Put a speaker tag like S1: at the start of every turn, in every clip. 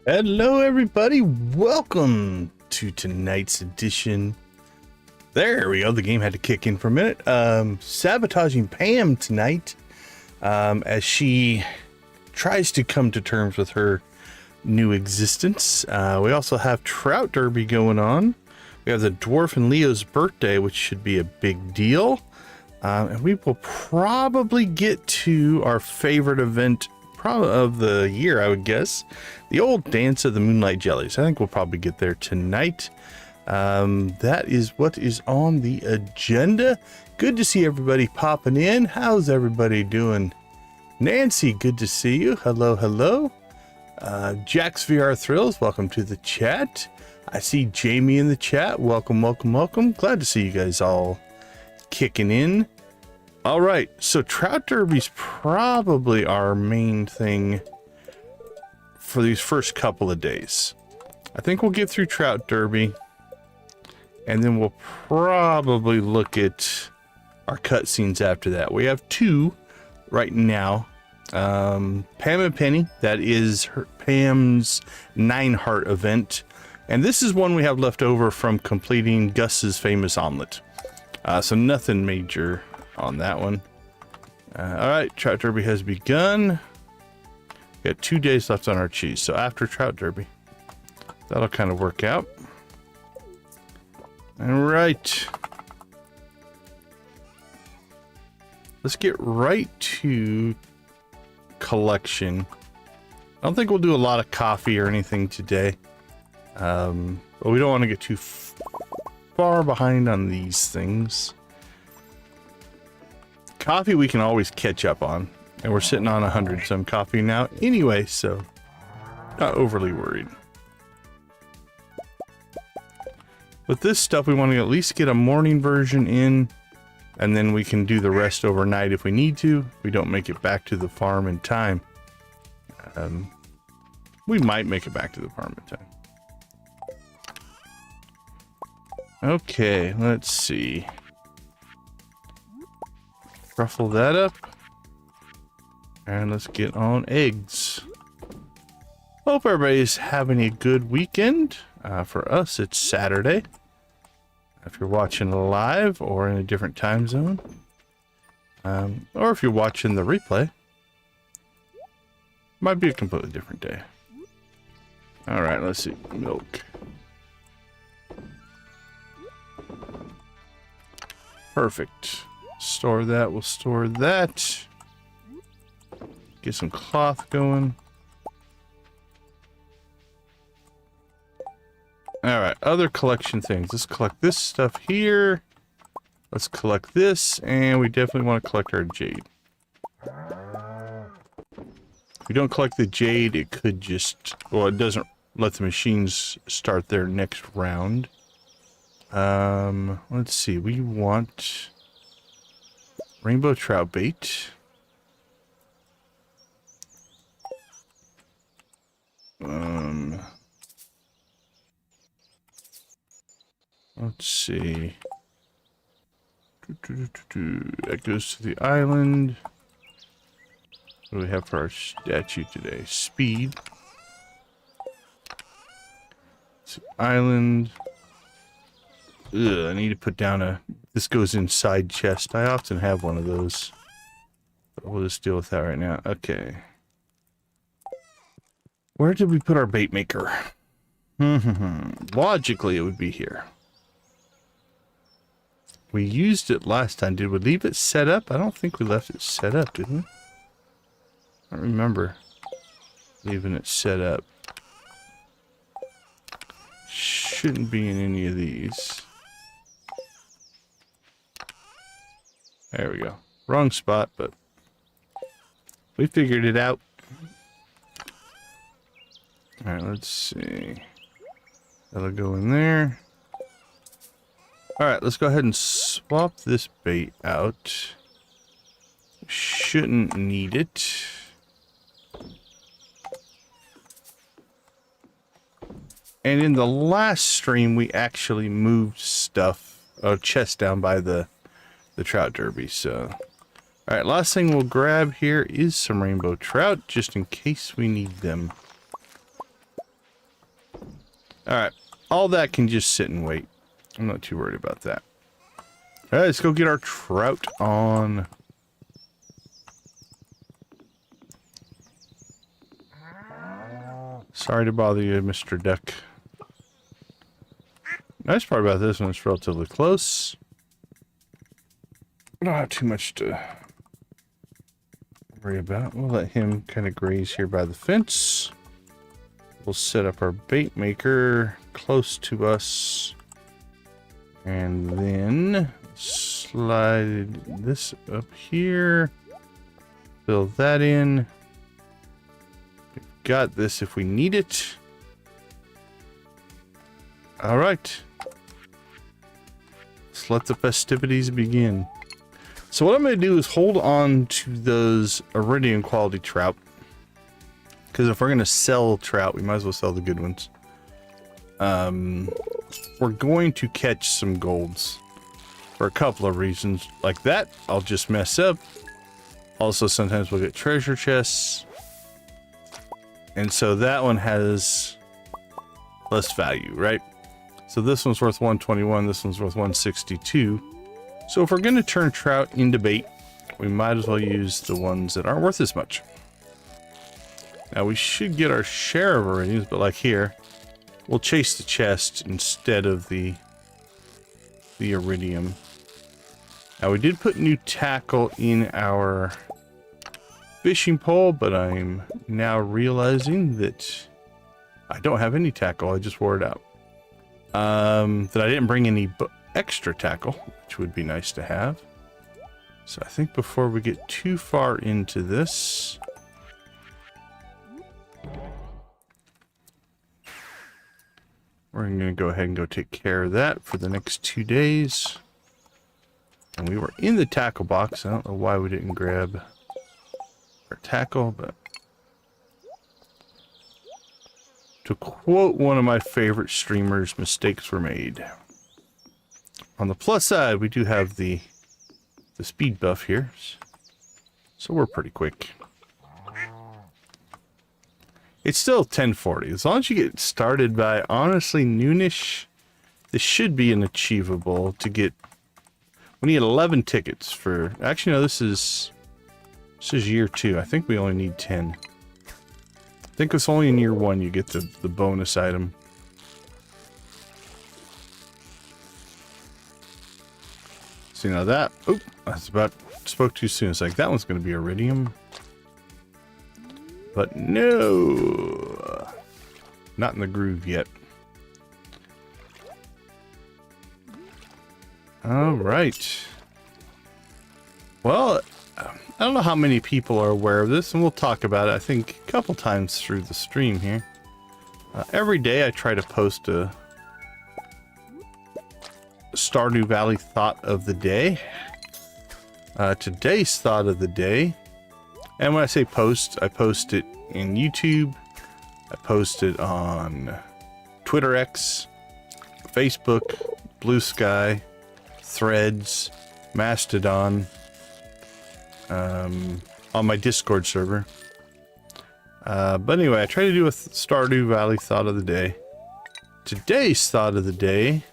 S1: Hello everybody, welcome to tonight's edition. There we go, the game had to kick in for a minute. Sabotaging Pam tonight as she tries to come to terms with her new existence. We also have Trout Derby going on. We have the Dwarf and Leo's birthday, which should be a big deal. And we will probably get to our favorite event of the year, I would guess, the old Dance of the Moonlight Jellies. I think we'll probably get there tonight. That is what is on the agenda. Good to see everybody popping in. How's everybody doing? Nancy, good to see you. Hello, hello. Jack's VR Thrills, welcome to the chat. I see Jamie in the chat. Welcome, welcome, welcome. Glad to see you guys all kicking in. All right, so Trout Derby's probably our main thing for these first couple of days. I think we'll get through Trout Derby, and then we'll probably look at our cutscenes after that. We have two right now. Pam and Penny, that is Pam's 9-heart event. And this is one we have left over from completing Gus's famous omelet. So nothing major on that one. All right, Trout Derby has begun. We got 2 days left on our cheese, so after Trout Derby, that'll kind of work out. All right, let's get right to collection. I don't think we'll do a lot of coffee or anything today, but we don't want to get too far behind on these things. Coffee we can always catch up on, and we're sitting on 100 some coffee now anyway, so not overly worried. With this stuff, we want to at least get a morning version in, and then we can do the rest overnight if we need to. We don't make it back to the farm in time. We might make it back to the farm in time. Okay, let's see. Ruffle that up, and let's get on eggs. Hope everybody's having a good weekend. For us, it's Saturday. If you're watching live or in a different time zone, or if you're watching the replay, might be a completely different day. All right, let's see. Milk. Perfect. Store that, we'll store that. Get some cloth going. Alright, other collection things. Let's collect this stuff here. Let's collect this, and we definitely want to collect our jade. If we don't collect the jade, it could just... well, it doesn't let the machines start their next round. Let's see, we want... rainbow trout bait. Let's see. That goes to the island. What do we have for our statue today? Speed. It's island. Ugh, I need to put down a... this goes inside chest. I often have one of those. But we'll just deal with that right now. Okay. Where did we put our bait maker? Logically, it would be here. We used it last time. Did we leave it set up? I don't think we left it set up, did we? I don't remember leaving it set up. Shouldn't be in any of these. There we go. Wrong spot, but we figured it out. Alright, let's see. That'll go in there. Alright, let's go ahead and swap this bait out. Shouldn't need it. And in the last stream, we actually moved stuff, a chest down by the Trout Derby, so... Alright, last thing we'll grab here is some rainbow trout, just in case we need them. All right. All that can just sit and wait. I'm not too worried about that. All right, let's go get our trout on. Sorry to bother you, Mr. Duck. Nice part about this one, it's relatively close. I don't have too much to worry about. We'll let him kind of graze here by the fence. We'll set up our bait maker close to us. And then slide this up here. Fill that in. We've got this if we need it. All right. Let's let the festivities begin. So what I'm going to do is hold on to those iridium quality trout. Because if we're going to sell trout, we might as well sell the good ones. We're going to catch some golds for a couple of reasons. Like that, I'll just mess up. Also, sometimes we'll get treasure chests. And so that one has less value, right? So this one's worth 121, this one's worth 162. So if we're going to turn trout into bait, we might as well use the ones that aren't worth as much. Now we should get our share of iridiums, but like here, we'll chase the chest instead of the iridium. Now we did put new tackle in our fishing pole, but I'm now realizing that I don't have any tackle. I just wore it out. That I didn't bring any extra tackle, which would be nice to have. So I think before we get too far into this, we're going to go ahead and go take care of that for the next 2 days. And we were in the tackle box. I don't know why we didn't grab our tackle, but to quote one of my favorite streamers, mistakes were made. On the plus side, we do have the speed buff here, so we're pretty quick. It's still 1040. As long as you get started by honestly noonish, this should be an achievable to get. We need 11 tickets for. Actually, no. This is year 2. I think we only need 10. I think it's only in year 1 you get the bonus item. So you know that. Oh, that's about spoke too soon. It's like that one's going to be iridium. But no, not in the groove yet. All right. Well, I don't know how many people are aware of this, and we'll talk about it, I think, a couple times through the stream here. Every day I try to post a Stardew Valley thought of the day. Today's thought of the day. And when I say post, I post it in YouTube, I post it on Twitter X, Facebook, Blue Sky, Threads, Mastodon, on my Discord server. But anyway, I try to do a Stardew Valley thought of the day. Today's thought of the day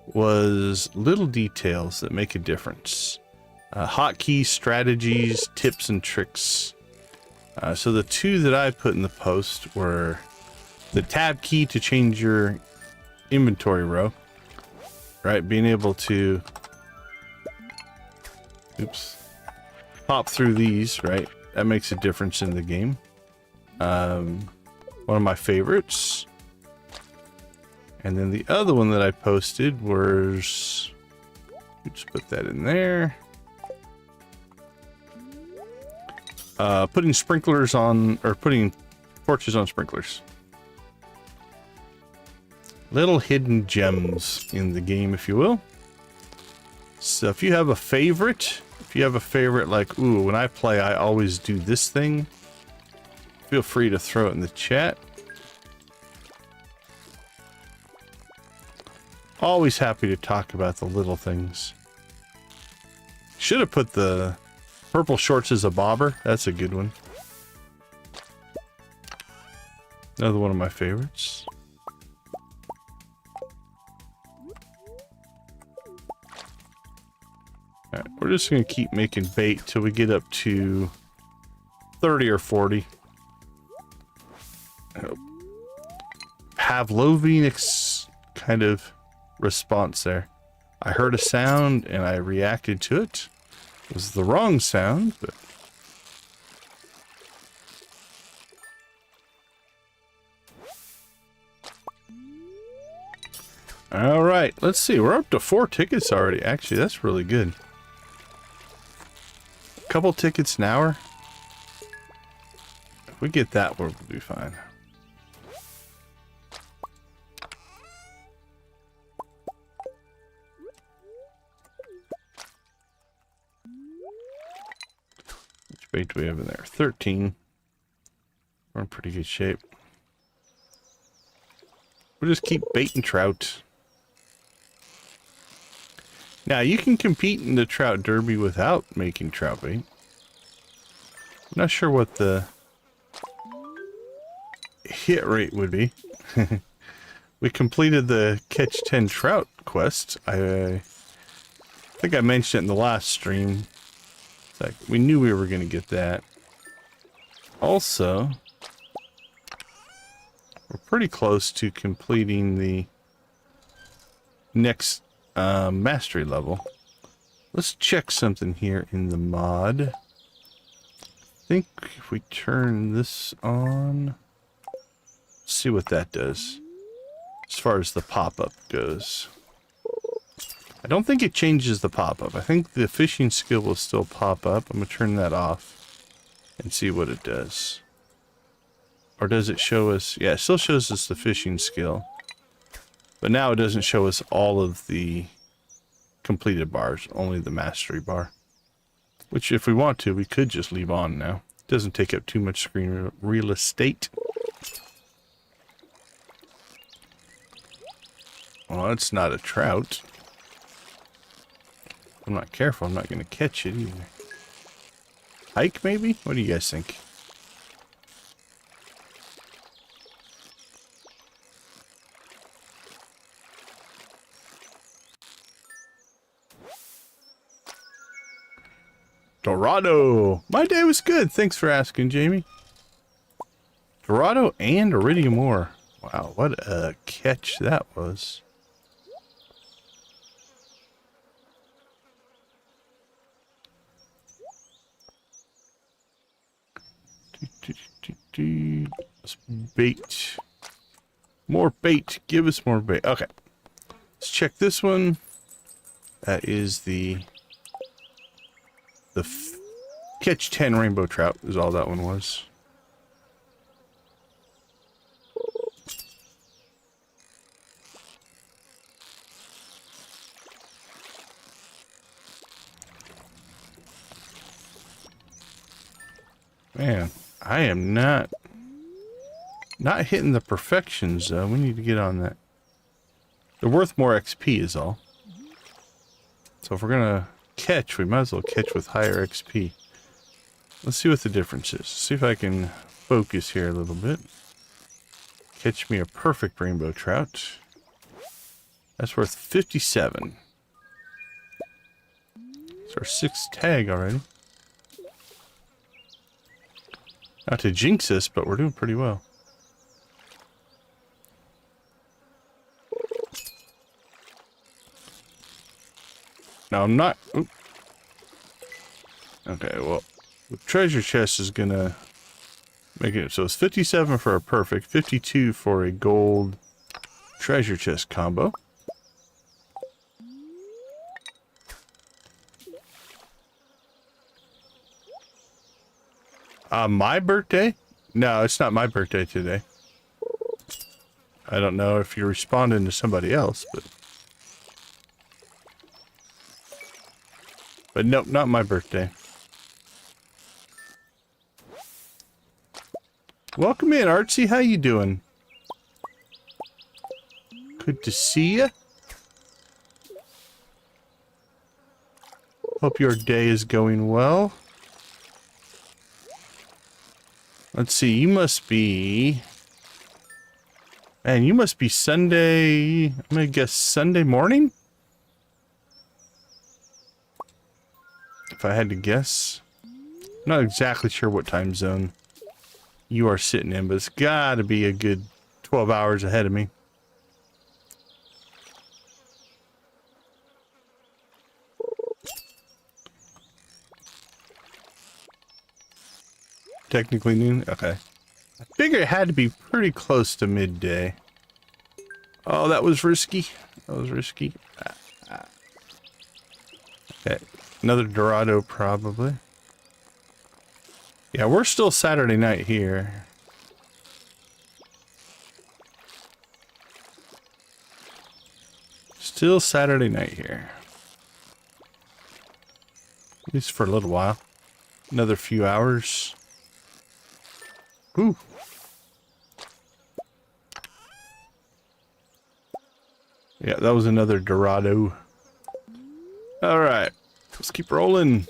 S1: was little details that make a difference. Hotkey strategies, tips, and tricks. So the 2 that I put in the post were the tab key to change your inventory row, right? Being able to, pop through these, right? That makes a difference in the game. One of my favorites. And then the other one that I posted was, just put that in there. Putting sprinklers on, or putting torches on sprinklers. Little hidden gems in the game, if you will. So if you have a favorite, like, ooh, when I play, I always do this thing, feel free to throw it in the chat. Always happy to talk about the little things. Should have put the purple shorts as a bobber. That's a good one. Another one of my favorites. we're just going to keep making bait till we get up to 30 or 40. Pavlovian kind of response there. I heard a sound and I reacted to it. It was the wrong sound, but... All right, let's see. We're up to 4 tickets already. Actually, that's really good. A couple tickets an hour. If we get that, we'll be fine. Which bait do we have in there? 13. We're in pretty good shape. We'll just keep baiting trout. Now, you can compete in the trout derby without making trout bait. I'm not sure what the hit rate would be. We completed the catch 10 trout quest. I think I mentioned it in the last stream. It's like we knew we were going to get that. Also, we're pretty close to completing the next mastery level. Let's check something here in the mod. I think if we turn this on, let's see what that does as far as the pop-up goes. I don't think it changes the pop-up. I think the fishing skill will still pop up. I'm gonna turn that off and see what it does. Or does it show us? Yeah, it still shows us the fishing skill. But now it doesn't show us all of the completed bars, only the mastery bar. Which, if we want to, we could just leave on now. It doesn't take up too much screen real estate. Well, it's not a trout. If I'm not careful, I'm not going to catch it either. Hike, maybe? What do you guys think? Dorado! My day was good. Thanks for asking, Jamie. Dorado and iridium ore. Wow, what a catch that was. Let's bait. More bait. Give us more bait. Okay. Let's check this one. That is the catch 10 rainbow trout is all that one was. Man, I am not hitting the perfections though. We need to get on that. They're worth more XP is all. So if we're gonna catch, we might as well catch with higher XP. Let's see what the difference is. See if I can focus here a little bit. Catch me a perfect rainbow trout. That's worth 57. It's our 6th tag already. Not to jinx us, but we're doing pretty well. Now I'm not... Oop. Okay, well, the treasure chest is gonna make it... So it's 57 for a perfect, 52 for a gold treasure chest combo. My birthday? No, it's not my birthday today. I don't know if you're responding to somebody else, but nope, not my birthday. Welcome in, Artsy. How you doing? Good to see ya. Hope your day is going well. Let's see, you must be... Man, you must be Sunday... I'm gonna guess Sunday morning? if I had to guess. I'm not exactly sure what time zone you are sitting in, but it's got to be a good 12 hours ahead of me. Technically noon? Okay. I figured it had to be pretty close to midday. Oh, that was risky. That was risky. Okay. Another Dorado, probably. Yeah, we're still Saturday night here. Still Saturday night here. At least for a little while. Another few hours. Ooh. Yeah, that was another Dorado. Alright. Let's keep rolling.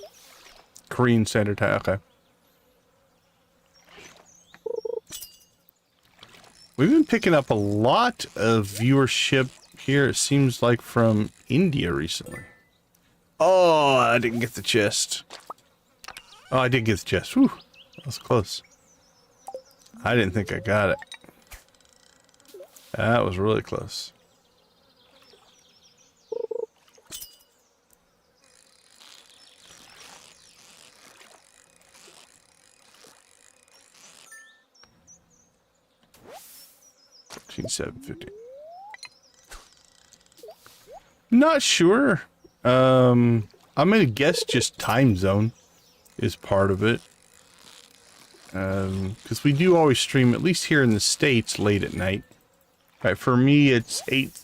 S1: Korean Standard Time. Okay. We've been picking up a lot of viewership here, it seems like, from India recently. Oh, I didn't get the chest. Oh, I did get the chest. Whew. That was close. I didn't think I got it. That was really close. $750. Not sure. I'm gonna guess just time zone is part of it. Because we do always stream, at least here in the States, late at night. Right, for me, it's 8.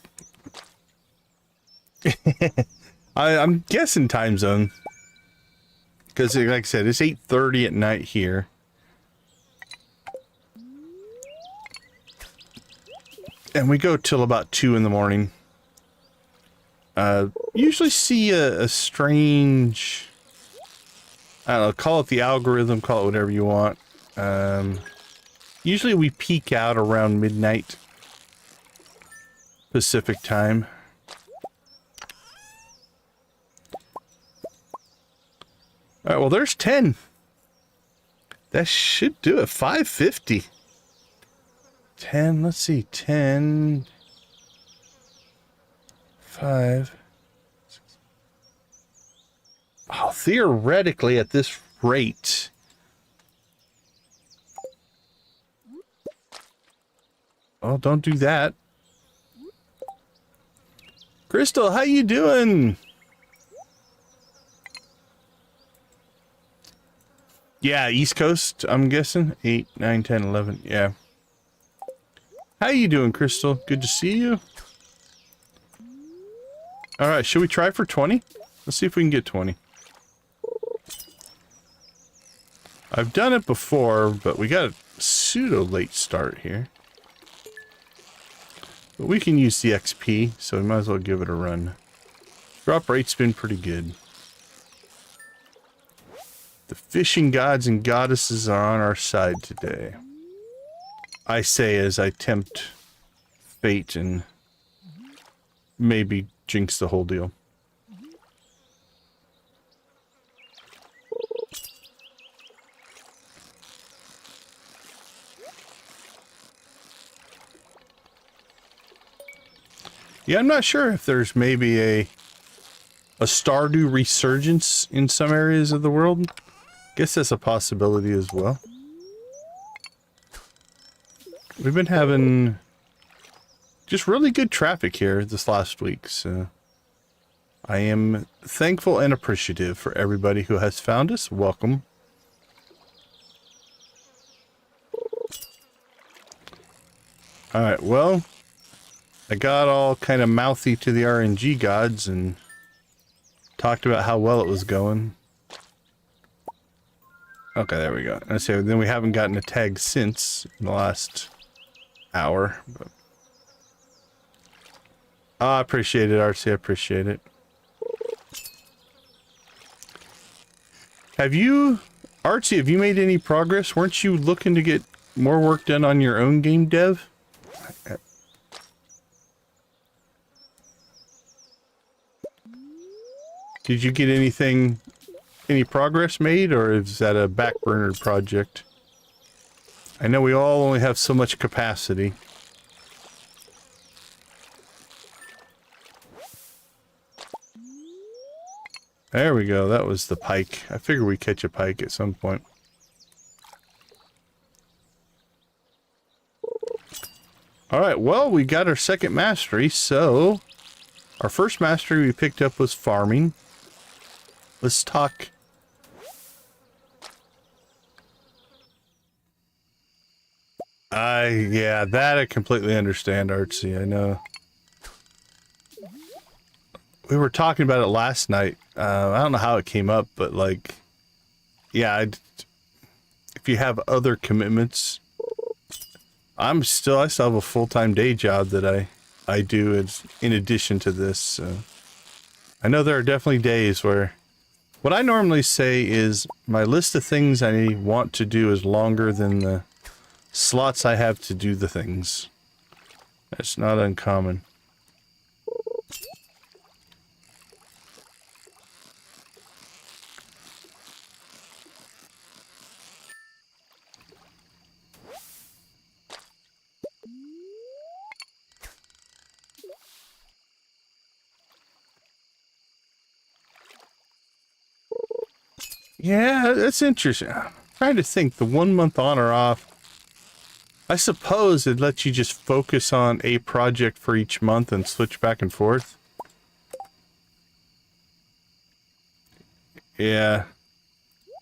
S1: I'm guessing time zone. Because, like I said, it's 8:30 at night here. And we go till about 2 in the morning. Usually see a strange... I don't know, call it the algorithm, call it whatever you want. Usually we peak out around midnight Pacific time. Alright, well there's 10. That should do it. 550. 10, let's see, 10, 5. Oh, theoretically at this rate. Oh, don't do that. Crystal, how you doing? Yeah, East Coast, I'm guessing. 8, 9, 10, 11, yeah. How you doing, Crystal? Good to see you. Alright, should we try for 20? Let's see if we can get 20. I've done it before, but we got a pseudo late start here. But we can use the XP, so we might as well give it a run. Drop rate's been pretty good. The fishing gods and goddesses are on our side today. I say as I tempt fate and maybe jinx the whole deal. Yeah, I'm not sure if there's maybe a Stardew resurgence in some areas of the world. Guess that's a possibility as well. We've been having just really good traffic here this last week, so I am thankful and appreciative for everybody who has found us. Welcome. Alright, well, I got all kind of mouthy to the RNG gods and talked about how well it was going. Okay, there we go. I say then we haven't gotten a tag since in the last hour. But I appreciate it, RC. I appreciate it. Have you, Artsy, have you made any progress? Weren't you looking to get more work done on your own game dev? Did you get anything any progress made, or is that a back burner project? I know we all only have so much capacity. There we go. That was the pike. I figure we catch a pike at some point. Alright, well, we got our second mastery, so... Our first mastery we picked up was farming. Let's talk... yeah, that I completely understand, Artsy, I know. We were talking about it last night. I don't know how it came up, but like... Yeah, if you have other commitments... I still have a full-time day job that I do as in addition to this. So I know there are definitely days where what I normally say is my list of things I want to do is longer than the slots I have to do the things. That's not uncommon. Yeah, that's interesting. I'm trying to think, the 1 month on or off. I suppose it lets you just focus on a project for each month and switch back and forth. Yeah.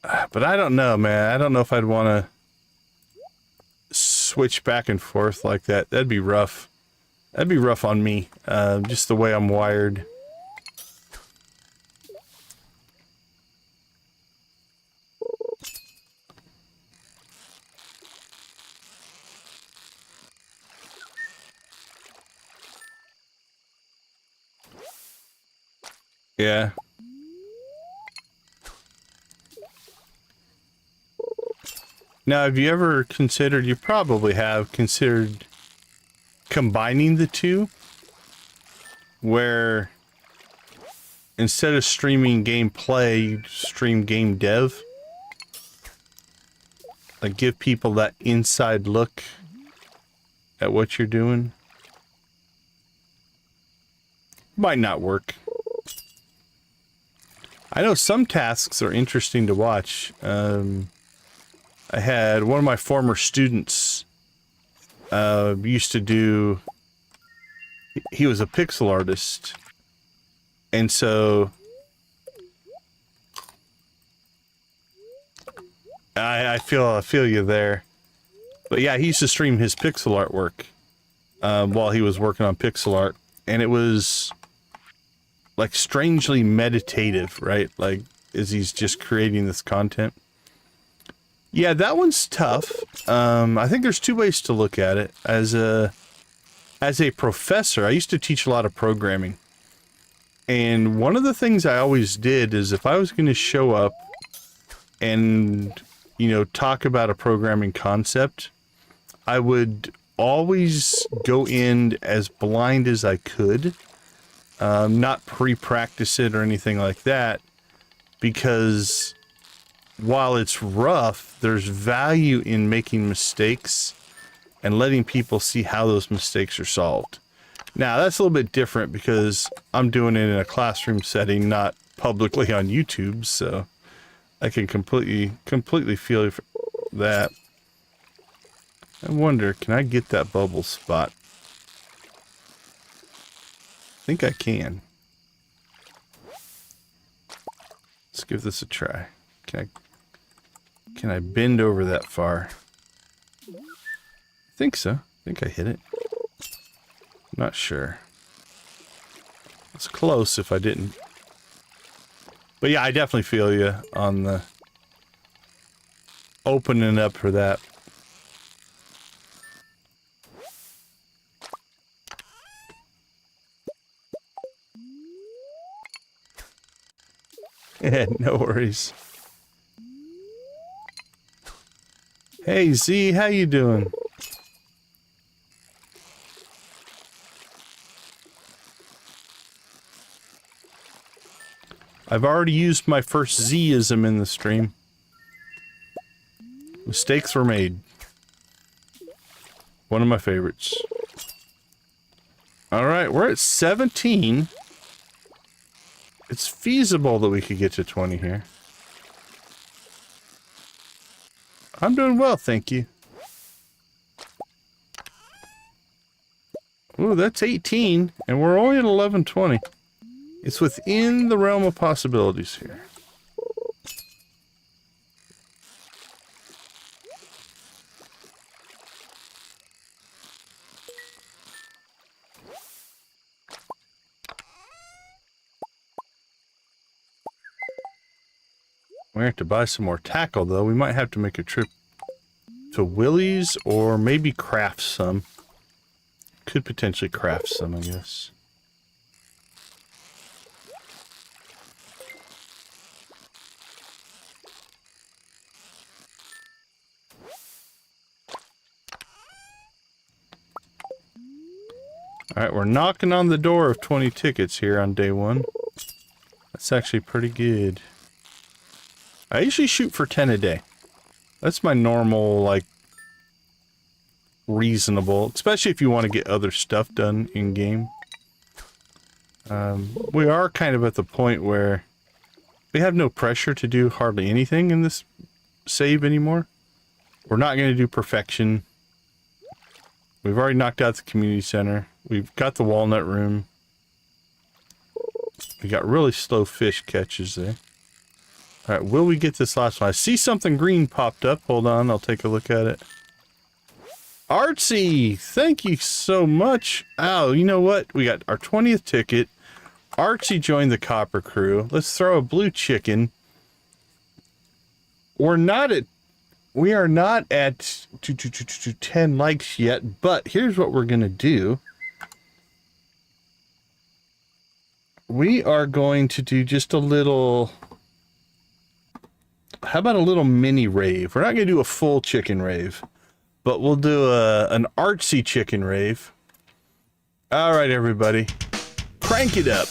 S1: But I don't know, man. I don't know if I'd want to switch back and forth like that. That'd be rough. That'd be rough on me. Just the way I'm wired. Yeah. Now, have you ever considered, you probably have considered combining the two? Where instead of streaming gameplay, you stream game dev? Like give people that inside look at what you're doing? Might not work. I know some tasks are interesting to watch. I had one of my former students used to do... He was a pixel artist. And so... I feel you there. But yeah, he used to stream his pixel artwork while he was working on pixel art. And it was... like strangely meditative, right? Like as he's just creating this content. Yeah, that one's tough. I think there's two ways to look at it. As a professor, I used to teach a lot of programming. And one of the things I always did is if I was going to show up and, you know, talk about a programming concept, I would always go in as blind as I could. Not pre-practice it or anything like that, because while it's rough, there's value in making mistakes and letting people see how those mistakes are solved. Now, that's a little bit different because I'm doing it in a classroom setting, not publicly on YouTube, so I can completely feel that. I wonder, can I get that bubble spot? I think I can. Let's give this a try. Can I bend over that far? I think so. I think I hit it. Not sure. It's close if I didn't. But yeah, I definitely feel you on the opening up for that. Yeah, no worries. Hey Z, how you doing? I've already used my first Z-ism in the stream. Mistakes were made. One of my favorites. Alright, we're at 17. It's feasible that we could get to 20 here. I'm doing well, thank you. Ooh, that's 18, and we're only at 11:20. It's within the realm of possibilities here. We have to buy some more tackle, though. We might have to make a trip to Willie's or maybe craft some. Could potentially craft some, I guess. Alright, we're knocking on the door of 20 tickets here on day 1. That's actually pretty good. I usually shoot for 10 a day. That's my normal, like, reasonable, especially if you want to get other stuff done in-game. We are kind of at the point where we have no pressure to do hardly anything in this save anymore. We're not going to do perfection. We've already knocked out the community center. We've got the walnut room. We got really slow fish catches there. Alright, will we get this last one? I see something green popped up. Hold on, I'll take a look at it. Artsy! Thank you so much. Oh, you know what? We got our 20th ticket. Artsy joined the Copper Crew. Let's throw a blue chicken. We are not at 10 likes yet, but here's what we're going to do. We are going to do just a little... How about a little mini rave? We're not going to do a full chicken rave, but we'll do an artsy chicken rave. All right, everybody. Crank it up.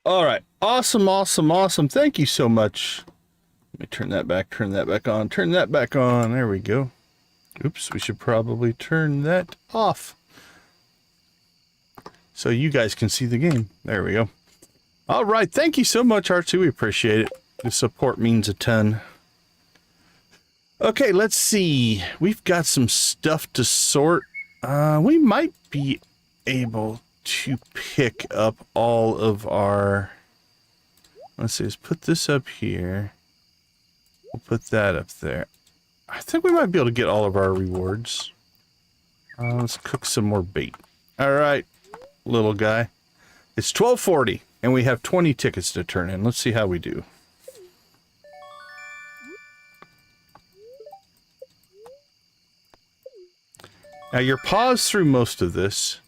S1: All right. Awesome, awesome, awesome. Thank you so much. Let me turn that back on, turn that back on. There we go. Oops, we should probably turn that off so you guys can see the game. There we go. All right. Thank you so much, Artsy. We appreciate it. The support means a ton. Okay, let's see. We've got some stuff to sort. We might be able to pick up all of our... Let's see, let's put this up here. We'll put that up there. I think we might be able to get all of our rewards. Let's cook some more bait. All right, little guy. It's 12:40, and we have 20 tickets to turn in. Let's see how we do. Now, you're paused through most of this.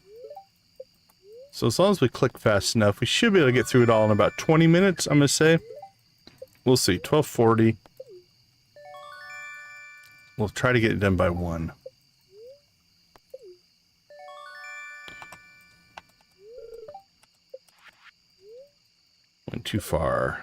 S1: So as long as we click fast enough, we should be able to get through it all in about 20 minutes, I'm going to say. We'll see. 12:40. We'll try to get it done by 1. Went too far.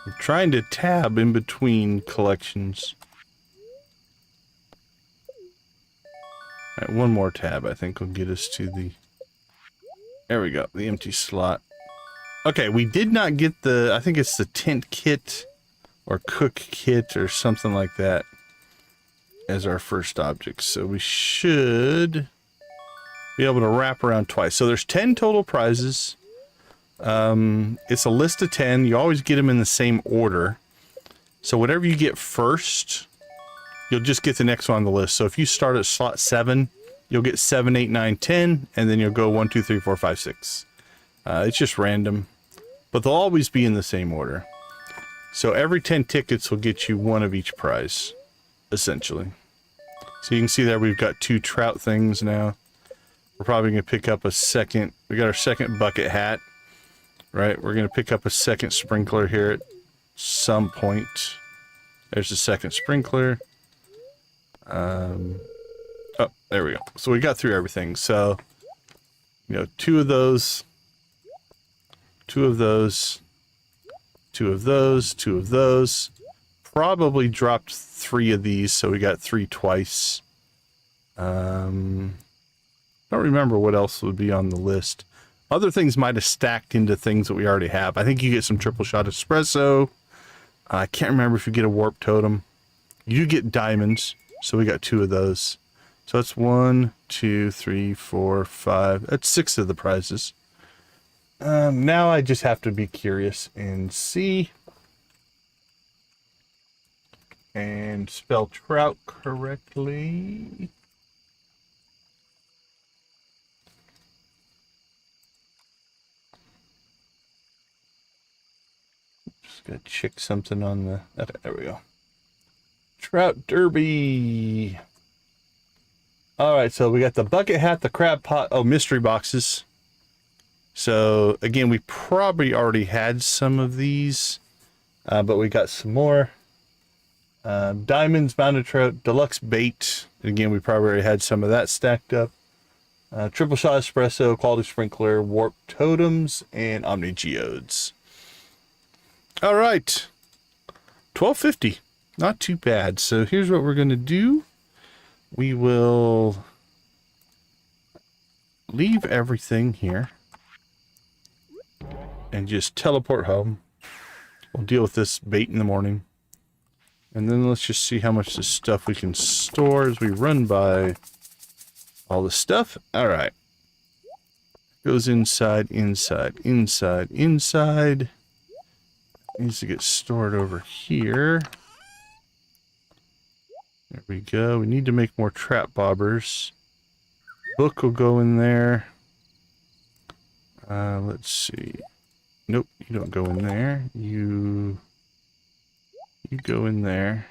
S1: I'm trying to tab in between collections. All right, one more tab I think will get us to the... There we go, the empty slot. Okay, we did not get the... I think it's the tent kit or cook kit or something like that as our first object. So we should be able to wrap around twice. So there's 10 total prizes. It's a list of 10. You always get them in the same order. So whatever you get first, you'll just get the next one on the list. So if you start at slot 7, you'll get 7, 8, 9, 10, and then you'll go 1, 2, 3, 4, 5, 6. It's just random, but they'll always be in the same order. So every 10 tickets will get you one of each prize, essentially. So you can see there we've got 2 trout things now. We're probably going to pick up a second. We got our second bucket hat, right? We're going to pick up a second sprinkler here at some point. There's the second sprinkler. Oh, there we go. So we got through everything. So, you know, 2 of those, 2 of those, 2 of those, 2 of those. Probably dropped 3 of these, so we got 3 twice. Don't remember what else would be on the list. Other things might have stacked into things that we already have. I think you get some triple shot espresso. I can't remember if you get a warp totem. You get diamonds, so we got 2 of those. So that's 1, 2, 3, 4, 5. That's 6 of the prizes. Now I just have to be curious and see. And spell trout correctly. Just gotta check something on the... Okay, there we go. Trout Derby. Alright, so we got the bucket hat, the crab pot. Oh, mystery boxes. So, again, we probably already had some of these. But we got some more. Diamonds, mounted trout, deluxe bait. Again, we probably already had some of that stacked up. Triple shot espresso, quality sprinkler, warp totems, and omni geodes. All right, 1250, not too bad. So here's what we're gonna do. We will leave everything here and just teleport home. We'll deal with this bait in the morning. And then let's just see how much this stuff we can store as we run by all the stuff. All right. Goes inside, inside, inside, inside. Needs to get stored over here. There we go. We need to make more trap bobbers. Book will go in there. Let's see. Nope, you don't go in there. You go in there.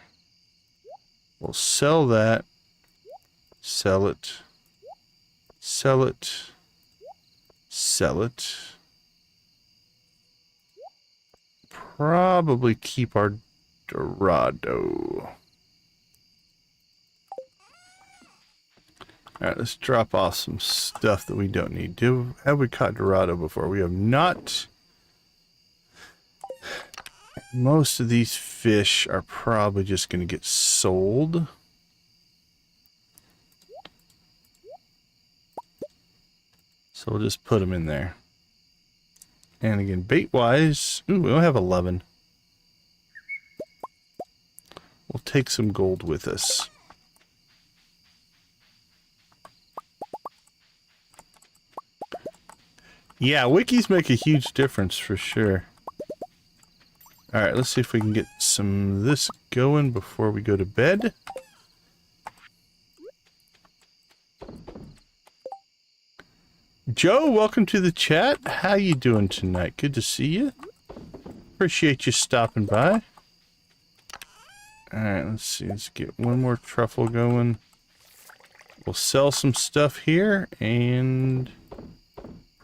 S1: We'll sell that. Sell it. Sell it. Sell it. Probably keep our Dorado. Alright, let's drop off some stuff that we don't need. Have we caught Dorado before? We have not. Most of these fish are probably just going to get sold. So we'll just put them in there. And again, bait-wise, ooh, we only have 11. We'll take some gold with us. Yeah, wikis make a huge difference for sure. Alright, let's see if we can get some of this going before we go to bed. Joe, welcome to the chat. How you doing tonight? Good to see you. Appreciate you stopping by. Alright, let's see. Let's get one more truffle going. We'll sell some stuff here and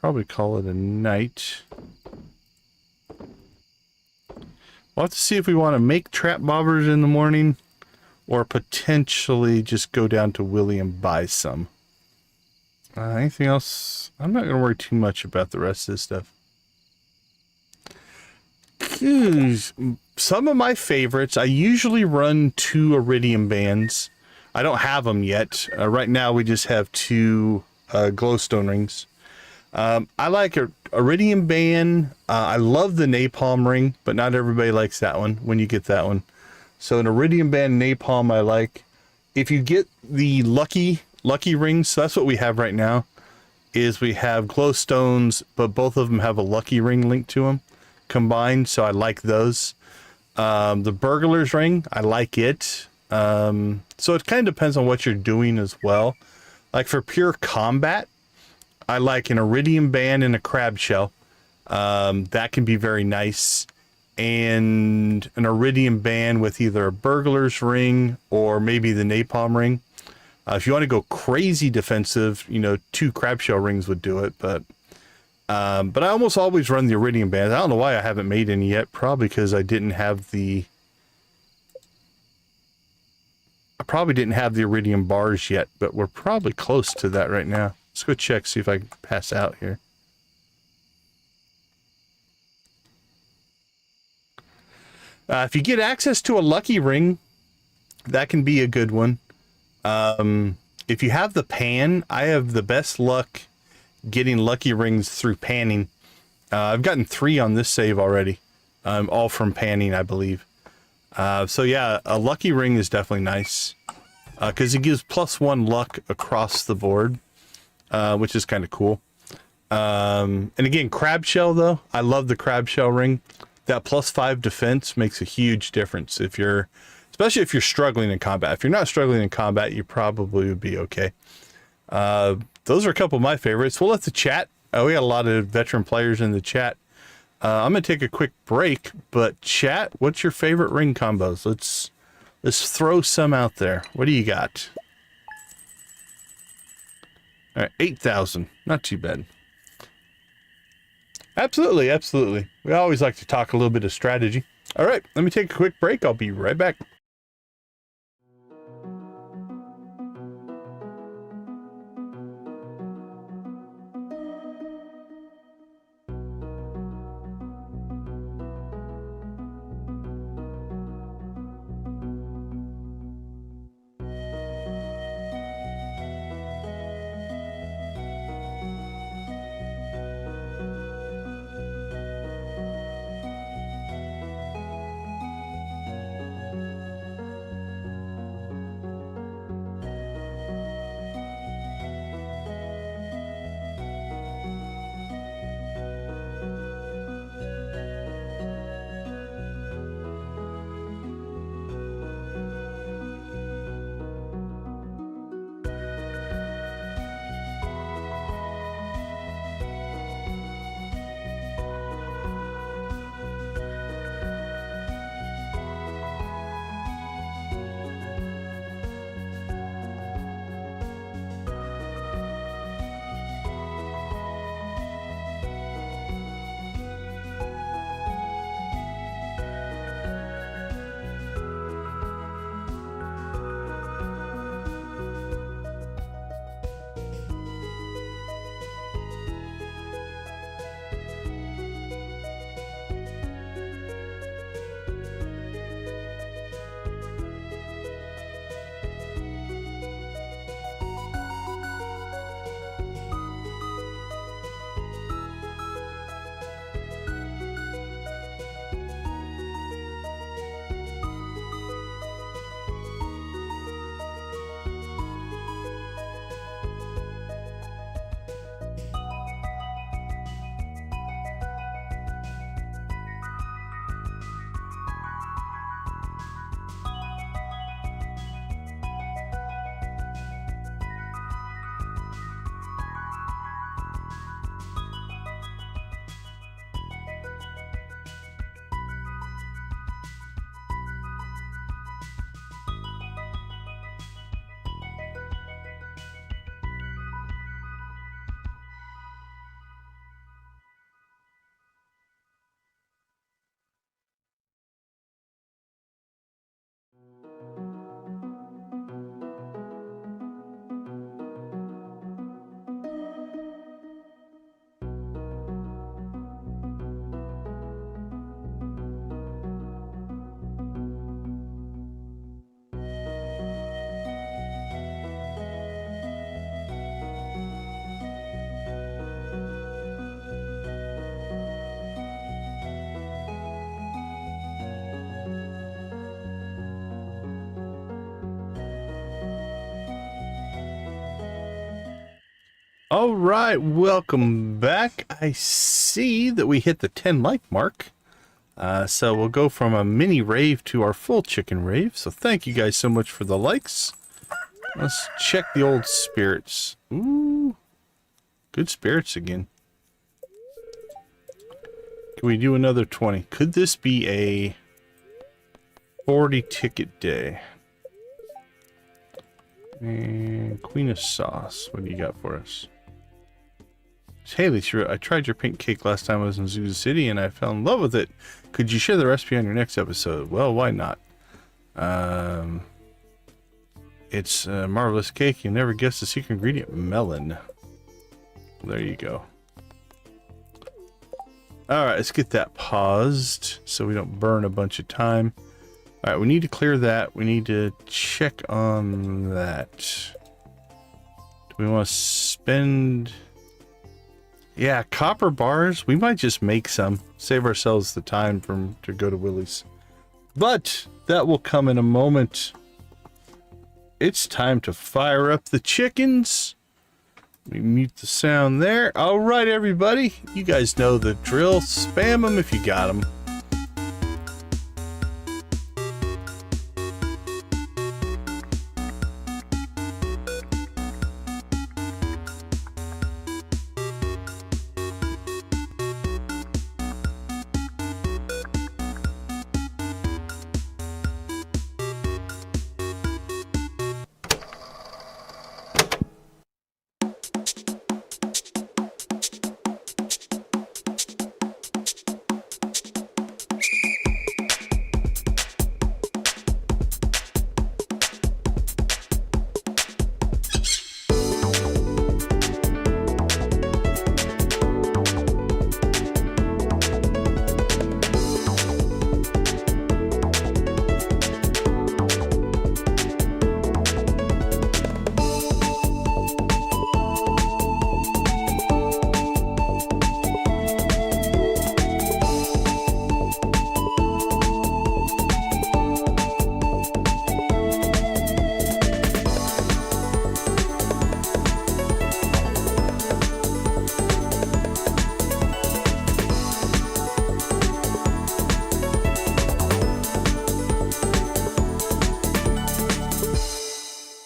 S1: probably call it a night. We'll have to see if we want to make trap bobbers in the morning or potentially just go down to Willie and buy some. Anything else? I'm not going to worry too much about the rest of this stuff. Some of my favorites, I usually run 2 iridium bands. I don't have them yet. Right now we just have 2 glowstone rings. I like a iridium band. I love the napalm ring, but not everybody likes that one when you get that one. So an iridium band napalm I like. If you get the lucky rings, so that's what we have right now, is we have glowstones, but both of them have a lucky ring linked to them combined, so I like those. The burglar's ring, I like it. So it kind of depends on what you're doing as well. Like for pure combat, I like an iridium band and a crab shell. That can be very nice. And an iridium band with either a burglar's ring or maybe the napalm ring. If you want to go crazy defensive, 2 crab shell rings would do it. But I almost always run the iridium bands. I don't know why I haven't made any yet. Probably because I probably didn't have the iridium bars yet, but we're probably close to that right now. Let's go check, see if I can pass out here. If you get access to a lucky ring, that can be a good one. If you have the pan, I have the best luck getting lucky rings through panning. I've gotten 3 on this save already. All from panning, I believe. So yeah, a lucky ring is definitely nice. Because it gives +1 luck across the board. Which is kind of cool. And again, crab shell though, I love the crab shell ring. That +5 defense makes a huge difference especially if you're struggling in combat. If you're not struggling in combat, you probably would be okay. Those are a couple of my favorites. We'll let the chat. We got a lot of veteran players in the chat. I'm gonna take a quick break, but chat, what's your favorite ring combos? Let's throw some out there. What do you got? All right, 8,000. Not too bad. Absolutely, absolutely. We always like to talk a little bit of strategy. All right, let me take a quick break. I'll be right back. All right, welcome back. I see that we hit the 10 like mark. So we'll go from a mini rave to our full chicken rave. So thank you guys so much for the likes. Let's check the old spirits. Ooh, good spirits again. Can we do another 20? Could this be a 40 ticket day? And Queen of Sauce, what do you got for us? Hey, Lisa, I tried your pink cake last time I was in Zoo City and I fell in love with it. Could you share the recipe on your next episode? Well, why not? It's a marvelous cake. You never guess the secret ingredient. Melon. There you go. Alright, let's get that paused so we don't burn a bunch of time. Alright, we need to clear that. We need to check on that. Do we want to spend... Yeah, copper bars. We might just make some. Save ourselves the time to go to Willie's. But that will come in a moment. It's time to fire up the chickens. Let me mute the sound there. All right, everybody. You guys know the drill. Spam them if you got them.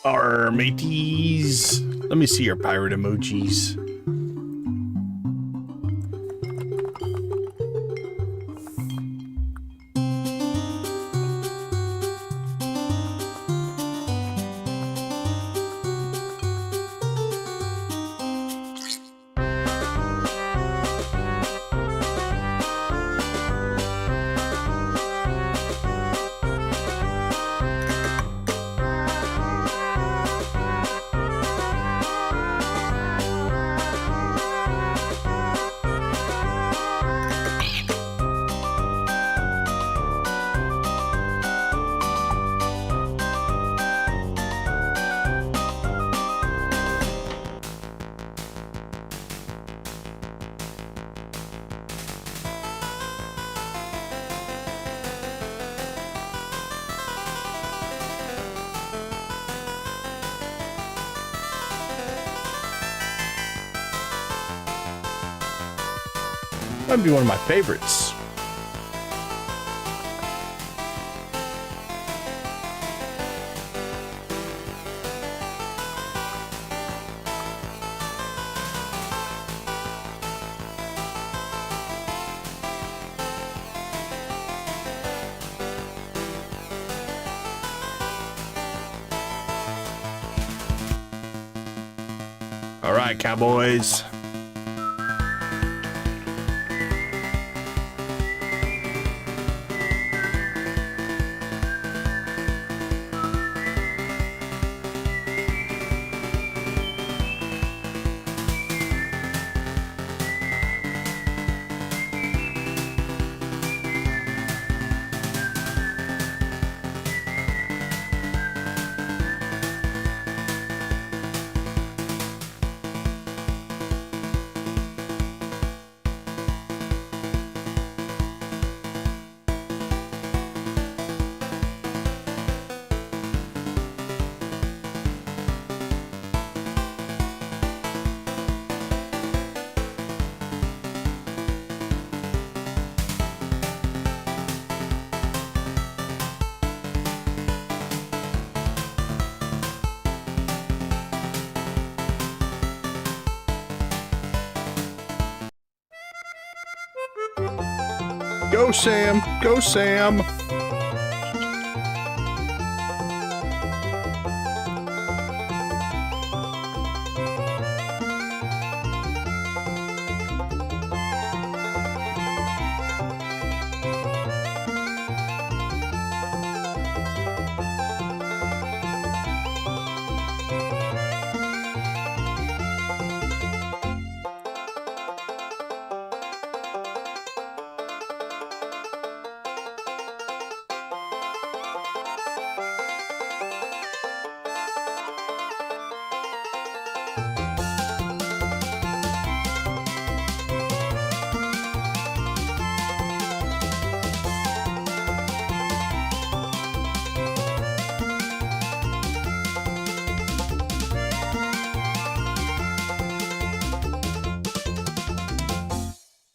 S1: Arr, mateys. Let me see your pirate emojis. That'd be one of my favorites. All right, cowboys. Go, Sam. Go, Sam.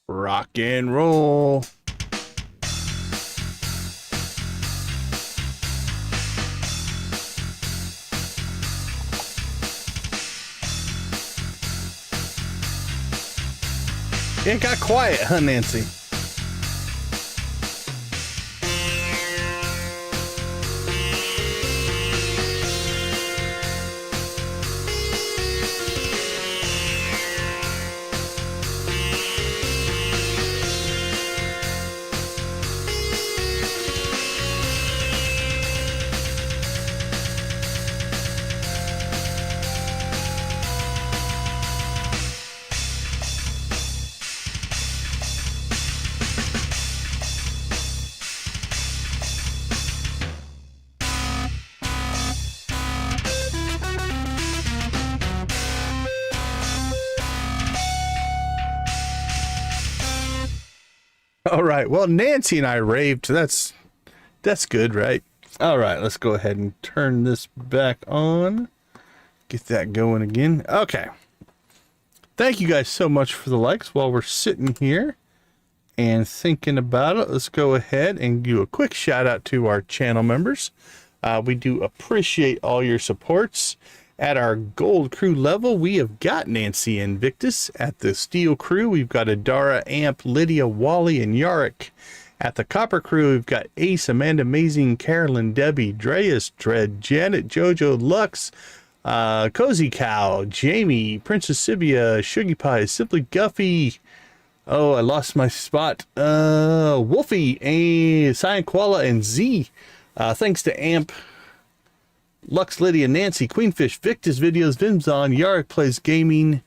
S1: Rock and roll. It got quiet, huh, Nancy? All right. Well, Nancy and I raved. That's good, right? All right. Let's go ahead and turn this back on. Get that going again. Okay. Thank you guys so much for the likes while we're sitting here and thinking about it. Let's go ahead and do a quick shout out to our channel members. We do appreciate all your supports. At our gold crew level, we have got Nancy Invictus. At the steel crew, we've got Adara, Amp, Lydia, Wally, and Yarick. At the copper crew, we've got Ace, Amanda, Amazing, Carolyn, Debbie, Dreas, Dread, Janet, Jojo, Lux, Cozy Cow, Jamie, Princess Sibia, Shuggy Pie, Simply Guffy. Oh, I lost my spot. Wolfie, Cyan Koala, and Z. Thanks to Amp, Lux, Lydia, Nancy, Queenfish, Victus Videos, Vimzon, Yarick Plays Gaming,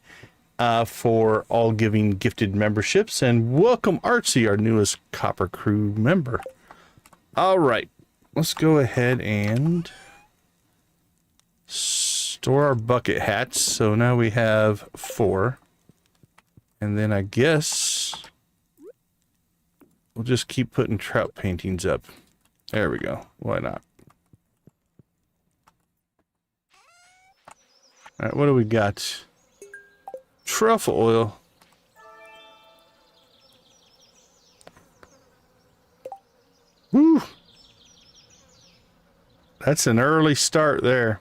S1: for all giving gifted memberships. And welcome Artsy, our newest Copper Crew member. All right, let's go ahead and store our bucket hats. So now we have 4. And then I guess we'll just keep putting trout paintings up. There we go. Why not? All right, what do we got? Truffle oil. Woo! That's an early start there.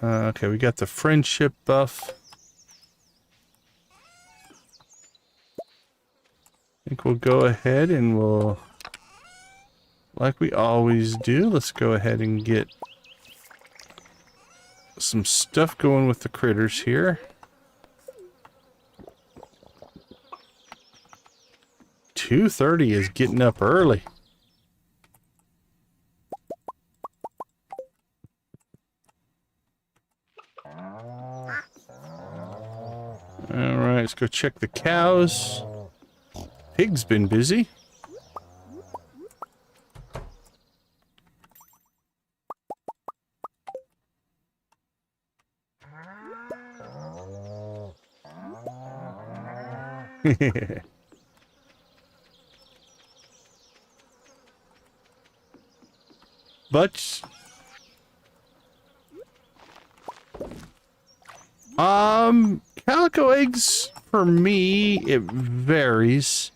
S1: Okay, we got the friendship buff. I think we'll go ahead and we'll, like we always do, let's go ahead and get some stuff going with the critters here. $2:30 is getting up early. All right, let's go check the cows. Pig's been busy. But calico eggs for me, it varies.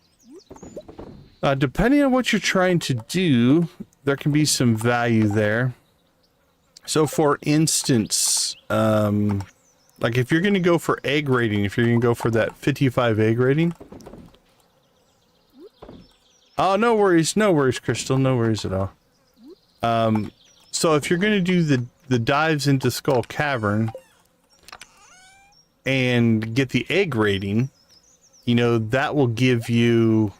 S1: Depending on what you're trying to do, there can be some value there. So for instance, like if you're going to go for egg rating, if you're going to go for that 55 egg rating, Oh, no worries, Crystal, no worries at all. So if you're gonna do the dives into Skull Cavern and get the egg rating, you know, that will give you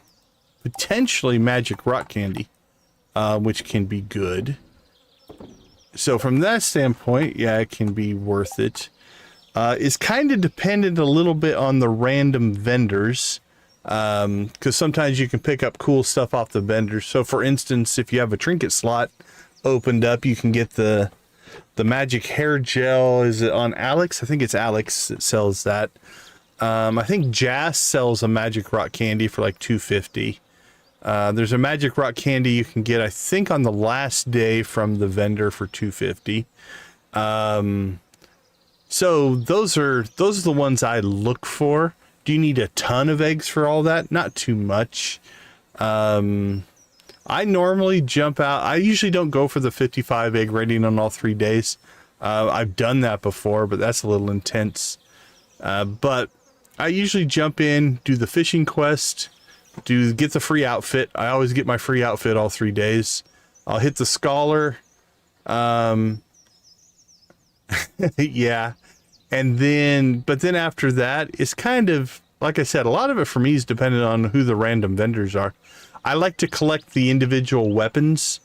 S1: potentially magic rock candy, which can be good. So from that standpoint, yeah, it can be worth it. It's kind of dependent a little bit on the random vendors, because sometimes you can pick up cool stuff off the vendors. So for instance, if you have a trinket slot opened up, you can get the magic hair gel. Is it on Alex? I think it's Alex that sells that. I think Jas sells a magic rock candy for like $2.50. There's a magic rock candy you can get, I think, on the last day from the vendor for $2.50. So those are the ones I look for. Do you need a ton of eggs for all that? Not too much. I normally jump out. I usually don't go for the 55 egg rating on all 3 days. I've done that before, but that's a little intense. But I usually jump in, do the fishing quest, get the free outfit. I always get my free outfit all 3 days. I'll hit the scholar. Yeah. And then, but then after that, it's kind of, like I said, a lot of it for me is dependent on who the random vendors are. I like to collect the individual weapons.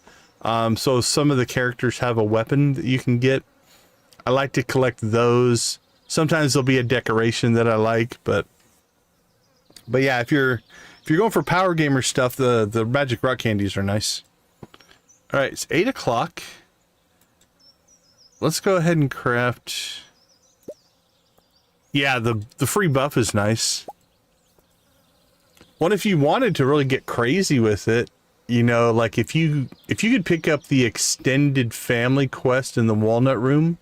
S1: So some of the characters have a weapon that you can get. I like to collect those. Sometimes there'll be a decoration that I like, but yeah, if you're going for power gamer stuff, the magic rock candies are nice. All right, it's 8 o'clock. Let's go ahead and craft. Yeah, the free buff is nice. What if you wanted to really get crazy with it? You know, like if you could pick up the extended family quest in the Walnut Room,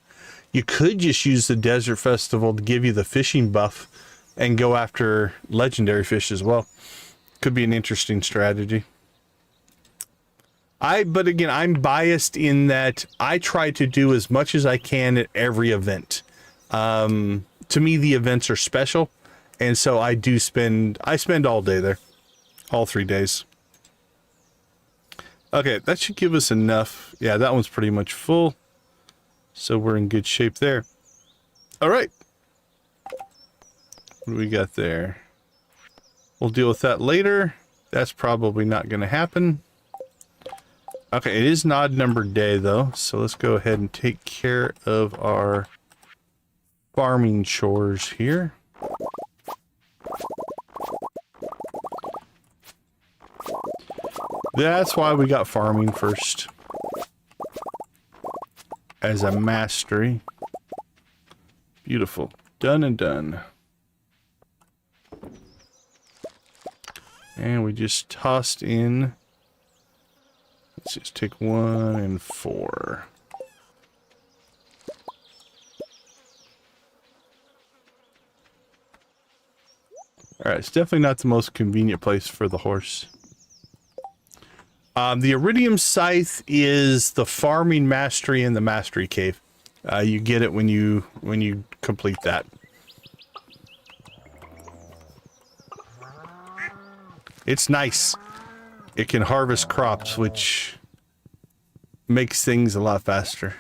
S1: you could just use the Desert Festival to give you the fishing buff and go after legendary fish as well. Could be an interesting strategy. But again, I'm biased in that I try to do as much as I can at every event. To me, the events are special, and so I spend all day there, all 3 days. Okay, that should give us enough. Yeah, that one's pretty much full, so we're in good shape there. All right, what do we got there? We'll deal with that later. That's probably not going to happen. Okay, it is an odd number day though, so let's go ahead and take care of our farming chores here. That's why we got farming first as a mastery. Beautiful. Done and done. And we just tossed in. Let's just take 1 and 4. Alright, it's definitely not the most convenient place for the horse. The Iridium Scythe is the farming mastery in the mastery cave. You get it when you complete that. It's nice. It can harvest crops, which makes things a lot faster.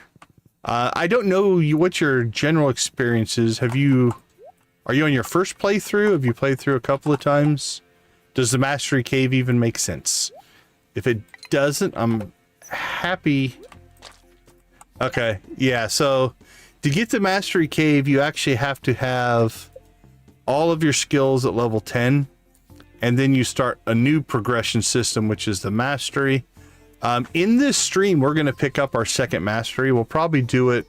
S1: I don't know what your general experience is. Are you on your first playthrough? Have you played through a couple of times? Does the Mastery Cave even make sense? If it doesn't, I'm happy. Okay, yeah, so to get the Mastery Cave, you actually have to have all of your skills at level 10, and then you start a new progression system, which is the Mastery. In this stream, we're going to pick up our second Mastery. We'll probably do it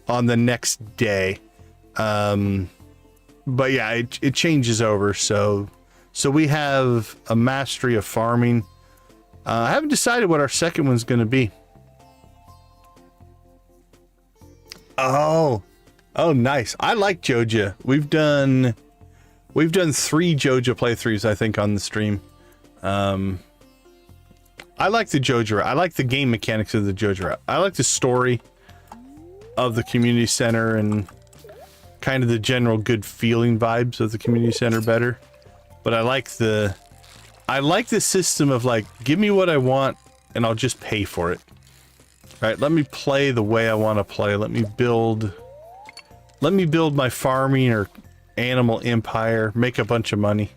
S1: on the next day. But yeah, it changes over, so we have a Mastery of farming. I haven't decided what our second one's going to be. Oh, nice. I like Joja. We've done 3 Joja playthroughs, I think, on the stream. I like the Joja route. I like the game mechanics of the Joja route. I like the story of the community center and kind of the general good feeling vibes of the community center better. But I like the I like this system of like, give me what I want and I'll just pay for it. Right? Let me play the way I want to play. Let me build my farming or animal empire, make a bunch of money.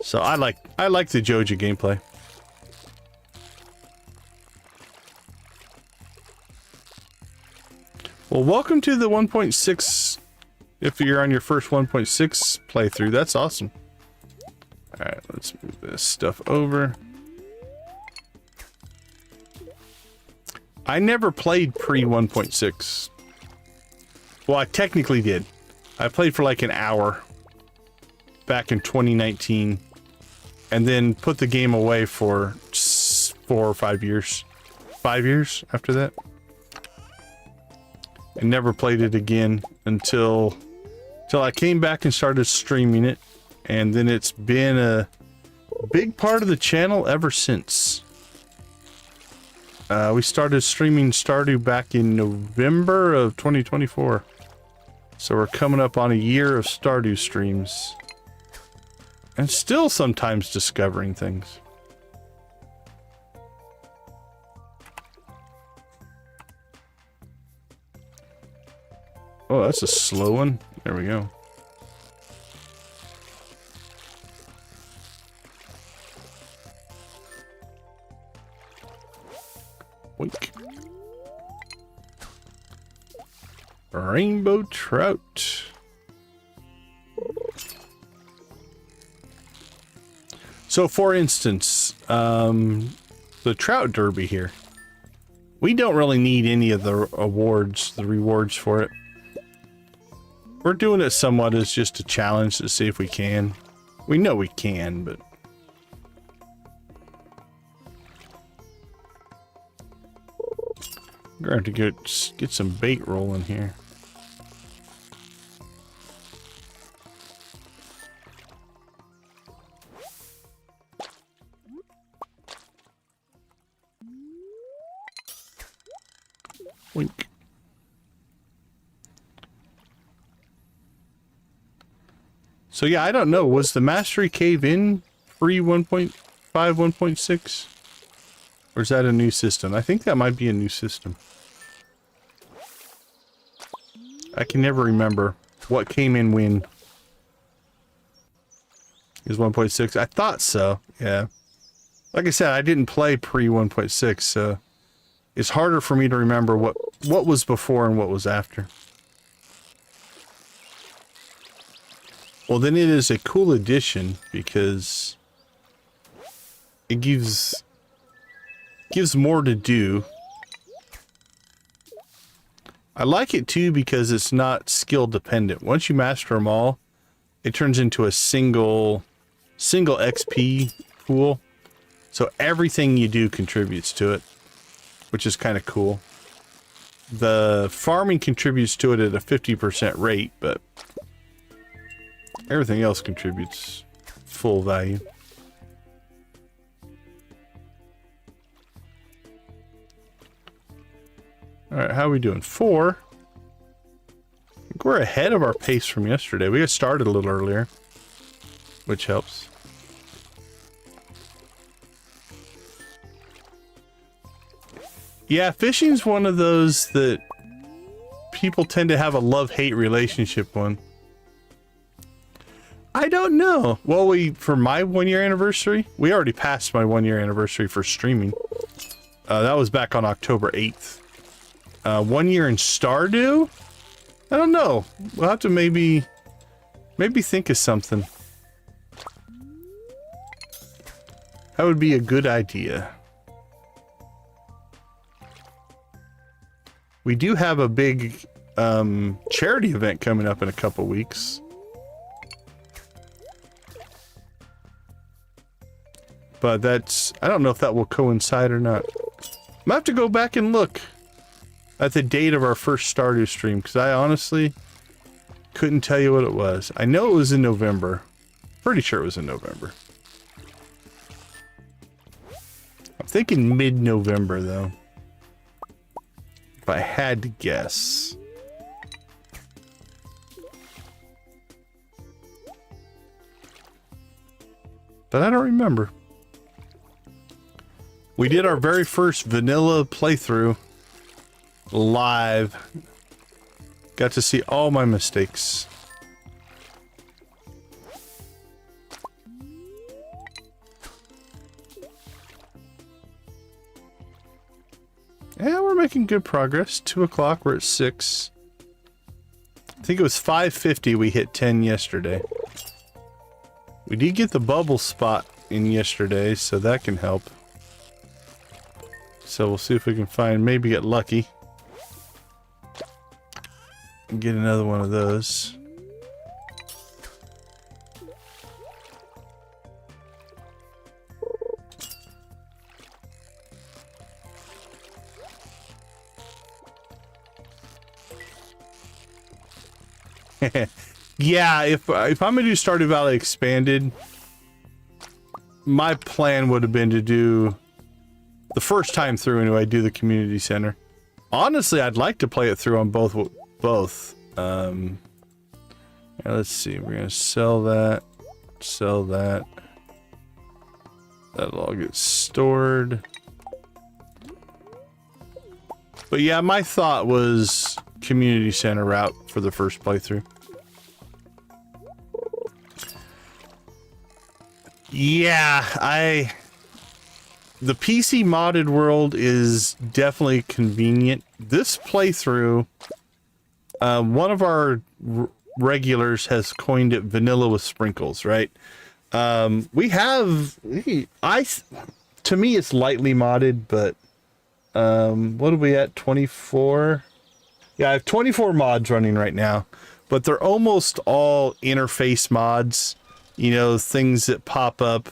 S1: So I like the Joja gameplay. Well, welcome to the 1.6. If you're on your first 1.6 playthrough, that's awesome. All right, let's move this stuff over. I never played pre 1.6. Well, I technically did. I played for like an hour back in 2019 and then put the game away for 4 or 5 years. 5 years after that. I never played it again until I came back and started streaming it, and then it's been a big part of the channel ever since. We started streaming Stardew back in November of 2024. So we're coming up on a year of Stardew streams. And still sometimes discovering things. Oh, that's a slow one. There we go. Wink. Rainbow trout. So for instance, the trout derby here. We don't really need any of the rewards for it. We're doing it somewhat as just a challenge to see if we can. We know we can, but... we're going to have to get some bait rolling here. Wink. So yeah, I don't know. Was the Mastery Cave in pre 1.5, 1.6? Or is that a new system? I think that might be a new system. I can never remember what came in when. Is 1.6? I thought so, yeah. Like I said, I didn't play pre 1.6, so it's harder for me to remember what was before and what was after. Well, then it is a cool addition because it gives more to do. I like it too because it's not skill dependent. Once you master them all, it turns into a single XP pool. So everything you do contributes to it, which is kind of cool. The farming contributes to it at a 50% rate, but everything else contributes full value. Alright, how are we doing? 4. I think we're ahead of our pace from yesterday. We got started a little earlier, which helps. Yeah, fishing's one of those that people tend to have a love-hate relationship on. I don't know. Well, for my 1-year anniversary, we already passed my 1-year anniversary for streaming. That was back on October 8th. 1 year in Stardew? I don't know. We'll have to maybe think of something. That would be a good idea. We do have a big charity event coming up in a couple weeks. But I don't know if that will coincide or not. I'm gonna have to go back and look at the date of our first Stardew stream, because I honestly couldn't tell you what it was. I know it was in November. Pretty sure it was in November. I'm thinking mid-November, though. If I had to guess. but I don't remember. We did our very first vanilla playthrough live. Got to see all my mistakes. Yeah, we're making good progress. 2 o'clock, we're at 6. I think it was 5:50 we hit 10 yesterday. We did get the bubble spot in yesterday, so that can help. So we'll see if we can find, maybe get lucky. And get another one of those. Yeah, if I'm gonna do Stardew Valley Expanded, my plan would have been to do the first time through anyway, do the community center. Honestly, I'd like to play it through on both. Yeah, let's see. We're gonna sell that. That'll all get stored. But yeah, my thought was community center route for the first playthrough. Yeah, the PC modded world is definitely convenient. This playthrough, one of our regulars has coined it vanilla with sprinkles, right? To me it's lightly modded, but what are we at? 24? Yeah, I have 24 mods running right now, but they're almost all interface mods, you know, things that pop up,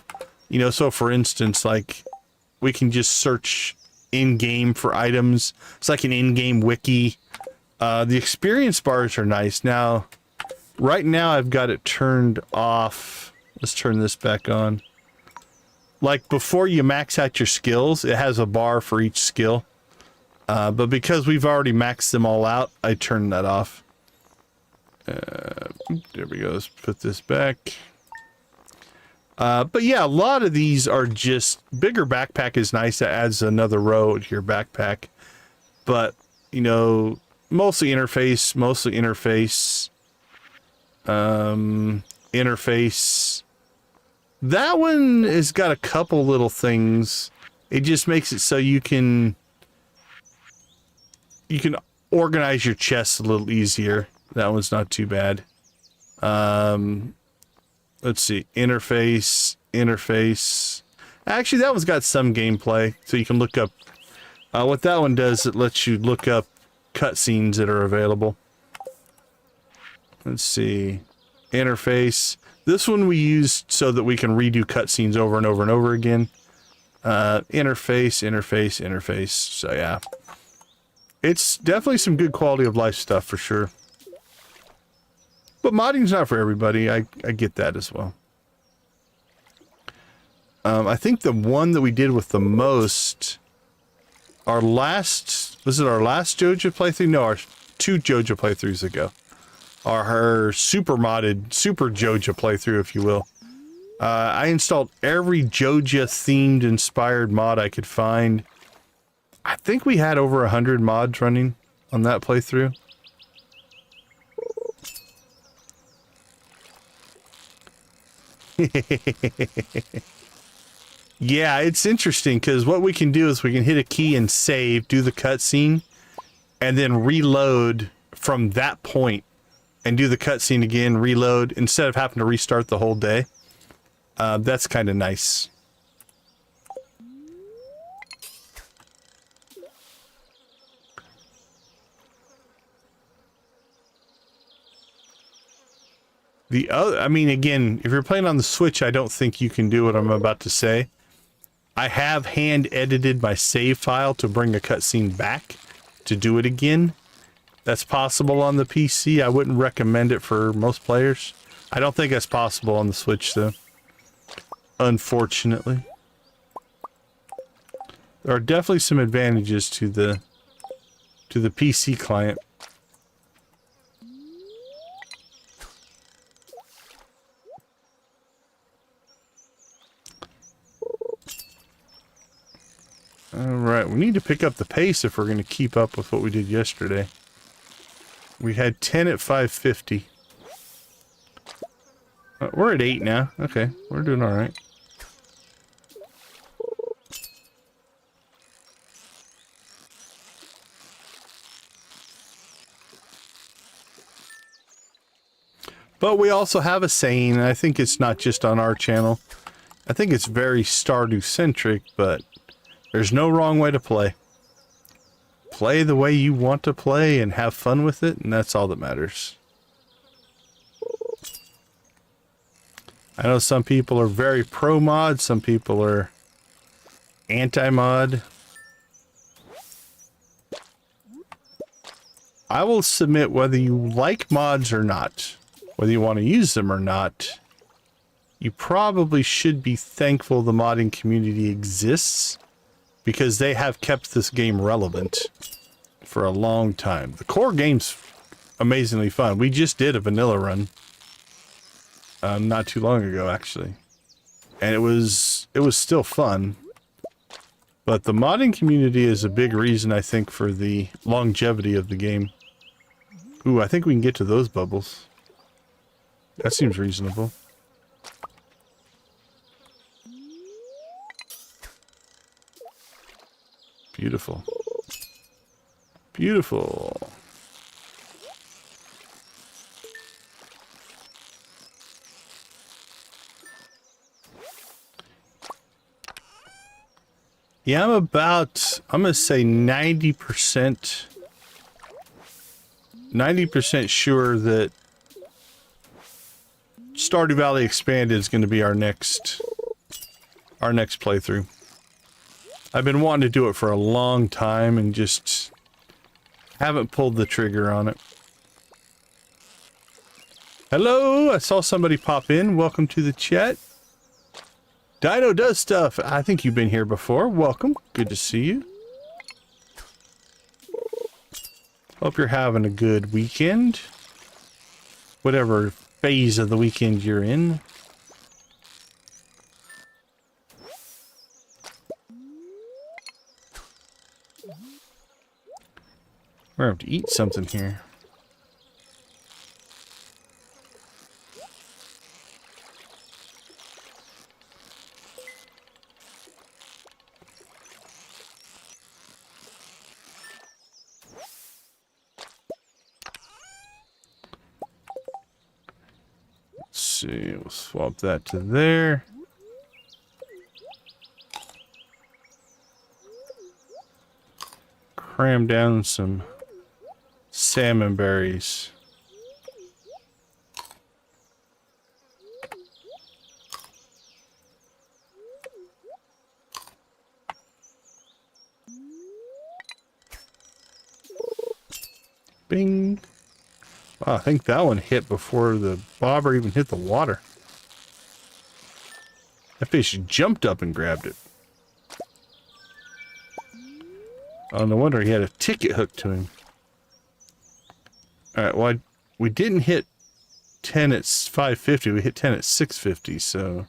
S1: you know, so for instance, like we can just search in-game for items. It's like an in-game wiki. The experience bars are nice. Now, right now I've got it turned off. Let's turn this back on. Like before you max out your skills, it has a bar for each skill. But because we've already maxed them all out, I turned that off. There we go. Let's put this back. But yeah, a lot of these are just bigger backpack is nice. That adds another row to your backpack. But, you know, mostly interface. Interface. That one has got a couple little things. It just makes it so you can organize your chests a little easier. That one's not too bad. Let's see, interface. Actually, that one's got some gameplay, so you can look up. What that one does, it lets you look up cutscenes that are available. Let's see, interface. This one we used so that we can redo cutscenes over and over and over again. Interface. So yeah, it's definitely some good quality of life stuff for sure. But modding's not for everybody. I get that as well. I think the one that we did with the most, was it our last JoJo playthrough? No, our 2 JoJo playthroughs ago. Our super modded, super JoJo playthrough, if you will. I installed every JoJo themed inspired mod I could find. I think we had over 100 mods running on that playthrough. Yeah, it's interesting because what we can do is we can hit a key and save, do the cutscene, and then reload from that point and do the cutscene again, reload, instead of having to restart the whole day. That's kind of nice. The other, I mean, again, if you're playing on the Switch, I don't think you can do what I'm about to say. I have hand edited my save file to bring a cutscene back to do it again. That's possible on the PC. I wouldn't recommend it for most players. I don't think that's possible on the Switch though. Unfortunately. There are definitely some advantages to the PC client. Alright, we need to pick up the pace if we're going to keep up with what we did yesterday. We had 10 at 550. We're at 8 now. Okay, we're doing alright. But we also have a saying, and I think it's not just on our channel. I think it's very Stardew-centric, but there's no wrong way to play. Play the way you want to play and have fun with it, and that's all that matters. I know some people are very pro-mod, some people are anti-mod. I will submit whether you like mods or not, whether you want to use them or not, you probably should be thankful the modding community exists because they have kept this game relevant for a long time. The core game's amazingly fun. We just did a vanilla run not too long ago, actually, and it was still fun. But the modding community is a big reason, I think, for the longevity of the game. Ooh, I think we can get to those bubbles. That seems reasonable. Beautiful. Beautiful. Yeah, I'm gonna say 90% sure that Stardew Valley Expanded is going to be our next playthrough. I've been wanting to do it for a long time and just haven't pulled the trigger on it. Hello, I saw somebody pop in. Welcome to the chat. Dino Does Stuff. I think you've been here before. Welcome. Good to see you. Hope you're having a good weekend. Whatever phase of the weekend you're in. We're going to have to eat something here. Let's see, we'll swap that to there. Cram down some salmon berries. Bing. Wow, I think that one hit before the bobber even hit the water. That fish jumped up and grabbed it. Oh, no wonder he had a ticket hooked to him. Alright, well, we didn't hit 10 at 550, we hit 10 at 650, so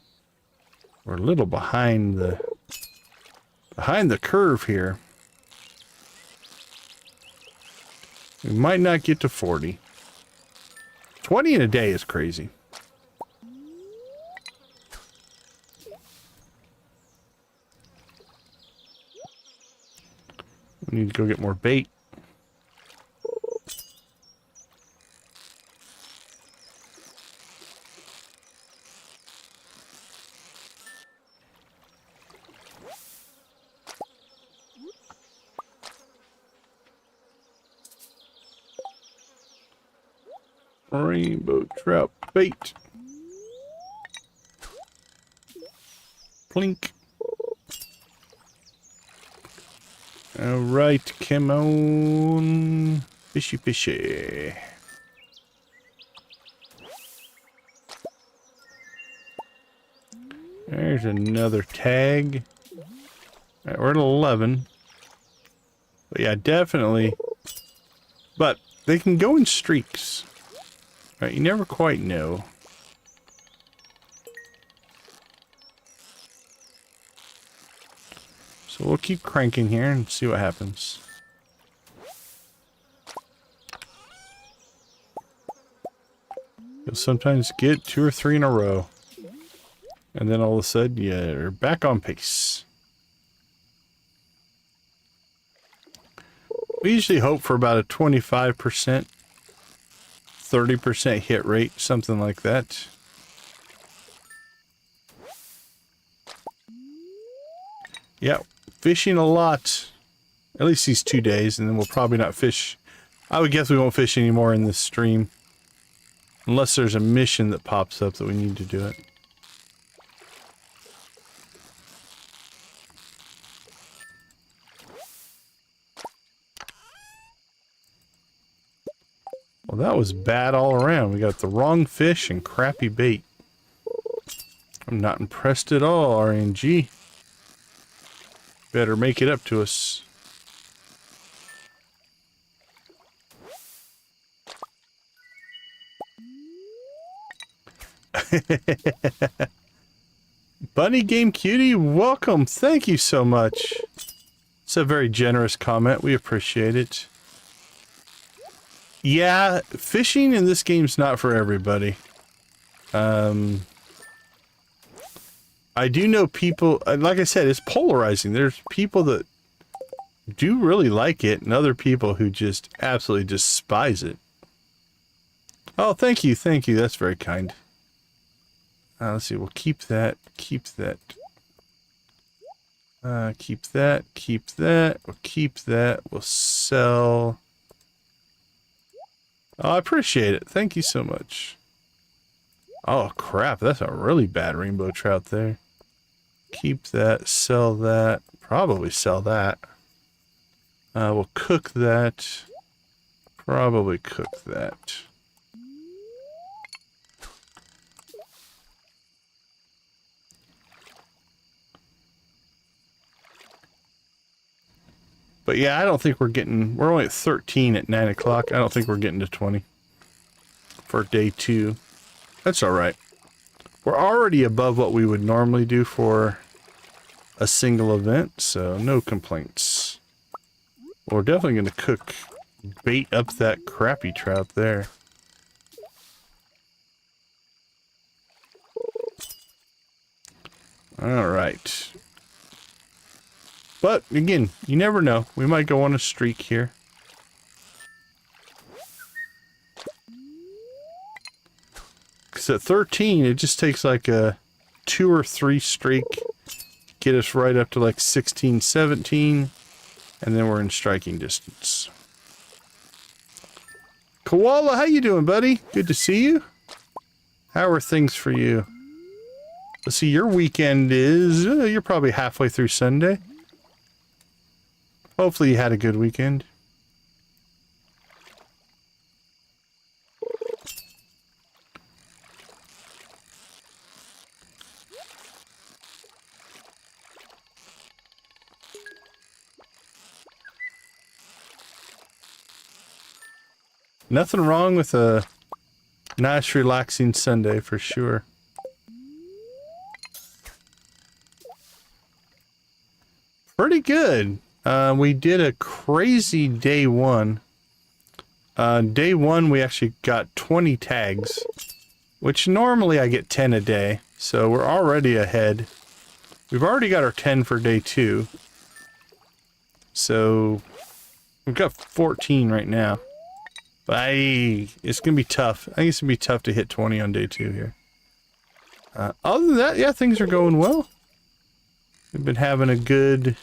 S1: we're a little behind the curve here. We might not get to 40. 20 in a day is crazy. We need to go get more bait. Rainbow trout bait. Plink. Alright, come on. Fishy, fishy. There's another tag. Alright, we're at 11. But yeah, definitely. But they can go in streaks. Right, you never quite know. So We'll keep cranking here and see what happens. You'll sometimes get 2 or 3 in a row. And then all of a sudden, you're back on pace. We usually hope for about a 25%, 30% hit rate, something like that. Yeah, fishing a lot. At least these 2 days, and then we'll probably not fish. I would guess we won't fish anymore in this stream. Unless there's a mission that pops up that we need to do it. Well, that was bad all around. We got the wrong fish and crappy bait. I'm not impressed at all, RNG. Better make it up to us. Bunny Game Cutie, welcome. Thank you so much. It's a very generous comment. We appreciate it. Yeah, fishing in this game's not for everybody. I do know people, like I said, it's polarizing. There's people that do really like it, and other people who just absolutely despise it. Oh, thank you, thank you. That's very kind. Let's see, we'll keep that, keep that. Keep that, keep that, we'll keep that, we'll sell. Oh, I appreciate it. Thank you so much. Oh, crap. That's a really bad rainbow trout there. Keep that. Sell that. Probably sell that. We'll cook that. Probably cook that. But yeah, I don't think we're only at 13 at 9 o'clock. I don't think we're getting to 20 for day 2. That's all right. We're already above what we would normally do for a single event, so no complaints. We're definitely going to cook bait up that crappy trout there. All right. But, again, you never know. We might go on a streak here. Because at 13, it just takes like a 2 or 3 streak. Get us right up to like 16, 17. And then we're in striking distance. Koala, how you doing, buddy? Good to see you. How are things for you? Let's see, your weekend is... you're probably halfway through Sunday. Hopefully you had a good weekend. Nothing wrong with a nice relaxing Sunday for sure. Pretty good. We did a crazy day 1. Day 1 we actually got 20 tags, which normally I get 10 a day, so we're already ahead. We've already got our 10 for day 2. So we've got 14 right now. But it's gonna be tough. I think it's gonna be tough to hit 20 on day 2 here. Other than that, yeah, things are going well. We've been having a good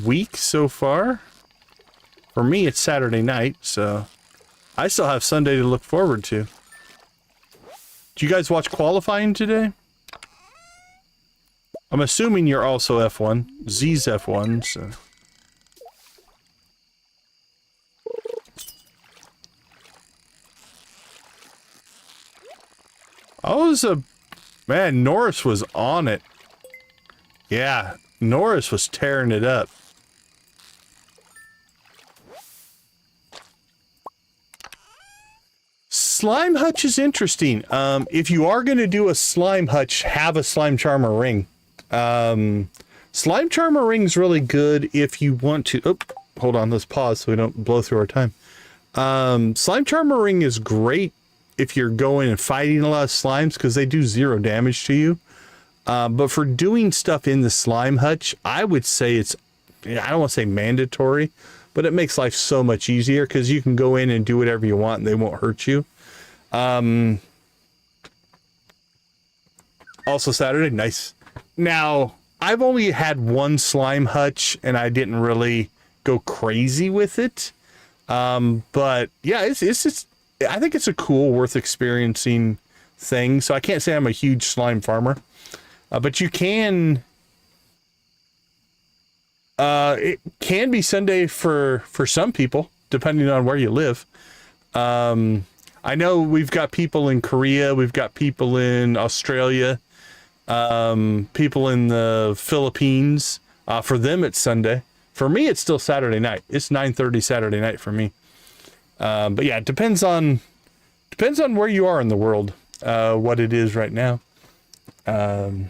S1: week so far. For me, it's Saturday night, so I still have Sunday to look forward to. Did you guys watch qualifying today? I'm assuming you're also F1. Z's F1, so... Man, Norris was on it. Yeah, Norris was tearing it up. Slime hutch is interesting. If you are going to do a slime hutch, have a slime charmer ring. Slime Charmer Ring's really good if you want to... Oh, hold on, let's pause so we don't blow through our time. Slime Charmer Ring is great if you're going and fighting a lot of slimes because they do 0 damage to you. But for doing stuff in the slime hutch, I would say it's... I don't want to say mandatory, but it makes life so much easier because you can go in and do whatever you want and they won't hurt you. Also Saturday, nice. Now, I've only had one slime hutch and I didn't really go crazy with it. But yeah, it's just, I think it's a cool, worth experiencing thing. So I can't say I'm a huge slime farmer, but you can, it can be Sunday for some people, depending on where you live. I know we've got people in Korea, we've got people in Australia, people in the Philippines. For them, it's Sunday. For me, it's still Saturday night. It's 9:30 Saturday night for me. But yeah, it depends on where you are in the world, what it is right now. So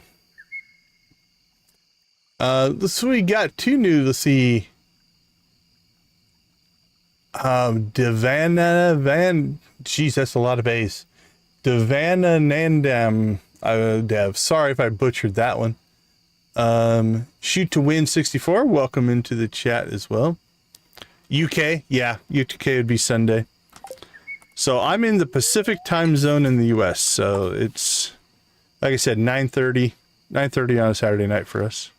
S1: we got two new. Let's see. Jeez, that's a lot of A's. Devananandam. Dev. Sorry if I butchered that one. Shoot to Win 64. Welcome into the chat as well. UK. Yeah, UK would be Sunday. So I'm in the Pacific time zone in the US. So it's, like I said, 9:30 on a Saturday night for us.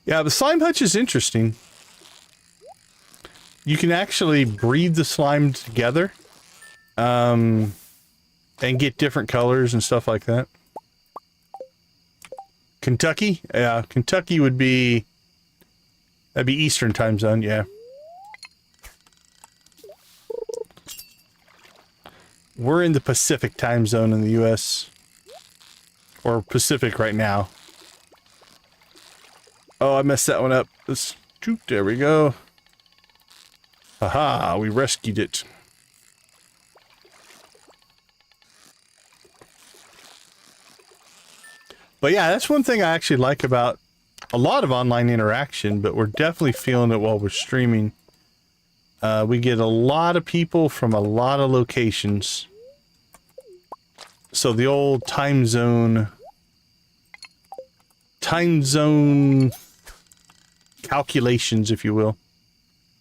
S1: Yeah, the slime hutch is interesting. You can actually breed the slime together, and get different colors and stuff like that. Kentucky? Yeah, Kentucky would be... That'd be Eastern time zone, yeah. We're in the Pacific time zone in the US. Or Pacific right now. Oh, I messed that one up. Let's... There we go. Aha, we rescued it. But yeah, that's one thing I actually like about a lot of online interaction, but we're definitely feeling it while we're streaming. We get a lot of people from a lot of locations. So the old time zone calculations, if you will,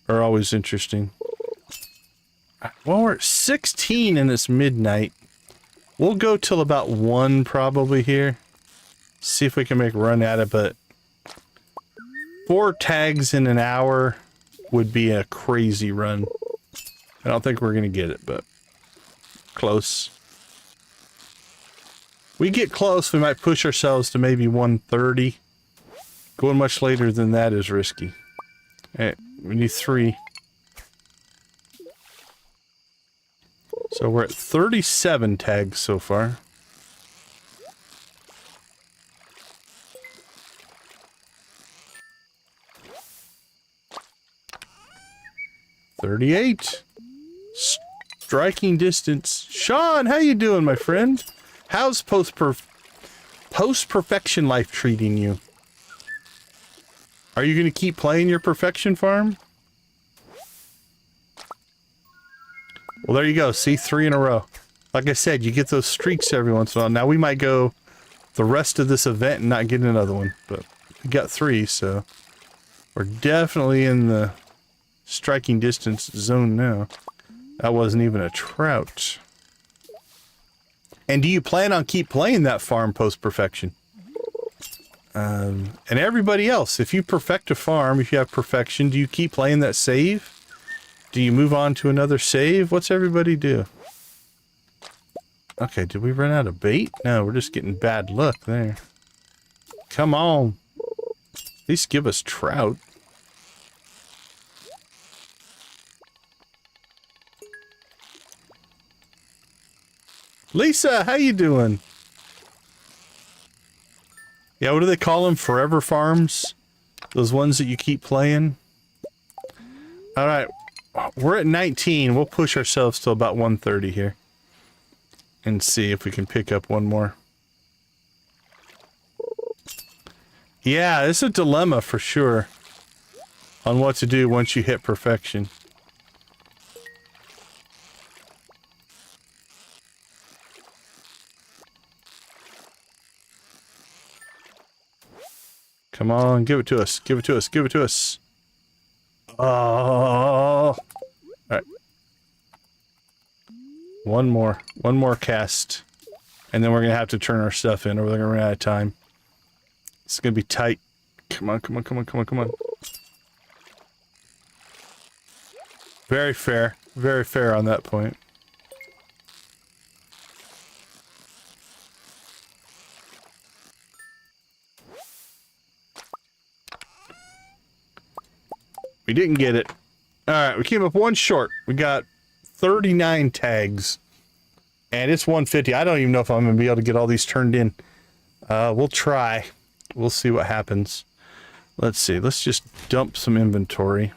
S1: are always interesting. Well, we're at 16 and it's midnight. We'll go till about 1 probably here. See if we can make a run at it, but 4 tags in an hour would be a crazy run. I don't think we're gonna get it, but close. We get close, we might push ourselves to maybe 1:30. Going much later than that is risky. Alright, we need 3. So we're at 37 tags so far. $38. Striking distance. Sean, how you doing, my friend? How's post-perfection life treating you? Are you going to keep playing your perfection farm? Well, there you go. See, 3 in a row. Like I said, you get those streaks every once in a while. Now we might go the rest of this event and not get another one, but we got 3, so we're definitely in the striking distance zone now. That wasn't even a trout. And do you plan on keep playing that farm post-perfection? And everybody else, if you perfect a farm, if you have perfection, do you keep playing that save? Do you move on to another save? What's everybody do? Okay, did we run out of bait? No, we're just getting bad luck there. Come on. At least give us trout. Lisa, how you doing? Yeah, what do they call them? Forever farms? Those ones that you keep playing? Alright, we're at 19. We'll push ourselves to about 1:30 here. And see if we can pick up one more. Yeah, it's a dilemma for sure on what to do once you hit perfection. Come on, give it to us. Give it to us. Give it to us. Oh. All right. One more cast. And then we're going to have to turn our stuff in or we're going to run out of time. It's going to be tight. Come on, come on, come on, come on, come on. Very fair. Very fair on that point. We didn't get it. Alright, we came up one short. We got 39 tags. And it's 150. I don't even know if I'm going to be able to get all these turned in. We'll try. We'll see what happens. Let's see. Let's just dump some inventory.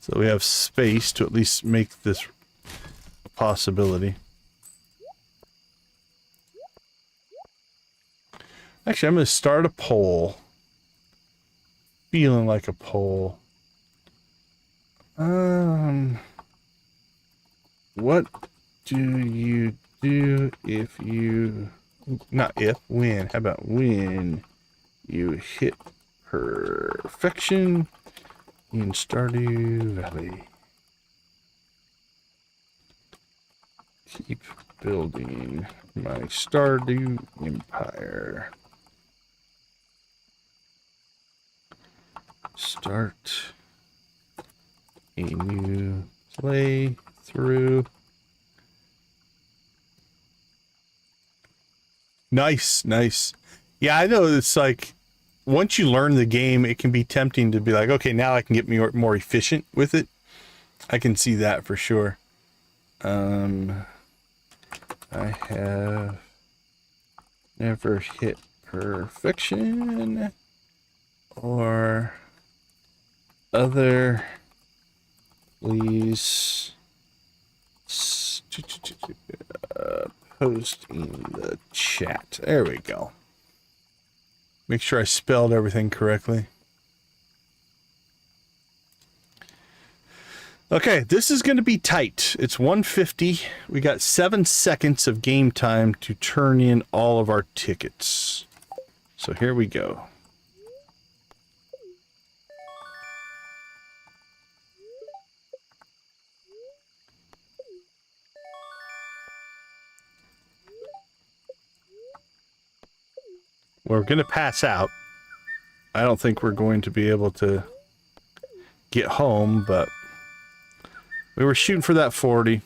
S1: So we have space to at least make this a possibility. Actually, I'm going to start a poll. Feeling like a poll. What do you do if you... Not if, when. How about when you hit perfection in Stardew Valley? Keep building my Stardew Empire. Start a new playthrough. Nice, nice. Yeah, I know it's like, once you learn the game, it can be tempting to be like, okay, now I can get more efficient with it. I can see that for sure. I have never hit perfection or other. Please post in the chat. There we go. Make sure I spelled everything correctly. Okay, this is going to be tight. It's 150. We got 7 seconds of game time to turn in all of our tickets. So here we go. We're going to pass out. I don't think we're going to be able to get home, but we were shooting for that 40.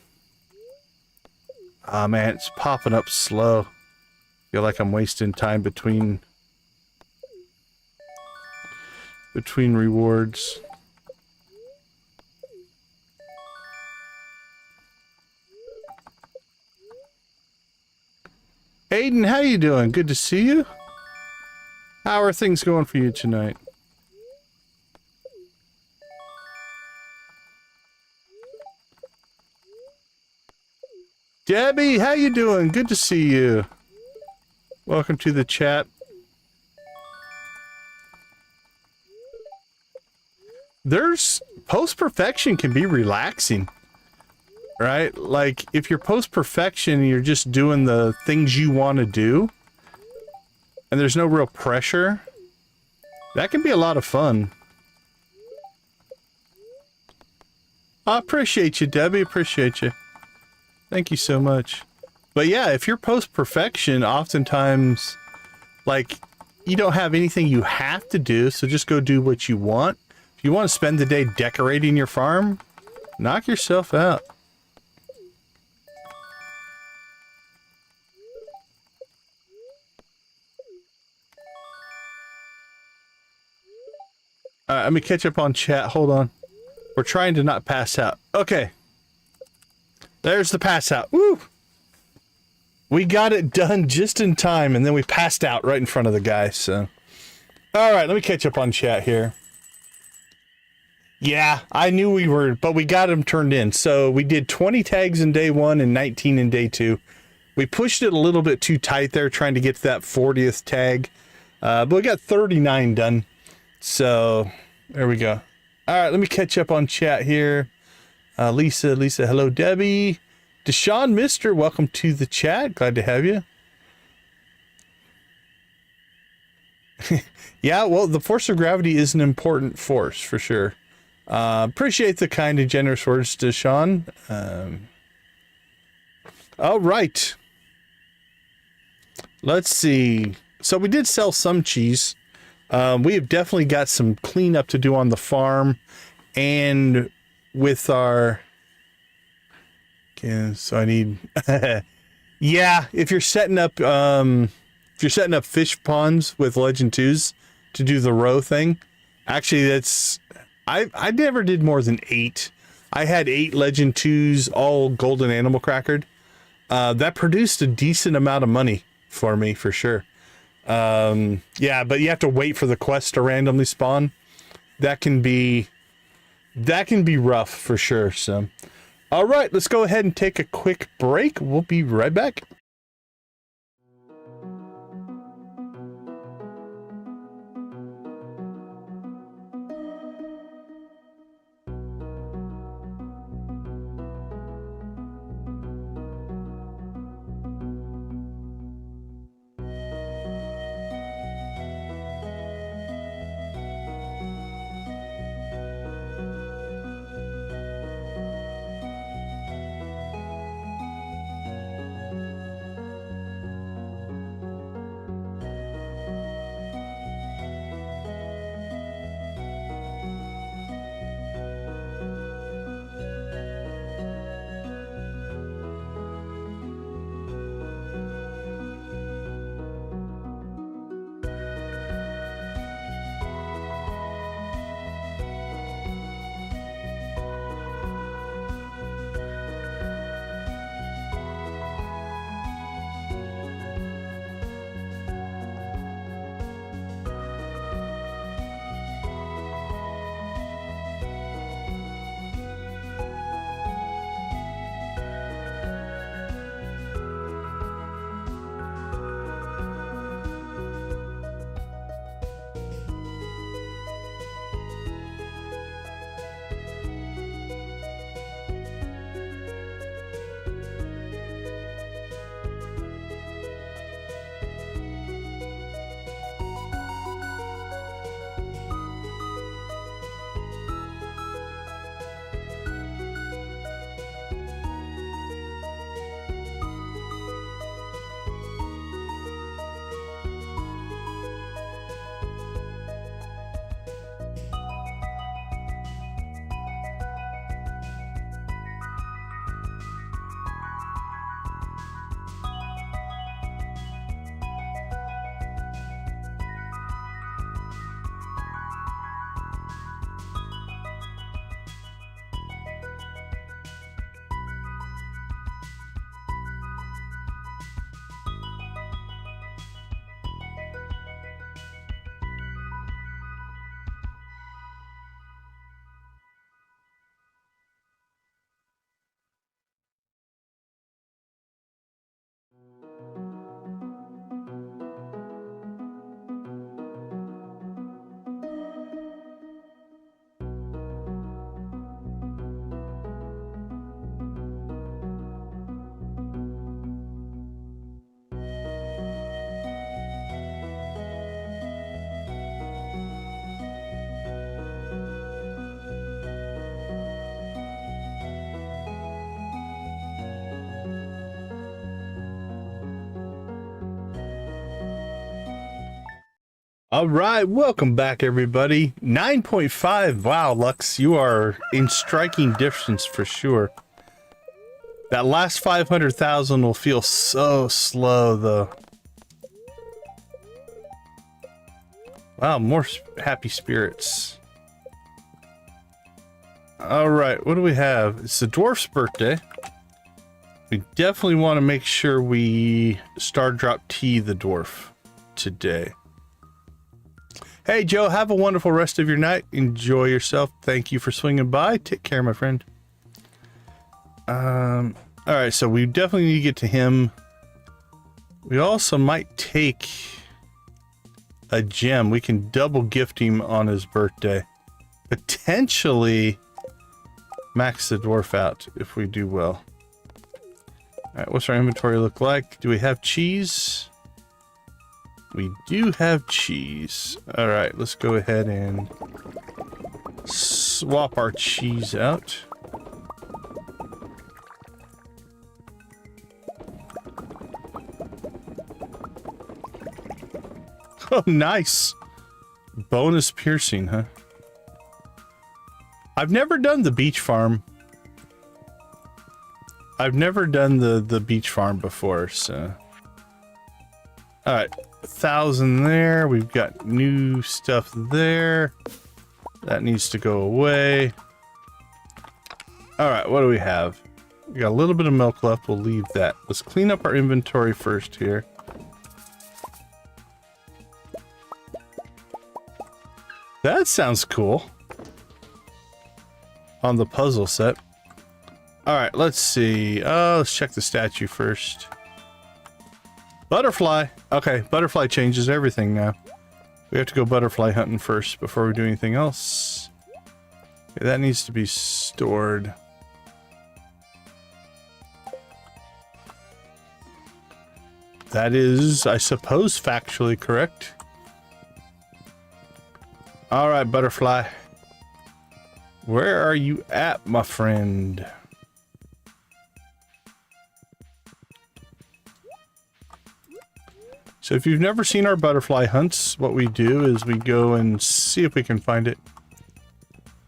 S1: Ah, man, it's popping up slow. Feel like I'm wasting time between rewards. Aiden, how you doing? Good to see you. How are things going for you tonight? Debbie, how you doing? Good to see you. Welcome to the chat. There's post-perfection can be relaxing, right? Like if you're post-perfection, you're just doing the things you want to do. And there's no real pressure. That can be a lot of fun. I appreciate you, Debbie. Appreciate you. Thank you so much. But yeah, if you're post-perfection, oftentimes, like, you don't have anything you have to do, so just go do what you want. If you want to spend the day decorating your farm, knock yourself out. Alright, let me catch up on chat. Hold on. We're trying to not pass out. Okay. There's the pass out. Woo! We got it done just in time, and then we passed out right in front of the guy, so. Alright, let me catch up on chat here. Yeah, I knew we were, but we got them turned in. So we did 20 tags in day 1 and 19 in day 2. We pushed it a little bit too tight there, trying to get to that 40th tag. But we got 39 done. So there we go. All right, let me catch up on chat here. Lisa, hello, Debbie. Deshaun Mister, welcome to the chat. Glad to have you. Yeah, well, the force of gravity is an important force for sure. Appreciate the kind and generous words, Deshaun. All right. Let's see. So we did sell some cheese. We have definitely got some cleanup to do on the farm, and with our. Okay, so I need. Yeah, if you're setting up fish ponds with Legend 2s to do the row thing, actually I never did more than 8. I had 8 Legend 2s, all golden animal crackered. That produced a decent amount of money for me for sure. Yeah, but you have to wait for the quest to randomly spawn. That can be rough for sure. So, all right, let's go ahead and take a quick break. We'll be right back. All right, welcome back, everybody. 9.5. Wow, Lux, you are in striking distance for sure. That last 500,000 will feel so slow, though. Wow, more happy spirits. All right, what do we have? It's the dwarf's birthday. We definitely want to make sure we star drop tea the dwarf today. Hey, Joe, have a wonderful rest of your night. Enjoy yourself. Thank you for swinging by. Take care, my friend. All right, so we definitely need to get to him. We also might take a gem. We can double gift him on his birthday. Potentially max the dwarf out if we do well. Alright, what's our inventory look like? Do we have cheese? We do have cheese. Alright, let's go ahead and swap our cheese out. Oh, nice. Bonus piercing, huh? I've never done the beach farm. I've never done the beach farm before, so. Alright, 1,000 there. We've got new stuff there. That needs to go away. Alright, what do we have? We got a little bit of milk left. We'll leave that. Let's clean up our inventory first here. That sounds cool. On the puzzle set. Alright, let's see. Let's check the statue first. Butterfly. Okay, butterfly changes everything now. We have to go butterfly hunting first before we do anything else. Okay, that needs to be stored. That is, I suppose, factually correct. Alright, butterfly. Where are you at, my friend? So if you've never seen our butterfly hunts, what we do is we go and see if we can find it.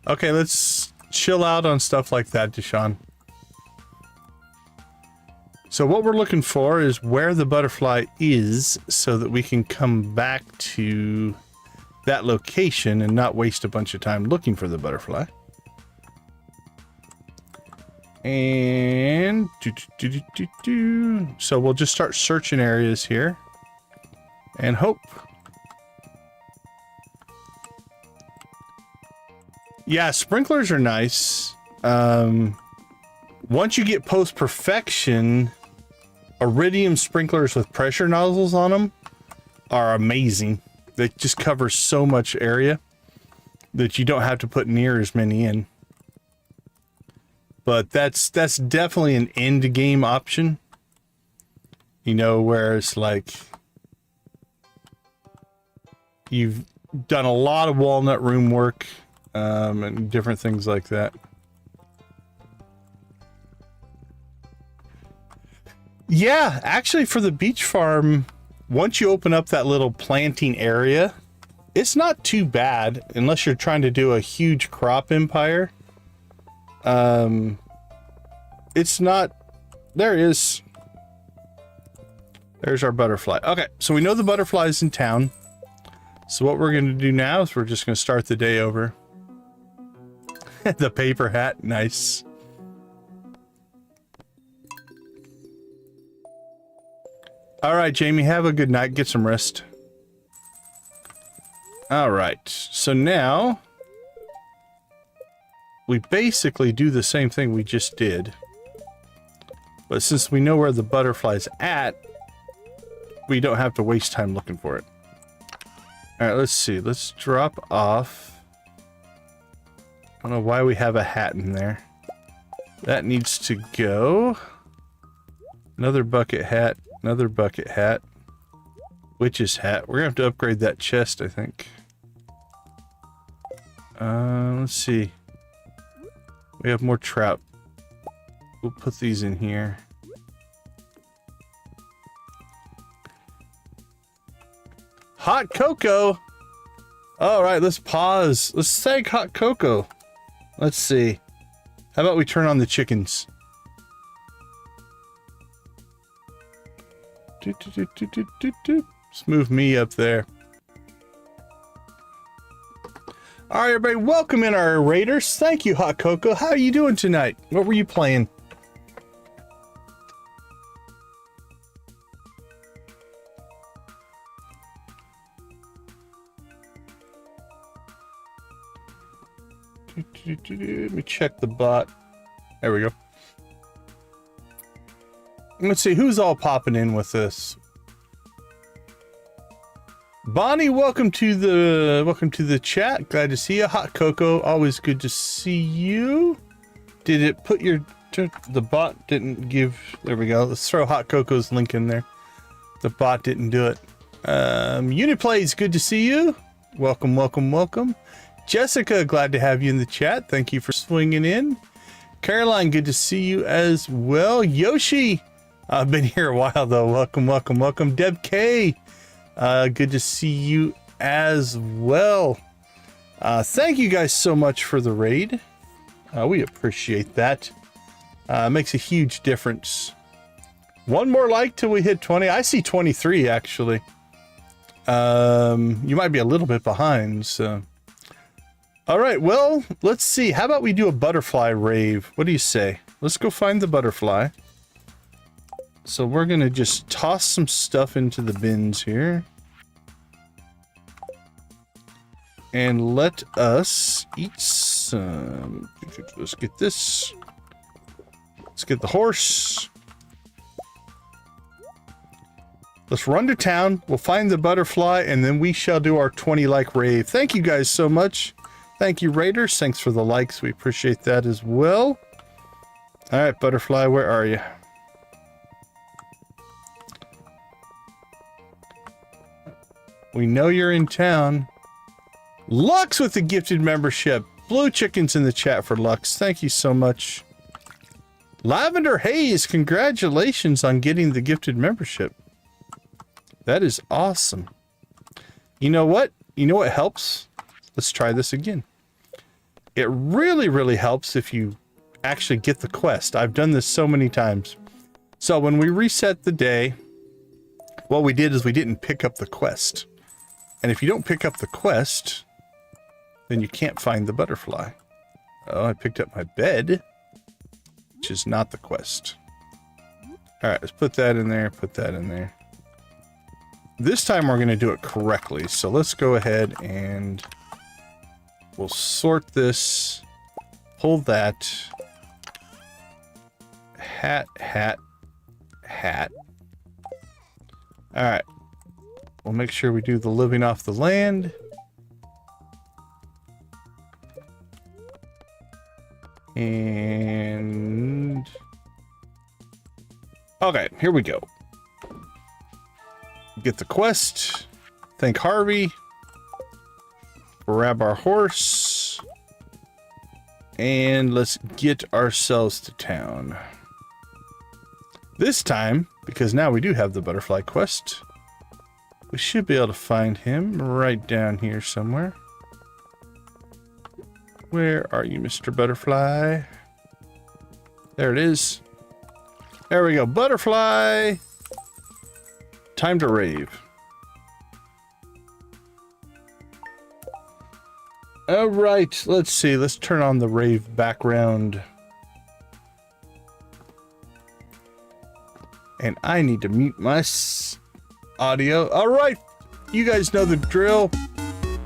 S1: Okay, let's chill out on stuff like that, Deshaun. So what we're looking for is where the butterfly is so that we can come back to that location and not waste a bunch of time looking for the butterfly. And so we'll just start searching areas here and hope. Yeah, sprinklers are nice. Once you get post perfection, iridium sprinklers with pressure nozzles on them are amazing. They just cover so much area that you don't have to put near as many in. But that's definitely an end game option. You know, where it's like you've done a lot of walnut room work and different things like that. Yeah, actually for the beach farm, once you open up that little planting area, it's not too bad unless you're trying to do a huge crop empire. It's not, there's our butterfly. Okay, so we know the butterfly's in town. So what we're going to do now is we're just going to start the day over. The paper hat, nice. All right, Jamie, have a good night. Get some rest. All right, so now we basically do the same thing we just did. But since we know where the butterfly's at, we don't have to waste time looking for it. All right, let's see. Let's drop off. I don't know why we have a hat in there. That needs to go. Another bucket hat. Another bucket hat. Witch's hat. We're gonna have to upgrade that chest, I think. Let's see. We have more trout. We'll put these in here. Hot cocoa. All right, let's pause. Let's thank hot cocoa. Let's see. How about we turn on the chickens? Let's move me up there. All right, everybody, welcome in our raiders. Thank you, Hot Cocoa. How are you doing tonight? What were you playing? Let me check the bot. There we go. Let's see who's all popping in with this. Bonnie, welcome to the chat. Glad to see you. Hot Cocoa, always good to see you. Did it put your the bot didn't give? There we go. Let's throw Hot Cocoa's link in there. The bot didn't do it. Uniplays, good to see you. Welcome, welcome, welcome. Jessica, glad to have you in the chat. Thank you for swinging in. Caroline, good to see you as well. Yoshi, I've been here a while though. Welcome, welcome, welcome. Deb K, good to see you as well. Thank you guys so much for the raid. We appreciate that. Makes a huge difference. One more like till we hit 20. I see 23 actually. You might be a little bit behind, so. All right, well, let's see. How about we do a butterfly rave? What do you say? Let's go find the butterfly. So we're gonna just toss some stuff into the bins here. And let us eat some. Let's get this. Let's get the horse. Let's run to town. We'll find the butterfly, and then we shall do our 20 like rave. Thank you guys so much. Thank you, Raiders. Thanks for the likes. We appreciate that as well. All right, butterfly, where are you? We know you're in town. Lux with the gifted membership. Blue Chicken's in the chat for Lux. Thank you so much. Lavender Haze, congratulations on getting the gifted membership. That is awesome. You know what? You know what helps? Let's try this again. It really, really helps if you actually get the quest. I've done this so many times. So when we reset the day, what we did is we didn't pick up the quest. And if you don't pick up the quest, then you can't find the butterfly. Oh, I picked up my bed, which is not the quest. All right, let's put that in there, put that in there. This time we're going to do it correctly. So let's go ahead and we'll sort this, pull that, hat, hat, hat. All right. We'll make sure we do the living off the land. And okay, here we go. Get the quest. Thank Harvey. Grab our horse. And let's get ourselves to town. This time, because now we do have the butterfly quest, we should be able to find him right down here somewhere. Where are you, Mr. Butterfly? There it is. There we go. Butterfly. Time to rave. All right, let's see. Let's turn on the rave background. And I need to mute my audio. All right, you guys know the drill.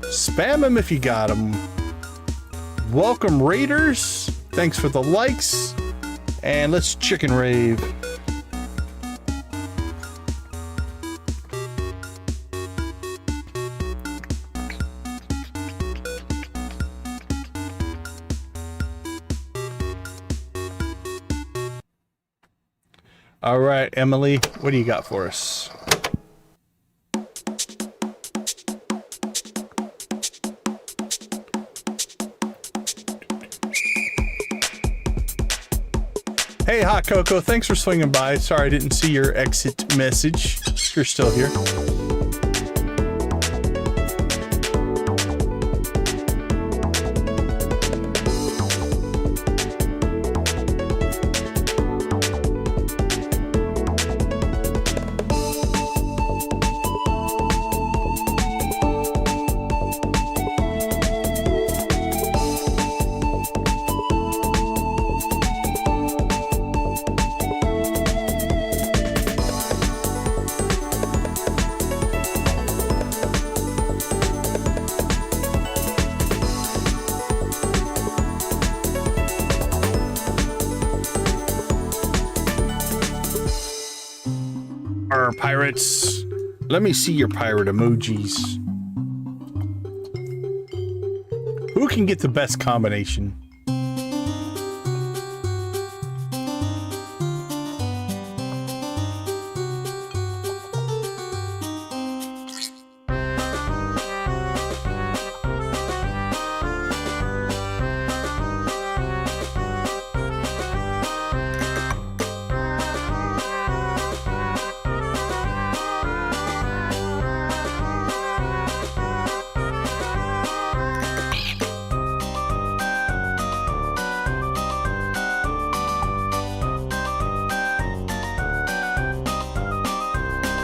S1: Spam them if you got them. Welcome, Raiders. Thanks for the likes. And let's chicken rave. All right, Emily, what do you got for us? Hey, Hot Cocoa, thanks for swinging by. Sorry I didn't see your exit message. You're still here. Pirates. Let me see your pirate emojis. Who can get the best combination?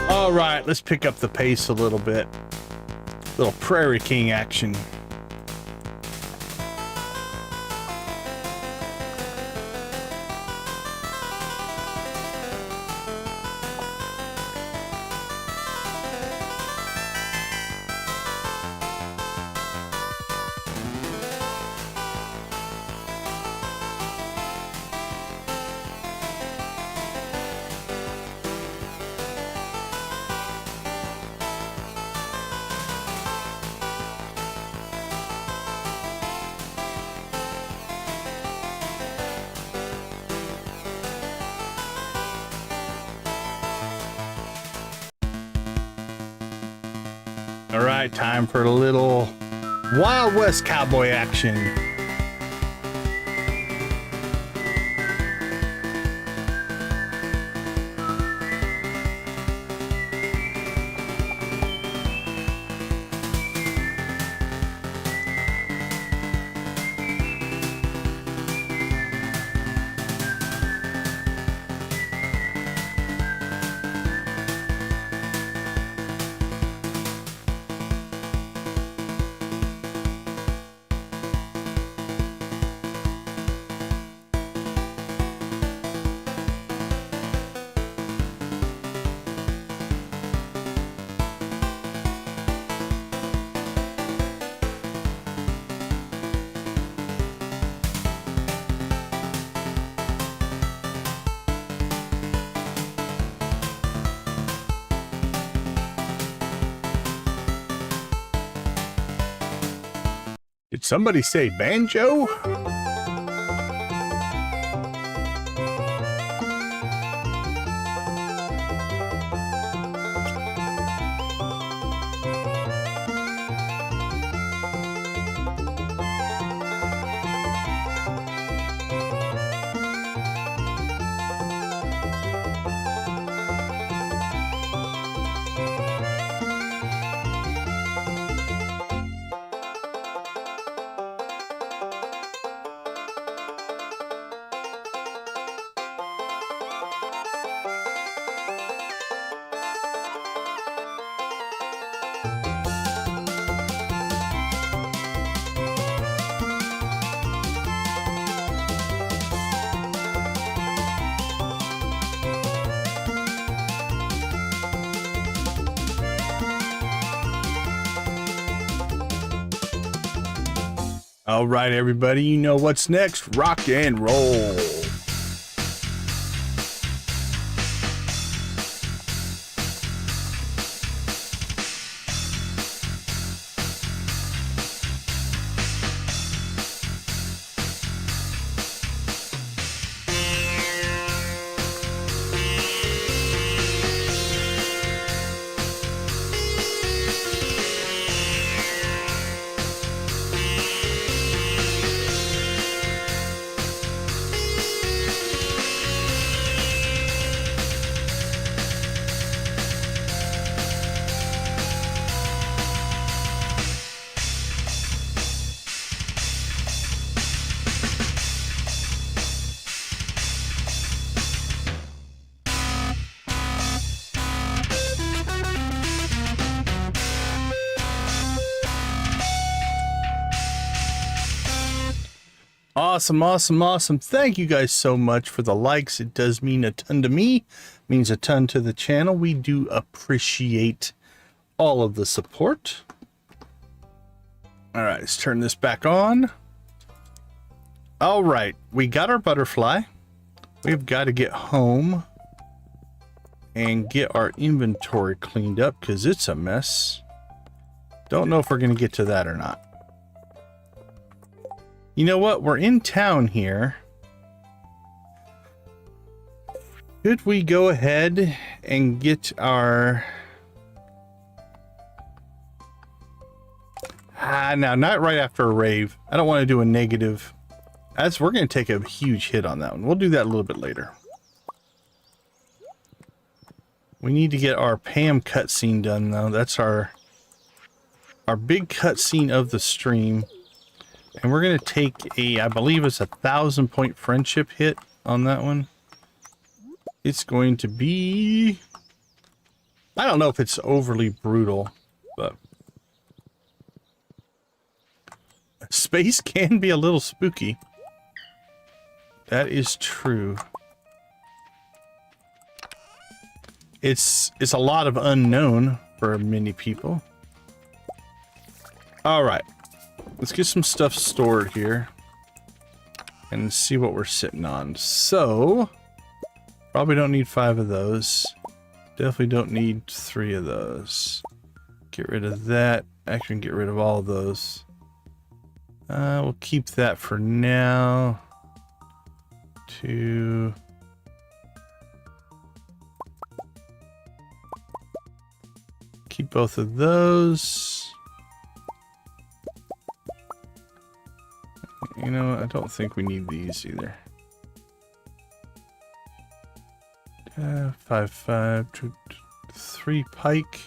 S1: All right, let's pick up the pace a little bit. Little Prairie King action. All right, time for a little Wild West cowboy action. Did somebody say banjo? All right, everybody, you know what's next. Rock and roll. Awesome, awesome, awesome. Thank you guys so much for the likes. It does mean a ton to me, means a ton to the channel. We do appreciate all of the support. All right, let's turn this back on. All right, we got our butterfly. We've got to get home and get our inventory cleaned up because it's a mess. Don't know if we're going to get to that or not. You know what? We're in town here. Should we go ahead and get our... no, not right after a rave. I don't want to do a negative. We're going to take a huge hit on that one. We'll do that a little bit later. We need to get our Pam cutscene done, though. That's our big cutscene of the stream. And we're going to take I believe it's 1,000-point friendship hit on that one. It's going to be... I don't know if it's overly brutal, but... Space can be a little spooky. That is true. It's a lot of unknown for many people. All right, let's get some stuff stored here and see what we're sitting on. So, probably don't need 5 of those. Definitely don't need 3 of those. Get rid of that. Actually, get rid of all of those. We'll keep that for now. 2. Keep both of those. You know, I don't think we need these either. 5, 5, 2, 3 pike.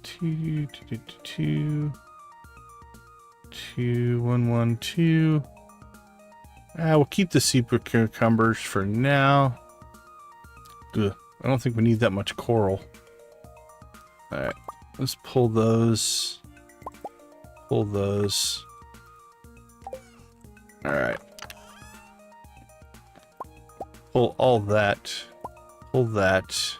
S1: 2, 2, 2, 2, 1, 1, 2. We'll keep the super cucumbers for now. Ugh, I don't think we need that much coral. Alright, let's pull those. Pull those. Alright. Pull all that. Pull that.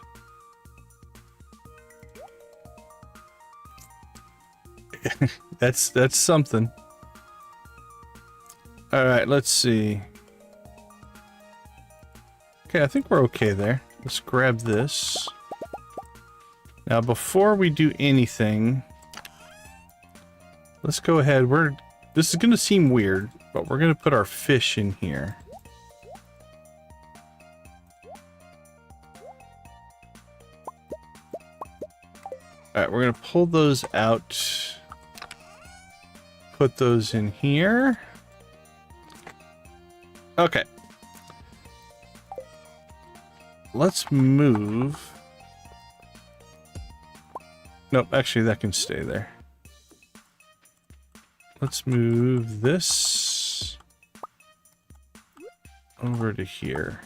S1: That's something. Alright, let's see. Okay, I think we're okay there. Let's grab this. Now, before we do anything, let's go ahead. This is going to seem weird, but we're going to put our fish in here. Alright, we're going to pull those out. Put those in here. Okay. Let's move. Nope, actually that can stay there. Let's move this over to here.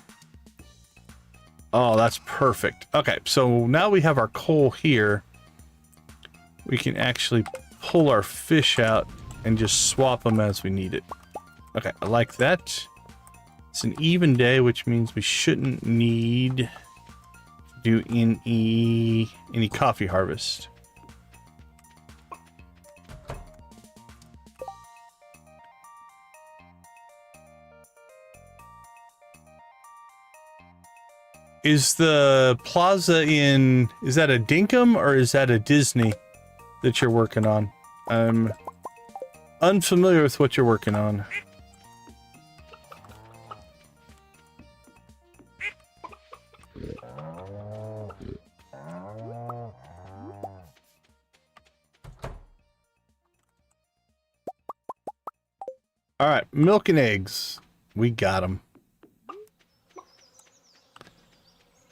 S1: Oh, that's perfect. Okay, so now we have our coal here. We can actually pull our fish out and just swap them as we need it. Okay, I like that. It's an even day, which means we shouldn't need to do any coffee harvest. Is the plaza is that a Dinkum or is that a Disney that you're working on? I'm unfamiliar with what you're working on. All right, milk and eggs. We got them.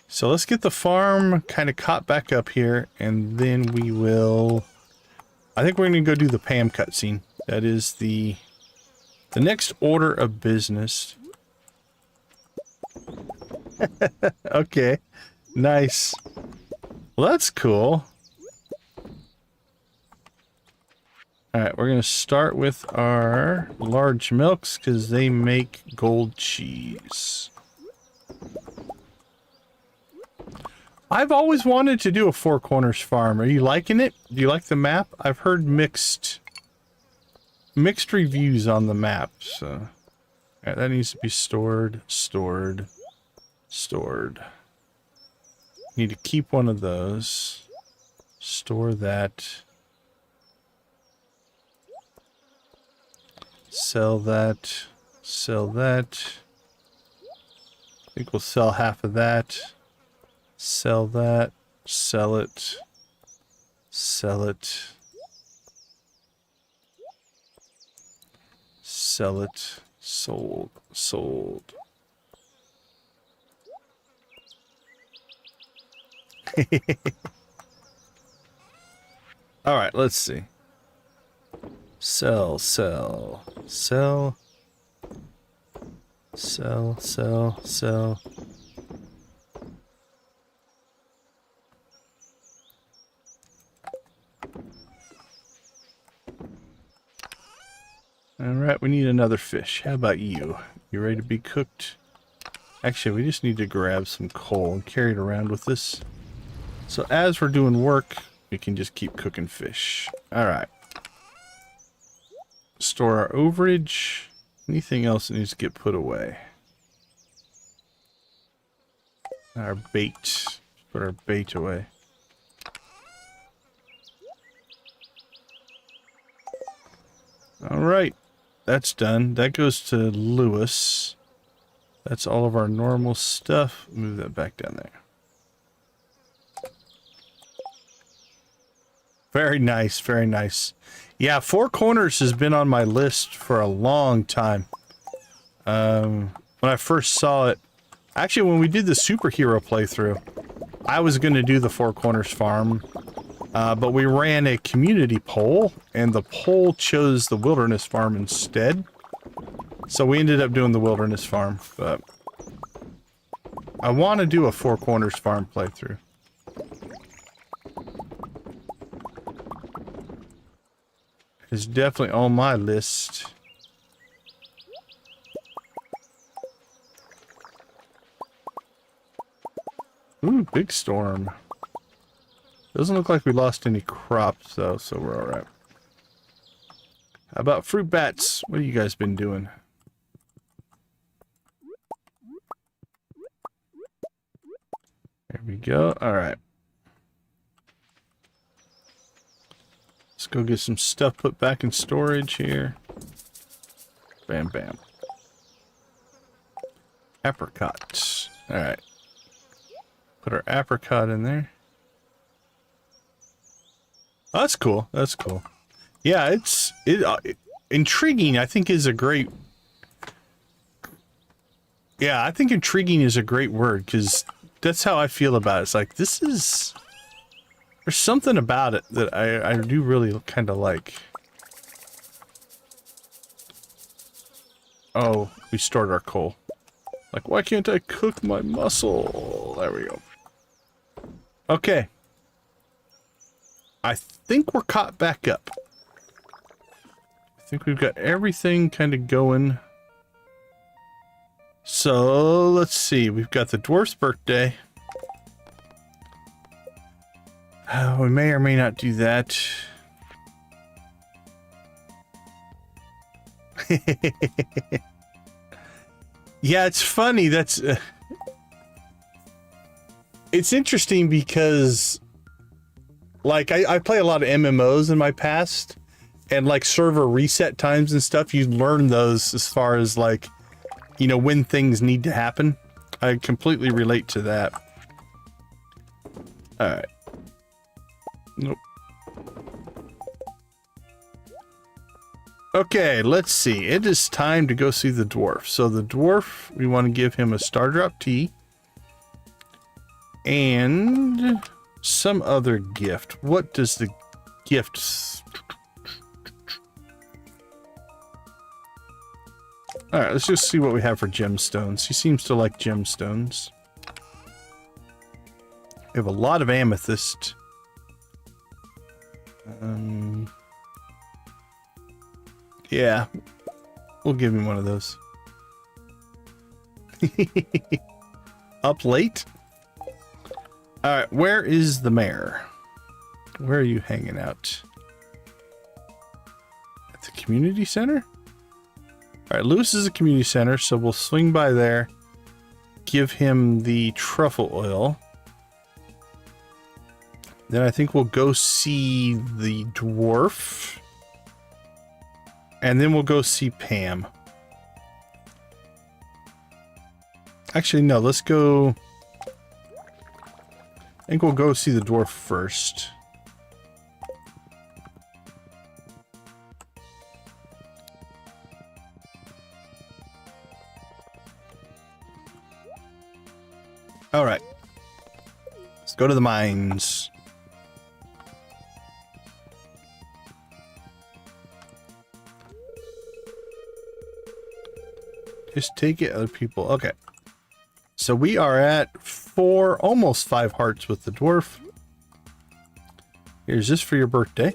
S1: So let's get the farm kind of caught back up here, and then we will... I think we're going to go do the Pam cutscene. That is the next order of business. Okay, nice. Well, that's cool. Alright, we're going to start with our large milks because they make gold cheese. I've always wanted to do a Four Corners farm. Are you liking it? Do you like the map? I've heard mixed reviews on the map, so Alright, that needs to be stored, stored, stored. Need to keep one of those. Store that. Sell that. Sell that. I think we'll sell half of that. Sell that. Sell it. Sell it. Sell it. Sold. Sold. All right, let's see. Sell, sell, sell, sell, sell, sell. All right, we need another fish. How about you? You ready to be cooked? Actually, we just need to grab some coal and carry it around with us. So as we're doing work, we can just keep cooking fish. All right. Store our overage. Anything else that needs to get put away? Our bait. Put our bait away. All right. That's done. That goes to Lewis. That's all of our normal stuff. Move that back down there. Very nice, very nice. Yeah, Four Corners has been on my list for a long time. When I first saw it, actually when we did the superhero playthrough, I was going to do the Four Corners farm, but we ran a community poll, and the poll chose the wilderness farm instead. So we ended up doing the wilderness farm, but I want to do a Four Corners farm playthrough. It's definitely on my list. Ooh, big storm. Doesn't look like we lost any crops though, so we're alright. How about fruit bats? What have you guys been doing? There we go. Alright. Let's go get some stuff put back in storage here. Bam, bam. Apricots. Alright. Put our apricot in there. Oh, that's cool. That's cool. Yeah, intriguing, I think, is a great... Yeah, I think intriguing is a great word, because that's how I feel about it. It's like, this is... There's something about it that I do really kind of like. Oh, we stored our coal. Like, why can't I cook my mussel? There we go. Okay. I think we're caught back up. I think we've got everything kind of going. So, let's see. We've got the dwarf's birthday. We may or may not do that. Yeah, it's funny. That's... it's interesting because... Like, I play a lot of MMOs in my past. And, like, server reset times and stuff, you learn those as far as, like, you know, when things need to happen. I completely relate to that. Alright. Nope. Okay, let's see. It is time to go see the dwarf. So the dwarf, we want to give him a star drop tea. And some other gift. What does the gift... Alright, let's just see what we have for gemstones. He seems to like gemstones. We have a lot of amethyst. Yeah, we'll give him one of those. Up late? Alright, where is the mayor? Where are you hanging out? At the community center? All right, Lewis is a community center, so we'll swing by there. Give him the truffle oil. Then I think we'll go see the dwarf. And then we'll go see Pam. Actually, no, let's go... I think we'll go see the dwarf first. All right. Let's go to the mines. Just take it, other people. Okay. So we are at 4, almost 5 hearts with the dwarf. Here's this for your birthday.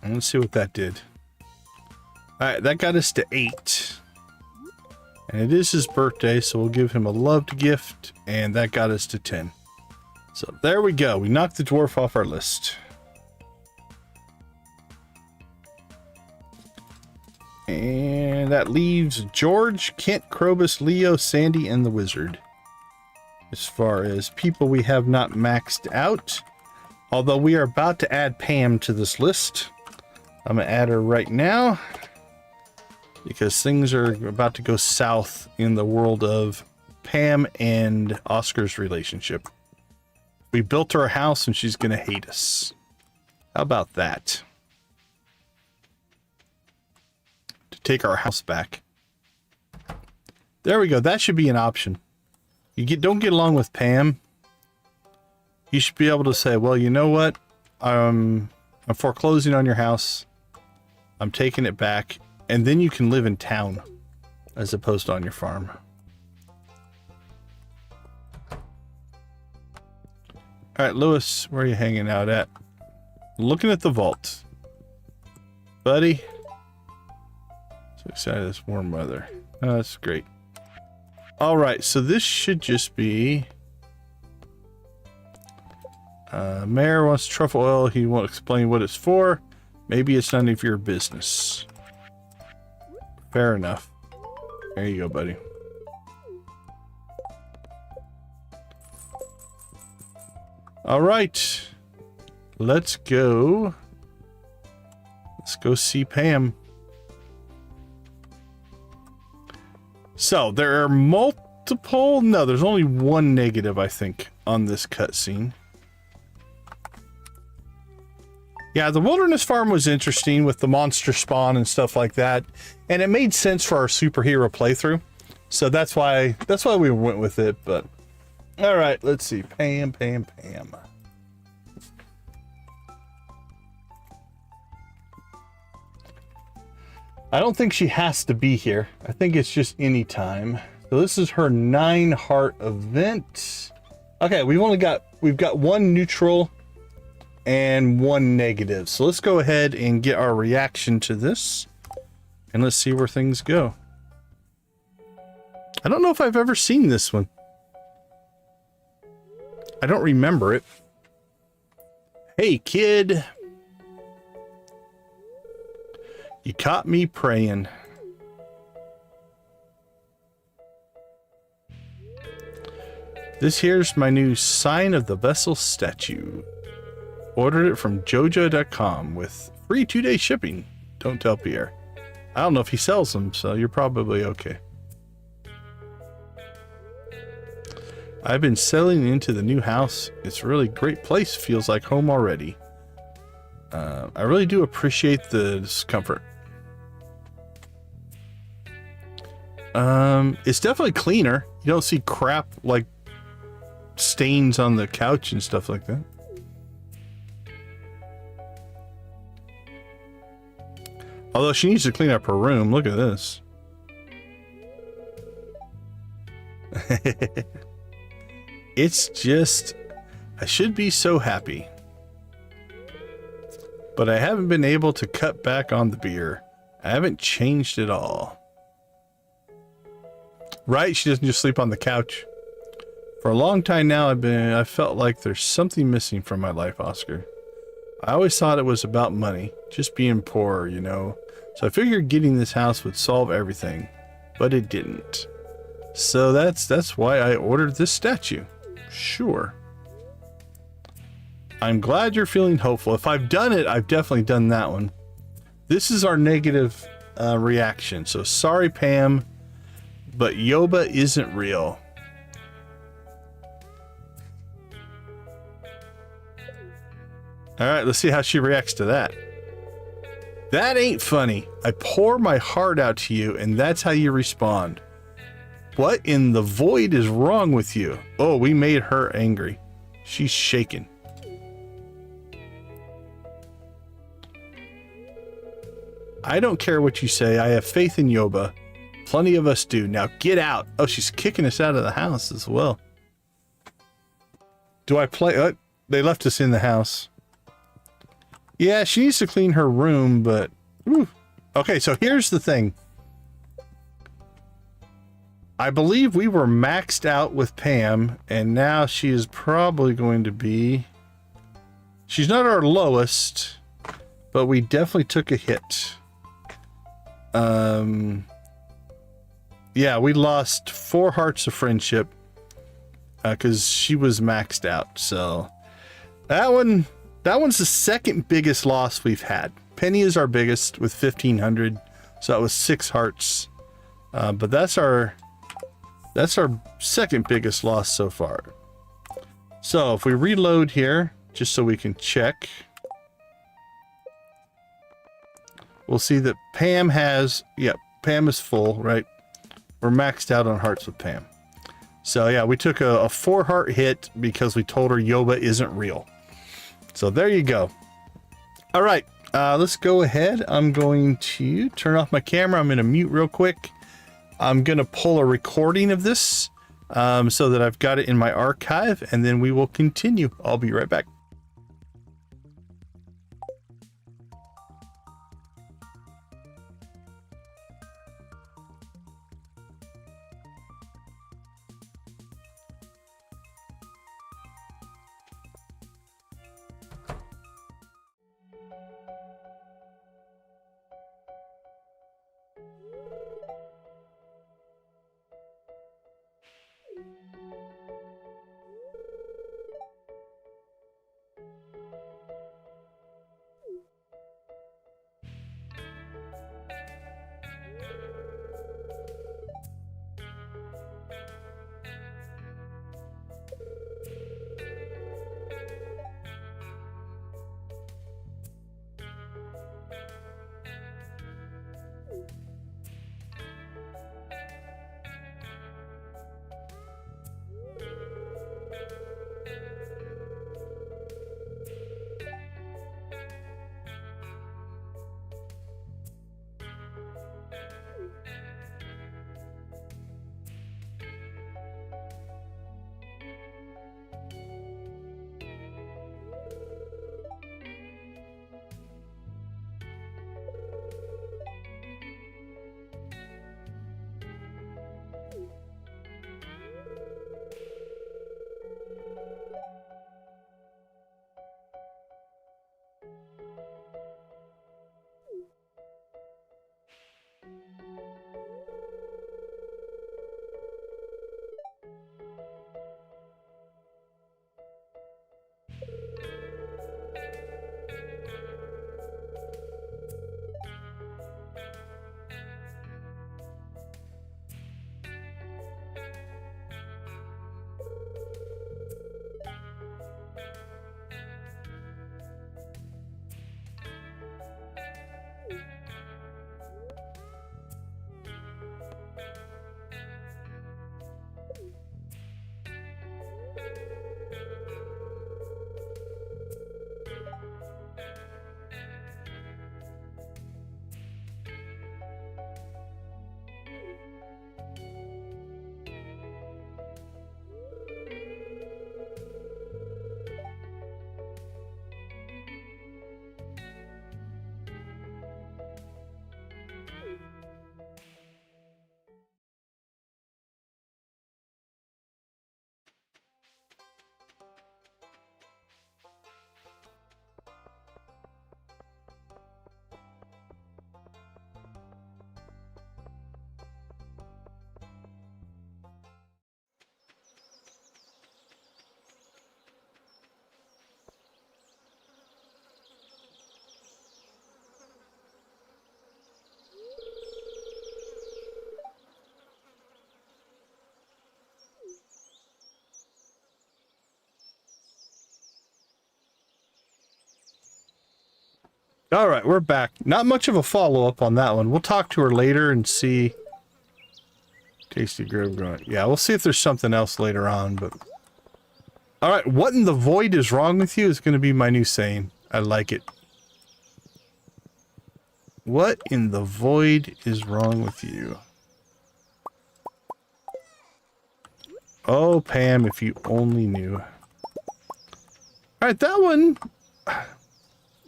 S1: And let's see what that did. All right, that got us to 8. And it is his birthday, so we'll give him a loved gift, and that got us to 10. So there we go. We knocked the dwarf off our list. And that leaves George, Kent, Krobus, Leo, Sandy, and the wizard. As far as people we have not maxed out. Although we are about to add Pam to this list. I'm going to add her right now. Because things are about to go south in the world of Pam and Oscar's relationship. We built her a house and she's going to hate us. How about that? To take our house back. There we go. That should be an option. Don't get along with Pam. You should be able to say, well, you know what? I'm foreclosing on your house. I'm taking it back. And then you can live in town as opposed to on your farm. All right, Lewis, where are you hanging out at? Looking at the vault. Buddy. So excited this warm weather. Oh, that's great. All right, so this should just be... Mayor wants truffle oil. He won't explain what it's for. Maybe it's none of your business. Fair enough. There you go, buddy. All right. Let's go. Let's go see Pam. So, there are multiple... No, there's only one negative, I think, on this cutscene. Yeah, the wilderness farm was interesting with the monster spawn and stuff like that, and it made sense for our superhero playthrough. So that's why we went with it. But all right, let's see. Pam. I don't think she has to be here. I think it's just any time. So this is her 9 heart event. Okay, we've got 1 neutral and 1 negative. So let's go ahead and get our reaction to this. And let's see where things go. I don't know if I've ever seen this one. I don't remember it. Hey, kid. You caught me praying. This here's my new Sign of the Vessel statue. Ordered it from jojo.com with free 2-day shipping. Don't tell Pierre. I don't know if he sells them, so you're probably okay. I've been settling into the new house. It's a really great place. Feels like home already. I really do appreciate the discomfort. It's definitely cleaner. You don't see crap like stains on the couch and stuff like that. Although she needs to clean up her room. Look at this. It's just, I should be so happy. But I haven't been able to cut back on the beer. I haven't changed at all. Right? She doesn't just sleep on the couch. For a long time now, I felt like there's something missing from my life, Oscar. I always thought it was about money, just being poor, you know. So I figured getting this house would solve everything, but it didn't. So that's why I ordered this statue. Sure. I'm glad you're feeling hopeful. If I've done it, I've definitely done that one. This is our negative reaction. So sorry, Pam, but Yoba isn't real. All right, let's see how she reacts to that. That ain't funny. I pour my heart out to you, and that's how you respond. What in the void is wrong with you? Oh, we made her angry. She's shaking. I don't care what you say. I have faith in Yoba. Plenty of us do. Now get out. Oh, she's kicking us out of the house as well. Do I play? They left us in the house. Yeah, she needs to clean her room, but... Whew. Okay, so here's the thing. I believe we were maxed out with Pam, and now she is probably going to be... She's not our lowest, but we definitely took a hit. Yeah, we lost 4 hearts of friendship because she was maxed out. So that one's the second biggest loss we've had. Penny is our biggest with 1,500, so that was 6 hearts. But that's our second biggest loss so far. So if we reload here, just so we can check, we'll see that Pam has, Pam is full, right? We're maxed out on hearts with Pam. So yeah, we took a 4 heart hit because we told her Yoba isn't real. So there you go. All right, let's go ahead. I'm going to turn off my camera. I'm going to mute real quick. I'm going to pull a recording of this so that I've got it in my archive, and then we will continue. I'll be right back. All right, we're back. Not much of a follow-up on that one. We'll talk to her later and see. Tasty grove growing. Yeah, we'll see if there's something else later on, but... All right, what in the void is wrong with you is going to be my new saying. I like it. What in the void is wrong with you? Oh, Pam, if you only knew. All right, that one...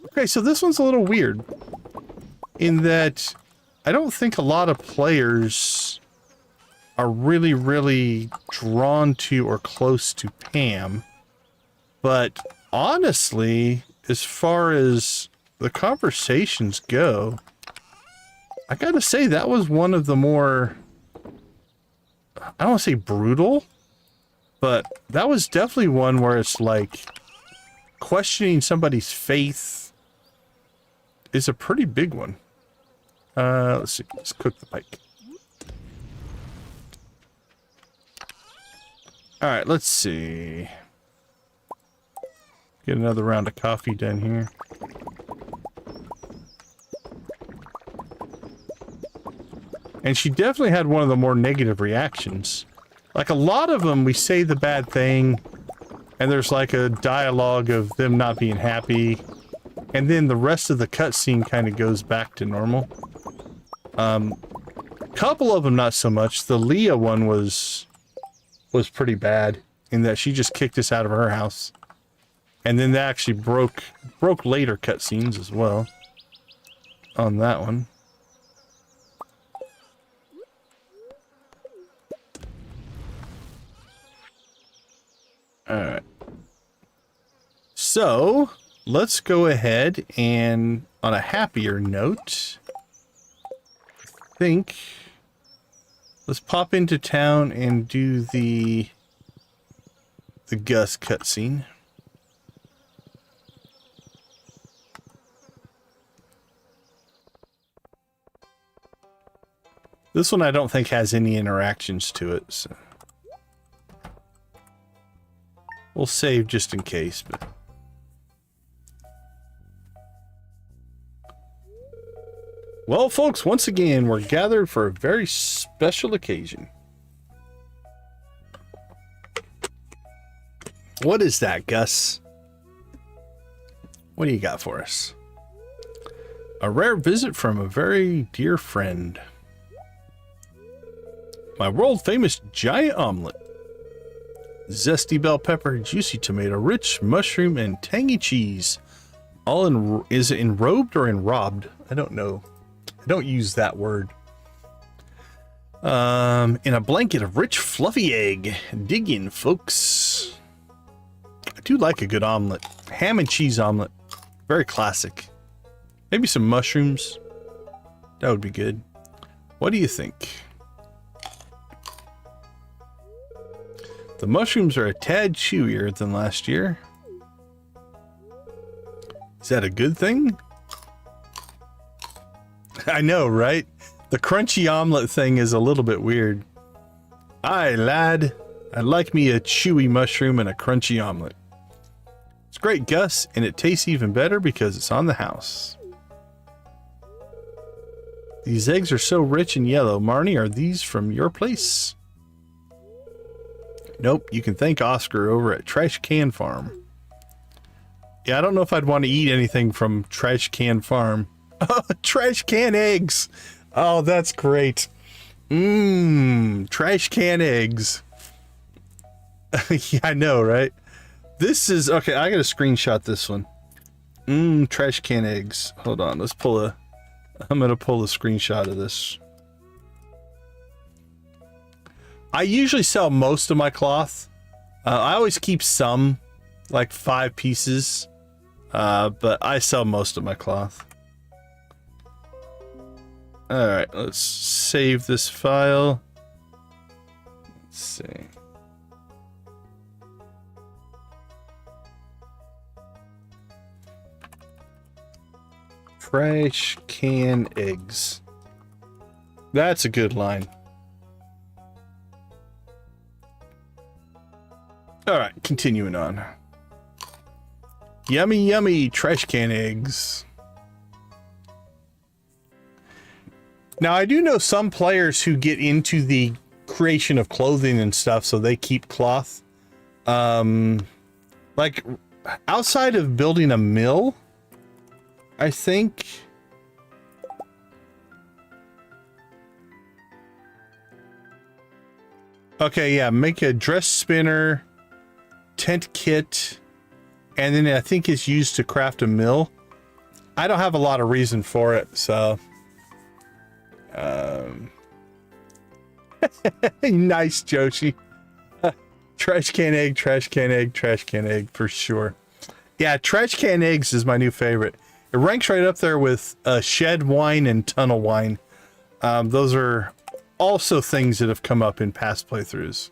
S1: Okay, so this one's a little weird. In that, I don't think a lot of players are really drawn to or close to Pam. But honestly, as far as the conversations go, I gotta say that was one of the more, I don't want to say brutal, but that was definitely one where it's like questioning somebody's faith is a pretty big one. Let's see, let's cook the pike. All right, let's see. Get another round of coffee done here. And she definitely had one of the more negative reactions. Like a lot of them, we say the bad thing, and there's like a dialogue of them not being happy, and then the rest of the cutscene kind of goes back to normal. Couple of them not so much. The Leah one was pretty bad in that she just kicked us out of her house. And then that actually broke later cutscenes as well on that one. Alright. So, let's go ahead and, on a happier note, I think, let's pop into town and do the Gus cutscene. This one I don't think has any interactions to it, so we'll save just in case, but well, folks, once again, we're gathered for a very special occasion. What is that, Gus? What do you got for us? A rare visit from a very dear friend. My world-famous giant omelet. Zesty bell pepper, juicy tomato, rich mushroom, and tangy cheese. All is it enrobed or enrobed? I don't know. I don't use that word. In a blanket of rich, fluffy egg. Dig in, folks. I do like a good omelet. Ham and cheese omelet. Very classic. Maybe some mushrooms. That would be good. What do you think? The mushrooms are a tad chewier than last year. Is that a good thing? I know, right? The crunchy omelet thing is a little bit weird. Aye, lad. I'd like me a chewy mushroom and a crunchy omelet. It's great, Gus, and it tastes even better because it's on the house. These eggs are so rich and yellow. Marnie, are these from your place? Nope, you can thank Oscar over at Trash Can Farm. Yeah, I don't know if I'd want to eat anything from Trash Can Farm. Trash can eggs. Oh, that's great. Trash can eggs. Yeah, I know, right? This is, okay, I gotta screenshot this one. Trash can eggs. Hold on, I'm gonna pull a screenshot of this. I usually sell most of my cloth. I always keep some, like 5 pieces, but I sell most of my cloth. All right, let's save this file. Let's see. Trash can eggs. That's a good line. All right, continuing on. Yummy, yummy trash can eggs. Now, I do know some players who get into the creation of clothing and stuff, so they keep cloth. Like, outside of building a mill, I think... Okay, yeah, make a dress spinner, tent kit, and then I think it's used to craft a mill. I don't have a lot of reason for it, so... Nice, Joshi. Trash can egg, trash can egg, trash can egg, for sure. Yeah, trash can eggs is my new favorite. It ranks right up there with shed wine and tunnel wine. Those are also things that have come up in past playthroughs.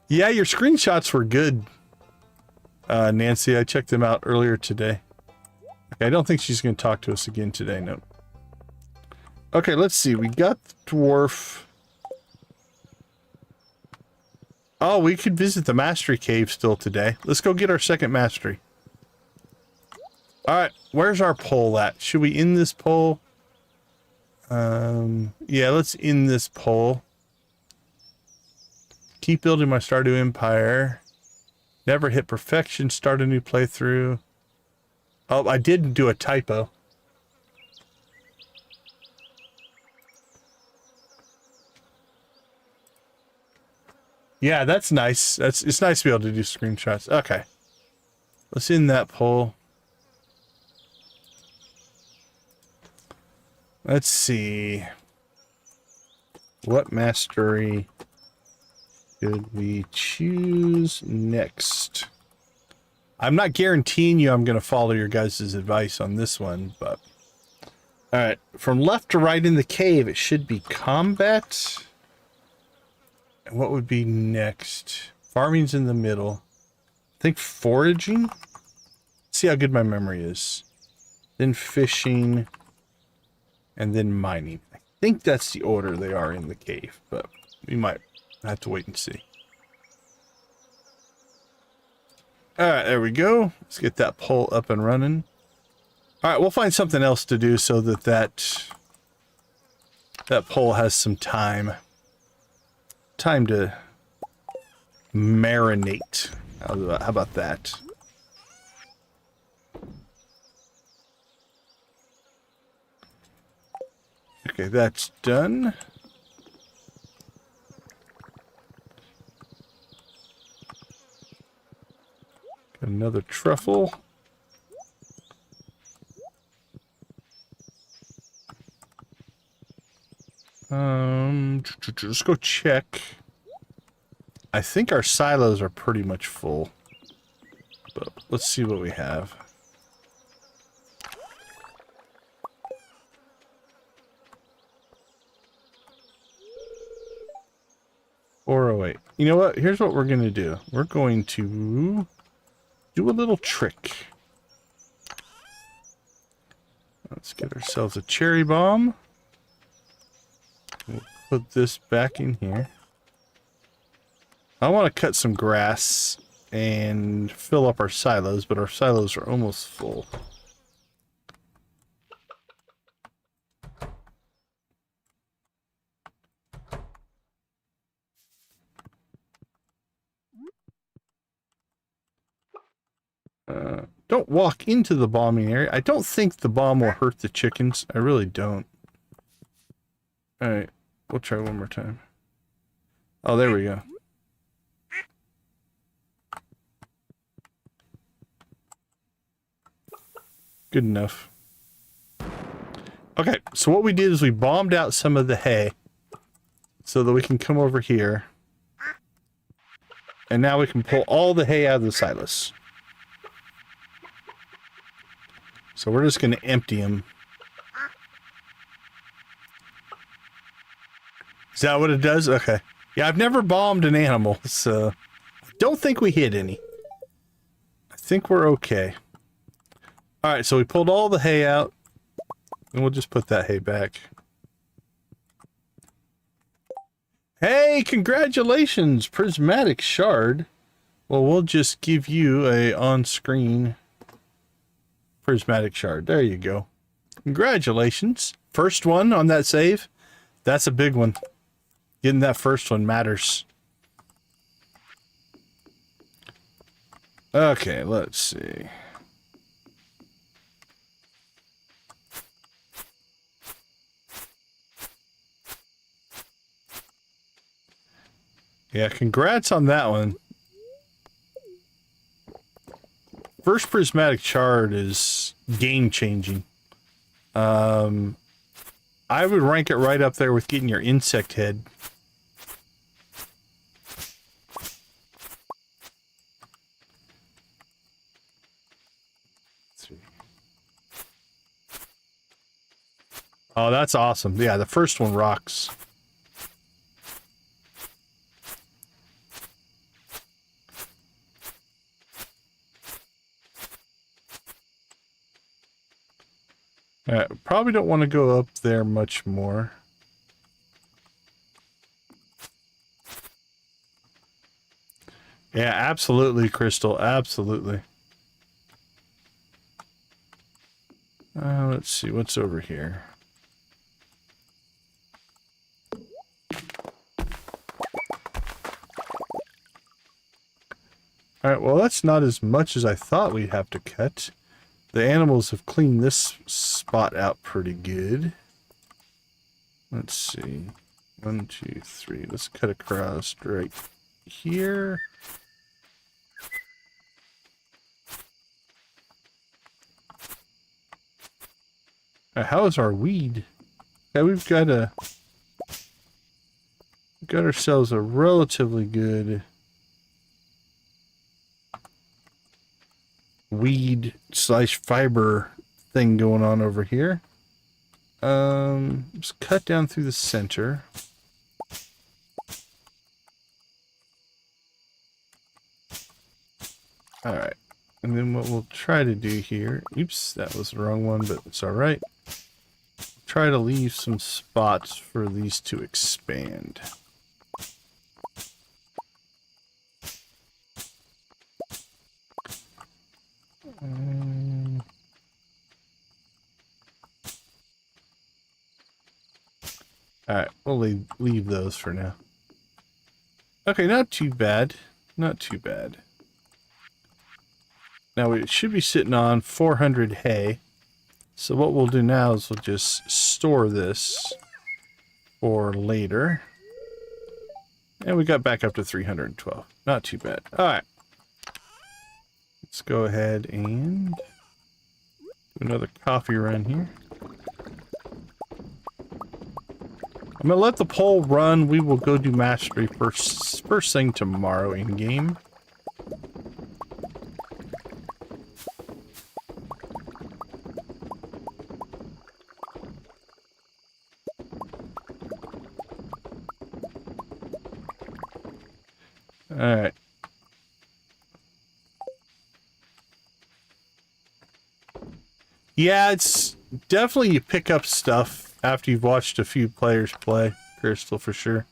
S1: Yeah, your screenshots were good, Nancy. I checked them out earlier today. Okay, I don't think she's going to talk to us again today, no. Okay, let's see. We got the dwarf. Oh, we could visit the mastery cave still today. Let's go get our second mastery. Alright, where's our pole at? Should we end this pole? Yeah, let's end this pole. Keep building my Stardew Empire. Never hit perfection. Start a new playthrough. Oh, I did do a typo. Yeah, that's nice. It's nice to be able to do screenshots. Okay. Let's end that poll. Let's see. What mastery should we choose next? I'm not guaranteeing you I'm going to follow your guys' advice on this one, but... Alright, from left to right in the cave, it should be combat. And what would be next? Farming's in the middle. I think foraging? Let's see how good my memory is. Then fishing. And then mining. I think that's the order they are in the cave, but we might have to wait and see. Alright, there we go. Let's get that pole up and running. Alright, we'll find something else to do so that that pole has some time. Time to marinate. How about that? Okay, that's done. Got another truffle. Let's go check. I think our silos are pretty much full. But let's see what we have. $408. You know what? Here's what we're going to do. We're going to do a little trick. Let's get ourselves a cherry bomb. We'll put this back in here. I want to cut some grass and fill up our silos, but our silos are almost full. Don't walk into the bombing area. I don't think the bomb will hurt the chickens. I really don't. Alright, we'll try one more time. Oh, there we go. Good enough. Okay, so what we did is we bombed out some of the hay so that we can come over here. And now we can pull all the hay out of the silos. So we're just going to empty them. Is that what it does? Okay. Yeah, I've never bombed an animal, so I don't think we hit any. I think we're okay. Alright, so we pulled all the hay out, and we'll just put that hay back. Hey, congratulations, Prismatic Shard. Well, we'll just give you a on-screen prismatic shard. There you go. Congratulations. First one on that save. That's a big one. Getting that first one matters. Okay, let's see. Yeah, congrats on that one. First prismatic shard is game-changing. I would rank it right up there with getting your insect head. Oh, that's awesome. Yeah, the first one rocks. Probably don't want to go up there much more. Yeah, absolutely, Crystal. Absolutely. Let's see what's over here. Alright, well, that's not as much as I thought we'd have to cut. The animals have cleaned this spot out pretty good. Let's see. 1, 2, 3. Let's cut across right here. How is our weed? Yeah, we've got ourselves a relatively good weed / fiber thing going on over here. Just cut down through the center. Alright. And then what we'll try to do here, oops, that was the wrong one, but it's alright. Try to leave some spots for these to expand. Alright, we'll leave those for now. Okay, not too bad. Not too bad. Now we should be sitting on 400 hay. So what we'll do now is we'll just store this for later. And we got back up to 312. Not too bad. Alright. Let's go ahead and do another coffee run here. I'm gonna let the poll run. We will go do mastery first thing tomorrow in game. Alright. Yeah, it's definitely you pick up stuff after you've watched a few players play, Crystal, for sure.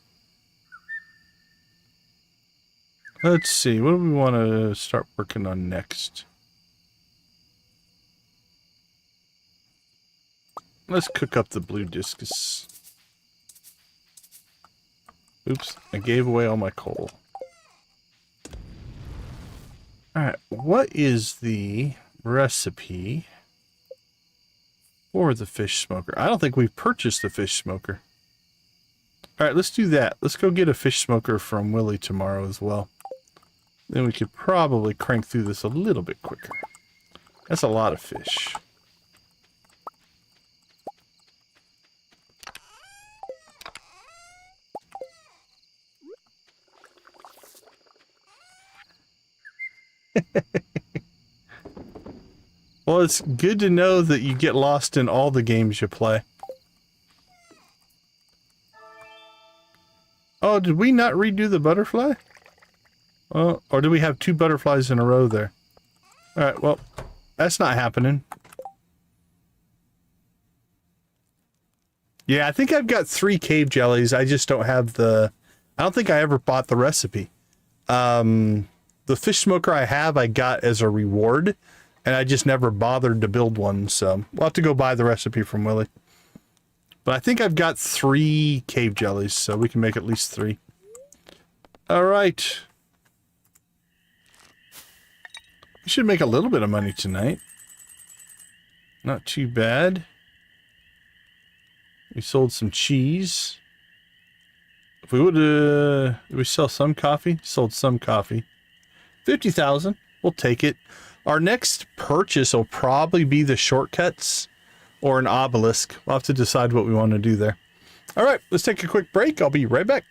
S1: Let's see, what do we want to start working on next? Let's cook up the blue discus. Oops, I gave away all my coal. Alright, what is the recipe for the fish smoker? I don't think we've purchased the fish smoker. Alright, let's do that. Let's go get a fish smoker from Willie tomorrow as well. Then we could probably crank through this a little bit quicker. That's a lot of fish. Well, it's good to know that you get lost in all the games you play. Oh, did we not redo the butterfly? Oh, or do we have 2 butterflies in a row there? Alright, well, that's not happening. Yeah, I think I've got 3 cave jellies. I just don't have the... I don't think I ever bought the recipe. The fish smoker I have, I got as a reward. And I just never bothered to build one, so we'll have to go buy the recipe from Willie. But I think I've got 3 cave jellies, so we can make at least 3. All right. We should make a little bit of money tonight. Not too bad. We sold some cheese. If we would, did we sell some coffee? Sold some coffee. 50,000. We'll take it. Our next purchase will probably be the shortcuts or an obelisk. We'll have to decide what we want to do there. All right, let's take a quick break. I'll be right back.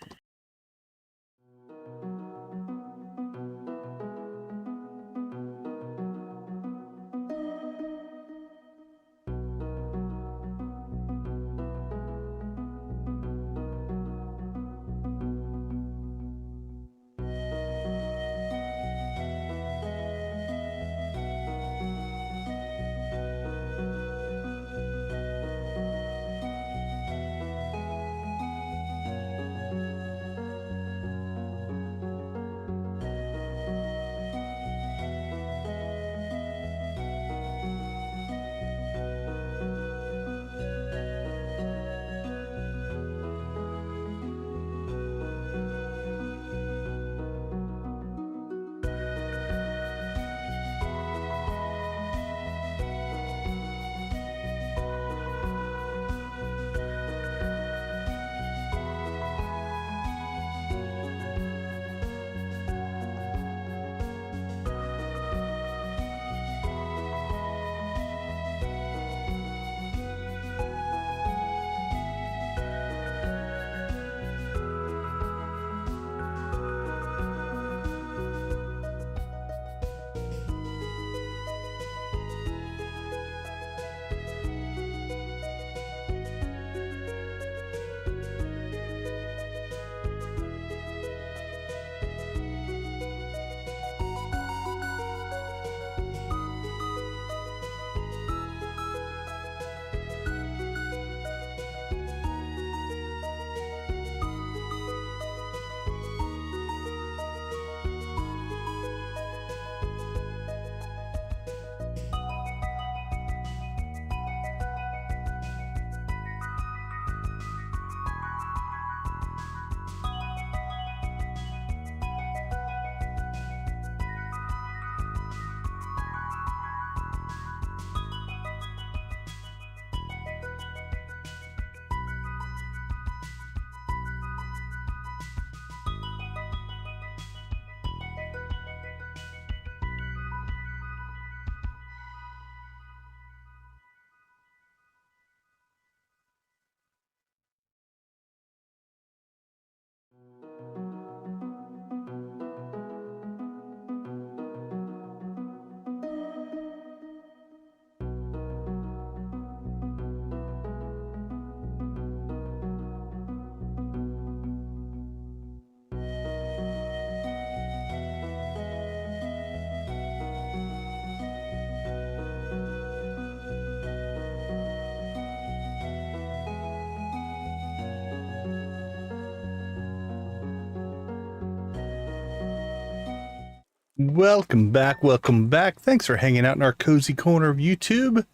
S1: Welcome back, welcome back. Thanks for hanging out in our cozy corner of YouTube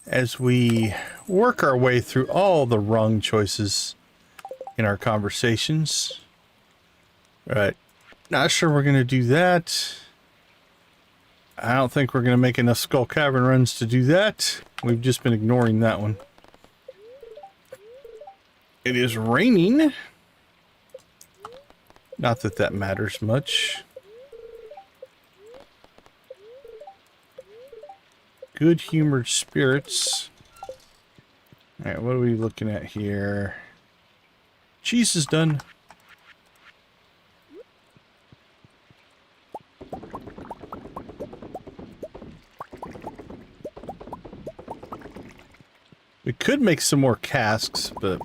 S1: as we work our way through all the wrong choices in our conversations. All right, not sure we're going to do that. I don't think we're going to make enough Skull Cavern runs to do that. We've just been ignoring that one. It is raining. Not that that matters much. Good-humored spirits. All right, what are we looking at here? Cheese is done. We could make some more casks, but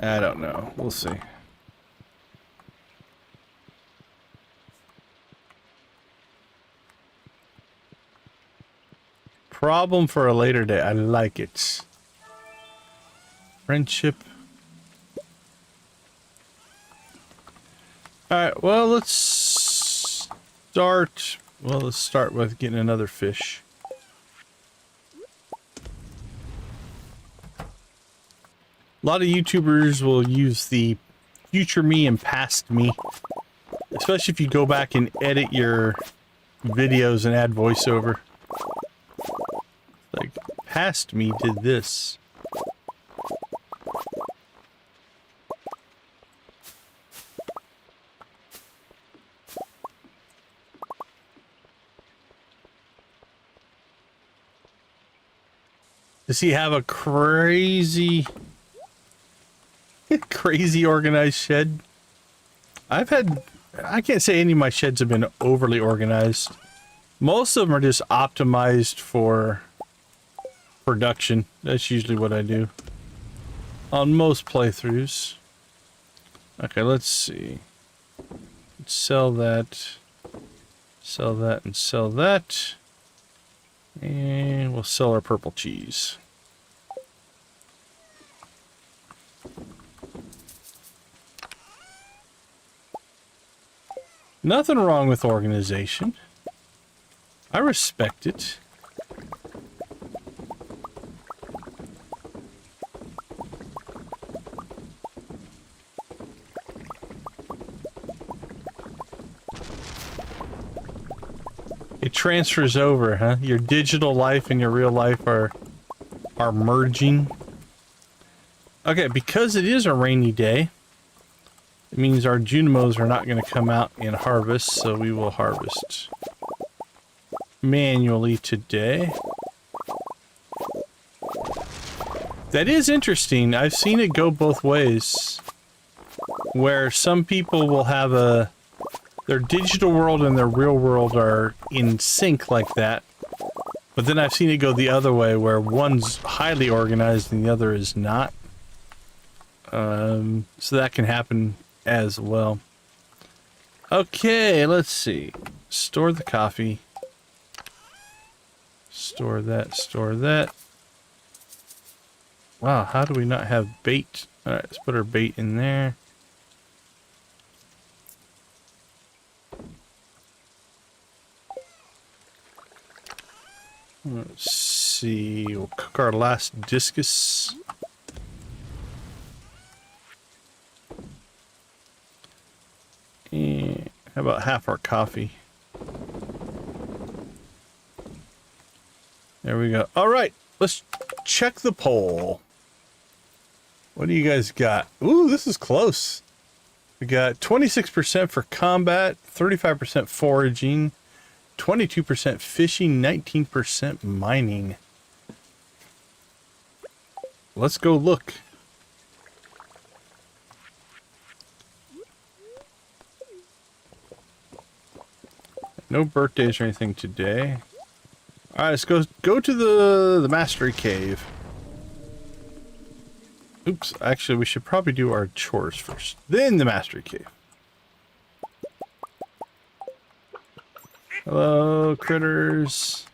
S1: I don't know. We'll see. Problem for a later day. I like it. Friendship. Alright, well, let's start Well, let's start with getting another fish. A lot of YouTubers will use the future me and past me, especially if you go back and edit your videos and add voiceover. Like, past me did this. Does he have a crazy organized shed? I can't say any of my sheds have been overly organized. Most of them are just optimized for production. That's usually what I do on most playthroughs. Okay, let's see. Let's sell that, and sell that. And we'll sell our purple cheese. Nothing wrong with organization. I respect it. It transfers over, huh? Your digital life and your real life are merging. Okay, because it is a rainy day, it means our Junimos are not going to come out and harvest, so we will harvest manually today. That is interesting. I've seen it go both ways, where some people will have their digital world and their real world are in sync like that. But then I've seen it go the other way, where one's highly organized and the other is not. So that can happen as well. Okay, let's see. Store the coffee. Store that, store that. Wow, how do we not have bait? Alright, let's put our bait in there. Let's see, we'll cook our last discus. And how about half our coffee? There we go. All right, let's check the poll. What do you guys got? Ooh, this is close. We got 26% for combat, 35% foraging, 22% fishing, 19% mining. Let's go look. No birthdays or anything today. Alright, let's go to the mastery cave. Oops, actually we should probably do our chores first, then the mastery cave. Hello, critters.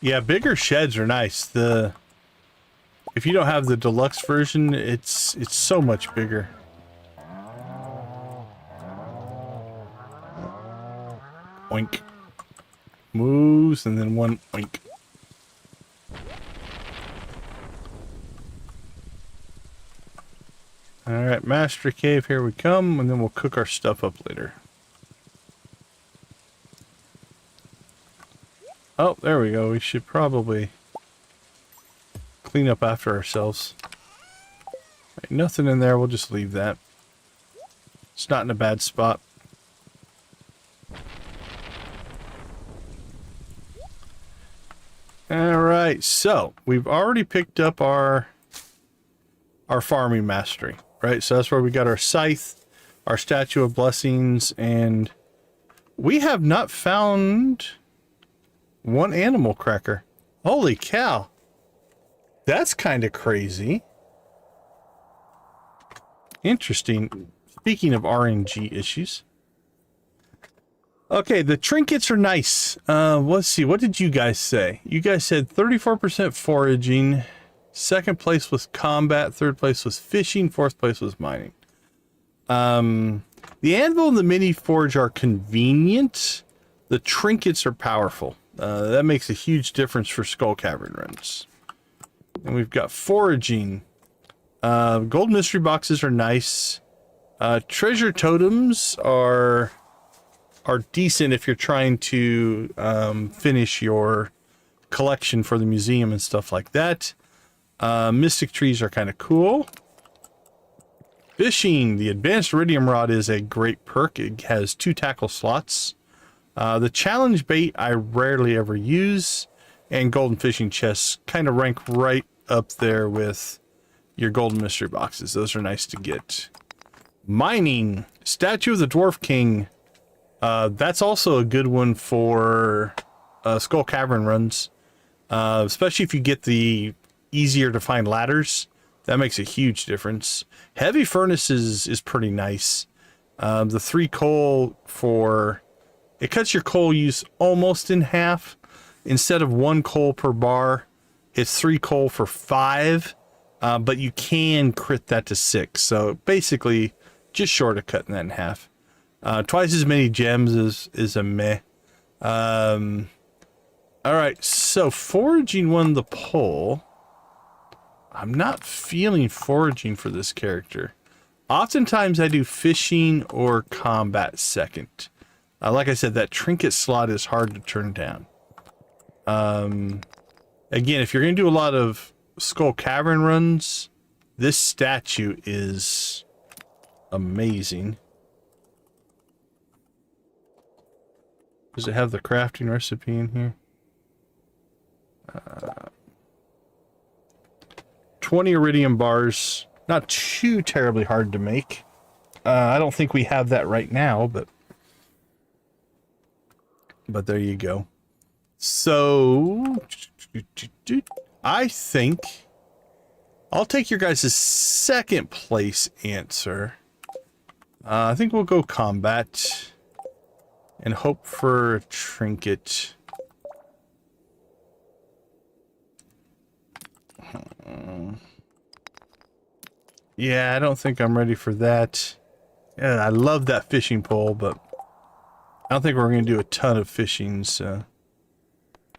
S1: Yeah, bigger sheds are nice. If you don't have the deluxe version, it's so much bigger. Oink. Moves and then one oink. Alright, mastery cave, here we come, and then we'll cook our stuff up later. Oh, there we go. We should probably clean up after ourselves. Right, nothing in there, we'll just leave that. It's not in a bad spot. Alright, so we've already picked up our farming mastery, right? So that's where we got our scythe, our statue of blessings, and we have not found one animal cracker. Holy cow. That's kind of crazy. Interesting. Speaking of RNG issues. Okay, the trinkets are nice. Let's see. What did you guys say? You guys said 34% foraging. Second place was combat. Third place was fishing. Fourth place was mining. The anvil and the mini forge are convenient. The trinkets are powerful. That makes a huge difference for Skull Cavern runs. And we've got foraging. Gold mystery boxes are nice. Treasure totems are decent if you're trying to finish your collection for the museum and stuff like that. Mystic trees are kind of cool. Fishing, the advanced iridium rod is a great perk. It has 2 tackle slots. The challenge bait I rarely ever use, and golden fishing chests kind of rank right up there with your golden mystery boxes. Those are nice to get. Mining, statue of the Dwarf King. That's also a good one for Skull Cavern runs, especially if you get the easier to find ladders. That makes a huge difference. Heavy furnaces is pretty nice. The 3 coal for... It cuts your coal use almost in half. Instead of 1 coal per bar, it's 3 coal for 5. But you can crit that to 6. So basically, just short of cutting that in half. Twice as many gems is a meh. Alright, so foraging won the poll. I'm not feeling foraging for this character. Oftentimes I do fishing or combat second. Like I said, that trinket slot is hard to turn down. Again, if you're going to do a lot of Skull Cavern runs, this statue is amazing. Does it have the crafting recipe in here? 20 iridium bars. Not too terribly hard to make. I don't think we have that right now, but there you go. So, I think I'll take your guys' second place answer. I think we'll go combat and hope for a trinket. Yeah, I don't think I'm ready for that. Yeah, I love that fishing pole, but I don't think we're going to do a ton of fishing, so...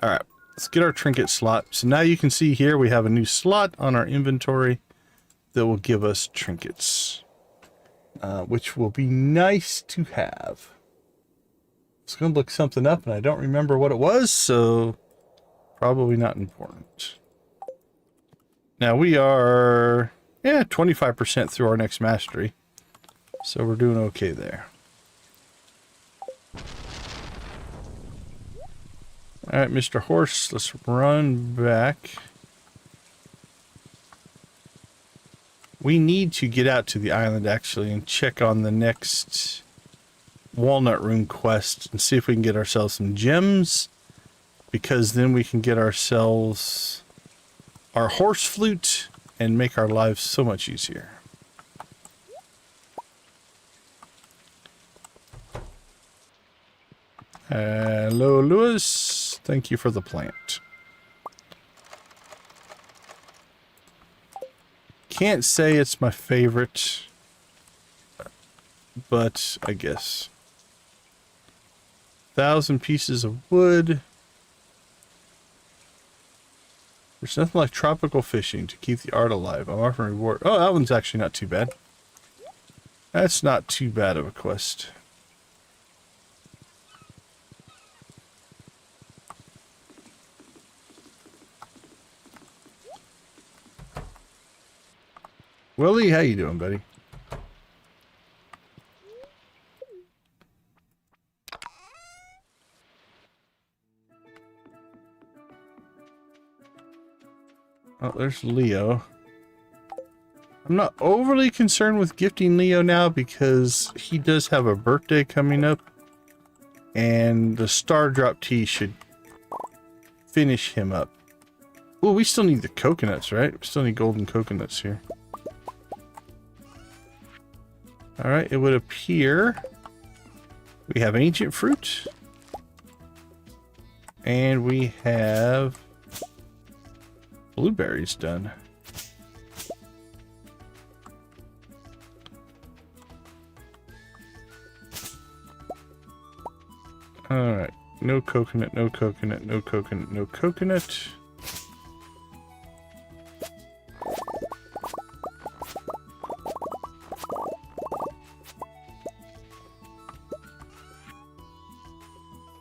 S1: Alright, let's get our trinket slot. So now you can see here we have a new slot on our inventory that will give us trinkets. Which will be nice to have. It's going to look something up and I don't remember what it was, so probably not important. Now we are, 25% through our next mastery. So we're doing okay there. Alright, Mr. Horse, let's run back. We need to get out to the island, actually, and check on the next Walnut Rune quest and see if we can get ourselves some gems, because then we can get ourselves our horse flute and make our lives so much easier. Hello, Lewis. Thank you for the plant. Can't say it's my favorite, but I guess. 1,000 pieces of wood. There's nothing like tropical fishing to keep the art alive. I'm offering reward. Oh, that one's actually not too bad. That's not too bad of a quest. Willie, how you doing, buddy? Oh, there's Leo. I'm not overly concerned with gifting Leo now because he does have a birthday coming up. And the Star Drop Tea should finish him up. Oh, we still need the coconuts, right? We still need golden coconuts here. Alright, it would appear We have ancient fruit. And we have blueberries done. Alright. No coconut, no coconut, no coconut, no coconut.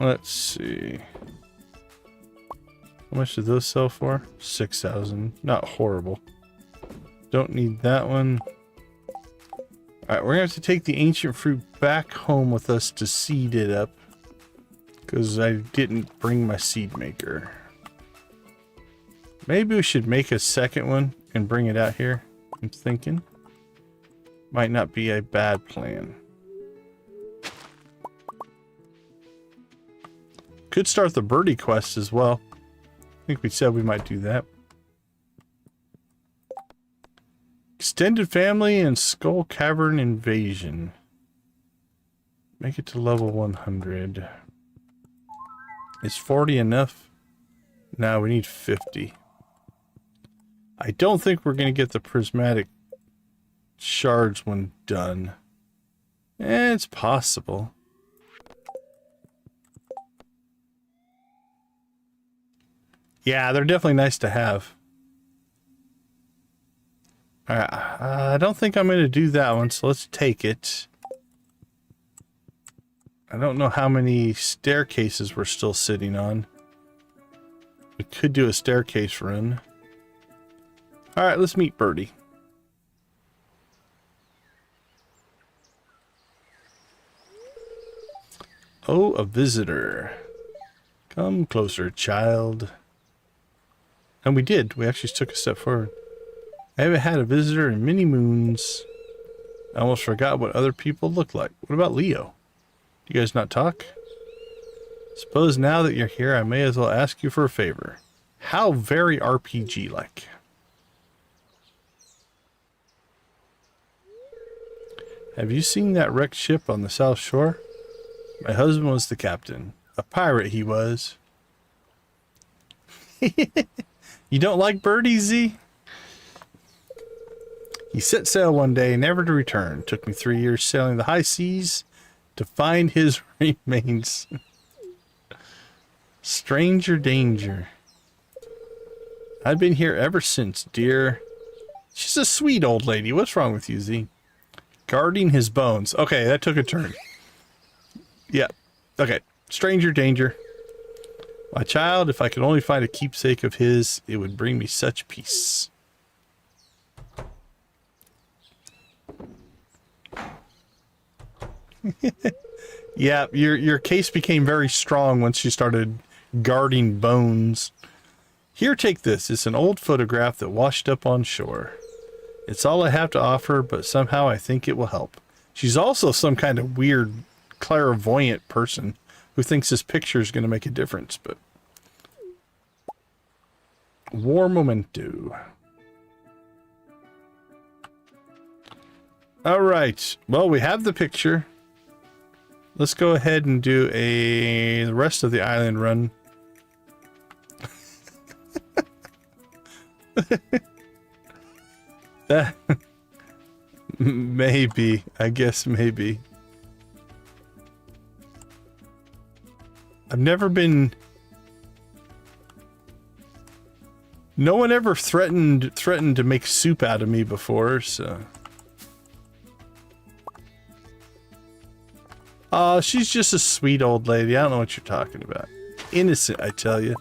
S1: Let's see. How much do those sell for? 6,000. Not horrible. Don't need that one. Alright, we're gonna have to take the ancient fruit back home with us to seed it up. Because I didn't bring my seed maker. Maybe we should make a second one and bring it out here. I'm thinking. Might not be a bad plan. Could start the birdie quest as well. I think we said we might do that. Extended family and Skull Cavern invasion. Make it to level 100. Is 40 enough? No, we need 50. I don't think we're going to get the prismatic shards one done. It's possible. Yeah, they're definitely nice to have. I don't think I'm going to do that one, so let's take it. I don't know how many staircases we're still sitting on. We could do a staircase run. Alright, let's meet Birdie. Oh, a visitor. Come closer, child. And we did. We actually took a step forward. I haven't had a visitor in many moons. I almost forgot what other people look like. What about Leo? Do you guys not talk? Suppose now that you're here, I may as well ask you for a favor. How very RPG-like. Have you seen that wrecked ship on the South Shore? My husband was the captain. A pirate he was. You don't like birdies, Z? He set sail one day, never to return. Took me 3 years sailing the high seas to find his remains. Stranger danger. I've been here ever since, dear. She's a sweet old lady. What's wrong with you, Z? Guarding his bones. Okay, that took a turn. Yeah. Okay. Stranger danger. My child, if I could only find a keepsake of his, it would bring me such peace. Yeah, your case became very strong once you started guarding bones. Here, take this. It's an old photograph that washed up on shore. It's all I have to offer, but somehow I think it will help. She's also some kind of weird clairvoyant person who thinks this picture is going to make a difference, but... War memento. Alright, well, we have the picture. Let's go ahead and do the rest of the island run. That... Maybe. I guess maybe. I've never been... No one ever threatened to make soup out of me before, so... Oh, she's just a sweet old lady. I don't know what you're talking about. Innocent, I tell you.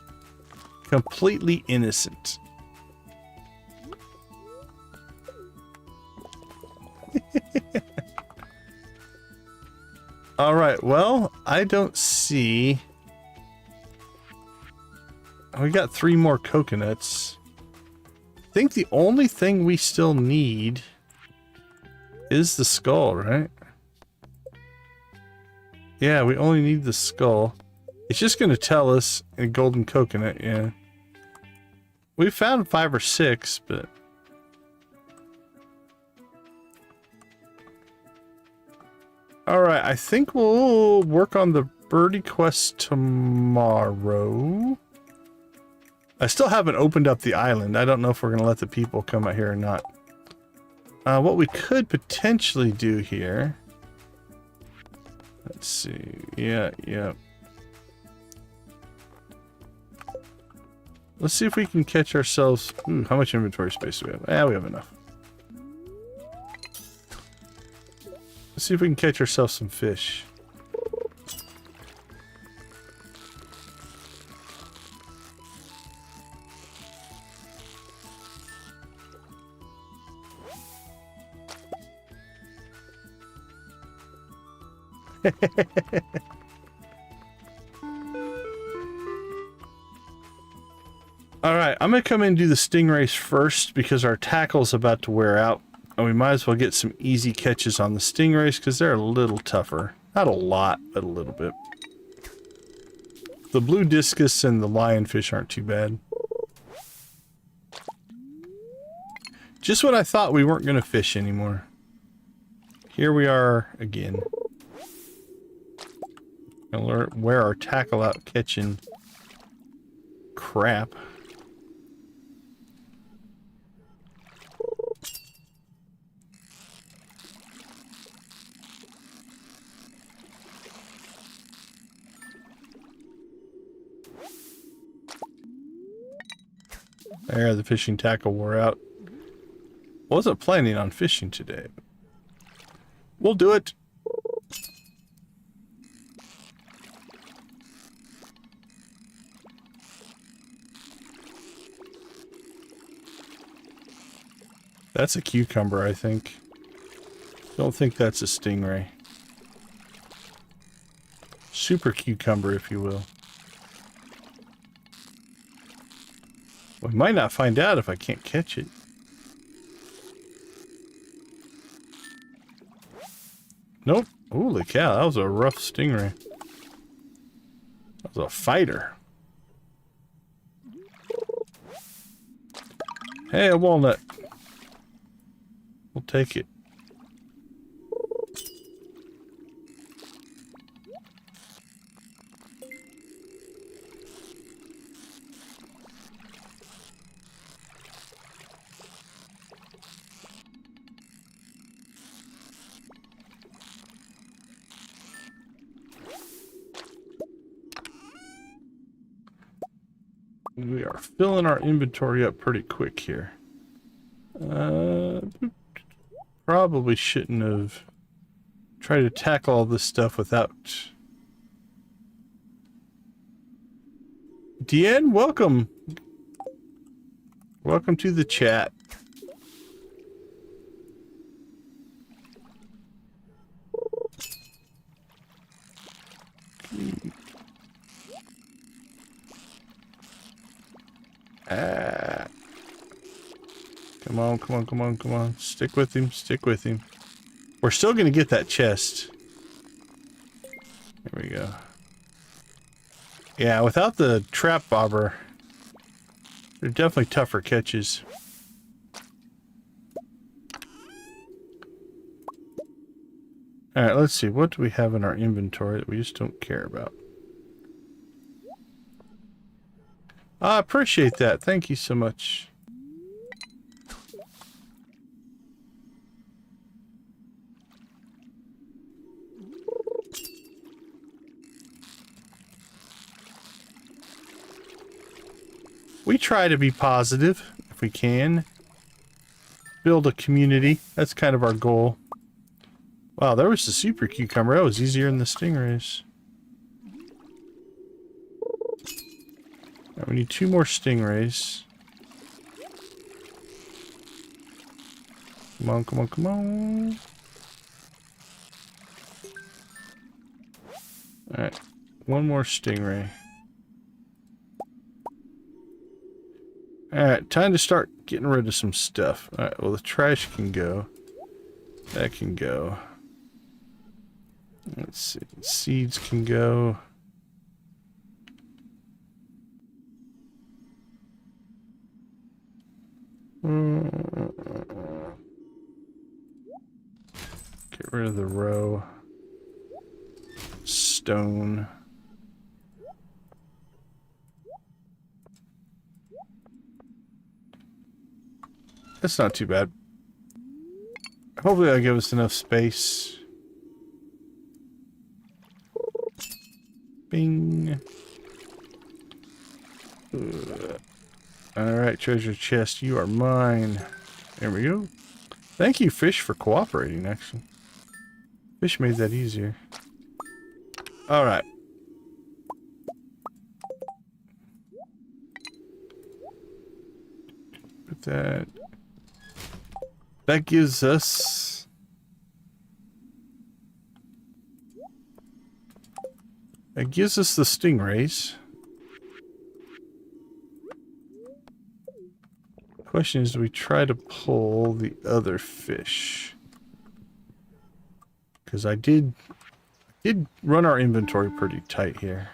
S1: Completely innocent. Alright, well, I don't see... We got 3 more coconuts. I think the only thing we still need is the skull, right? Yeah, we only need the skull. It's just going to tell us a golden coconut, yeah. We found 5 or 6, but... All right, I think we'll work on the birdie quest tomorrow. I still haven't opened up the island. I don't know if we're going to let the people come out here or not. What we could potentially do here... Let's see. Yeah. Let's see if we can catch ourselves... Ooh, how much inventory space do we have? We have enough. Let's see if we can catch ourselves some fish. Alright, I'm going to come in and do the stingrays first because our tackle's about to wear out. And we might as well get some easy catches on the stingrays because they're a little tougher. Not a lot, but a little bit. The blue discus and the lionfish aren't too bad. Just when I thought we weren't going to fish anymore. Here we are again. Gonna wear our tackle out catching crap. There, the fishing tackle wore out. Wasn't planning on fishing today. We'll do it. That's a cucumber, I think. Don't think that's a stingray. Super cucumber, if you will. We might not find out if I can't catch it. Nope. Holy cow, that was a rough stingray. That was a fighter. Hey, a walnut. We'll take it. We are filling our inventory up pretty quick here. Probably shouldn't have tried to tackle all this stuff without... Deanne, welcome. Welcome to the chat. Come on. Stick with him. We're still gonna get that chest. There we go. Yeah, without the trap bobber, they're definitely tougher catches. Alright, let's see. What do we have in our inventory that we just don't care about? I appreciate that. Thank you so much. We try to be positive if we can. Build a community. That's kind of our goal. Wow, there was the super cucumber. That was easier than the stingrays. Right, we need 2 more stingrays. Come on. Alright, 1 more stingray. Alright, time to start getting rid of some stuff. Alright, well the trash can go. That can go. Let's see, seeds can go. Get rid of the row. stone. That's not too bad. Hopefully that'll give us enough space. Bing. Alright, treasure chest, you are mine. There we go. Thank you, fish, for cooperating, actually. Fish made that easier. Alright. Put that. That gives us... That gives us the stingrays. Question is, do we try to pull the other fish? Because I did run our inventory pretty tight here.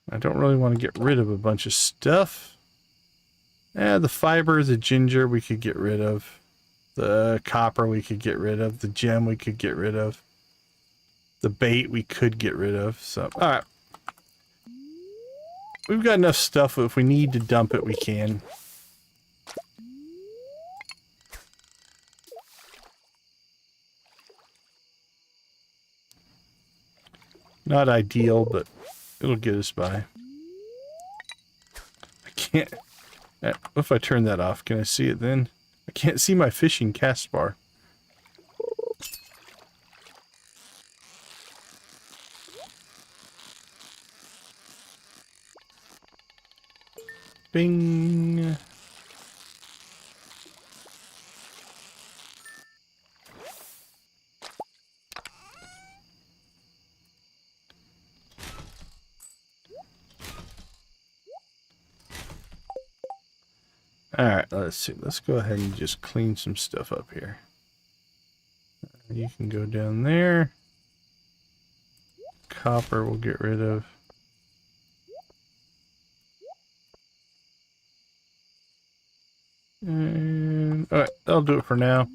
S1: I don't really want to get rid of a bunch of stuff. The fiber, the ginger we could get rid of. The copper we could get rid of. The gem we could get rid of. The bait we could get rid of. So, alright. We've got enough stuff, if we need to dump it, we can. Not ideal, but it'll get us by. I can't... What if I turn that off? Can I see it then? I can't see my fishing cast bar. Bing. Alright, let's see. Let's go ahead and just clean some stuff up here. You can go down there. Copper we'll get rid of. And alright, that'll do it for now.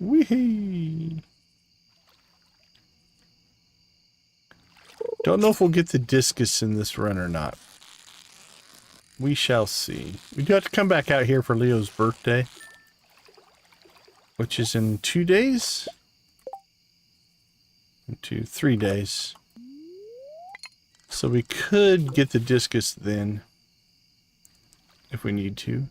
S1: Wee-hee! Don't know if we'll get the discus in this run or not. We shall see. We do have to come back out here for Leo's birthday, which is in 2 days? 3 days. So we could get the discus then, if we need to.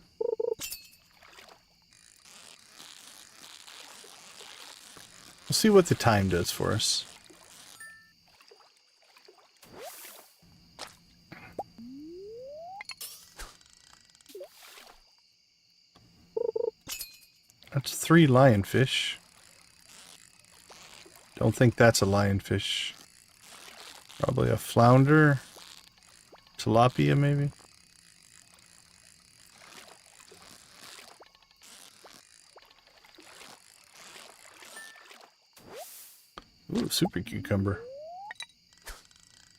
S1: We'll see what the time does for us. That's 3 lionfish. Don't think that's a lionfish. Probably a flounder. Tilapia, maybe. Ooh, super cucumber.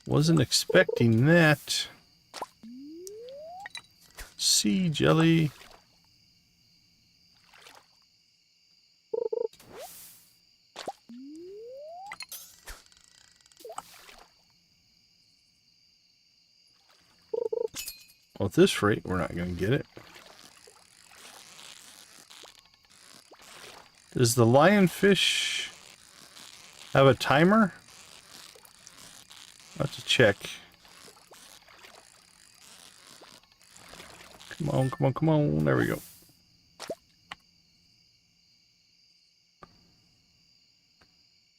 S1: Wasn't expecting that. Sea jelly. Well, at this rate, we're not going to get it. Does the lionfish have a timer? I'll have to check. Come on, come on, come on. There we go.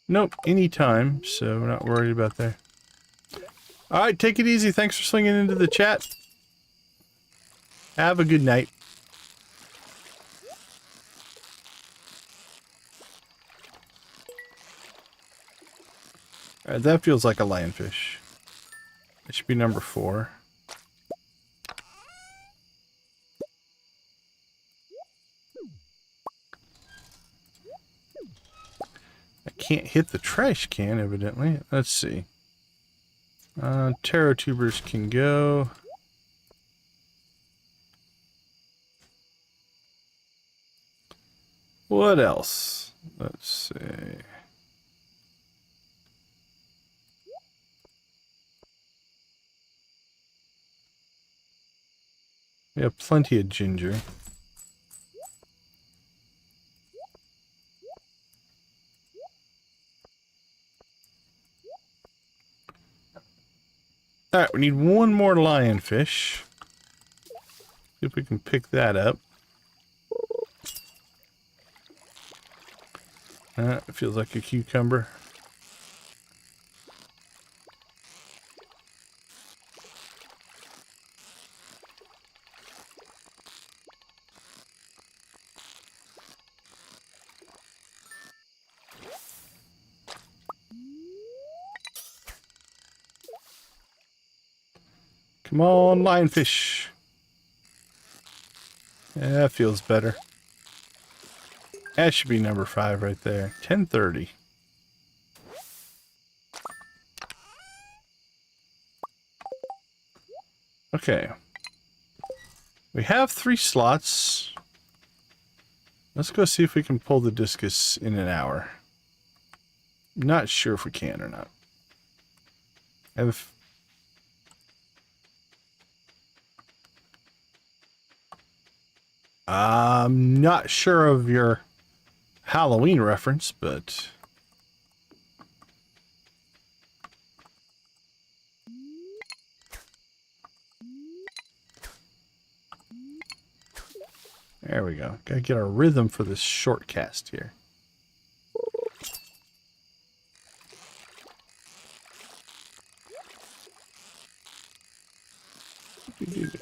S1: Nope, anytime, so we're not worried about that. Alright, take it easy. Thanks for swinging into the chat. Have a good night. Alright, that feels like a lionfish. It should be number 4. I can't hit the trash can, evidently. Let's see. Taro tubers can go. What else? Let's see. We have plenty of ginger. Alright, we need one more lionfish. See if we can pick that up. It feels like a cucumber. Come on, lionfish. Yeah, that feels better. That should be number 5 right there. 10:30. Okay. We have 3 slots. Let's go see if we can pull the discus in an hour. Not sure if we can or not. I'm not sure of your Halloween reference, but there we go. Gotta get our rhythm for this short cast here.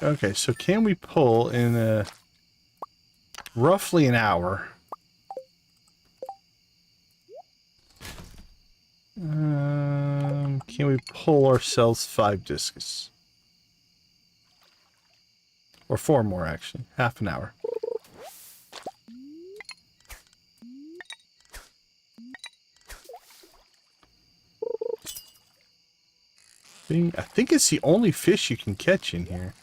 S1: Okay, so can we pull in roughly an hour? Can we pull ourselves 5 discus? Or 4 more, actually. Half an hour. I think it's the only fish you can catch in here.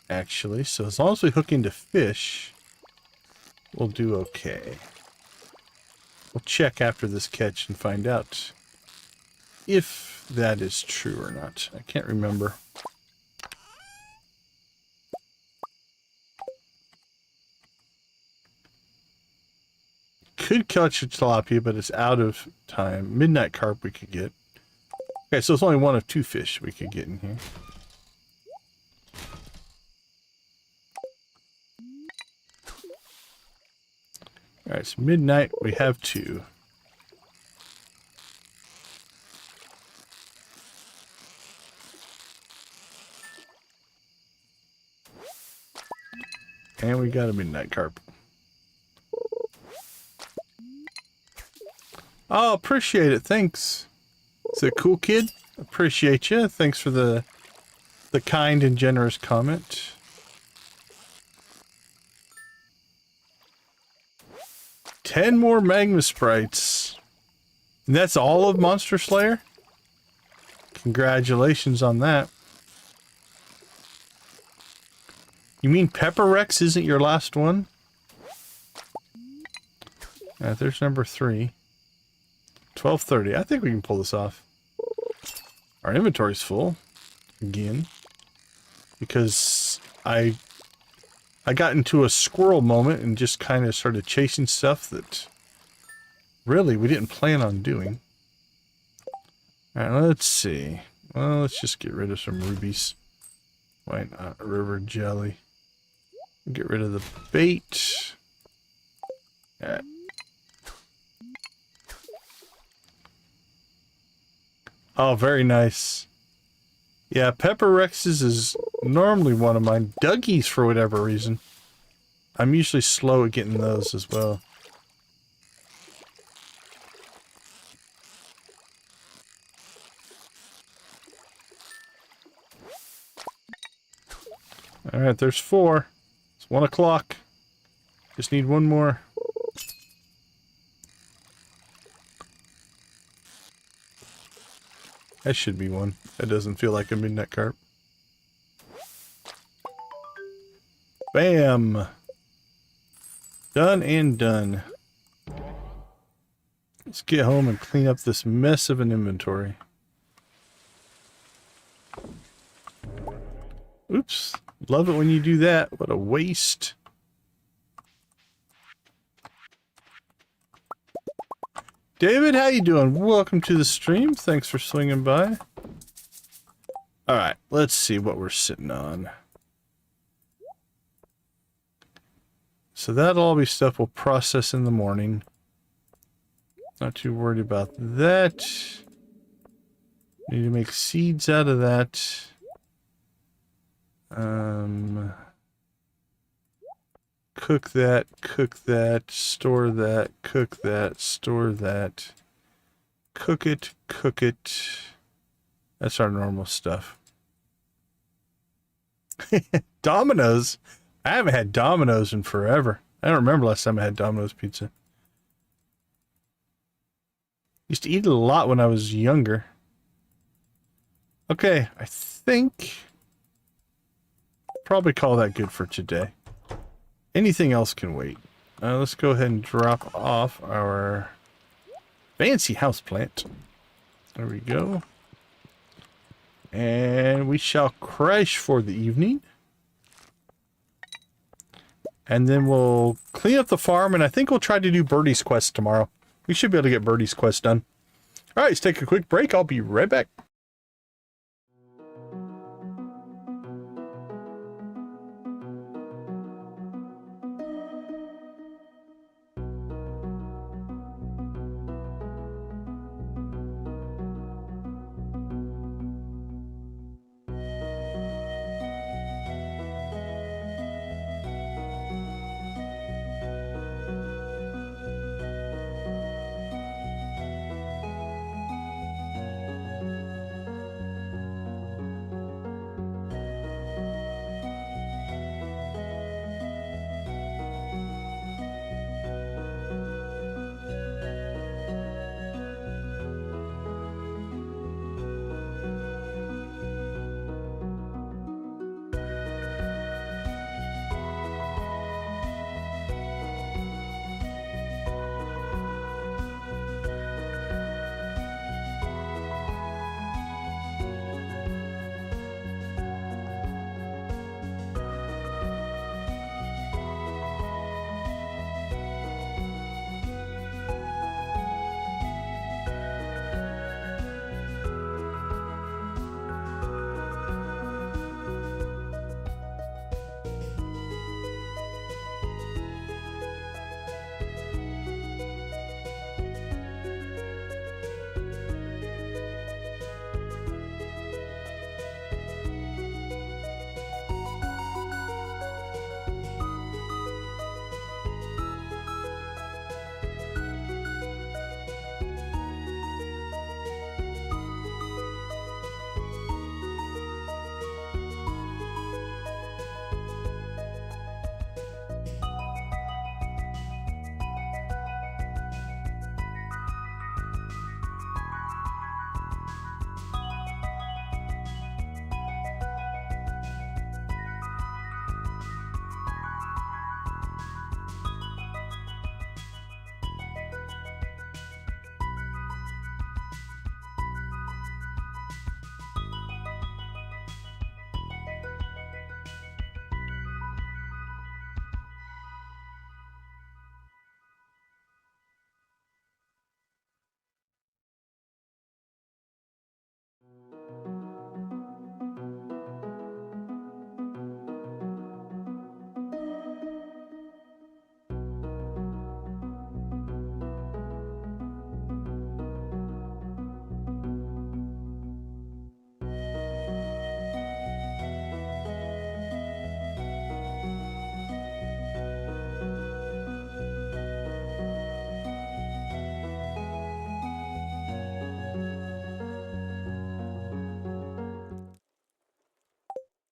S1: Actually, so as long as we hook into fish, we'll do okay. We'll check after this catch and find out if that is true or not. I can't remember. Could catch a tilapia, but it's out of time. Midnight carp we could get. Okay, so it's only one of 2 fish we could get in here. Alright, so midnight, we have 2. And we got a midnight carp. Oh, appreciate it. Thanks. Is it cool, kid? Appreciate you. Thanks for the kind and generous comment. Ten more magma sprites. And that's all of Monster Slayer? Congratulations on that. You mean Pepper Rex isn't your last one? Alright, there's number 3. 12:30. I think we can pull this off. Our inventory's full. Again. Because I got into a squirrel moment and just kind of started chasing stuff that really we didn't plan on doing. Alright, let's see. Well, let's just get rid of some rubies. Why not? River jelly. Get rid of the bait. Alright. Oh, very nice. Yeah, Pepper Rex's is normally one of mine. Dougie's for whatever reason. I'm usually slow at getting those as well. Alright, there's 4. It's 1 o'clock. Just need 1 more. That should be 1. That doesn't feel like a midnight carp. Bam! Done and done. Let's get home and clean up this mess of an inventory. Oops. Love it when you do that. What a waste. David, how you doing? Welcome to the stream. Thanks for swinging by. Alright, let's see what we're sitting on. So that'll all be stuff we'll process in the morning. Not too worried about that. Need to make seeds out of that. Cook that, store that, cook that, store that. Cook it. That's our normal stuff. Domino's? I haven't had Domino's in forever. I don't remember last time I had Domino's pizza. Used to eat it a lot when I was younger. Okay, I think probably call that good for today. Anything else can wait. Let's go ahead and drop off our fancy houseplant. There we go. And we shall crash for the evening. And then we'll clean up the farm, and I think we'll try to do Birdie's quest tomorrow. We should be able to get Birdie's quest done. All right, let's take a quick break. I'll be right back.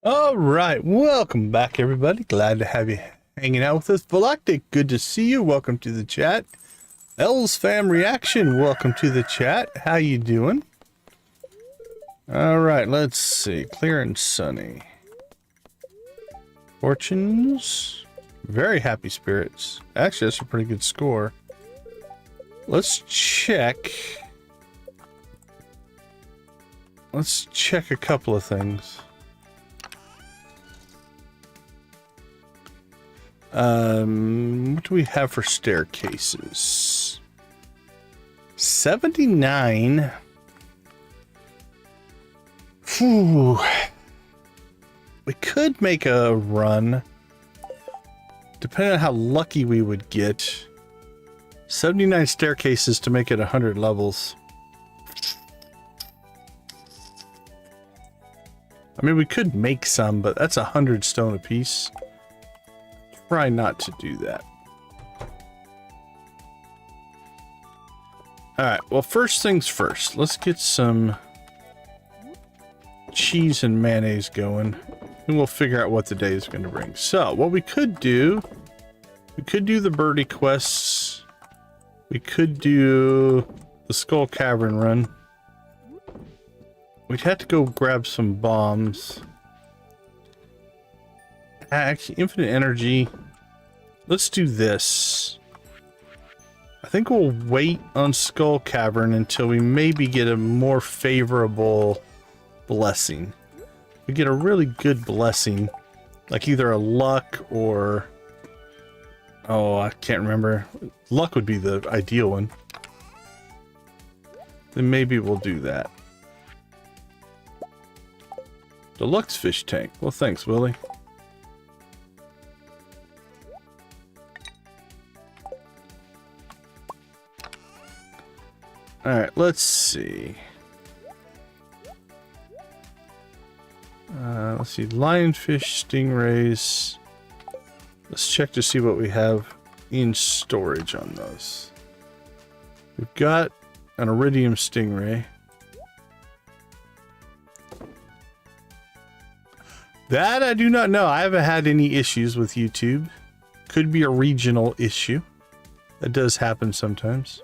S1: All right, welcome back, everybody. Glad to have you hanging out with us. Galactic, good to see you. Welcome to the chat. Els Fam Reaction, welcome to the chat. How you doing? All right, let's see. Clear and sunny. Fortunes, Very happy spirits. Actually, that's a pretty good score. Let's check. Let's check a couple of things. What do we have for staircases? 79. Whew. We could make a run. Depending on how lucky we would get. 79 staircases to make it 100 levels. I mean, we could make some, but that's 100 stone apiece. Try not to do that. Alright, well, first things first. Let's get some cheese and mayonnaise going. And we'll figure out what the day is going to bring. So, what we could do... We could do the birdie quests. We could do the Skull Cavern run. We'd have to go grab some bombs. Actually, infinite energy. Let's do this. I think we'll wait on Skull Cavern until we maybe get a more favorable blessing. We get a really good blessing, like either a luck or... Oh, I can't remember. Luck would be the ideal one. Then maybe we'll do that. Deluxe fish tank. Well, thanks, Willie. Alright, let's see. Let's see. Lionfish, stingrays. Let's check to see what we have in storage on those. We've got an iridium stingray. That I do not know. I haven't had any issues with YouTube. Could be a regional issue. That does happen sometimes.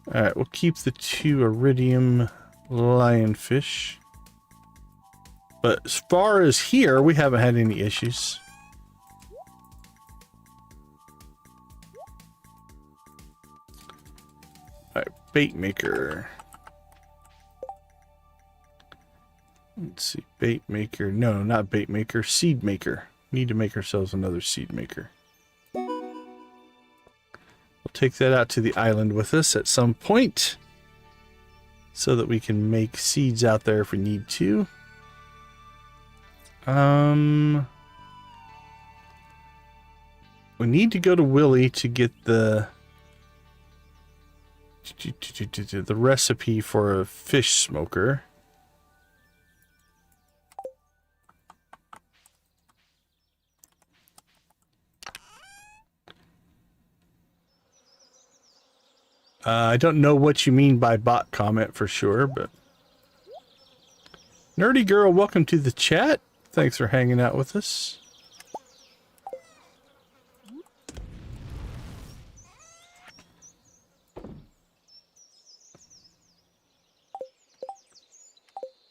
S1: Alright, we'll keep the 2 iridium lionfish. But as far as here, we haven't had any issues. Alright, bait maker. Let's see, bait maker. No, not bait maker, seed maker. We need to make ourselves another seed maker. We'll take that out to the island with us at some point, so that we can make seeds out there if we need to. We need to go to Willie to get the recipe for a fish smoker. I don't know what you mean by bot comment for sure, but... Nerdy Girl, welcome to the chat. Thanks for hanging out with us.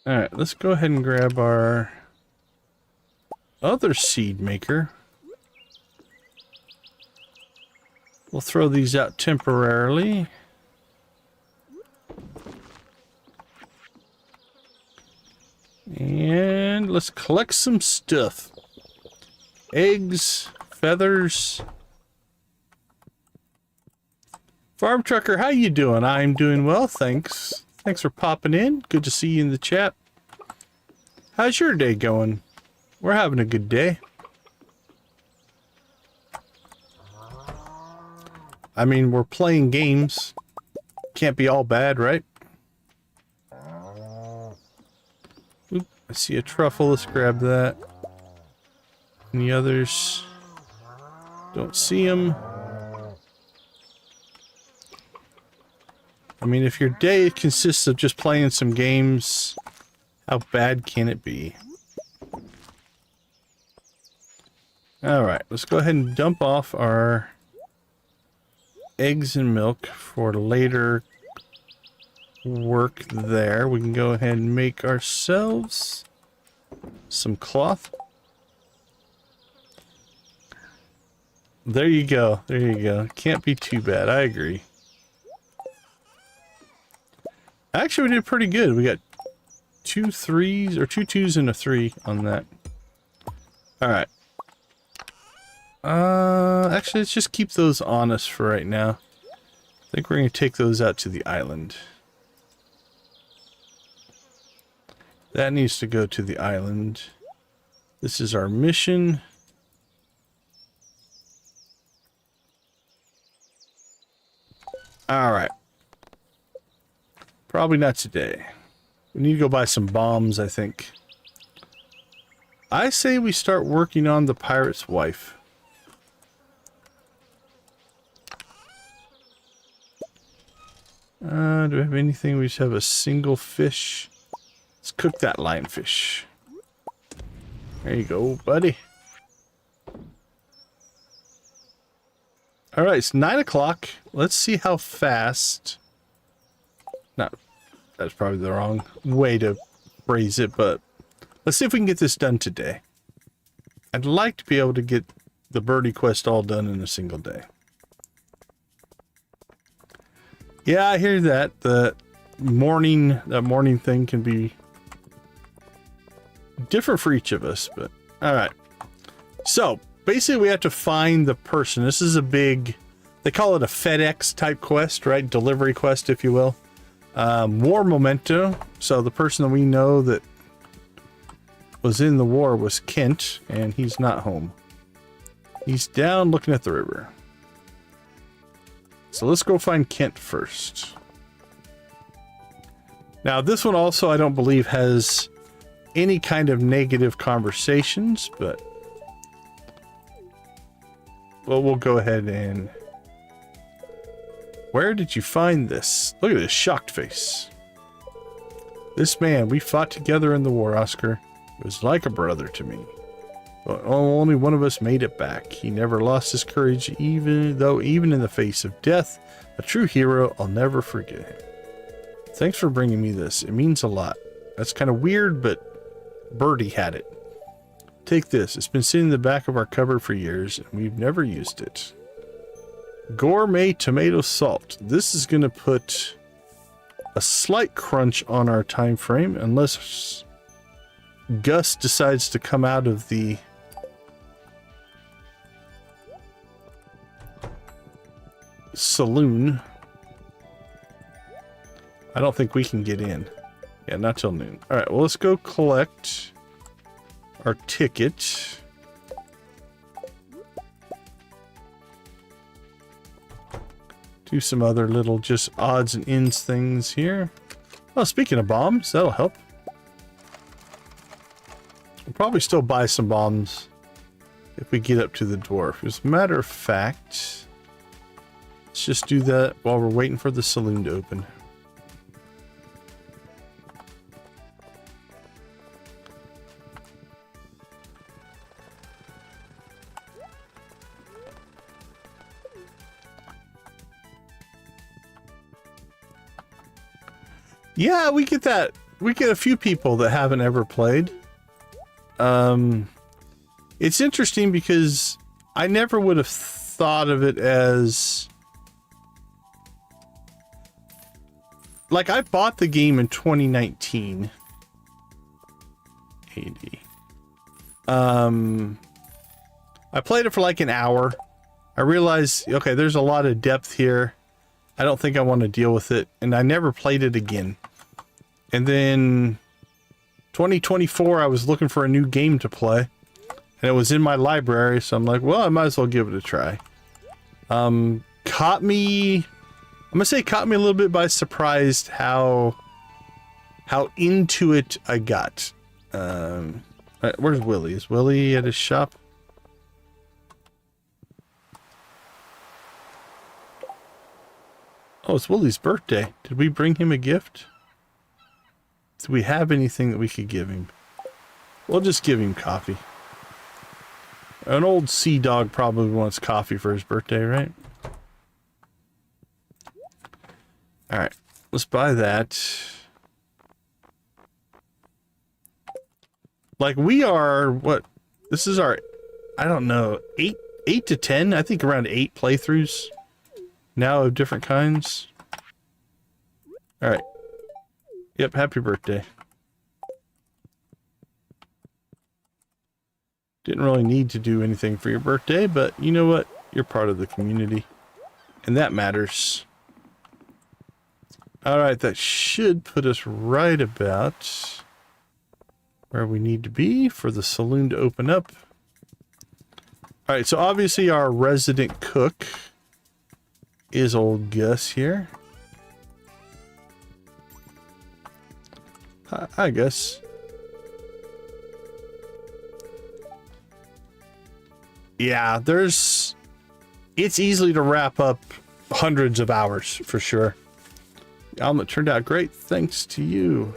S1: Alright, let's go ahead and grab our other seed maker. We'll throw these out temporarily. And let's collect some stuff. Eggs, feathers. Farm Trucker, how you doing? I'm doing well, thanks. Thanks for popping in. Good to see you in the chat. How's your day going? We're having a good day. I mean, we're playing games. Can't be all bad, right? Oop, I see a truffle. Let's grab that. Any others? Don't see them. I mean, if your day consists of just playing some games, how bad can it be? Alright, let's go ahead and dump off our eggs and milk for later work there. We can go ahead and make ourselves some cloth. There you go. There you go. Can't be too bad. I agree. Actually, we did pretty good. We got 2 3s, or 2 2s and a 3 on that. Alright. Actually, let's just keep those on us for right now. I think we're going to take those out to the island. That needs to go to the island. This is our mission. Alright. Probably not today. We need to go buy some bombs, I think. I say we start working on the pirate's wife. Do we have anything? We just have a single fish. Let's cook that lionfish. There you go, buddy. Alright, it's 9 o'clock. Let's see how fast... No, that's probably the wrong way to phrase it, but let's see if we can get this done today. I'd like to be able to get the birdie quest all done in a single day. Yeah, I hear that. The morning thing can be different for each of us, but alright. So, basically we have to find the person. This is a big, they call it a FedEx type quest, right? Delivery quest, if you will. War memento. So the person that we know that was in the war was Kent, and he's not home. He's down looking at the river. So let's go find Kent first. Now this one also I don't believe has any kind of negative conversations, but well, we'll go ahead and... Where did you find this? Look at this shocked face. This man, we fought together in the war, Oscar. It was like a brother to me. But only one of us made it back. He never lost his courage, even in the face of death. A true hero, I'll never forget him. Thanks for bringing me this. It means a lot. That's kind of weird, but Birdie had it. Take this. It's been sitting in the back of our cupboard for years, and we've never used it. Gourmet tomato salt. This is going to put a slight crunch on our time frame, unless Gus decides to come out of the saloon. I don't think we can get in. Yeah, not till noon. Alright, well, let's go collect our ticket. Do some other little just odds and ends things here. Oh, speaking of bombs, that'll help. We'll probably still buy some bombs if we get up to the dwarf. As a matter of fact, let's just do that while we're waiting for the saloon to open. Yeah, we get that. We get a few people that haven't ever played. It's interesting because I never would have thought of it as... Like, I bought the game in 2019. AD. I played it for like an hour. I realized, okay, there's a lot of depth here. I don't think I want to deal with it. And I never played it again. And then 2024, I was looking for a new game to play. And it was in my library. So I'm like, well, I might as well give it a try. Caught me... I'm going to say caught me a little bit by surprise how into it I got. Where's Willie? Is Willie at his shop? Oh, it's Willie's birthday. Did we bring him a gift? Do we have anything that we could give him? We'll just give him coffee. An old sea dog probably wants coffee for his birthday, right? Alright, let's buy that. Like, we are, what? This is our, I don't know, 8 to 10, I think around 8 playthroughs now of different kinds. All right. Yep, happy birthday. Didn't really need to do anything for your birthday, but you know what? You're part of the community, and that matters. All right, that should put us right about where we need to be for the saloon to open up. All right, so obviously our resident cook is old Gus here. Hi, Gus. Yeah, it's easily to wrap up hundreds of hours for sure. The omelet turned out great thanks to you.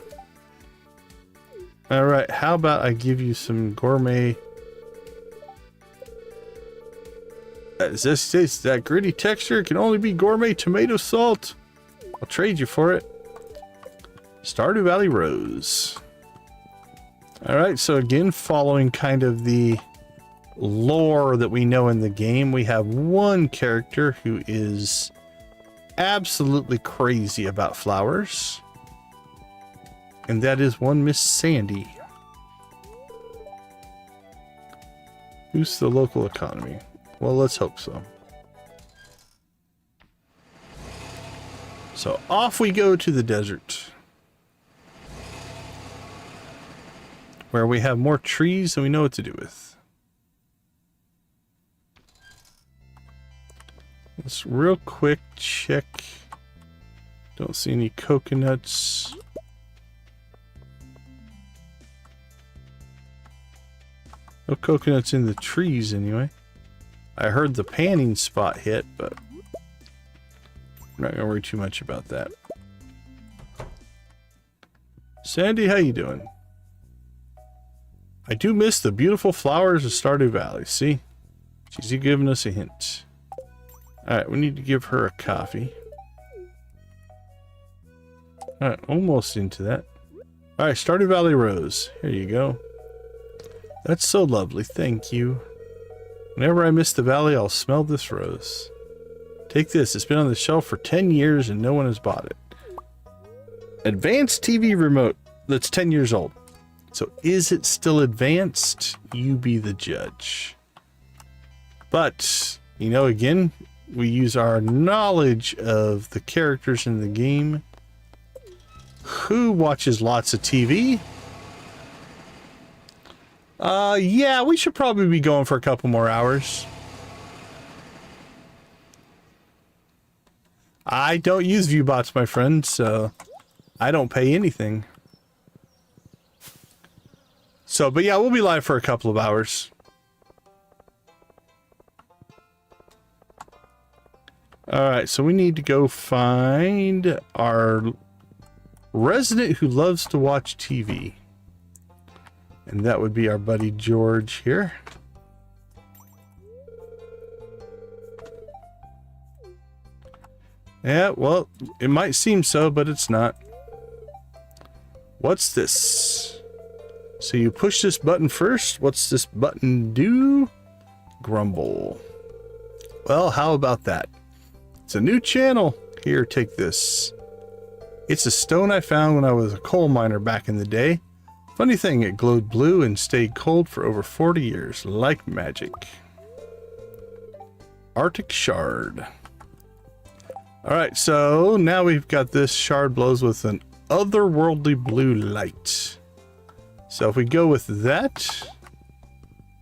S1: All right, how about I give you some gourmet? That gritty texture can only be gourmet tomato salt. I'll trade you for it. Stardew Valley Rose. All right, so again, following kind of the lore that we know in the game, we have one character who is absolutely crazy about flowers, and that is one Miss Sandy. Boost the local economy. Well, let's hope so. So off we go to the desert, where we have more trees than we know what to do with. Let's real quick check. Don't see any coconuts. No coconuts in the trees anyway. I heard the panning spot hit, but I'm not gonna worry too much about that. Sandy, how you doing? I do miss the beautiful flowers of Stardew Valley. See? She's giving us a hint. Alright, we need to give her a coffee. Alright, almost into that. Alright, Stardew Valley Rose. Here you go. That's so lovely, thank you. Whenever I miss the valley, I'll smell this rose. Take this, it's been on the shelf for 10 years and no one has bought it. Advanced TV remote that's 10 years old. So is it still advanced? You be the judge. But, you know, again, we use our knowledge of the characters in the game. Who watches lots of TV? Yeah, we should probably be going for a couple more hours. I don't use ViewBots, my friend, so I don't pay anything. So, but yeah, we'll be live for a couple of hours. Alright, so we need to go find our resident who loves to watch TV. And that would be our buddy George here. Yeah, well, it might seem so, but it's not. What's this? So you push this button first. What's this button do? Grumble. Well, how about that? It's a new channel. Here, take this. It's a stone I found when I was a coal miner back in the day. Funny thing, it glowed blue and stayed cold for over 40 years, like magic. Arctic Shard. Alright, so now we've got this shard glows with an otherworldly blue light. So if we go with that,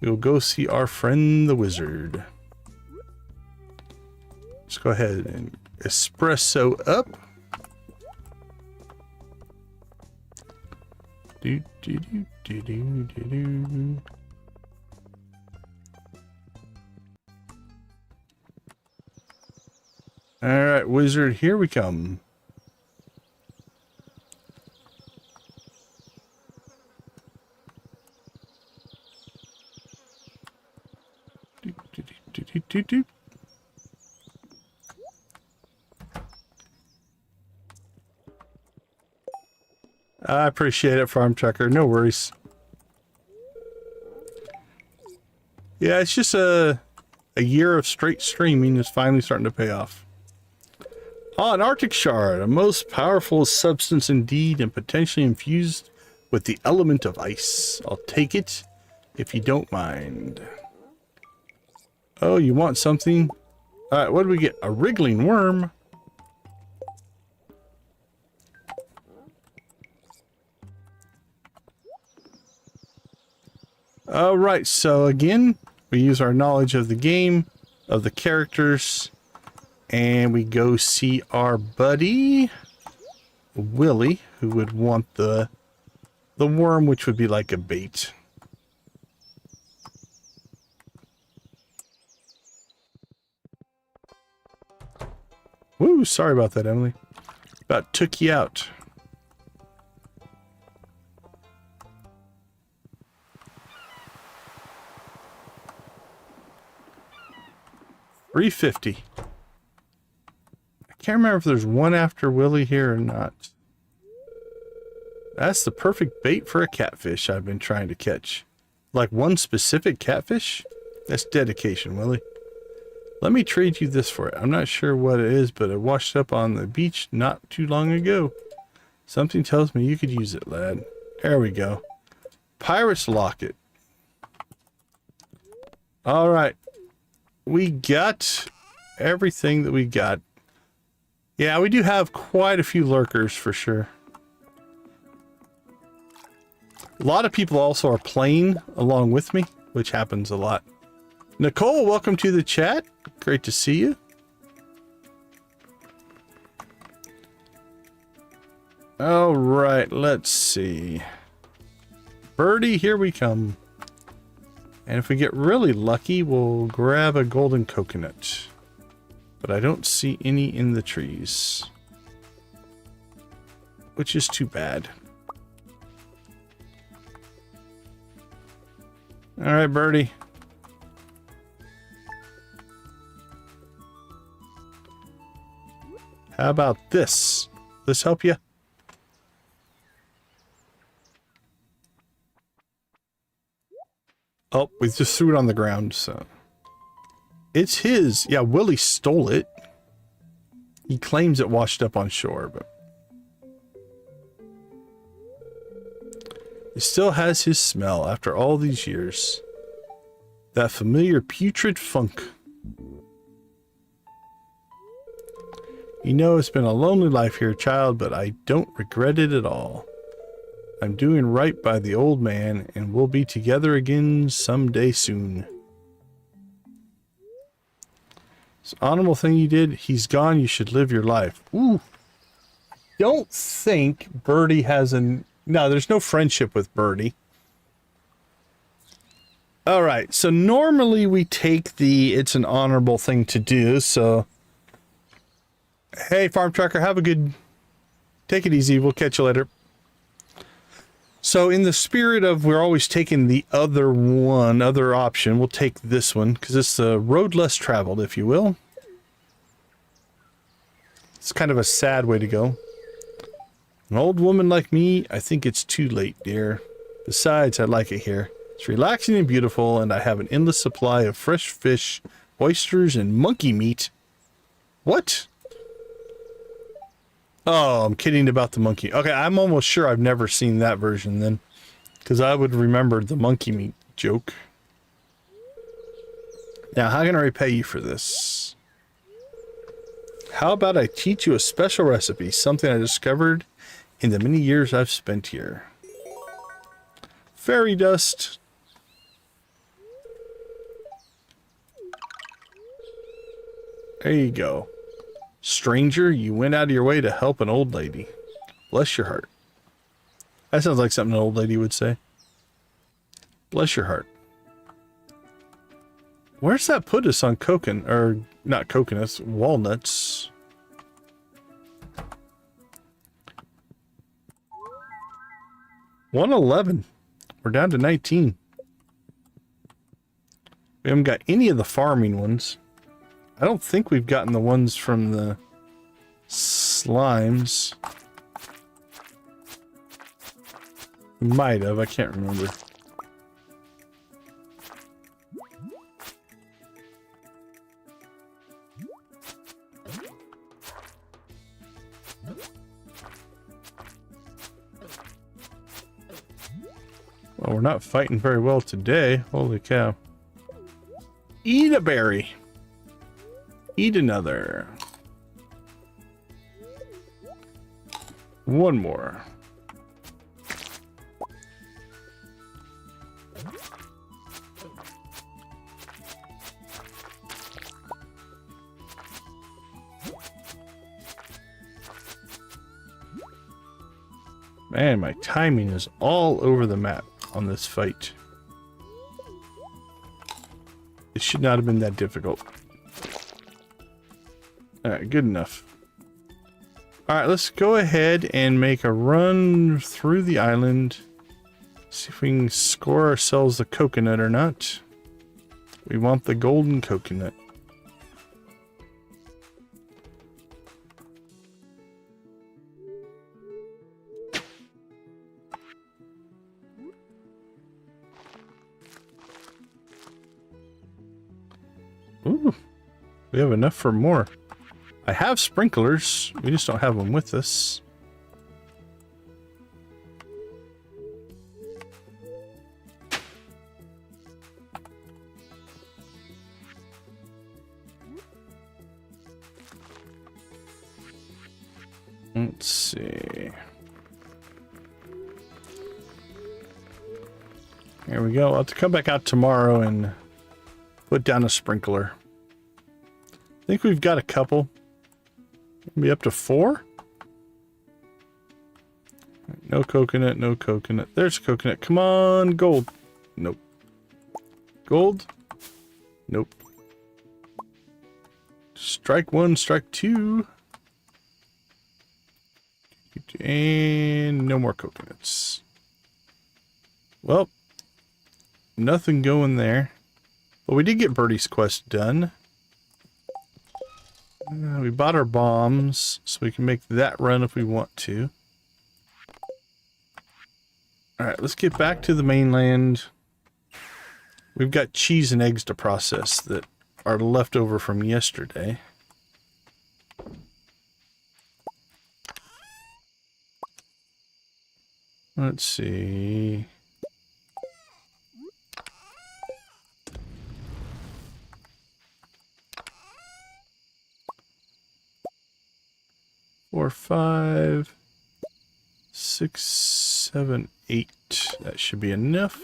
S1: we'll go see our friend the wizard. Let's go ahead and espresso up. Do, do, do, do, do, do, do. All right, wizard, here we come. Do, do, do, do, do, do. I appreciate it, Farm Trucker. No worries. Yeah, it's just a A year of straight streaming is finally starting to pay off. Ah, an Arctic shard, a most powerful substance indeed, and potentially infused with the element of ice. I'll take it if you don't mind. Oh, you want something? Alright, what do we get? A wriggling worm. Alright, so again, we use our knowledge of the game, of the characters, and we go see our buddy, Willie, who would want the worm, which would be like a bait. Woo, sorry about that, Emily. About took you out. $3.50. I can't remember if there's one after Willie here or not. That's the perfect bait for a catfish I've been trying to catch. Like one specific catfish? That's dedication, Willie. Let me trade you this for it. I'm not sure what it is, but it washed up on the beach not too long ago. Something tells me you could use it, lad. There we go. Pirate's locket. Alright. We got everything that we got. Yeah, we do have quite a few lurkers for sure. A lot of people also are playing along with me, which happens a lot. Nicole, welcome to the chat. Great to see you. All right, let's see. Birdie, here we come. And if we get really lucky, we'll grab a golden coconut. But I don't see any in the trees, which is too bad. All right, Birdie. How about this? This help you? Oh, we just threw it on the ground, so. It's his. Yeah, Willie stole it. He claims it washed up on shore, but. It still has his smell after all these years. That familiar putrid funk. You know, it's been a lonely life here, child, but I don't regret it at all. I'm doing right by the old man, and we'll be together again someday soon. It's an honorable thing you did. He's gone. You should live your life. Ooh. Don't think Birdie has an... No, there's no friendship with Birdie. All right. So normally we take the it's an honorable thing to do. So, hey, Farm Trucker, have a good... Take it easy. We'll catch you later. So in the spirit of we're always taking the other option, we'll take this one because it's the road less traveled, if you will. It's kind of a sad way to go. An old woman like me, I think it's too late, dear. Besides, I like it here. It's relaxing and beautiful, and I have an endless supply of fresh fish, oysters, and monkey meat. What? Oh, I'm kidding about the monkey. Okay, I'm almost sure I've never seen that version then. Because I would remember the monkey meat joke. Now, how can I repay you for this? How about I teach you a special recipe, something I discovered in the many years I've spent here. Fairy dust. There you go. Stranger, you went out of your way to help an old lady. Bless your heart. That sounds like something an old lady would say. Bless your heart. Where's that put us on coconut, or not coconuts, walnuts? $111. We're down to 19. We haven't got any of the farming ones. I don't think we've gotten the ones from the slimes. We might have, I can't remember. Oh, we're not fighting very well today. Holy cow. Eat a berry. Eat another. One more. Man, my timing is all over the map on this fight. It should not have been that difficult. Alright, good enough. Alright, let's go ahead and make a run through the island. See if we can score ourselves the coconut or not. We want the golden coconut. Ooh, we have enough for more. I have sprinklers, we just don't have them with us. Let's see. Here we go. I'll have to come back out tomorrow and put down a sprinkler. I think we've got a couple. Maybe up to 4? No coconut, no coconut. There's coconut. Come on, gold. Nope. Gold? Nope. Strike 1, strike 2. And no more coconuts. Well, nothing going there. But we did get Birdie's quest done. We bought our bombs, so we can make that run if we want to. Alright, let's get back to the mainland. We've got cheese and eggs to process that are left over from yesterday. Let's see. Four, 5, 6, 7, 8. That should be enough.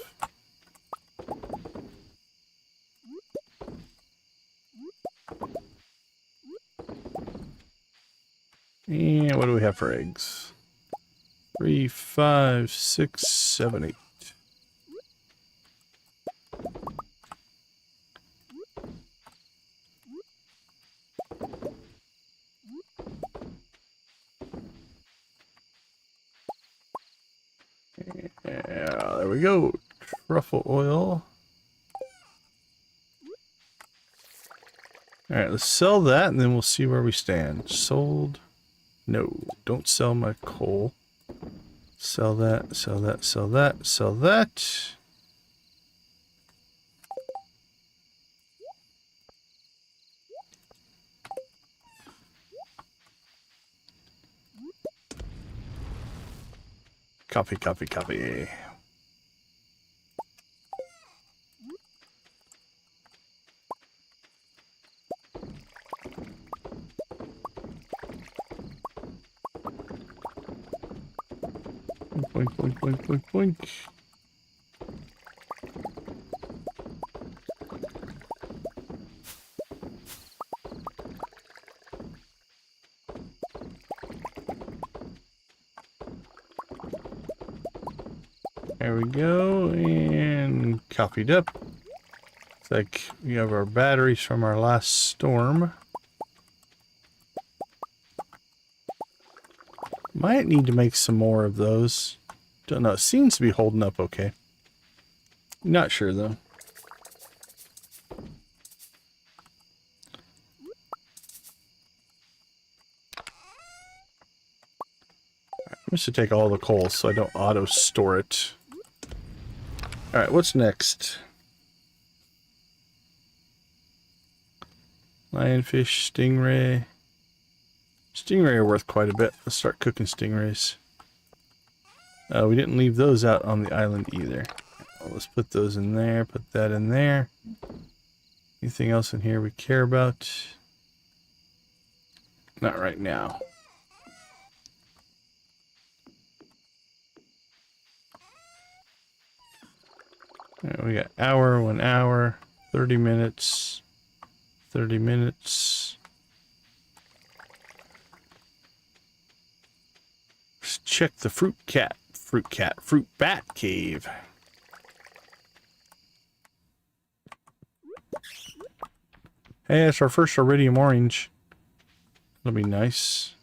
S1: And what do we have for eggs? 3, 5, 6, 7, 8. Yeah, there we go. Truffle oil. Alright, let's sell that and then we'll see where we stand. Sold. No, don't sell my coal. Sell that, sell that, sell that, sell that. Copy, copy, copy. Boink, boink, boink, boink, boink. There we go, and copied up. It's like we have our batteries from our last storm. Might need to make some more of those. Don't know, it seems to be holding up okay. Not sure though. I'm just gonna take all the coal so I don't auto store it. Alright, what's next? Lionfish, stingray. Stingray are worth quite a bit. Let's start cooking stingrays. We didn't leave those out on the island either. Well, let's put those in there. Put that in there. Anything else in here we care about? Not right now. Right, we got hour, 1 hour, 30 minutes, 30 minutes. Let's check the fruit bat cave. Hey, it's our first iridium orange. That'll be nice.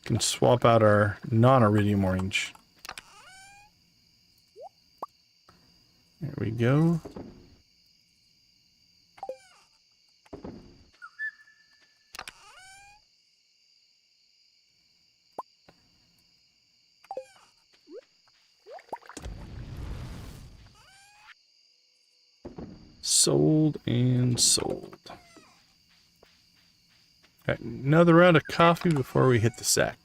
S1: Can swap out our non-iridium orange. There we go. Sold and sold. Got another round of coffee before we hit the sack.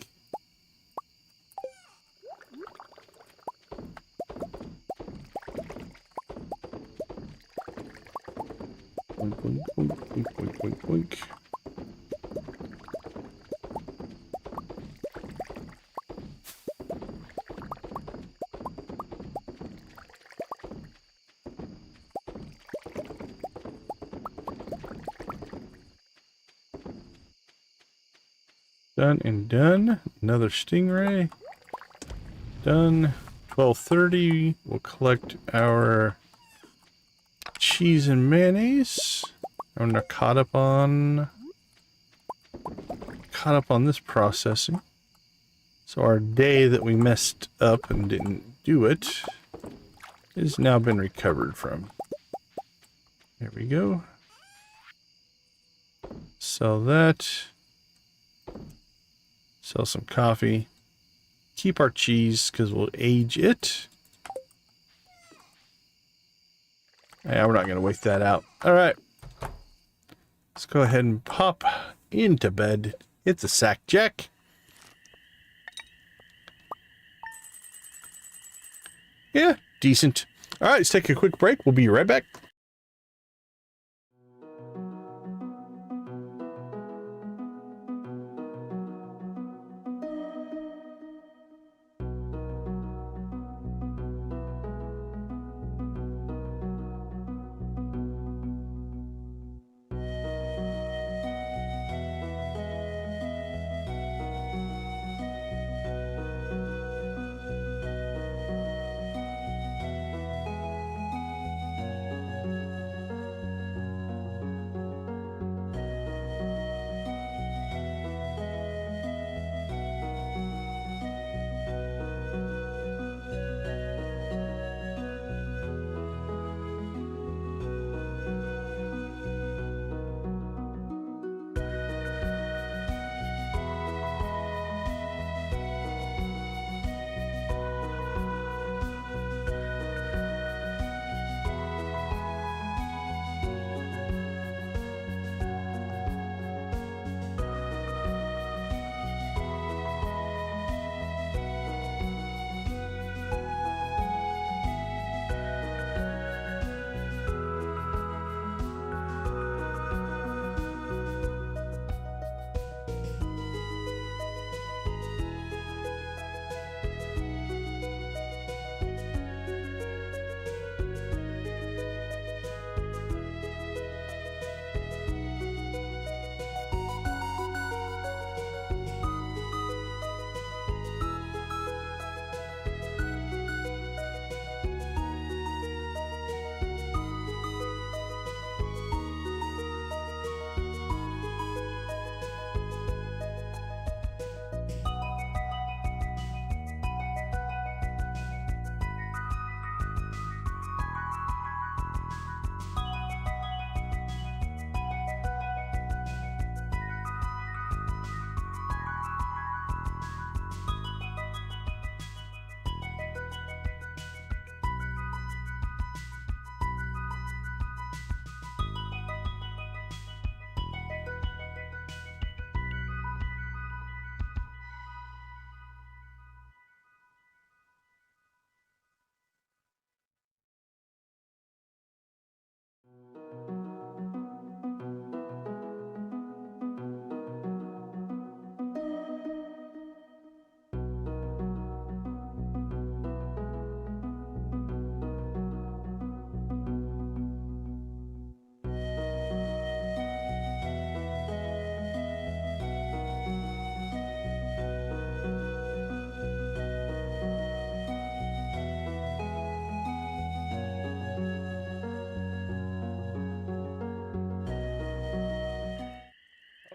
S1: Boink, boink, boink, boink, boink, boink, boink. Done and done. Another stingray. Done. 12:30. We'll collect our cheese and mayonnaise. I'm not caught up on this processing. So our day that we messed up and didn't do it has now been recovered from. There we go. Sell that. Sell some coffee. Keep our cheese because we'll age it. Yeah, we're not going to wait that out. All right. Let's go ahead and pop into bed. It's a sack jack. Yeah, decent. All right, let's take a quick break. We'll be right back.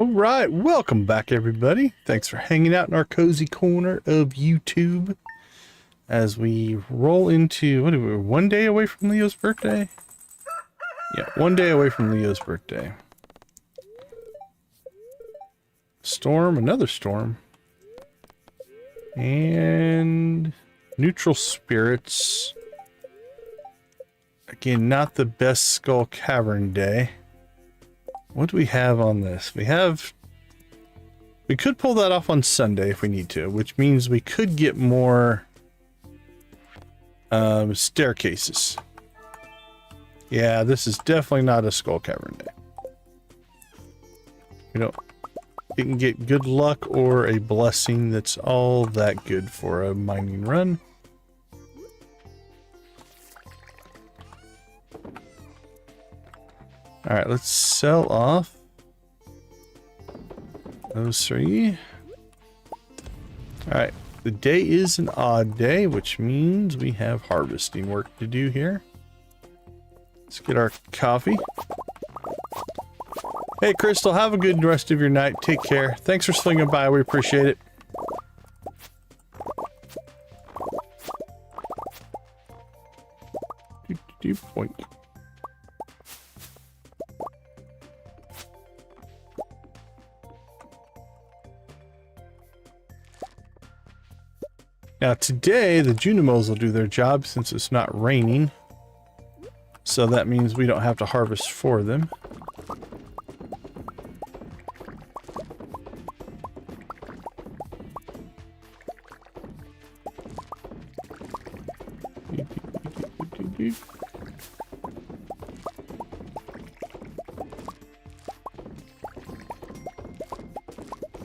S1: All right, welcome back, everybody. Thanks for hanging out in our cozy corner of YouTube as we roll into, what are we, one day away from Leo's birthday? Yeah, one day away from Leo's birthday. Storm, another storm. And neutral spirits. Again, not the best Skull Cavern day. What do we have on this? We could pull that off on Sunday if we need to, which means we could get more staircases. Yeah, this is definitely not a Skull Cavern day. You can get good luck or a blessing that's all that good for a mining run. All right, let's sell off those three. All right, the day is an odd day, which means we have harvesting work to do here. Let's get our coffee. Hey, Crystal, have a good rest of your night. Take care. Thanks for swinging by. We appreciate it. Point. Now today, the Junimos will do their job since it's not raining. So that means we don't have to harvest for them.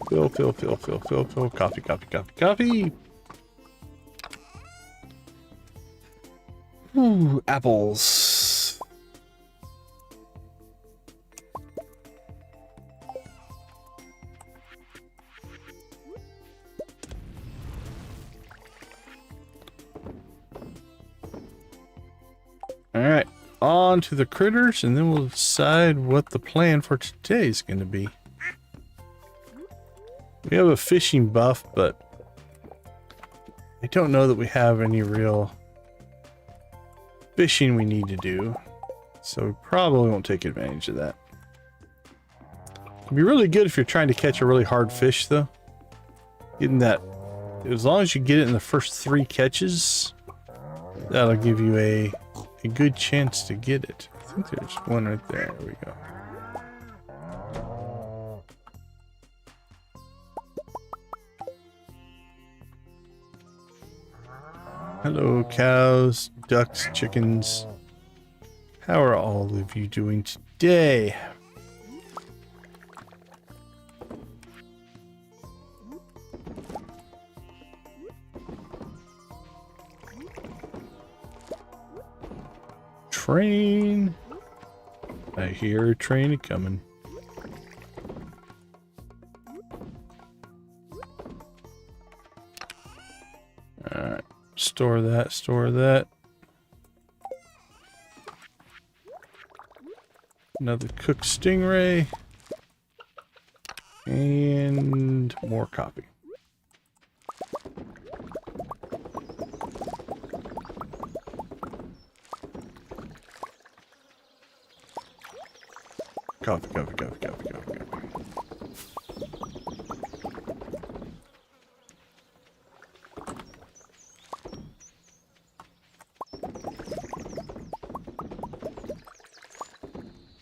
S1: Fill. Coffee. Ooh, apples. All right, on to the critters, and then we'll decide what the plan for today is going to be. We have a fishing buff, but I don't know that we have any real fishing we need to do, so we probably won't take advantage of that. It'd be really good if you're trying to catch a really hard fish, though. Getting that, as long as you get it in the first 3 catches, that'll give you a good chance to get it. I think there's one right there. There we go. Hello, cows, ducks, chickens. How are all of you doing today? Train. I hear a train coming. Alright. Store that. Another cooked stingray. And more coffee. Coffee.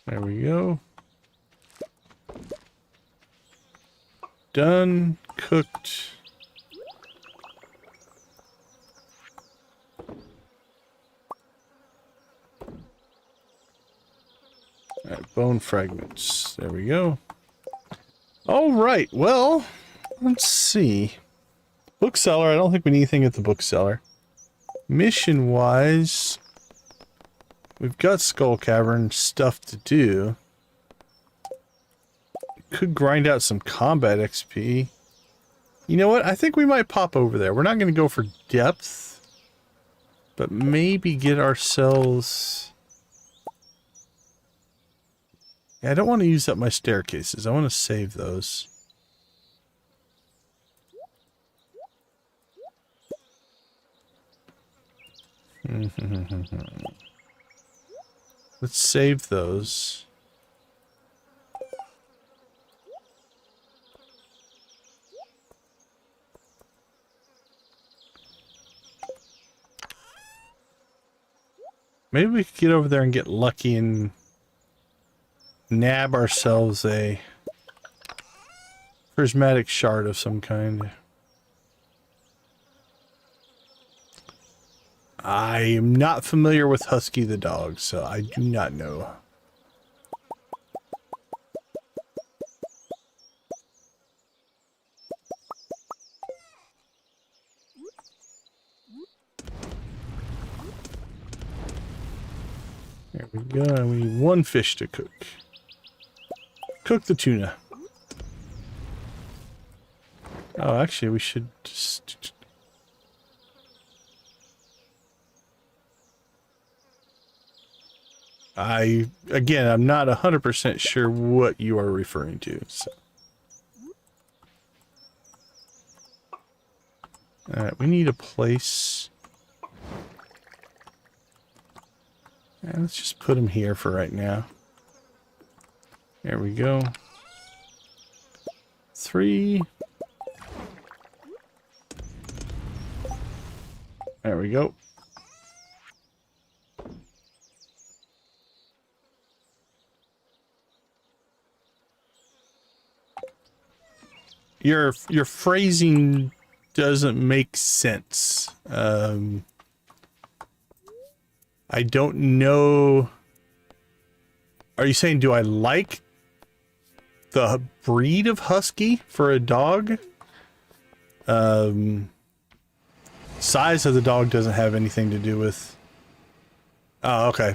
S1: There we go. Done. Cooked. Alright, bone fragments. There we go. Alright, well, let's see. Bookseller, I don't think we need anything at the bookseller. Mission-wise, we've got Skull Cavern stuff to do. Could grind out some combat XP. You know what? I think we might pop over there. We're not going to go for depth, but maybe get ourselves Yeah, I don't want to use up my staircases. I want to save those. Let's save those. Maybe we could get over there and get lucky and nab ourselves a prismatic shard of some kind. I am not familiar with Husky the dog, so I do not know. There we go. We need one fish to cook. Cook the tuna. Oh, actually, we should just... Again, I'm not 100% sure what you are referring to. So. Alright, we need a place. Yeah, let's just put them here for right now. There we go. 3. There we go. Your phrasing doesn't make sense. I don't know. Are you saying, do I like the breed of husky for a dog? Size of the dog doesn't have anything to do with... Oh, okay.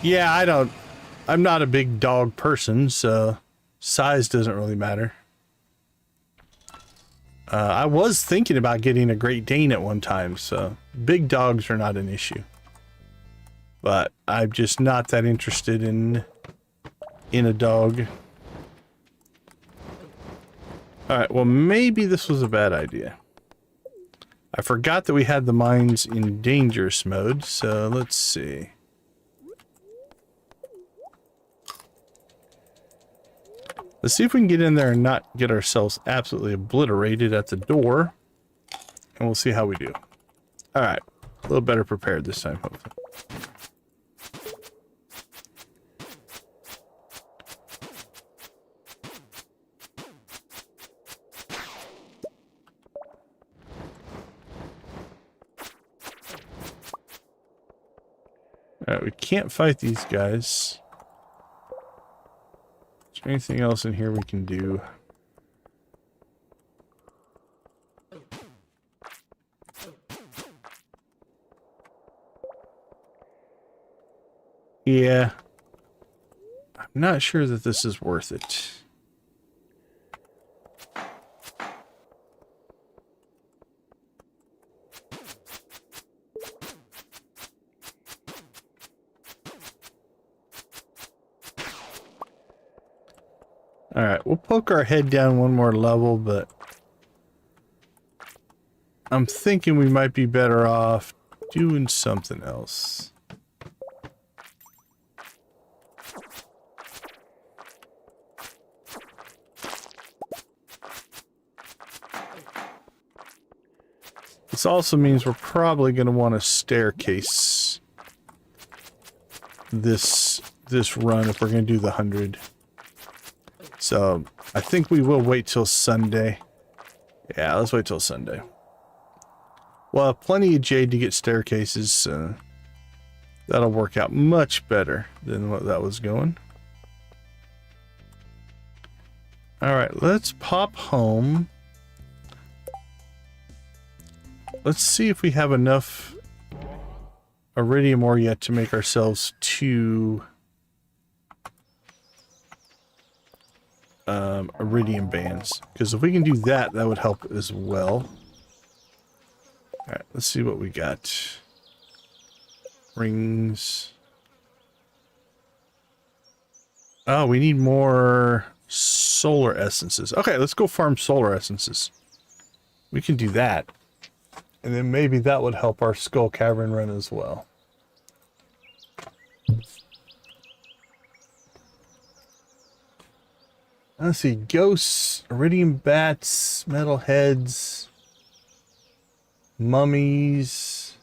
S1: Yeah, I'm not a big dog person, so size doesn't really matter. I was thinking about getting a Great Dane at one time, so big dogs are not an issue. But I'm just not that interested in a dog. Alright, well maybe this was a bad idea. I forgot that we had the mines in dangerous mode, so let's see. Let's see if we can get in there and not get ourselves absolutely obliterated at the door. And we'll see how we do. Alright. A little better prepared this time, hopefully. Alright, we can't fight these guys. Is there anything else in here we can do? Yeah. I'm not sure that this is worth it. Alright, we'll poke our head down one more level, but I'm thinking we might be better off doing something else. This also means we're probably going to want to staircase this run if we're going to do the 100. So, I think we will wait till Sunday. Yeah, let's wait till Sunday. Well, plenty of jade to get staircases. That'll work out much better than what that was going. Alright, let's pop home. Let's see if we have enough iridium ore yet to make ourselves 2 iridium bands. Because if we can do that, that would help as well. Alright, let's see what we got. Rings. Oh, we need more solar essences. Okay, let's go farm solar essences. We can do that. And then maybe that would help our skull cavern run as well. Let's see. Ghosts, iridium bats, metal heads, mummies.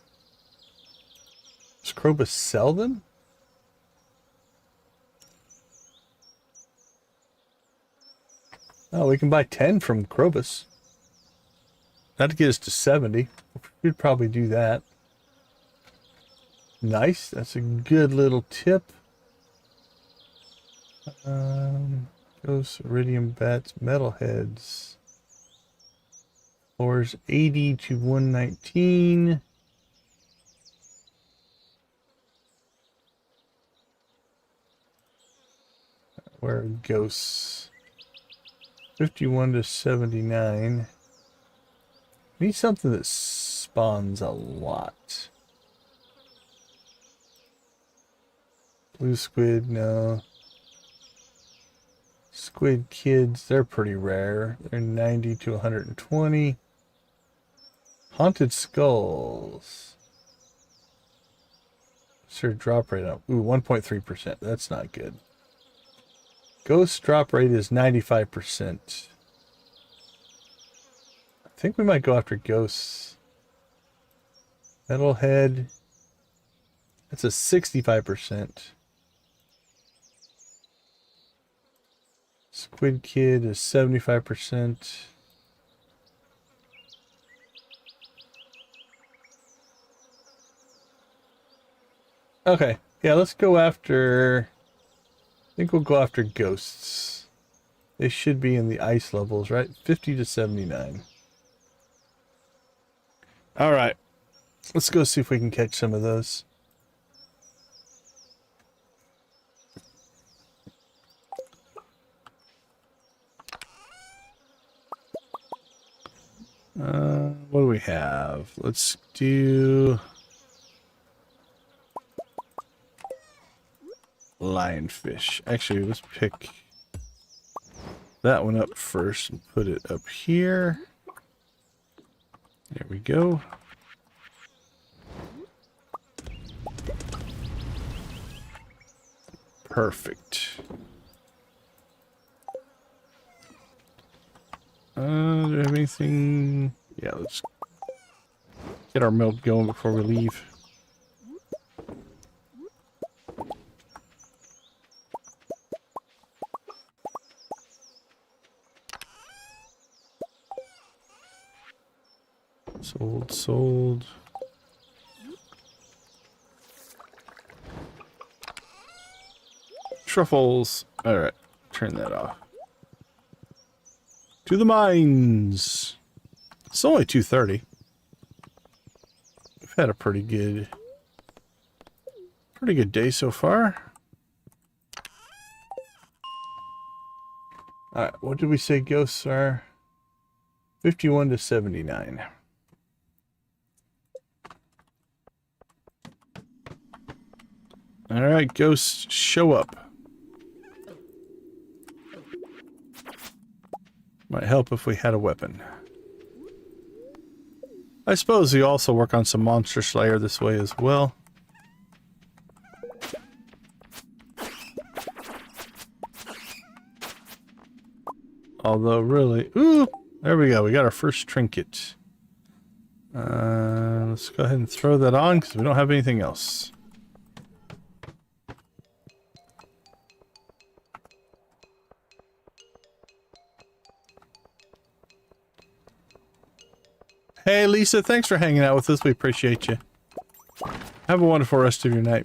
S1: Does Krobus sell them? Oh, we can buy 10 from Krobus. That'd get us to 70. We'd probably do that. Nice. That's a good little tip. Ghosts, iridium bats, metalheads. Floors 80 to 119. Where are ghosts? 51 to 79. Need something that spawns a lot. Blue squid, no. Squid kids, they're pretty rare. They're 90 to 120. Haunted skulls. Sure, drop rate up. Ooh, 1.3%. That's not good. Ghost drop rate is 95%. I think we might go after ghosts. Metalhead. That's a 65%. Squid Kid is 75%. Okay, yeah, let's go after... I think we'll go after ghosts. They should be in the ice levels, right? 50 to 79. Alright, let's go see if we can catch some of those. What do we have? Let's do lionfish. Actually, let's pick that one up first and put it up here. There we go. Perfect. Do we have anything? Yeah, let's get our milk going before we leave. Sold. Truffles. Alright, turn that off. To the mines. It's only 2:30. We've had a pretty good day so far. Alright, what did we say ghosts are? 51 to 79. Alright, ghosts, show up. Might help if we had a weapon. I suppose we also work on some Monster Slayer this way as well. Although really... Ooh! There we go. We got our first trinket. Let's go ahead and throw that on because we don't have anything else. Hey, Lisa, thanks for hanging out with us. We appreciate you. Have a wonderful rest of your night.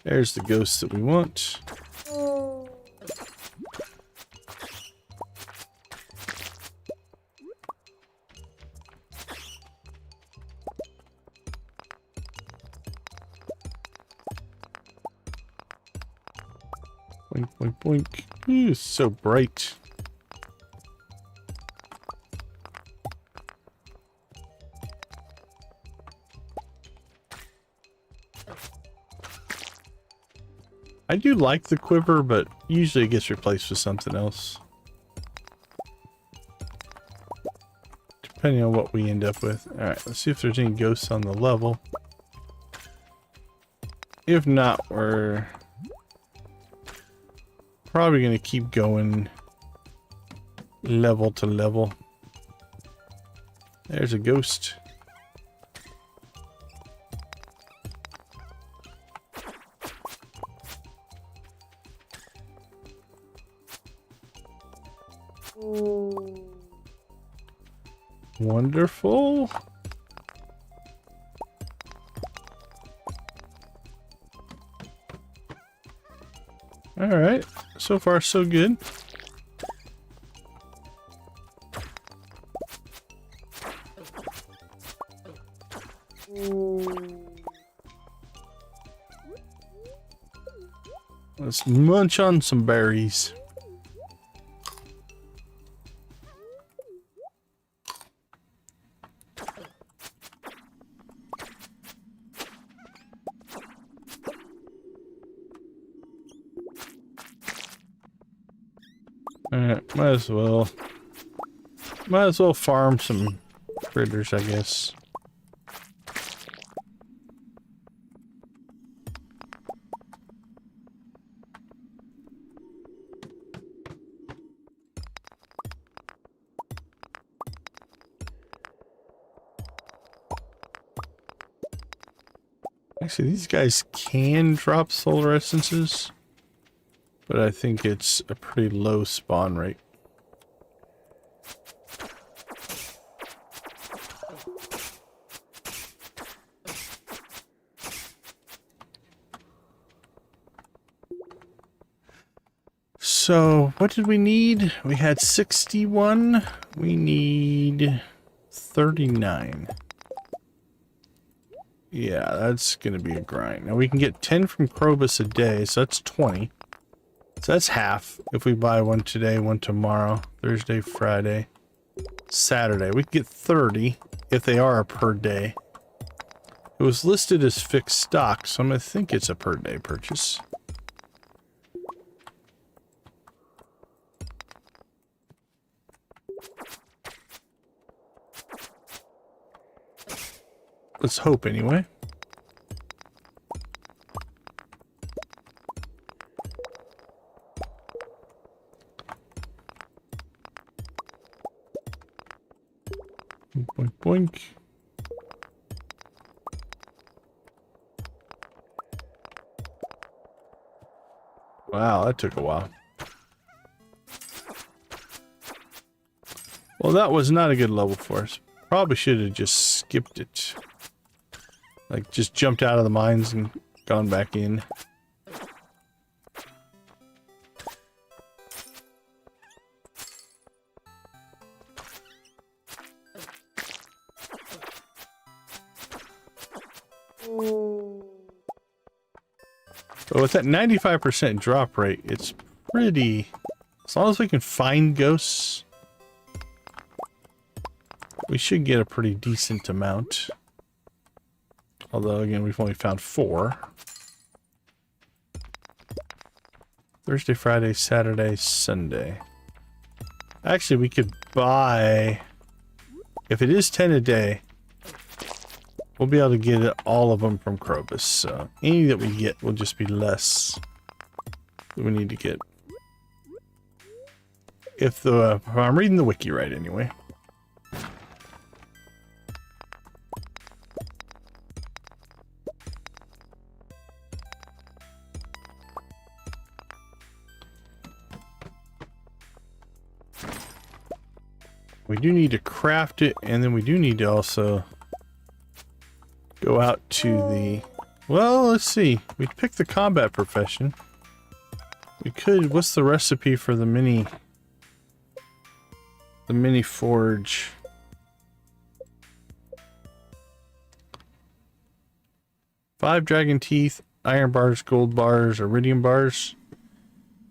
S1: There's the ghosts that we want. Boink, boink, boink. Ooh, it's so bright. I do like the quiver, but usually it gets replaced with something else. Depending on what we end up with. Alright, let's see if there's any ghosts on the level. If not, we're probably going to keep going level to level. There's a ghost. Wonderful. All right, so far so good. Let's munch on some berries. Alright, might as well farm some critters, I guess. Actually, these guys can drop solar essences, but I think it's a pretty low spawn rate. So, what did we need? We had 61. We need 39. Yeah, that's going to be a grind. Now, we can get 10 from Krobus a day, so that's 20. So that's half if we buy one today, one tomorrow, Thursday, Friday, Saturday. We can get 30 if they are a per day. It was listed as fixed stock, so I'm going to think it's a per day purchase. Let's hope anyway. Boink, boink. Wow, that took a while. Well, that was not a good level for us. Probably should have just skipped it. Like, just jumped out of the mines and gone back in. But with that 95% drop rate, it's pretty... As long as we can find ghosts, we should get a pretty decent amount. Although, again, we've only found 4. Thursday, Friday, Saturday, Sunday. Actually, we could buy... If it is 10 a day, we'll be able to get all of them from Krobus. So, any that we get will just be less than we need to get. If I'm reading the wiki right, anyway. We do need to craft it, and then we do need to also go out to the... Well, let's see. We picked the combat profession. We could... What's the recipe for the mini... The mini forge? 5 dragon teeth, iron bars, gold bars, iridium bars.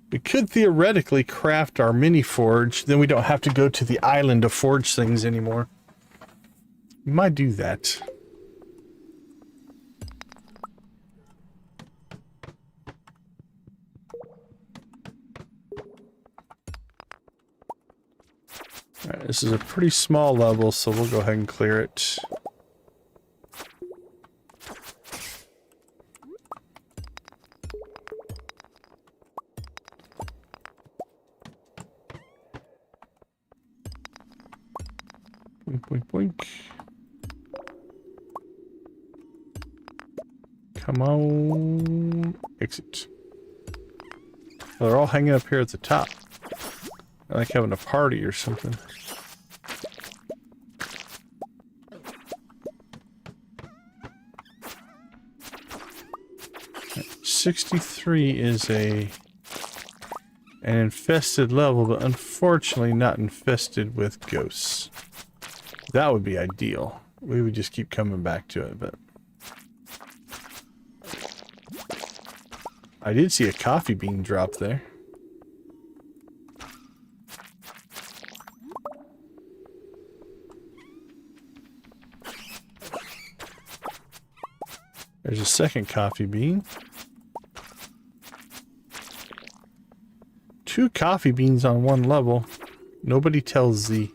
S1: We could theoretically craft our mini forge, then we don't have to go to the island to forge things anymore. We might do that. Alright, this is a pretty small level, so we'll go ahead and clear it. Boink, boink, boink. Come on. Exit. Well, they're all hanging up here at the top. I like having a party or something. Right, 63 is an infested level, but unfortunately not infested with ghosts. That would be ideal. We would just keep coming back to it, but I did see a coffee bean drop there. There's a second coffee bean. 2 coffee beans on one level. Nobody tells Z.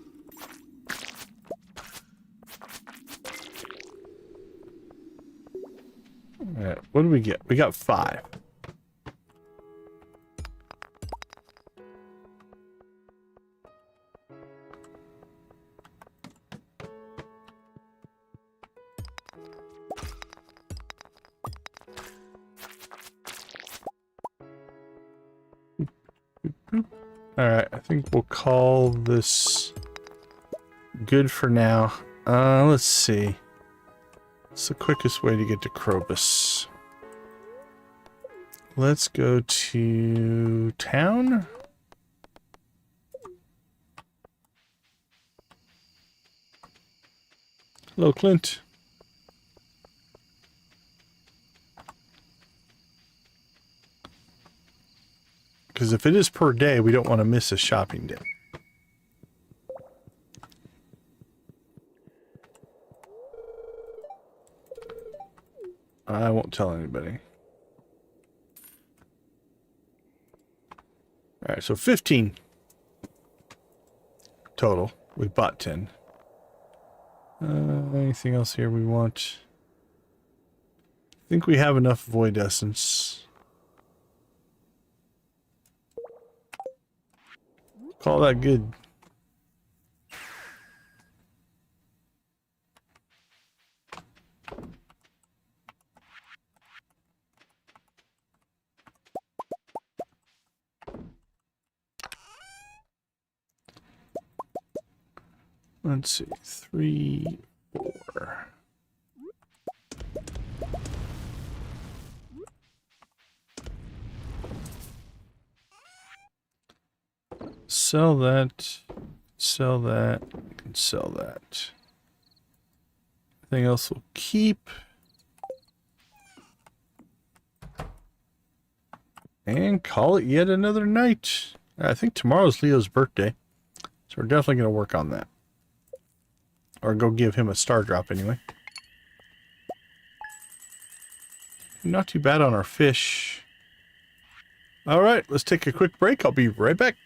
S1: Alright, what do we get? We got 5. Alright, I think we'll call this good for now. Let's see. What's the quickest way to get to Krobus? Let's go to town. Hello, Clint. Because if it is per day, we don't want to miss a shopping day. I won't tell anybody. Alright, so 15 total. We bought 10. Anything else here we want? I think we have enough void essence. Call that good. Let's see, 3, 4. Sell that, sell that, and sell that. Everything else will keep. And call it yet another night. I think tomorrow's Leo's birthday, so we're definitely going to work on that. Or go give him a star drop anyway. Not too bad on our fish. Alright, let's take a quick break. I'll be right back.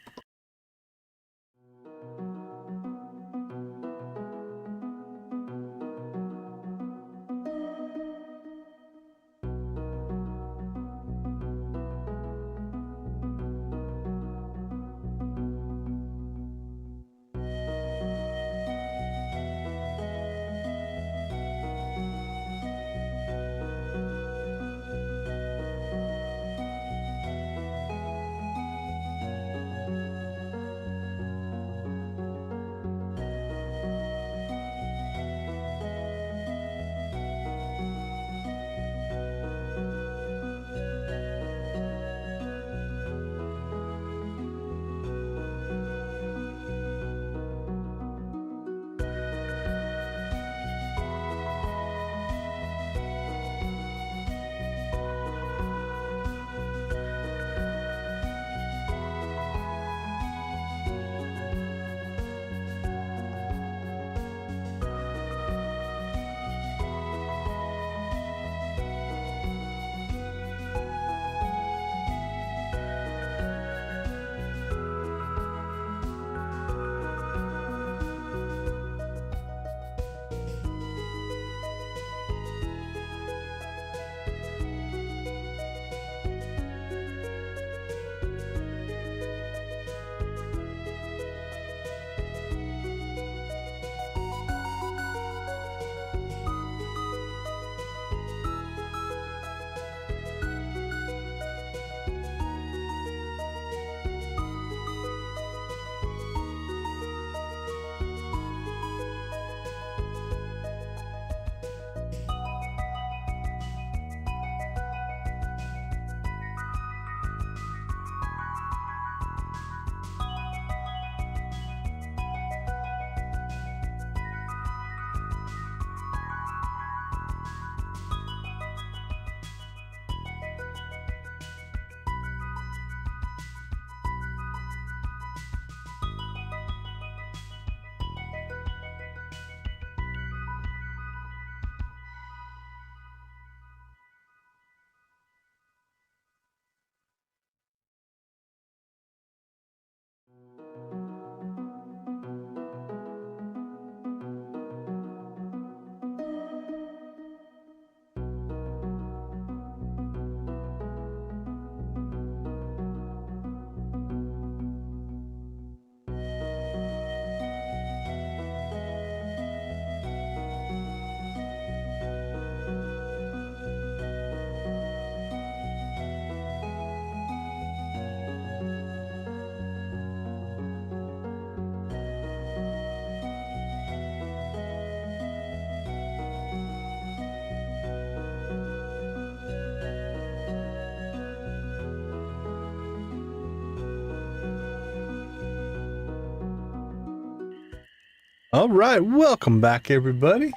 S1: All right, welcome back, everybody.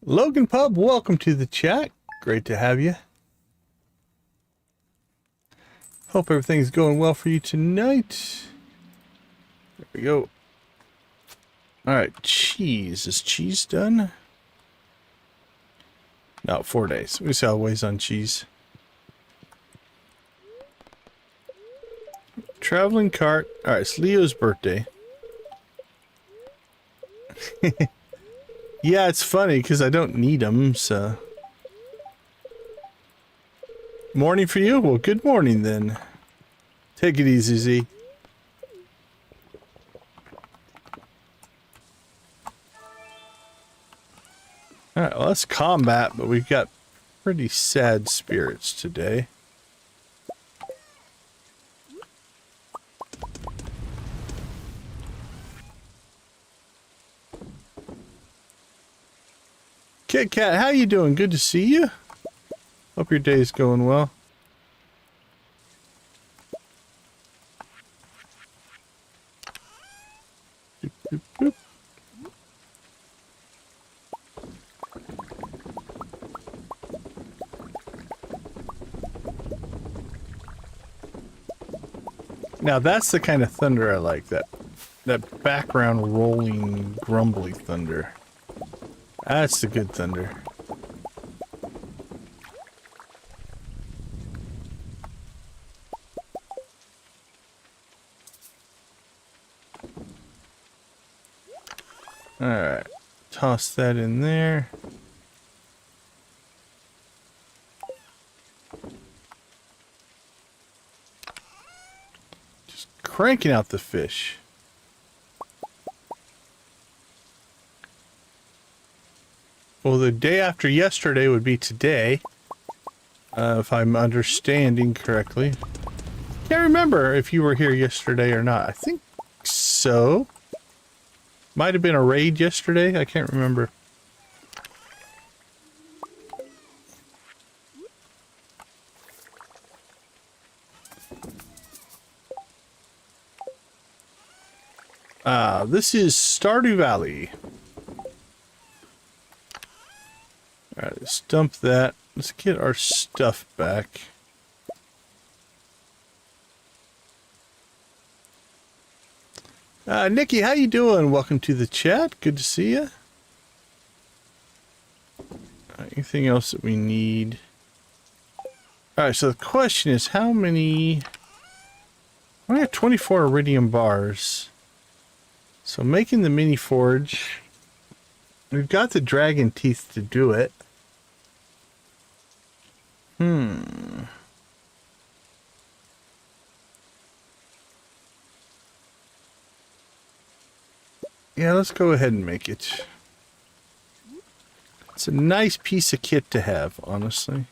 S1: Logan Pub, welcome to the chat. Great to have you. Hope everything's going well for you tonight. There we go. All right, cheese. Is cheese done? No, 4 days. We see how it weighs on cheese. Traveling cart. All right, it's Leo's birthday. Yeah, it's funny because I don't need them, so. Morning for you? Well, good morning then. Take it easy, Z. Alright, well, that's combat, but we've got pretty sad spirits today. Kit Kat, how you doing? Good to see you. Hope your day's going well. Boop, boop, boop. Now that's the kind of thunder I like, that background rolling, grumbly thunder. That's the good thunder. Alright, toss that in there. Just cranking out the fish. Well, the day after yesterday would be today, if I'm understanding correctly. Can't remember if you were here yesterday or not. I think so. Might have been a raid yesterday. I can't remember. This is Stardew Valley. Alright, let's dump that. Let's get our stuff back. Nikki, how you doing? Welcome to the chat. Good to see you. Anything else that we need? Alright, so the question is how many... I have 24 iridium bars. So making the mini forge... We've got the dragon teeth to do it. Yeah, let's go ahead and make it. It's a nice piece of kit to have, honestly.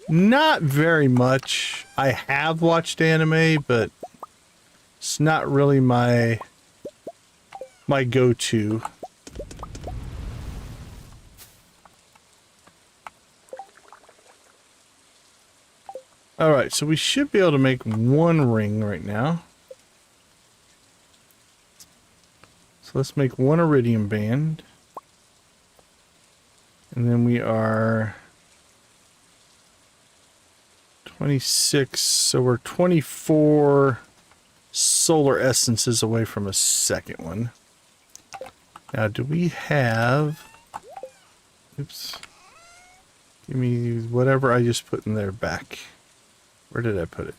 S1: Not very much. I have watched anime, but it's not really my go-to. Alright, so we should be able to make one ring right now. So let's make one iridium band. And then we are 26, so we're 24 solar essences away from a second one. Now, do we have... Oops. Give me whatever I just put in there back. Where did I put it?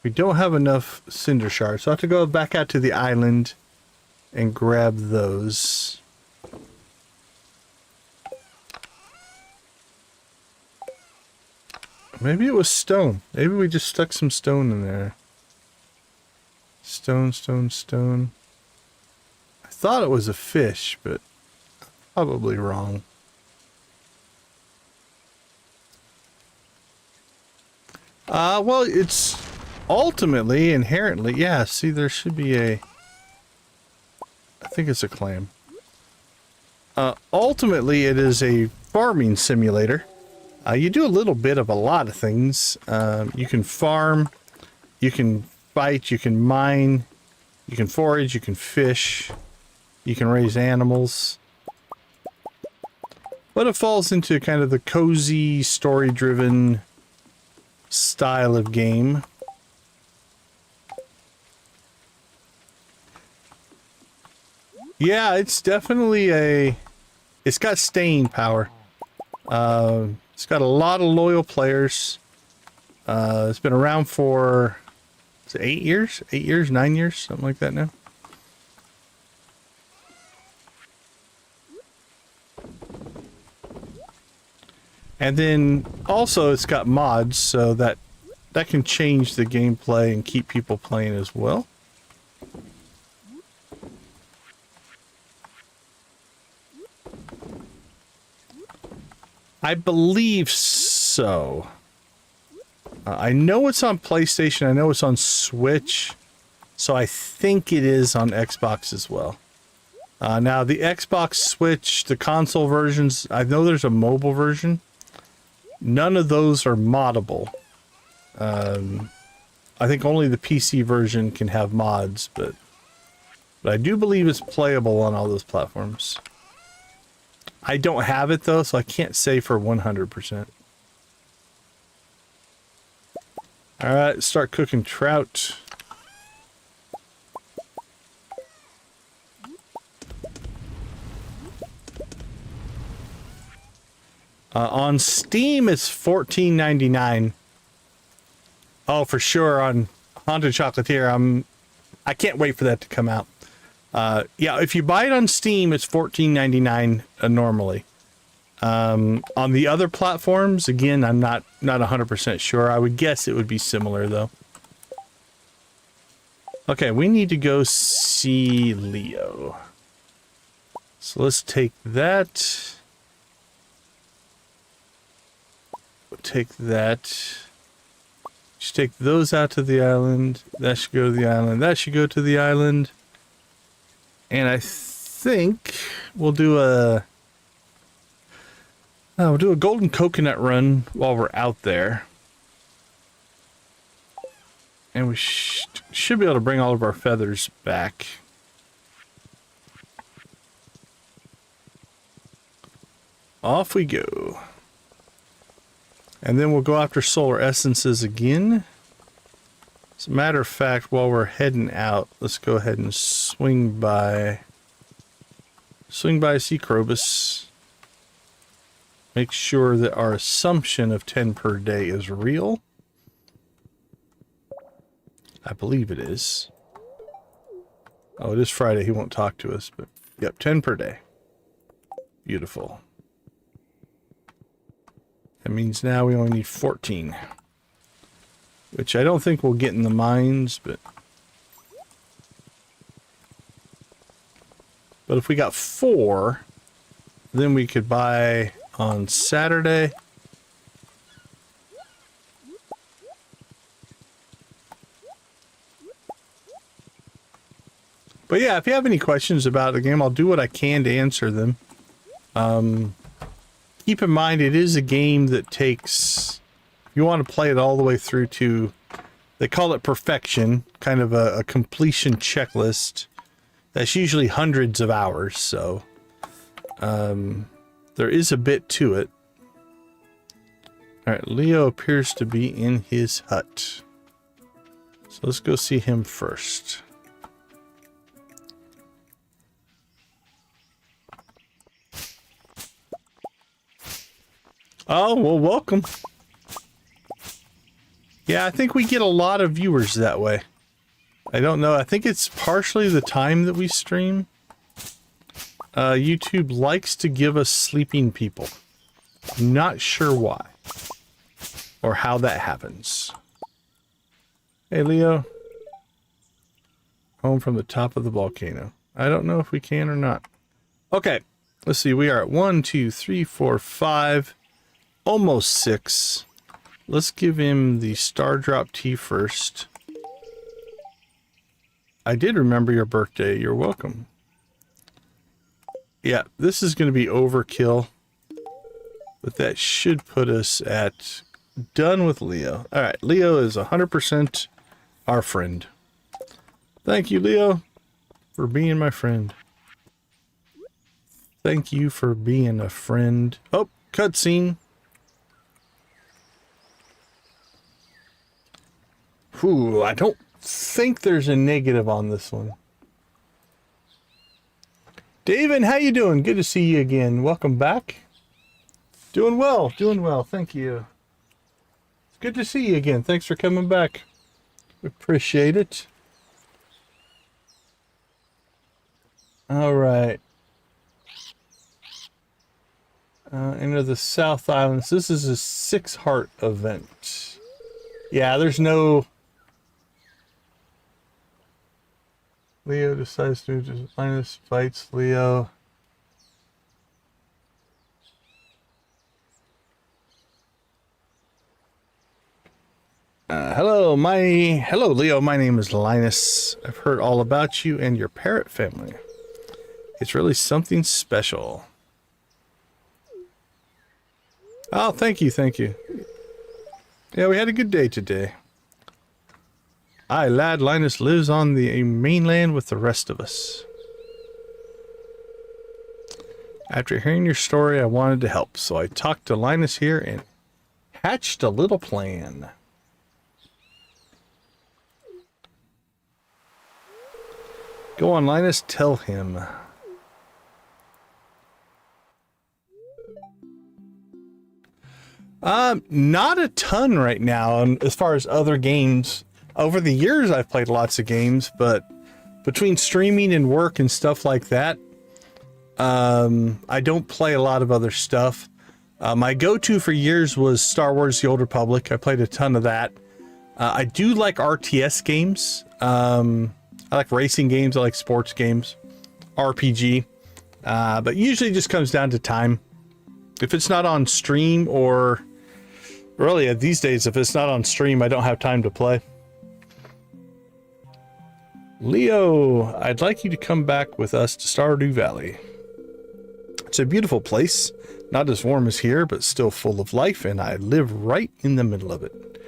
S1: We don't have enough cinder shards, so I have to go back out to the island and grab those. Maybe it was stone. Maybe we just stuck some stone in there. Stone, stone, stone. I thought it was a fish, but probably wrong. Well, it's ultimately, inherently, yeah, see, there should be a... I think it's a clam. Ultimately, it is a farming simulator. You do a little bit of a lot of things. You can farm You can fight, you can mine, you can forage, you can fish, you can raise animals. But it falls into kind of the cozy, story-driven style of game. Yeah, it's definitely it's got staying power. It's got a lot of loyal players. It's been around for, is it 8 years? 8 years, 9 years, something like that now. And then also it's got mods, so that can change the gameplay and keep people playing as well. I believe so. I know it's on PlayStation. I know it's on Switch. So I think it is on Xbox as well. Now, the Xbox, Switch, the console versions, I know there's a mobile version. None of those are moddable. I think only the PC version can have mods, but I do believe it's playable on all those platforms. I don't have it though, so I can't say for 100%. Alright, start cooking trout. On Steam, it's $14.99. Oh, for sure. On Haunted Chocolatier, I can't wait for that to come out. Yeah, if you buy it on Steam, it's $14.99 normally. On the other platforms, again, I'm not 100% sure. I would guess it would be similar, though. Okay, we need to go see Leo. So let's take that. We'll take that. Just take those out to the island. That should go to the island. That should go to the island. And I think we'll do a golden coconut run while we're out there. And we should be able to bring all of our feathers back. Off we go. And then we'll go after solar essences again. As a matter of fact, while we're heading out, let's go ahead and swing by Seacrobus. Make sure that our assumption of 10 per day is real. I believe it is. Oh, it is Friday. He won't talk to us, but yep, 10 per day. Beautiful. That means now we only need 14. Which I don't think we'll get in the mines, but if we got 4, then we could buy on Saturday. But yeah, if you have any questions about the game, I'll do what I can to answer them. Keep in mind, it is a game that takes, if you want to play it all the way through to, they call it perfection, kind of a completion checklist. That's usually hundreds of hours, so there is a bit to it. Alright, Leo appears to be in his hut. So let's go see him first. Oh, well, welcome. Yeah, I think we get a lot of viewers that way. I don't know. I think it's partially the time that we stream. YouTube likes to give us sleeping people. I'm not sure why. Or how that happens. Hey, Leo. Home from the top of the volcano. I don't know if we can or not. Okay. Let's see. We are at 1, 2, 3, 4, 5. Almost 6. Let's give him the Star Drop Tea first. I did remember your birthday. You're welcome. Yeah, this is going to be overkill. But that should put us at done with Leo. Alright, Leo is 100% Our friend. Thank you, Leo, for being my friend. Thank you for being a friend. Oh, cutscene. Whew, I don't think there's a negative on this one. David, how you doing? Good to see you again. Welcome back. Doing well, thank you. It's good to see you again. Thanks for coming back. Appreciate it. All right. Enter the South Islands. This is a 6-heart event. Yeah, there's no... Leo decides to just Linus fights Leo. Hello, Leo. My name is Linus. I've heard all about you and your parrot family. It's really something special. Oh, thank you. Yeah, we had a good day today. Aye, lad, Linus lives on the mainland with the rest of us. After hearing your story, I wanted to help, so I talked to Linus here and hatched a little plan. Go on, Linus, tell him. Not a ton right now, as far as other games. Over the years, I've played lots of games, but between streaming and work and stuff like that, I don't play a lot of other stuff. My go-to for years was Star Wars: The Old Republic. I played a ton of that. I do like RTS games. I like racing games. I like sports games. RPG. But usually it just comes down to time. If it's not on stream, or really these days, if it's not on stream, I don't have time to play. Leo, I'd like you to come back with us to Stardew Valley. It's a beautiful place, not as warm as here, but still full of life, and I live right in the middle of it.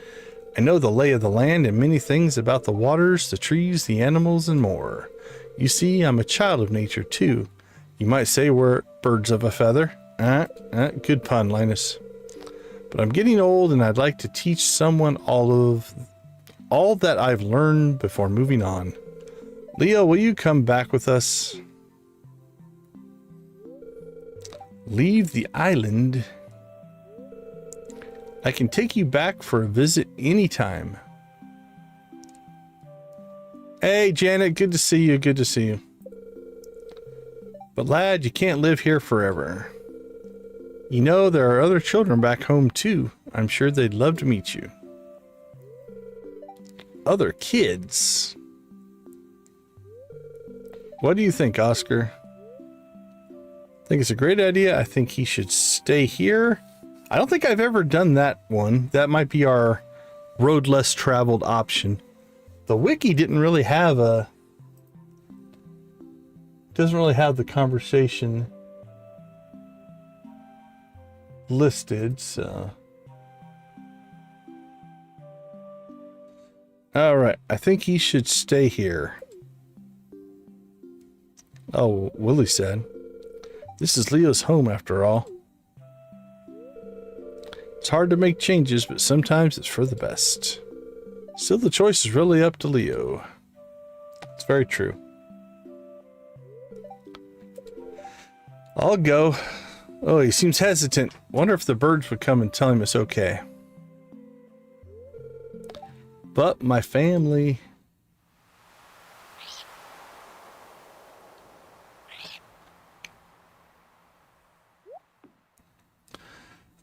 S1: I know the lay of the land and many things about the waters, the trees, the animals, and more. You see, I'm a child of nature, too. You might say we're birds of a feather. Good pun, Linus. But I'm getting old, and I'd like to teach someone all that I've learned before moving on. Leo, will you come back with us? Leave the island. I can take you back for a visit anytime. Hey, Janet, good to see you. But lad, you can't live here forever. You know, there are other children back home too. I'm sure they'd love to meet you. Other kids? What do you think, Oscar? I think it's a great idea. I think he should stay here. I don't think I've ever done that one. That might be our road less traveled option. The wiki didn't really have doesn't really have the conversation listed, so. All right, I think he should stay here. Oh, Willie said. This is Leo's home after all. It's hard to make changes, but sometimes it's for the best. Still, the choice is really up to Leo. It's very true. I'll go. Oh, he seems hesitant. Wonder if the birds would come and tell him it's okay. But my family...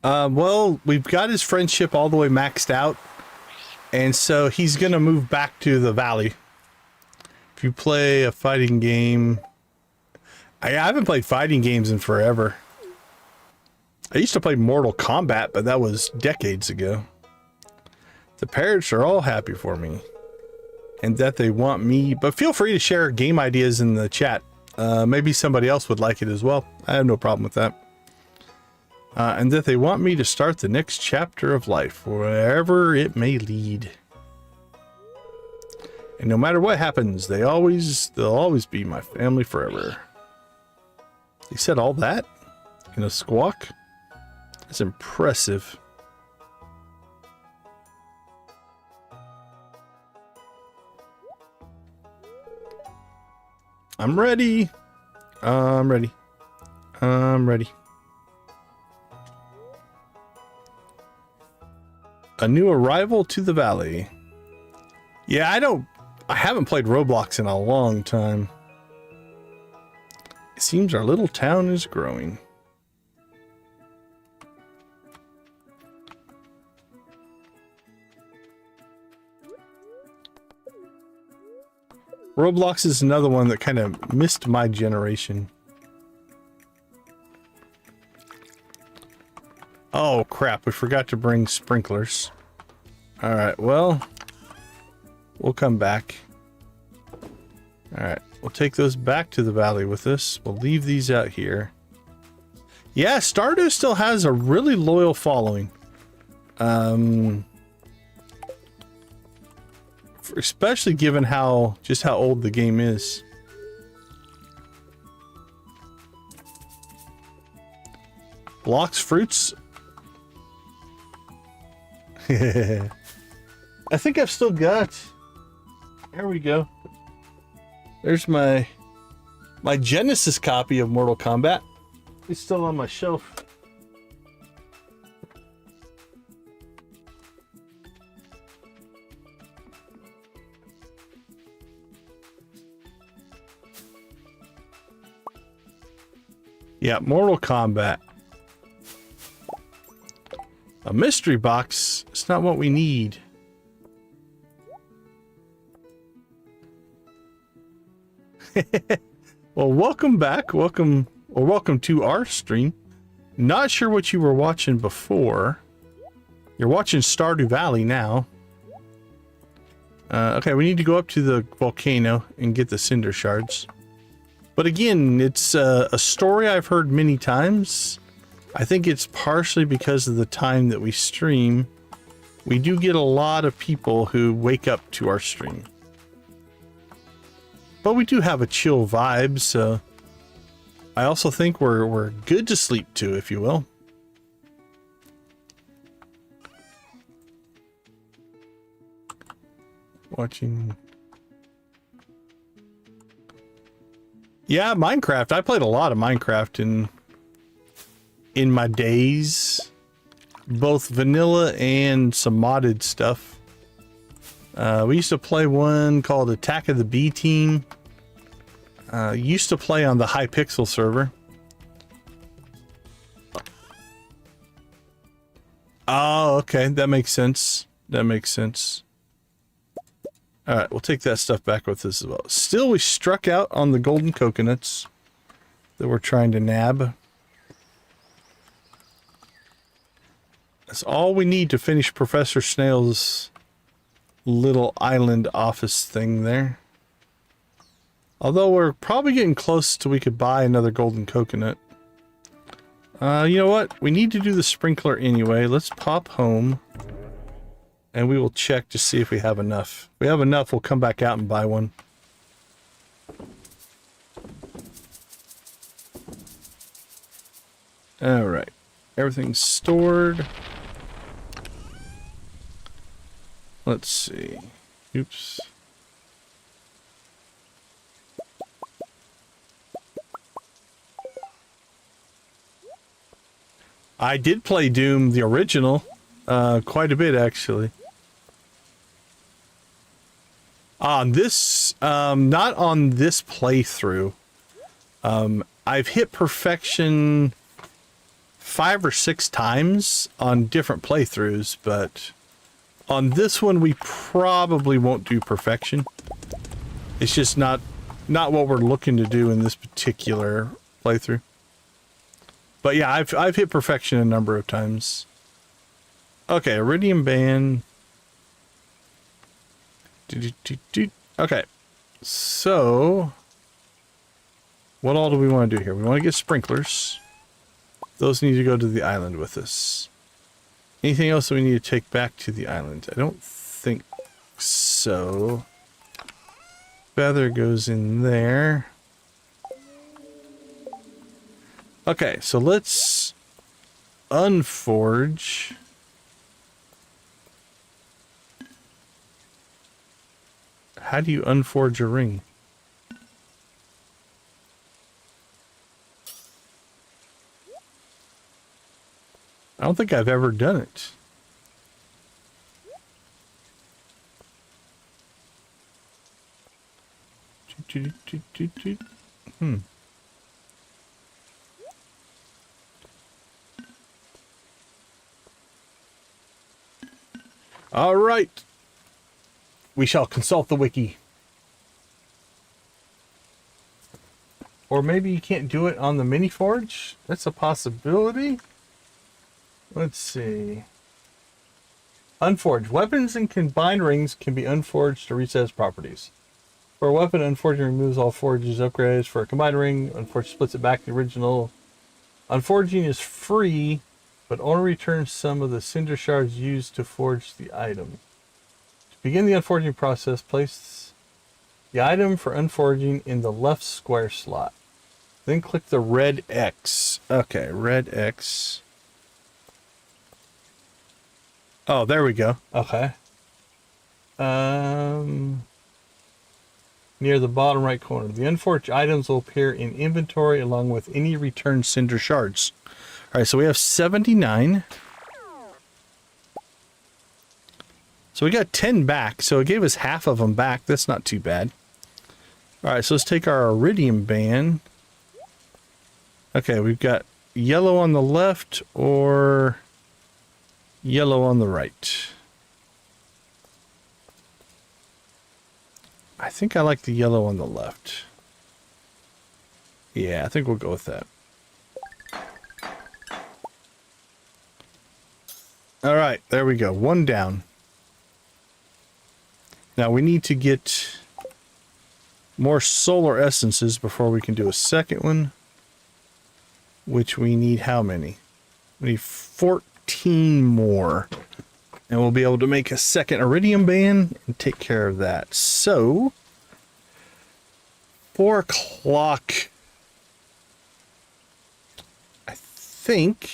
S1: well, we've got his friendship all the way maxed out. And so he's going to move back to the valley. If you play a fighting game... I haven't played fighting games in forever. I used to play Mortal Kombat, but that was decades ago. The parrots are all happy for me. And that they want me... But feel free to share game ideas in the chat. Maybe somebody else would like it as well. I have no problem with that. And that they want me to start the next chapter of life, wherever it may lead. And no matter what happens, they'll always be my family forever. He said all that in a squawk? That's impressive. I'm ready. I'm ready. I'm ready. A new arrival to the valley. Yeah, I haven't played Roblox in a long time. It seems our little town is growing. Roblox is another one that kind of missed my generation. Oh crap, we forgot to bring sprinklers. Alright, well, we'll come back. Alright, we'll take those back to the valley with us. We'll leave these out here. Yeah, Stardew still has a really loyal following. Especially given just how old the game is. Blocks fruits. I think I've still got. There we go. There's my Genesis copy of Mortal Kombat. It's still on my shelf. Yeah, Mortal Kombat. A mystery box. It's not what we need. Well, welcome back. Welcome to our stream. Not sure what you were watching before. You're watching Stardew Valley now. Okay, we need to go up to the volcano and get the cinder shards. But again, it's a story I've heard many times. I think it's partially because of the time that we stream. We do get a lot of people who wake up to our stream. But we do have a chill vibe, so I also think we're good to sleep to, if you will. Watching. Yeah, Minecraft. I played a lot of Minecraft in my days. Both vanilla and some modded stuff. We used to play one called Attack of the B Team. Used to play on the Hypixel server. Oh, okay. That makes sense. That makes sense. Alright, we'll take that stuff back with us as well. Still, we struck out on the golden coconuts that we're trying to nab. That's all we need to finish Professor Snail's little island office thing there. Although we're probably getting close to we could buy another golden coconut. You know what? We need to do the sprinkler anyway. Let's pop home. And we will check to see if we have enough. If we have enough, we'll come back out and buy one. Alright. Everything's stored. Let's see. Oops. I did play Doom, the original, quite a bit actually. On this, not on this playthrough. I've hit perfection 5 or 6 times on different playthroughs, but on this one we probably won't do perfection. It's just not what we're looking to do in this particular playthrough. But yeah, I've hit perfection a number of times. Okay, Iridium Band. Okay, so what all do we want to do here? We want to get sprinklers. Those need to go to the island with us. Anything else that we need to take back to the island? I don't think so. feather goes in there. Okay, so let's unforge. How do you unforge a ring? I don't think I've ever done it. All right. We shall consult the wiki. Or maybe you can't do it on the mini forge. That's a possibility. Let's see. Unforged. Weapons and combined rings can be unforged to reset its properties. For a weapon, unforging removes all forges upgrades. For a combined ring, unforged splits it back to the original. Unforging is free, but only returns some of the cinder shards used to forge the item. To begin the unforging process, place the item for unforging in the left square slot. Then click the red X. Okay, red X. Oh, there we go. Okay. Near the bottom right corner. The unforged items will appear in inventory along with any returned cinder shards. All right, so we have 79. So we got 10 back, so it gave us half of them back. That's not too bad. All right, so let's take our iridium band. Okay, we've got yellow on the left or yellow on the right. I think I like the yellow on the left. Yeah, I think we'll go with that. All right, there we go. One down. Now we need to get more solar essences before we can do a second one. Which we need how many? We need 14 more. And we'll be able to make a second iridium band and take care of that. So, 4 o'clock. I think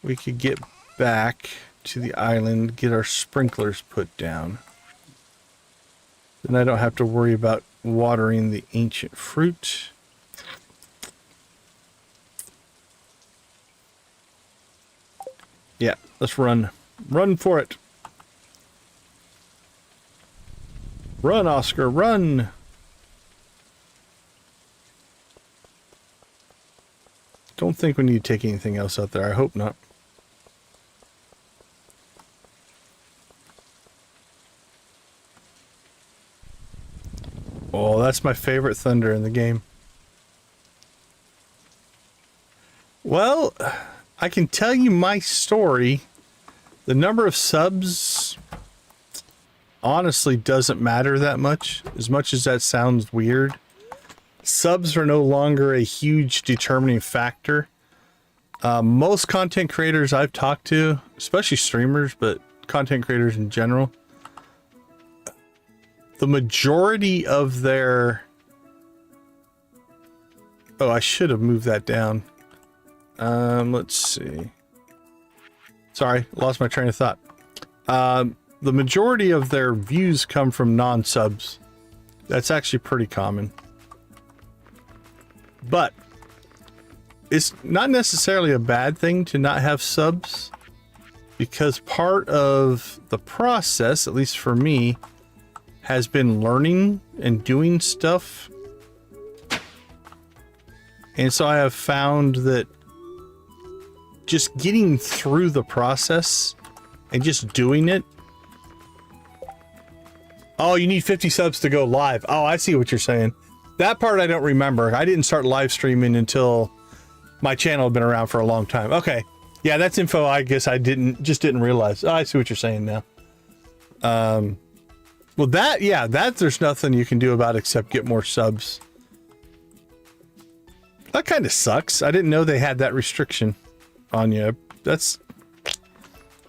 S1: we could get back to the island, get our sprinklers put down. Then I don't have to worry about watering the ancient fruit. Yeah, let's run. Run for it. Run, Oscar, run. Don't think we need to take anything else out there. I hope not. Oh, that's my favorite thunder in the game. Well, I can tell you my story. The number of subs honestly doesn't matter that much as that sounds weird. Subs are no longer a huge determining factor. Most content creators I've talked to, especially streamers, but content creators in general, the majority of their... Oh, I should have moved that down. Let's see. Sorry, lost my train of thought. The majority of their views come from non-subs. That's actually pretty common. But it's not necessarily a bad thing to not have subs, because part of the process, at least for me, has been learning and doing stuff. And so I have found that just getting through the process and just doing it. Oh, you need 50 subs to go live. Oh, I see what you're saying. That part I don't remember. I didn't start live streaming until my channel had been around for a long time. Okay. Yeah, that's info I guess I didn't realize. Oh, I see what you're saying now. Well, that there's nothing you can do about except get more subs. That kind of sucks. I didn't know they had that restriction on you. That's...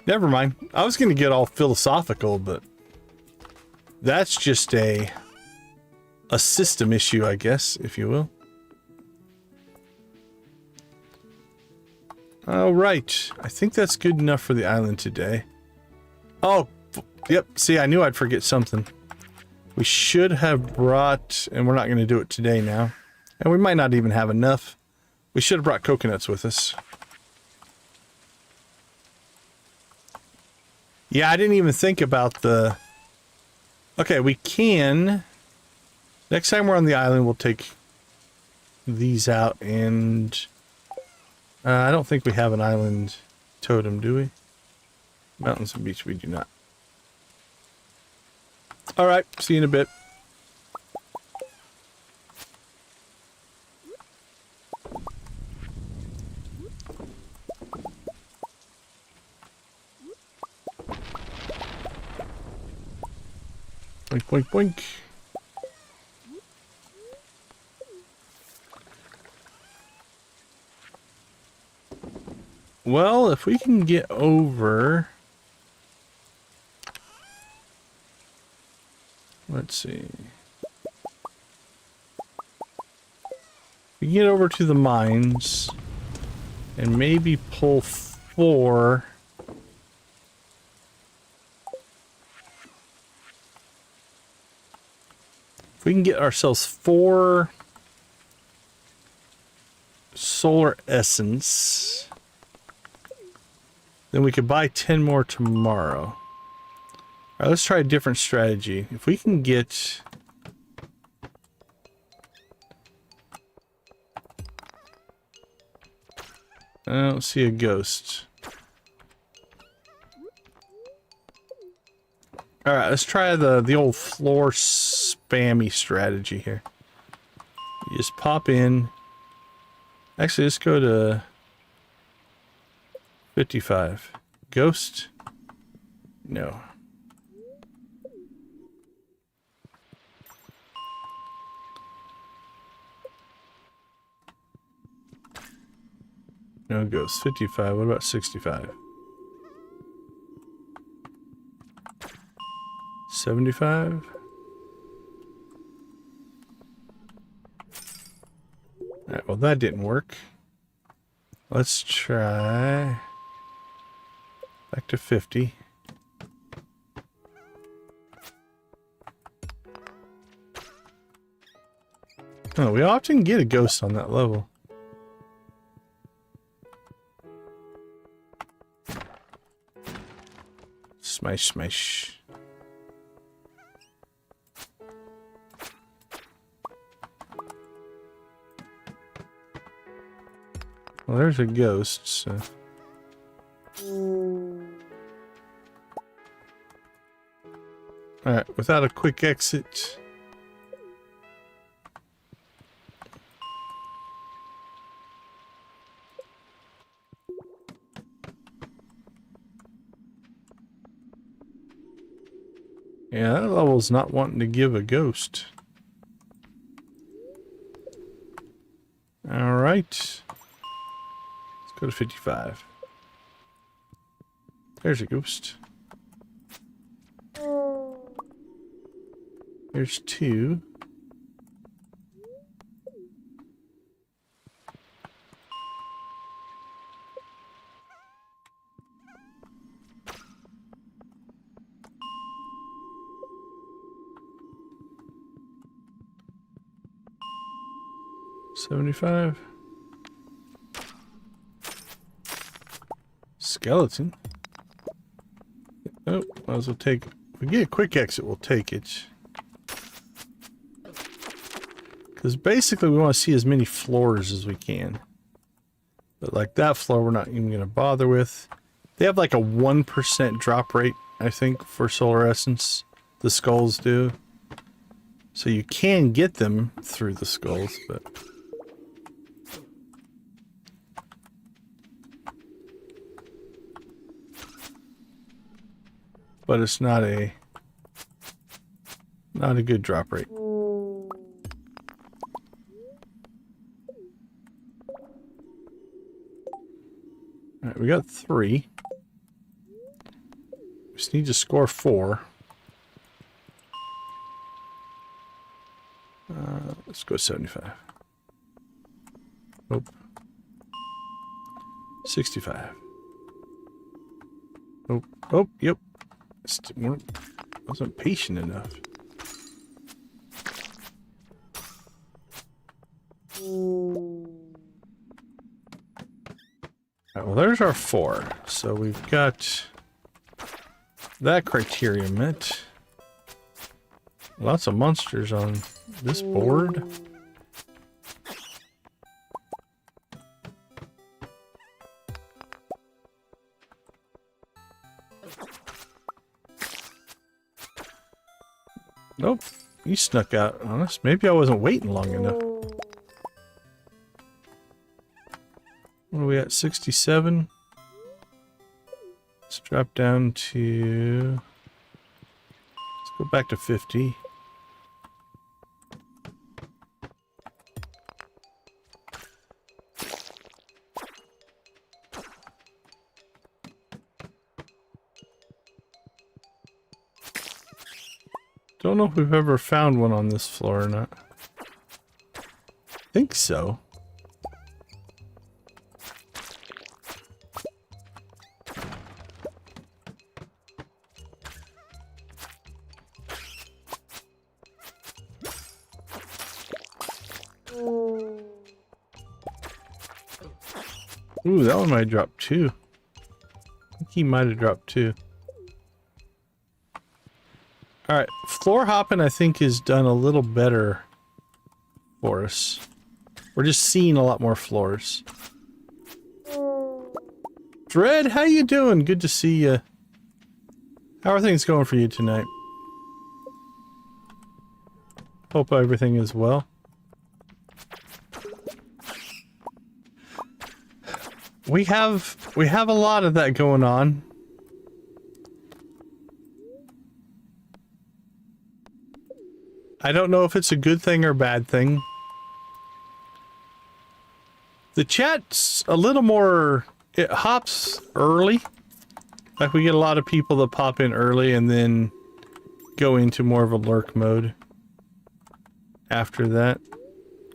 S1: Never mind. I was going to get all philosophical, but... That's just a system issue, I guess, if you will. All right. I think that's good enough for the island today. Oh, yep. See, I knew I'd forget something. We should have brought, and we're not going to do it today now. And we might not even have enough. We should have brought coconuts with us. Yeah, I didn't even think about the... Okay, we can... Next time we're on the island, we'll take these out and... I don't think we have an island totem, do we? Mountains and beach, we do not. Alright, see you in a bit. Boink, boink, boink. Well, if we can get over... Let's see. We can get over to the mines and maybe pull 4. If we can get ourselves 4 solar essence, then we could buy 10 more tomorrow. All right, let's try a different strategy. If we can get... I don't see a ghost. All right, let's try the old floor spammy strategy here. You just pop in. Actually, let's go to 55. Ghost? No. No ghost. 55. What about 65? 75? Alright, well that didn't work. Let's try back to 50. Oh, we often get a ghost on that level. Smash, smash. Well, there's a ghost, so... Alright, without a quick exit... Yeah, that level's not wanting to give a ghost. Alright. Let's go to 55. There's a ghost. There's 2. $75. Skeleton. Oh, might as well take. If we get a quick exit, we'll take it. Because basically we want to see as many floors as we can. But like that floor, we're not even going to bother with. They have like a 1% drop rate, I think, for solar essence. The skulls do. So you can get them through the skulls, but... But it's not a good drop rate. Alright, we got 3. We just need to score 4. Let's go 75. Nope. 65. Oh, oh, yep. Wasn't patient enough. Alright, well, there's our 4. So we've got that criteria met. Lots of monsters on this board. Nope, you snuck out on us. Maybe I wasn't waiting long enough. What are we at? 67? Let's drop down to... Let's go back to 50. Don't know if we've ever found one on this floor or not. I think so. Ooh, that one might drop 2. I think he might have dropped 2. Alright, floor hopping I think is done a little better for us. We're just seeing a lot more floors. Dread, how you doing? Good to see you. How are things going for you tonight? Hope everything is well. We have a lot of that going on. I don't know if it's a good thing or a bad thing. The chat's a little more... It hops early. Like we get a lot of people that pop in early and then go into more of a lurk mode after that.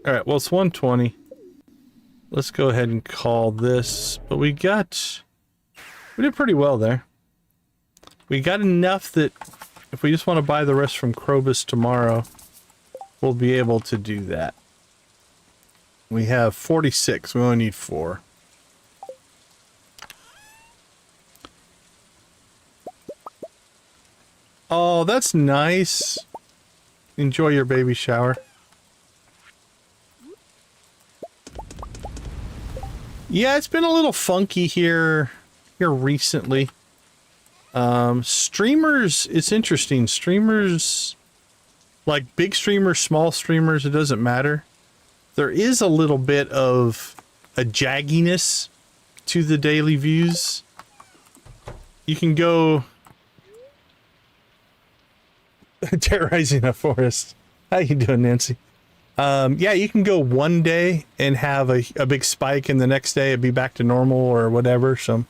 S1: Alright, well it's 120. Let's go ahead and call this. But we did pretty well there. We got enough that if we just want to buy the rest from Krobus tomorrow, we'll be able to do that. We have 46. We only need 4. Oh, that's nice. Enjoy your baby shower. Yeah, it's been a little funky here recently. Streamers, it's interesting. Streamers, like big streamers, small streamers, it doesn't matter. There is a little bit of a jagginess to the daily views. You can go... Terrorizing a forest. How you doing, Nancy? Yeah, you can go one day and have a big spike, and the next day it'd be back to normal or whatever. So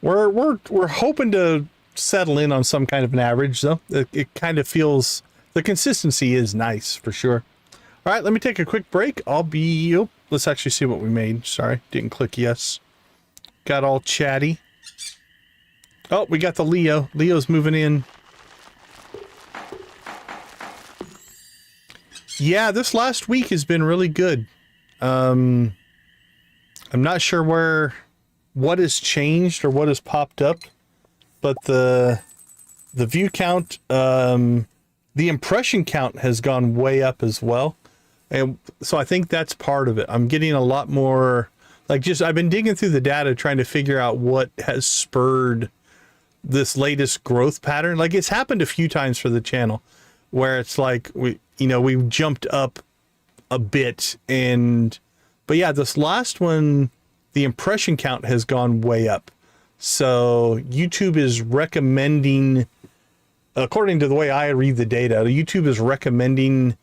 S1: we're hoping to settle in on some kind of an average, though. It kind of feels the consistency is nice for sure. All right, let me take a quick break. Let's actually see what we made. Sorry, didn't click yes. Got all chatty. Oh, we got the Leo. Leo's moving in. Yeah, this last week has been really good. I'm not sure what has changed or what has popped up, but the view count, the impression count has gone way up as well. And so I think that's part of it. I'm getting a lot more, I've been digging through the data trying to figure out what has spurred this latest growth pattern. Like, it's happened a few times for the channel where it's like we've jumped up a bit, but yeah, this last one, the impression count has gone way up. So YouTube is recommending, according to the way I read the data, YouTube is recommending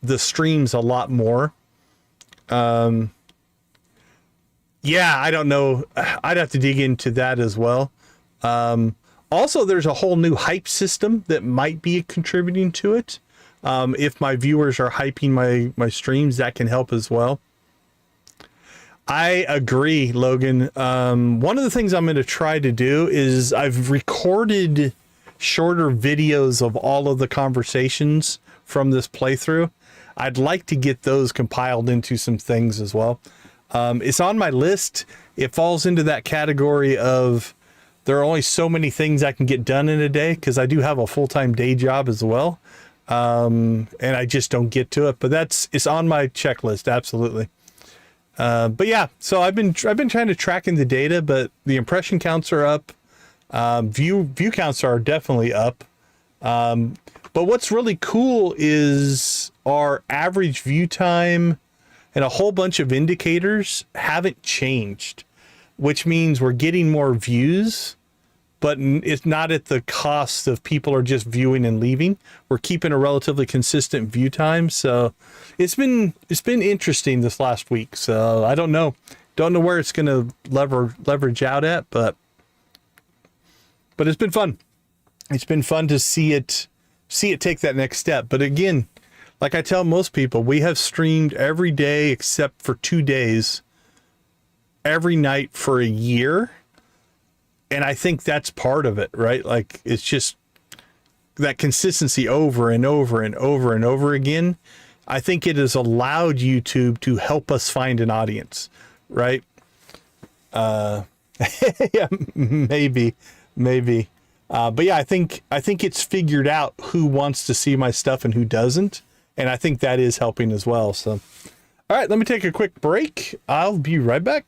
S1: the streams a lot more. Yeah, I don't know. I'd have to dig into that as well. Also, there's a whole new hype system that might be contributing to it. If my viewers are hyping my streams, that can help as well. I agree, Logan. One of the things I'm going to try to do is I've recorded shorter videos of all of the conversations from this playthrough. I'd like to get those compiled into some things as well. It's on my list. It falls into that category of there are only so many things I can get done in a day because I do have a full-time day job as well. And I just don't get to it, but it's on my checklist. Absolutely. But yeah, so I've been trying to track in the data, but the impression counts are up. View counts are definitely up. But what's really cool is our average view time and a whole bunch of indicators haven't changed, which means we're getting more views, but it's not at the cost of people are just viewing and leaving. We're keeping a relatively consistent view time. So it's been interesting this last week. So I don't know where it's going to leverage out at, but it's been fun. It's been fun to see it take that next step. But again, like I tell most people, we have streamed every day except for 2 days, every night for a year. And I think that's part of it, right? Like it's just that consistency over and over and over and over again. I think it has allowed YouTube to help us find an audience, right? Yeah, maybe. But yeah, I think it's figured out who wants to see my stuff and who doesn't. And I think that is helping as well. So, all right, let me take a quick break. I'll be right back.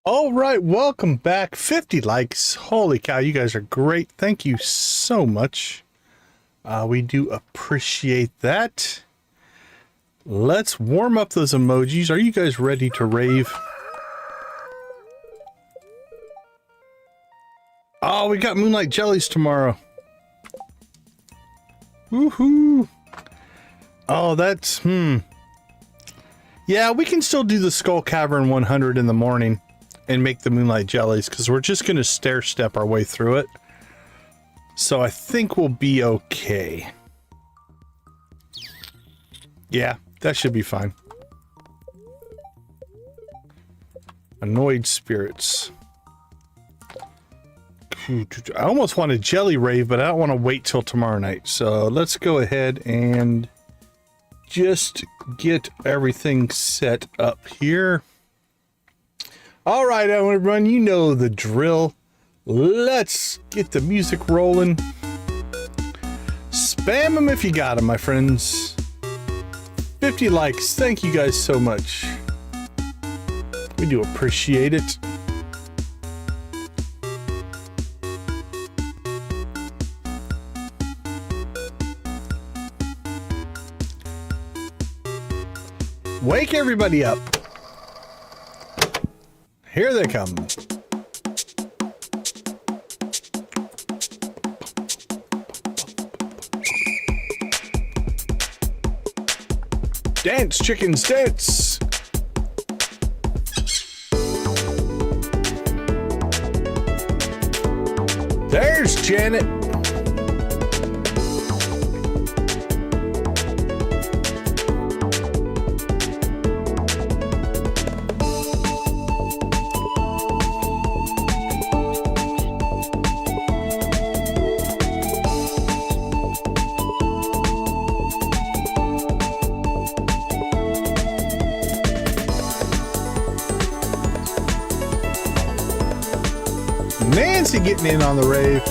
S1: All right, welcome back. 50 likes. Holy cow, you guys are great. Thank you so much. We do appreciate that. Let's warm up those emojis. Are you guys ready to rave? Oh, we got moonlight jellies tomorrow. Woohoo! Oh, that's, Yeah, we can still do the Skull Cavern 100 in the morning and make the moonlight jellies, because we're just going to stair step our way through it. So I think we'll be okay. Yeah, that should be fine. Annoyed spirits. I almost want a jelly rave, but I don't want to wait till tomorrow night. So let's go ahead and just get everything set up here. All right, everyone, you know the drill. Let's get the music rolling. Spam them if you got them, my friends. 50 likes. Thank you guys so much. We do appreciate it. Wake everybody up. Here they come. Dance, chickens, dance. There's Janet. Nancy getting in on the rave.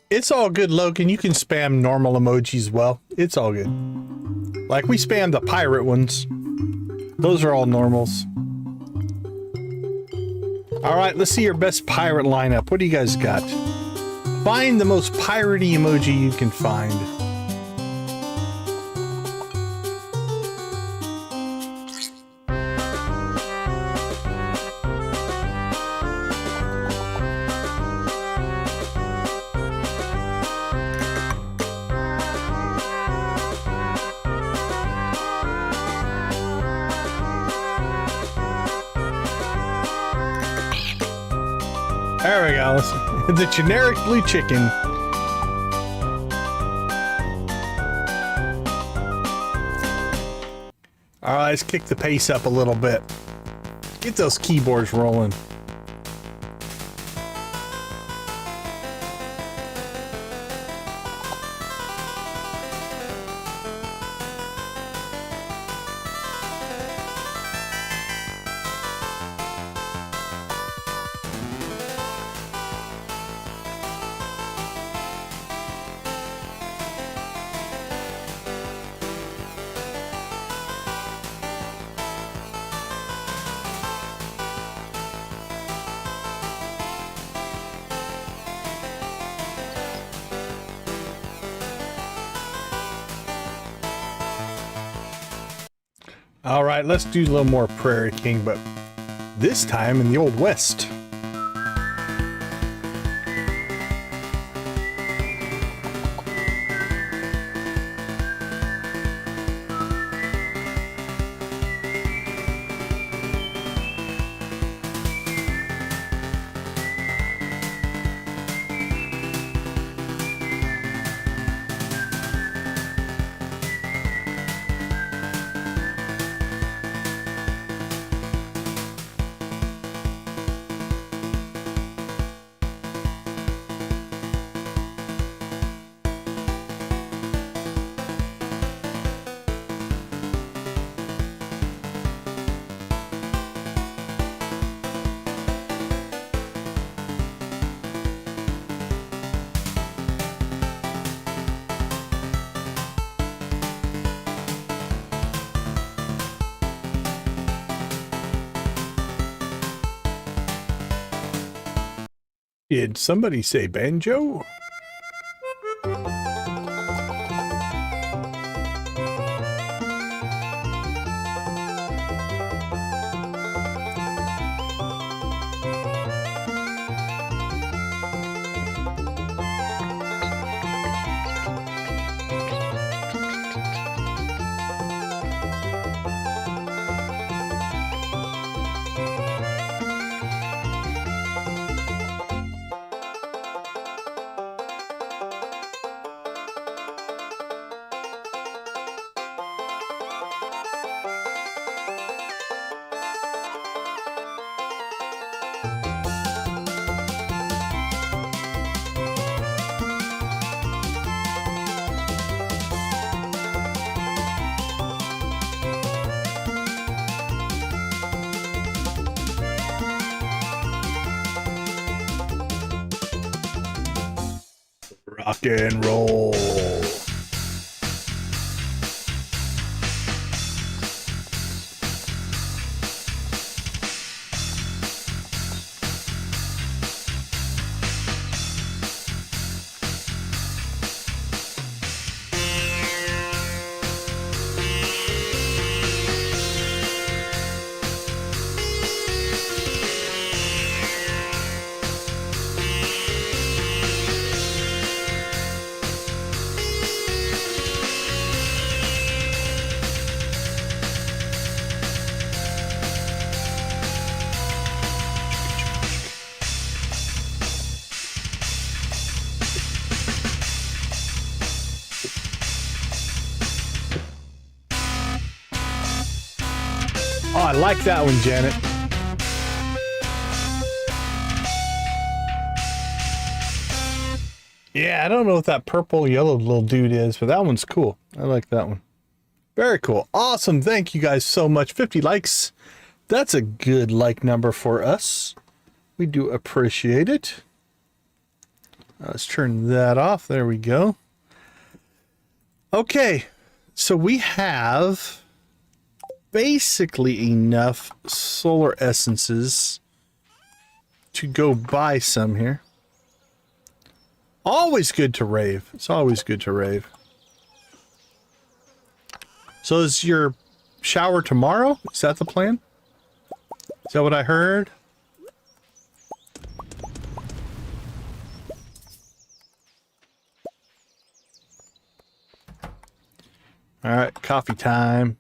S1: It's all good, Logan. You can spam normal emojis well. It's all good. Like, we spam the pirate ones. Those are all normals. All right, let's see your best pirate lineup. What do you guys got? Find the most piratey emoji you can find. There we go. The generic blue chicken. All right, let's kick the pace up a little bit. Get those keyboards rolling. All right, let's do a little more Prairie King, but this time in the Old West. Did somebody say banjo? Rock and roll. Oh, I like that one, Janet. Yeah, I don't know what that purple yellow little dude is, but that one's cool. I like that one. Very cool. Awesome. Thank you guys so much. 50 likes. That's a good like number for us. We do appreciate it. Let's turn that off. There we go. Okay. So we have basically enough solar essences to go buy some here. Always good to rave. It's always good to rave. So is your shower tomorrow? Is that the plan? Is that what I heard? All right, coffee time.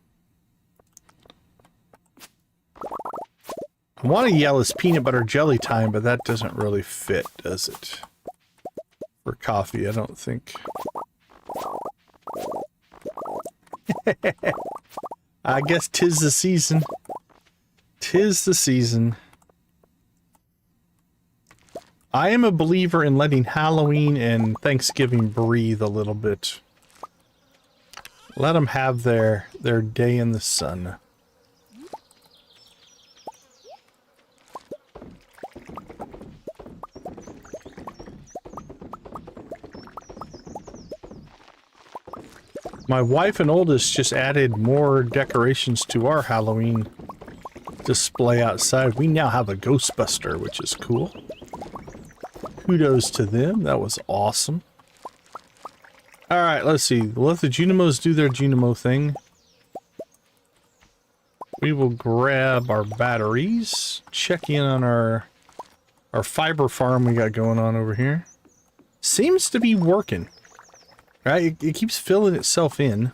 S1: I want to yell it's peanut butter jelly time, but that doesn't really fit, does it? For coffee, I don't think. I guess 'tis the season. 'Tis the season. I am a believer in letting Halloween and Thanksgiving breathe a little bit. Let them have their day in the sun. My wife and oldest just added more decorations to our Halloween display outside. We now have a Ghostbuster, which is cool. Kudos to them. That was awesome. All right, let's see. Let the Junimos do their Junimo thing. We will grab our batteries. Check in on our fiber farm we got going on over here. Seems to be working. Right, it keeps filling itself in.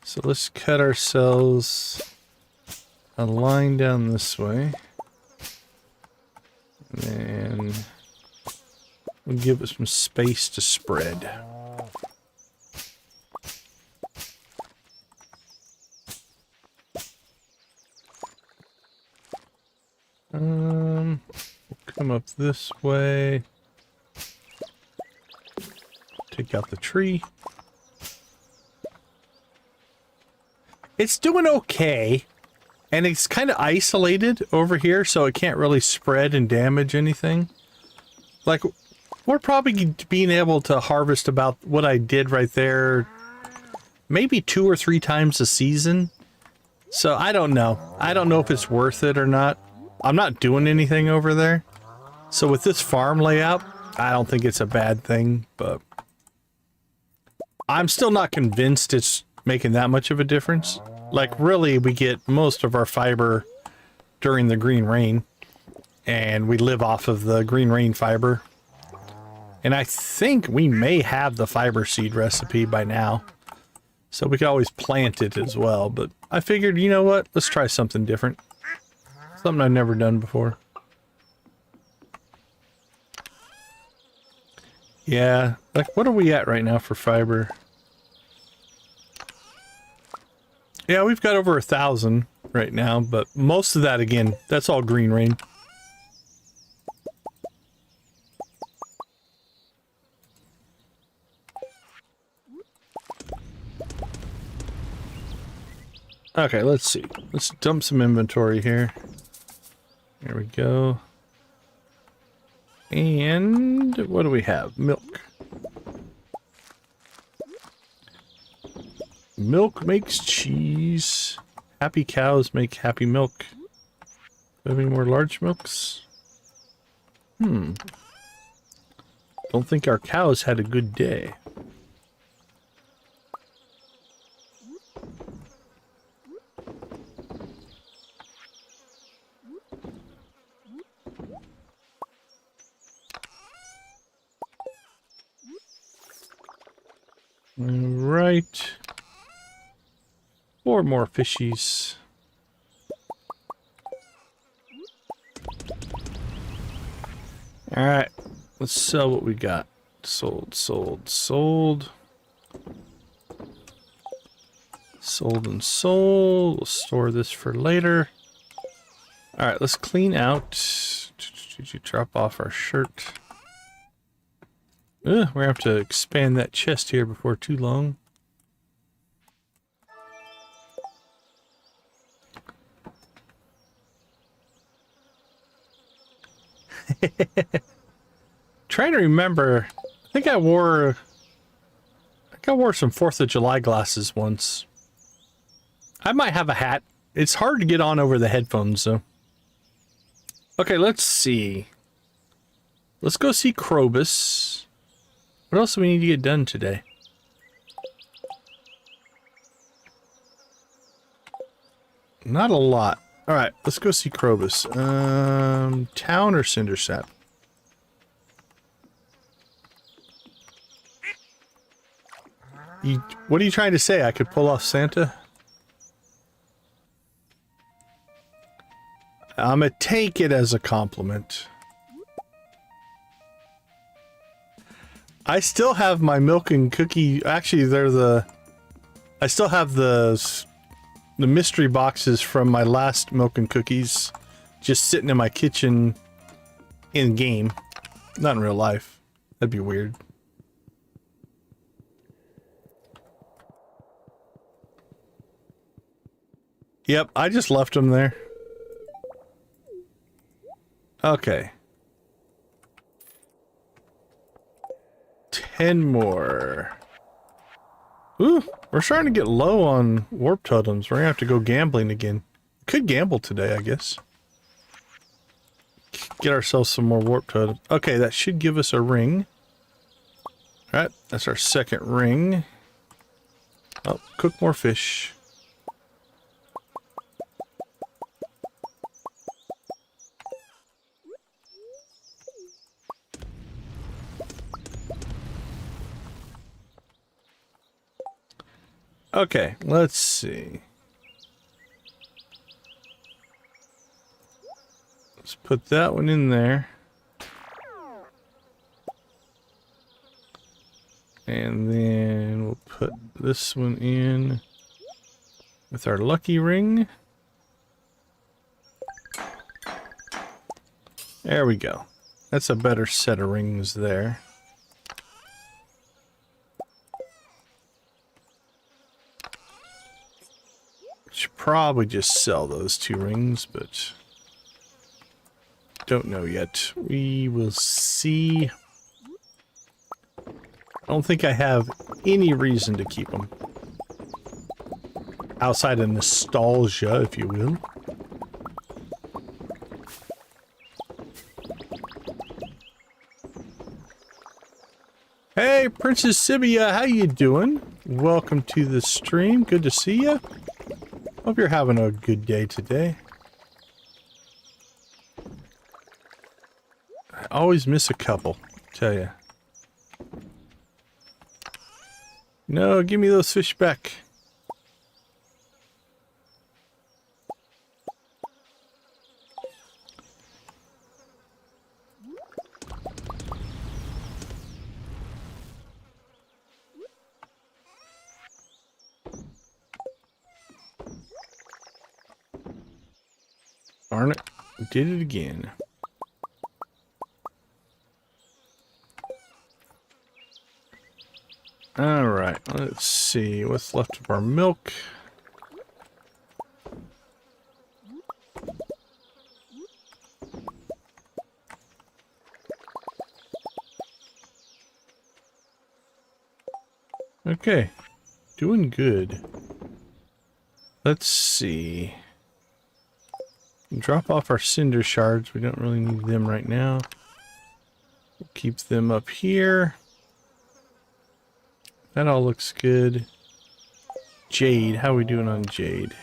S1: So let's cut ourselves a line down this way. And then we'll give it some space to spread. We'll come up this way. Take out the tree. It's doing okay. And it's kind of isolated over here, so it can't really spread and damage anything. Like, we're probably being able to harvest about what I did right there maybe 2 or 3 times a season. So I don't know. I don't know if it's worth it or not. I'm not doing anything over there. So with this farm layout, I don't think it's a bad thing, but I'm still not convinced it's making that much of a difference. Like, really, we get most of our fiber during the green rain, and we live off of the green rain fiber. And I think we may have the fiber seed recipe by now, so we could always plant it as well. But I figured, you know what? Let's try something different. Something I've never done before. Yeah, like, what are we at right now for fiber? Yeah, we've got over 1,000 right now, but most of that, again, that's all green rain. Okay, let's see. Let's dump some inventory here. There we go. And what do we have? Milk. Milk makes cheese. Happy cows make happy milk. Do we have any more large milks? Don't think our cows had a good day. Right. 4 more fishies. Alright. Let's sell what we got. Sold, sold, sold. Sold and sold. We'll store this for later. Alright, let's clean out. Did you drop off our shirt? We're gonna have to expand that chest here before too long. Trying to remember, I think I wore some 4th of July glasses once. I might have a hat. It's hard to get on over the headphones, though. Okay, let's see. Let's go see Krobus. What else do we need to get done today? Not a lot. Alright, let's go see Krobus. Town or Cindersap? What are you trying to say? I could pull off Santa? I'm gonna take it as a compliment. I still have my milk and cookie. Actually, I still have the mystery boxes from my last milk and cookies just sitting in my kitchen in game. Not in real life. That'd be weird. Yep, I just left them there. Okay. 10 more. Ooh, we're starting to get low on warp totems. We're gonna have to go gambling again. Could gamble today, I guess. Get ourselves some more warp totems. Okay, that should give us a ring. Alright, that's our second ring. Oh, cook more fish. Okay, let's see. Let's put that one in there. And then we'll put this one in with our lucky ring. There we go. That's a better set of rings there. Should probably just sell those 2 rings, but don't know yet. We will see. I don't think I have any reason to keep them. Outside of nostalgia, if you will. right, Princess Sibia, how you doing? Welcome to the stream. Good to see you. Hope you're having a good day today. I always miss a couple, tell you. No, give me those fish back. Darn it, did it again. Alright, let's see what's left of our milk. Okay, doing good. Let's see. Drop off our cinder shards. We don't really need them right now. We'll keep them up here. That all looks good. Jade, how are we doing on jade?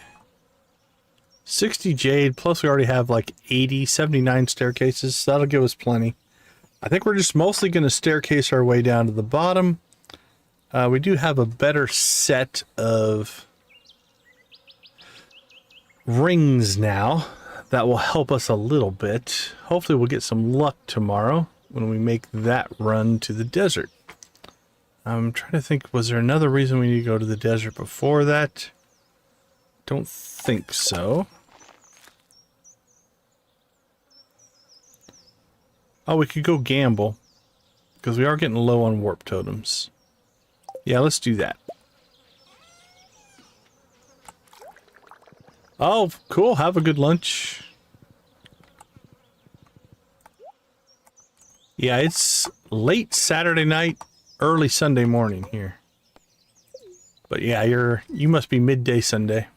S1: 60 jade, plus we already have like 80, 79 staircases, so that'll give us plenty. I think we're just mostly going to staircase our way down to the bottom. We do have a better set of rings now. That will help us a little bit. Hopefully we'll get some luck tomorrow when we make that run to the desert. I'm trying to think, was there another reason we need to go to the desert before that? Don't think so. Oh, we could go gamble, because we are getting low on warp totems. Yeah, let's do that. Oh, cool. Have a good lunch. Yeah, it's late Saturday night, early Sunday morning here. But yeah, you must be midday Sunday.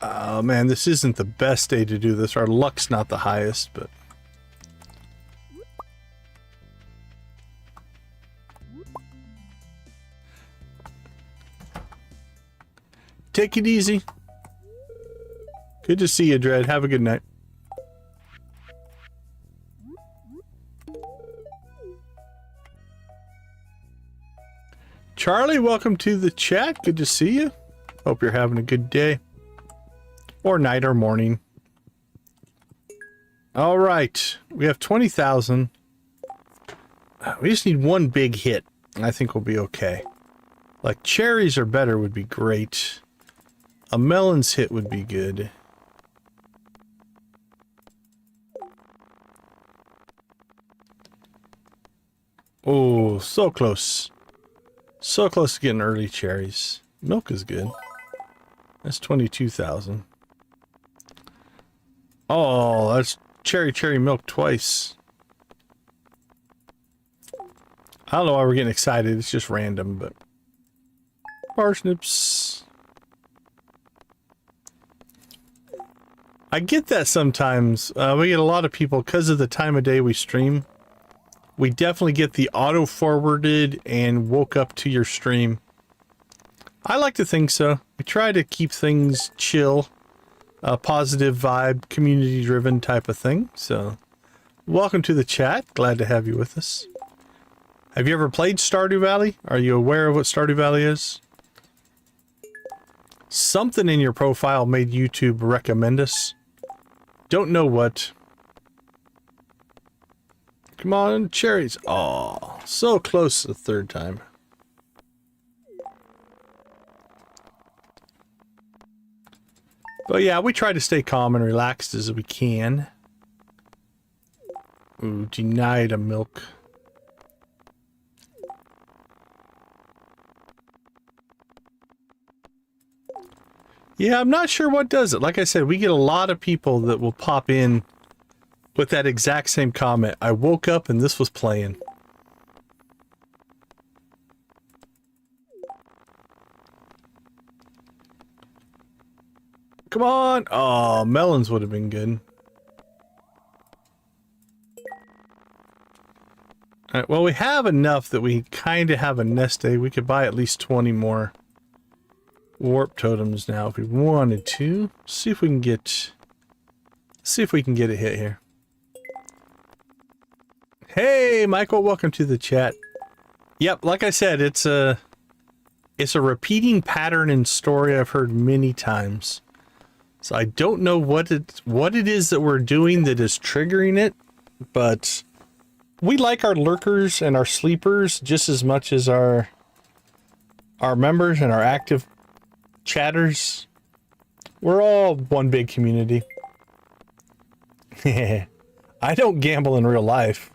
S1: Oh man, this isn't the best day to do this. Our luck's not the highest, but take it easy. Good to see you, Dread. Have a good night. Charlie, welcome to the chat. Good to see you. Hope you're having a good day. Or night or morning. All right. We have 20,000. We just need one big hit. I think we'll be okay. Like cherries or better would be great. A melon's hit would be good. Oh, so close. So close to getting early cherries. Milk is good. That's 22,000. Oh, that's cherry milk twice. I don't know why we're getting excited. It's just random, but... Parsnips. I get that sometimes. We get a lot of people, because of the time of day we stream. We definitely get the auto-forwarded and woke up to your stream. I like to think so. We try to keep things chill. A positive vibe, community-driven type of thing. So, welcome to the chat. Glad to have you with us. Have you ever played Stardew Valley? Are you aware of what Stardew Valley is? Something in your profile made YouTube recommend us. Don't know what. Come on, cherries. Oh, so close the third time. But yeah, we try to stay calm and relaxed as we can. Ooh, denied a milk. Yeah, I'm not sure what does it. Like I said, we get a lot of people that will pop in with that exact same comment. I woke up and this was playing. Come on. Oh, melons would have been good. All right, well, we have enough that we kind of have a nest egg. We could buy at least 20 more warp totems now if we wanted to. See if we can get a hit here. Hey, Michael, welcome to the chat. Yep, like I said, it's a repeating pattern in story I've heard many times. So I don't know what it is that we're doing that is triggering it, but we like our lurkers and our sleepers just as much as our members and our active chatters. We're all one big community. I don't gamble in real life.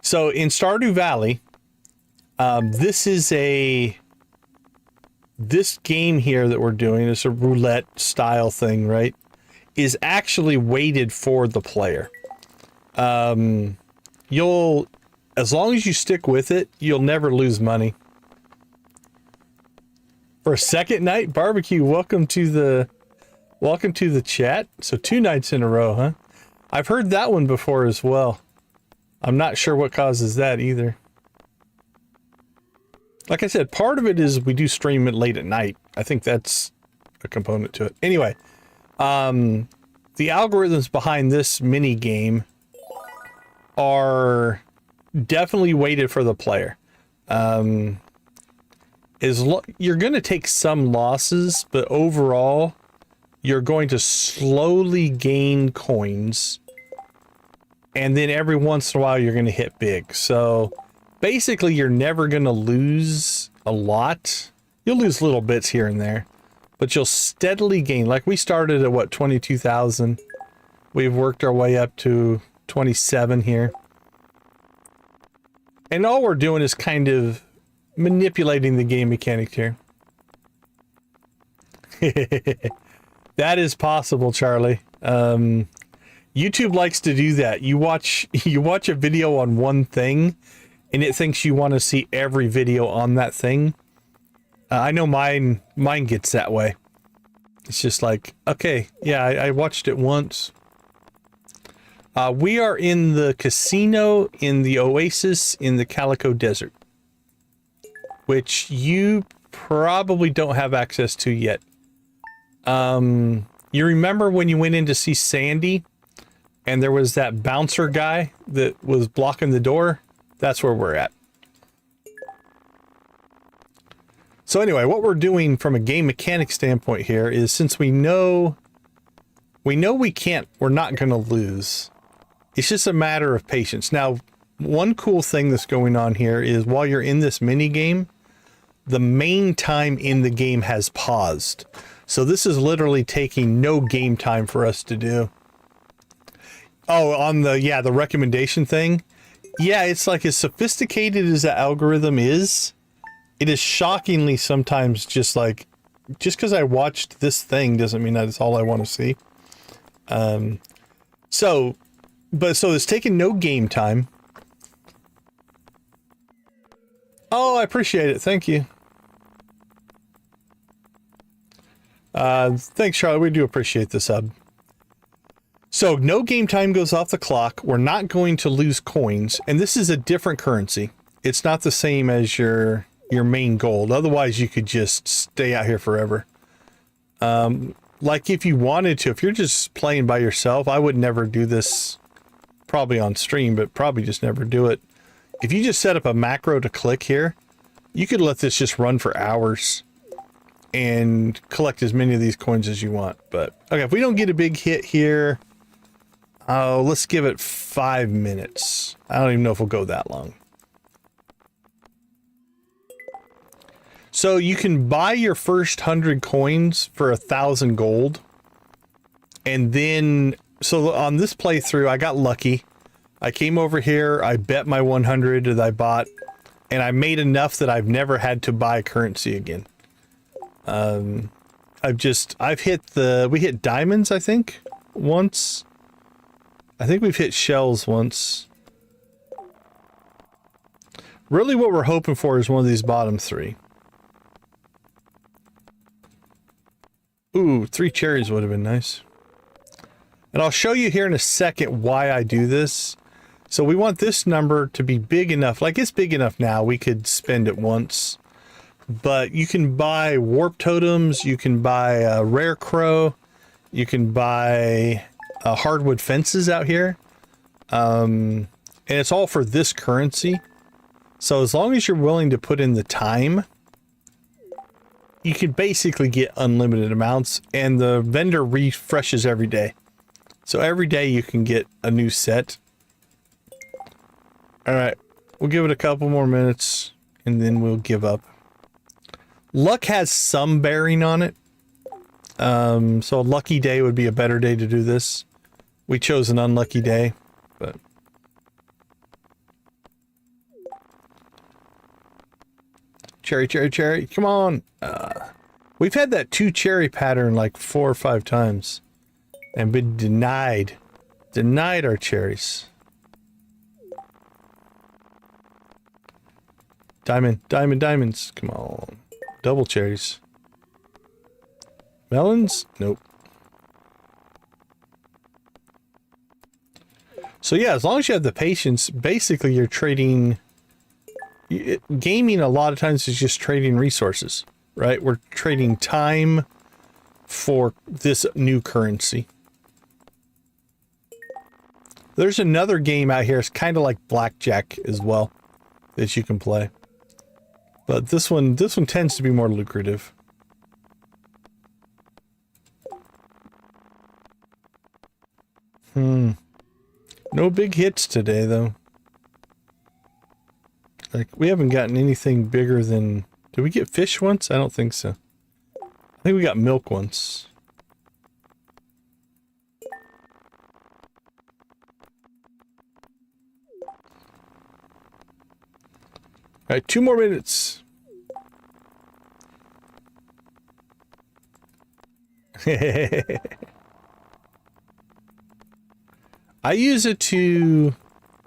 S1: So in Stardew Valley, this game here that we're doing is a roulette style thing, right? Is actually weighted for the player. As long as you stick with it, you'll never lose money. For a second night barbecue, welcome to the chat. So 2 nights in a row, huh? I've heard that one before as well. I'm not sure what causes that either. Like I said, part of it is we do stream it late at night. I think that's a component to it. Anyway, the algorithms behind this mini game are definitely weighted for the player. You're going to take some losses, but overall, you're going to slowly gain coins. And then every once in a while, you're going to hit big. So basically, you're never going to lose a lot. You'll lose little bits here and there, but you'll steadily gain. Like we started at what, 22,000. We've worked our way up to 27 here. And all we're doing is kind of manipulating the game mechanics here. That is possible, Charlie. YouTube likes to do that. You watch a video on one thing, and it thinks you want to see every video on that thing. I know mine gets that way. It's just like, okay, yeah, I watched it once. We are in the casino in the oasis in the Calico Desert, which you probably don't have access to yet. You remember when you went in to see Sandy and there was that bouncer guy that was blocking the door? That's where we're at. So anyway, what we're doing from a game mechanic standpoint here is, since we're not going to lose. It's just a matter of patience. Now, one cool thing that's going on here is while you're in this mini game, the main time in the game has paused. So this is literally taking no game time for us to do. Oh, on the recommendation thing. Yeah, it's like, as sophisticated as the algorithm is, it is shockingly sometimes just because I watched this thing doesn't mean that's all I want to see. So it's taking no game time. Oh, I appreciate it. Thank you. Thanks, Charlie. We do appreciate the sub. So no game time goes off the clock. We're not going to lose coins. And this is a different currency. It's not the same as your main gold. Otherwise, you could just stay out here forever. Like if you wanted to, if you're just playing by yourself, I would never do this probably on stream, but probably just never do it. If you just set up a macro to click here, you could let this just run for hours and collect as many of these coins as you want. But okay, if we don't get a big hit here, let's give it 5 minutes. I don't even know if we'll go that long. So you can buy your first 100 coins for 1,000 gold. And then, so on this playthrough, I got lucky. I came over here, I bet my 100 that I bought, and I made enough that I've never had to buy currency again. We hit diamonds, I think, once. I think we've hit shells once. Really what we're hoping for is one of these bottom 3. Ooh, 3 cherries would have been nice. And I'll show you here in a second why I do this. So we want this number to be big enough. Like, it's big enough now. We could spend it once. But you can buy warp totems. You can buy a rare crow. You can buy hardwood fences out here. And it's all for this currency. So as long as you're willing to put in the time, you can basically get unlimited amounts. And the vendor refreshes every day. So every day you can get a new set. All right, we'll give it a couple more minutes and then we'll give up. Luck has some bearing on it. So a lucky day would be a better day to do this. We chose an unlucky day, but... Cherry, cherry, cherry, come on. We've had that 2 cherry pattern like 4 or 5 times. And been denied our cherries. Diamonds. Come on. Double cherries. Melons? Nope. So yeah, as long as you have the patience, basically you're trading... Gaming a lot of times is just trading resources, right? We're trading time for this new currency. There's another game out here. It's kind of like blackjack as well that you can play. But this one tends to be more lucrative. No big hits today, though. Like, we haven't gotten anything bigger than... Did we get fish once? I don't think so. I think we got milk once. All right, 2 more minutes. I use it to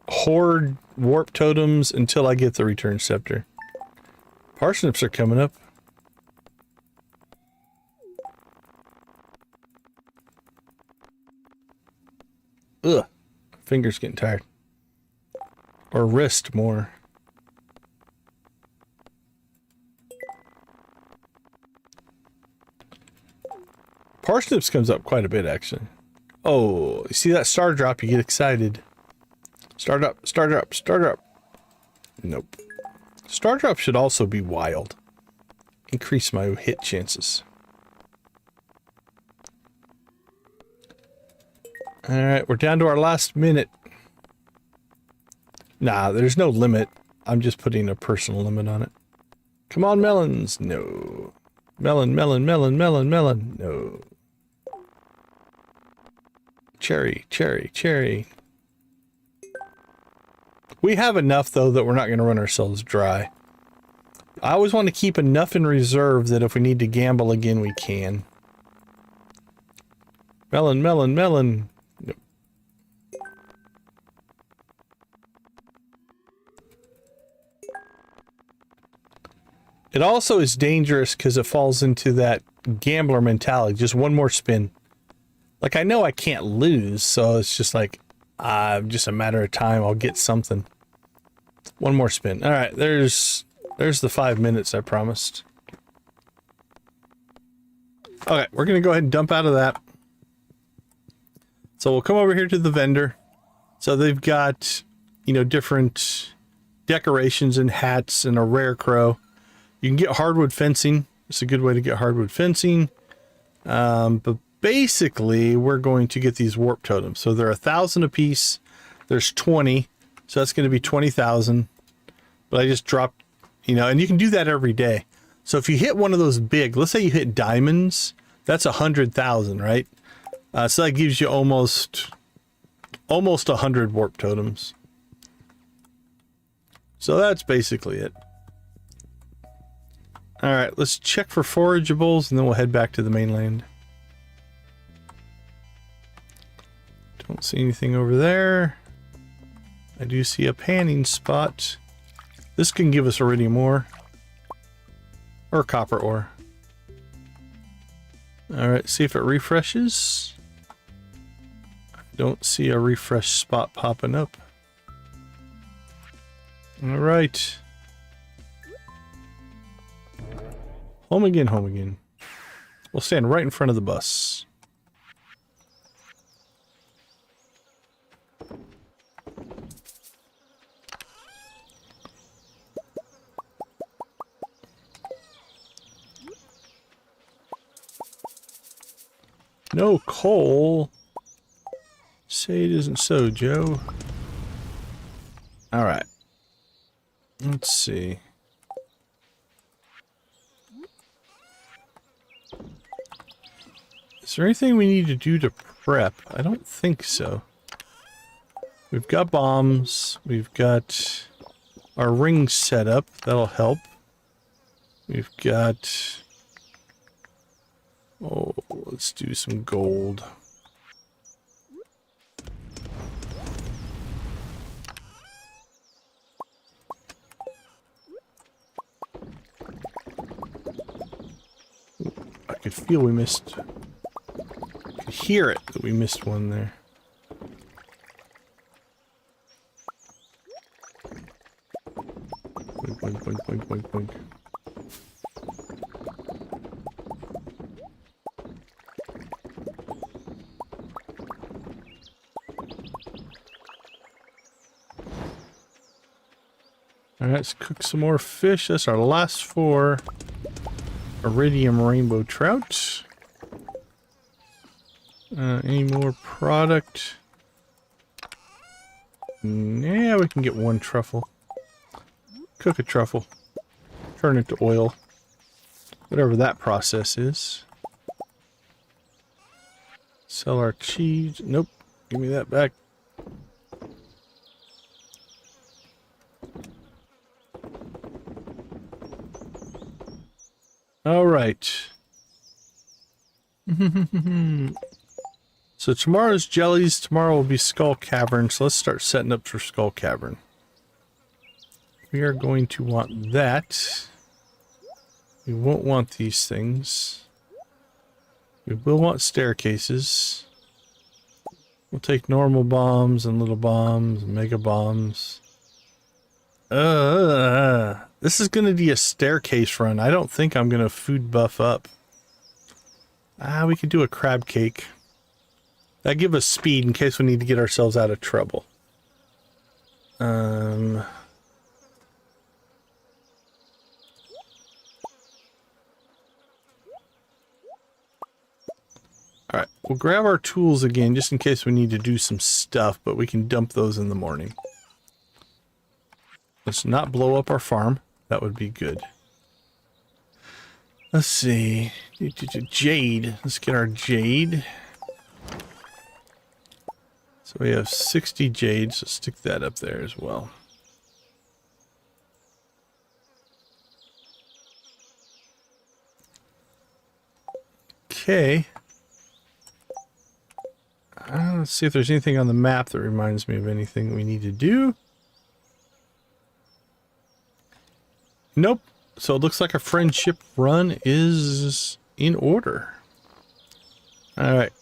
S1: hoard warp totems until I get the return scepter. Parsnips are coming up. Ugh. Fingers getting tired. Or wrist more. Parsnips comes up quite a bit, actually. Oh, you see that star drop, you get excited. Star drop, star drop, star drop. Nope. Star drop should also be wild. Increase my hit chances. Alright, we're down to our last minute. Nah, there's no limit. I'm just putting a personal limit on it. Come on, melons. No. Melon, melon, melon, melon, melon. No. Cherry, cherry, cherry. We have enough, though, that we're not going to run ourselves dry. I always want to keep enough in reserve that if we need to gamble again, we can. Melon, melon, melon. Nope. It also is dangerous because it falls into that gambler mentality. Just one more spin. Like, I know I can't lose, so it's just like, just a matter of time. I'll get something. One more spin. All right, there's the 5 minutes I promised. Okay, we're going to go ahead and dump out of that. So we'll come over here to the vendor. So they've got, you know, different decorations and hats and a rare crow. You can get hardwood fencing. It's a good way to get hardwood fencing. But basically, we're going to get these warp totems. So they're 1,000 a piece. There's 20. So that's going to be 20,000. But I just dropped, you know, and you can do that every day. So if you hit one of those big, let's say you hit diamonds, that's 100,000, right? So that gives you almost 100 warp totems. So that's basically it. All right, let's check for forageables and then we'll head back to the mainland. Don't see anything over there. I do see a panning spot. This can give us iridium ore. Or copper ore. Alright, see if it refreshes. I don't see a refresh spot popping up. Alright. Home again, home again. We'll stand right in front of the bus. No coal. Say it isn't so, Joe. Alright. Let's see. Is there anything we need to do to prep? I don't think so. We've got bombs. We've got our ring set up. That'll help. We've got... Oh, let's do some gold. I could feel we missed... I could hear it that we missed one there. Boink, boink, boink, boink, boink, boink. Alright, let's cook some more fish. That's our last 4 iridium rainbow trout. Any more product? Yeah, we can get 1 truffle. Cook a truffle. Turn it to oil. Whatever that process is. Sell our cheese. Nope. Give me that back. All right. So tomorrow's jellies. Tomorrow will be Skull Cavern. So let's start setting up for Skull Cavern. We are going to want that. We won't want these things. We will want staircases. We'll take normal bombs and little bombs, and mega bombs. This is going to be a staircase run. I don't think I'm going to food buff up. We could do a crab cake. That give us speed in case we need to get ourselves out of trouble. Alright, we'll grab our tools again just in case we need to do some stuff, but we can dump those in the morning. Let's not blow up our farm. That would be good. Let's see. Jade. Let's get our jade. So we have 60 jade, so stick that up there as well. Okay. Let's see if there's anything on the map that reminds me of anything we need to do. Nope. So it looks like our friendship run is in order. Alright.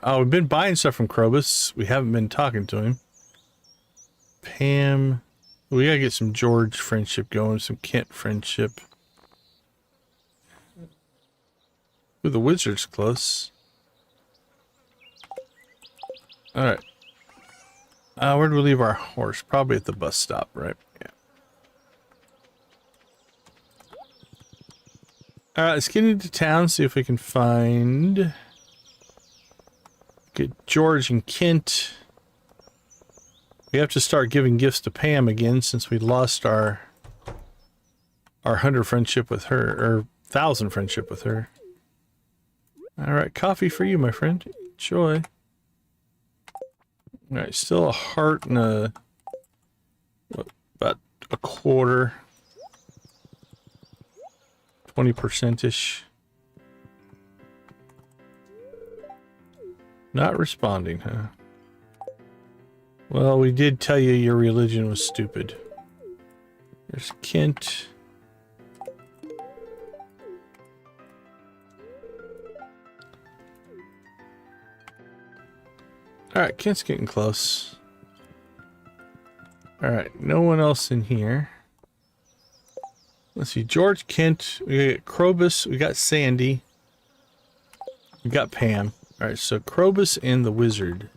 S1: Oh, we've been buying stuff from Krobus. We haven't been talking to him. Pam. We gotta get some George friendship going, some Kent friendship. Ooh, the wizard's close. Alright. Where do we leave our horse? Probably at the bus stop, right? Yeah. Alright, let's get into town, see if we can find... Get George and Kent. We have to start giving gifts to Pam again since we lost our 100 friendship with her, or 1,000 friendship with her. Alright, coffee for you, my friend. Enjoy. Alright, still a heart and a... what, about a quarter. 20%-ish. Not responding, huh? Well, we did tell you your religion was stupid. There's Kent. Alright, Kent's getting close. Alright, no one else in here. Let's see, George, Kent, we got Krobus, we got Sandy. We got Pam. Alright, so Krobus and the wizard.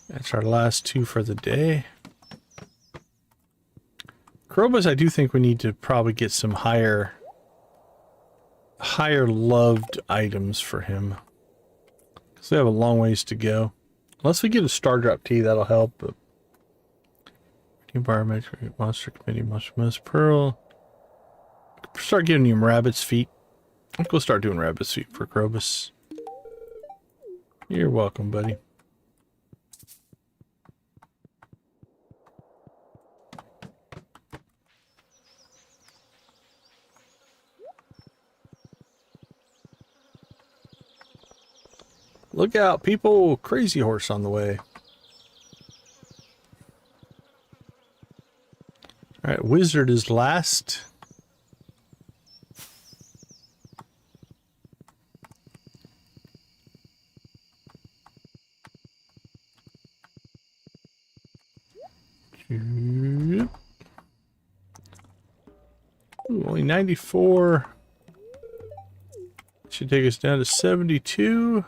S1: That's our last two for the day. Krobus, I do think we need to probably get some higher loved items for him. Because we have a long ways to go. Unless we get a star drop tea, that'll help. But environmental monster committee, monster pearl. Start giving him rabbit's feet. Let's go start doing rabbit's feet for Krobus. You're welcome, buddy. Look out, people! Crazy horse on the way. Alright, wizard is last. Ooh, only 94. Should take us down to 72.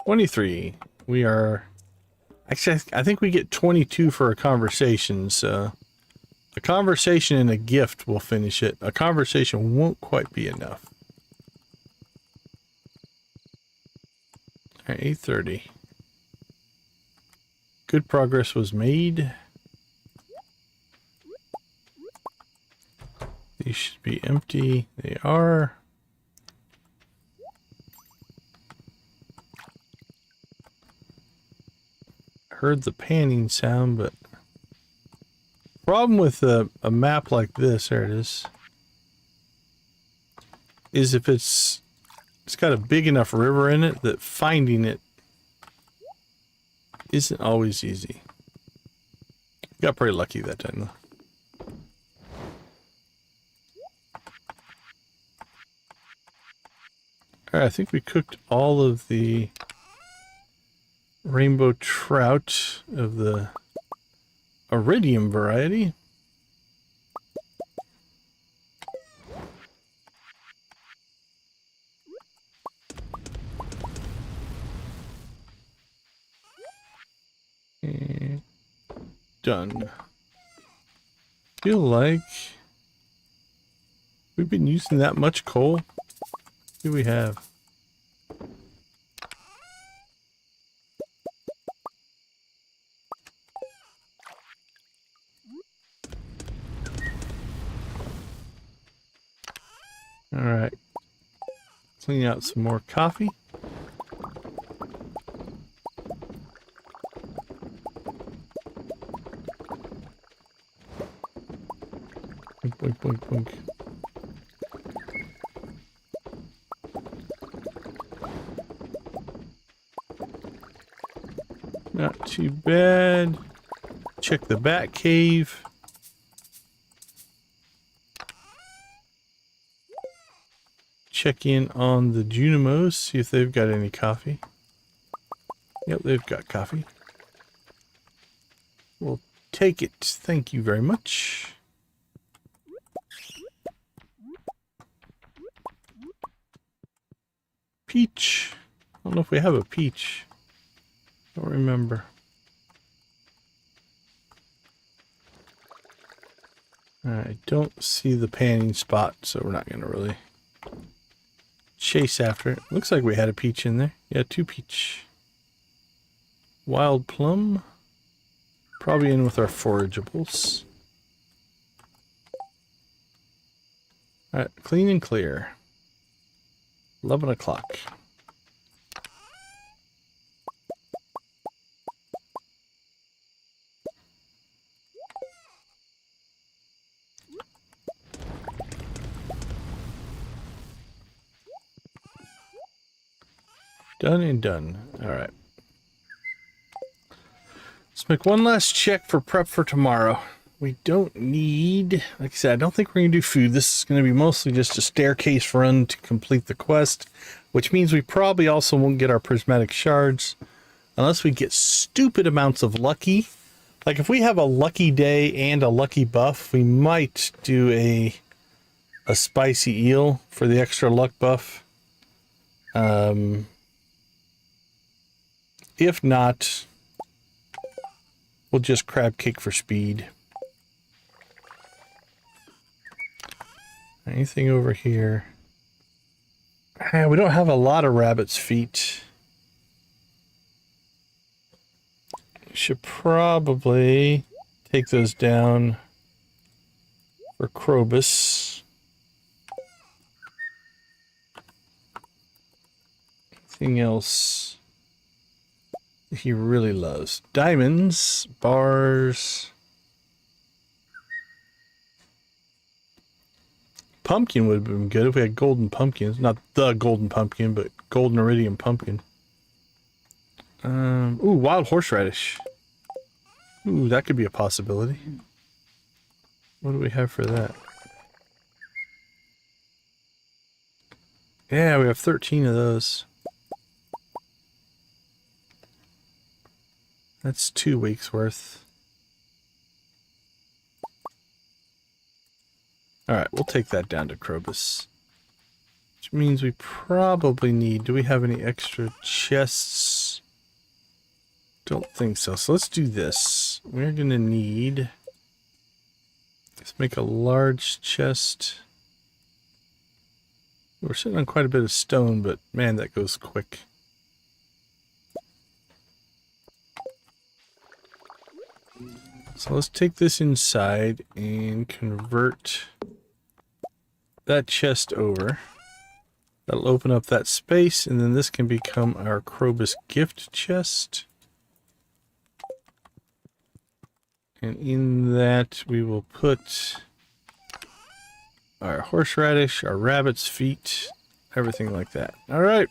S1: 23. We are... Actually, I think we get 22 for a conversation, so... A conversation and a gift will finish it. A conversation won't quite be enough. Alright, 8:30. Good progress was made. These should be empty. They are. Heard the panning sound, but problem with a map like this, there it is if it's got a big enough river in it that finding it isn't always easy. Got pretty lucky that time though. Alright, I think we cooked all of the rainbow trout of the iridium variety. And done. Feel like we've been using that much coal. What do we have? All right. Clean out some more coffee. Boink, boink, boink. Not too bad. Check the bat cave. Check in on the Junimos, see if they've got any coffee. Yep, they've got coffee. We'll take it. Thank you very much. Peach. I don't know if we have a peach. Don't remember. I don't see the panning spot, so we're not going to really chase after it. Looks like we had a peach in there. Yeah, 2 peach. Wild plum. Probably in with our forageables. Alright, clean and clear. 11 o'clock. Done and done. Alright. Let's make one last check for prep for tomorrow. We don't need, like I said, I don't think we're going to do food. This is going to be mostly just a staircase run to complete the quest, which means we probably also won't get our prismatic shards unless we get stupid amounts of lucky. Like if we have a lucky day and a lucky buff, we might do a spicy eel for the extra luck buff. If not, we'll just crab cake for speed. Anything over here? We don't have a lot of rabbit's feet. Should probably take those down for Krobus. Anything else he really loves? Diamonds, bars. Pumpkin would have been good if we had golden pumpkins. Not the golden pumpkin, but golden iridium pumpkin. Ooh, wild horseradish. Ooh, that could be a possibility. What do we have for that? Yeah, we have 13 of those. That's 2 weeks worth. Alright, we'll take that down to Krobus. Which means we probably need... Do we have any extra chests? Don't think so. So let's do this. We're going to need... Let's make a large chest. We're sitting on quite a bit of stone, but man, that goes quick. So let's take this inside and convert that chest over. That'll open up that space, and then this can become our Krobus gift chest. And in that we will put our horseradish, our rabbit's feet, everything like that. All right.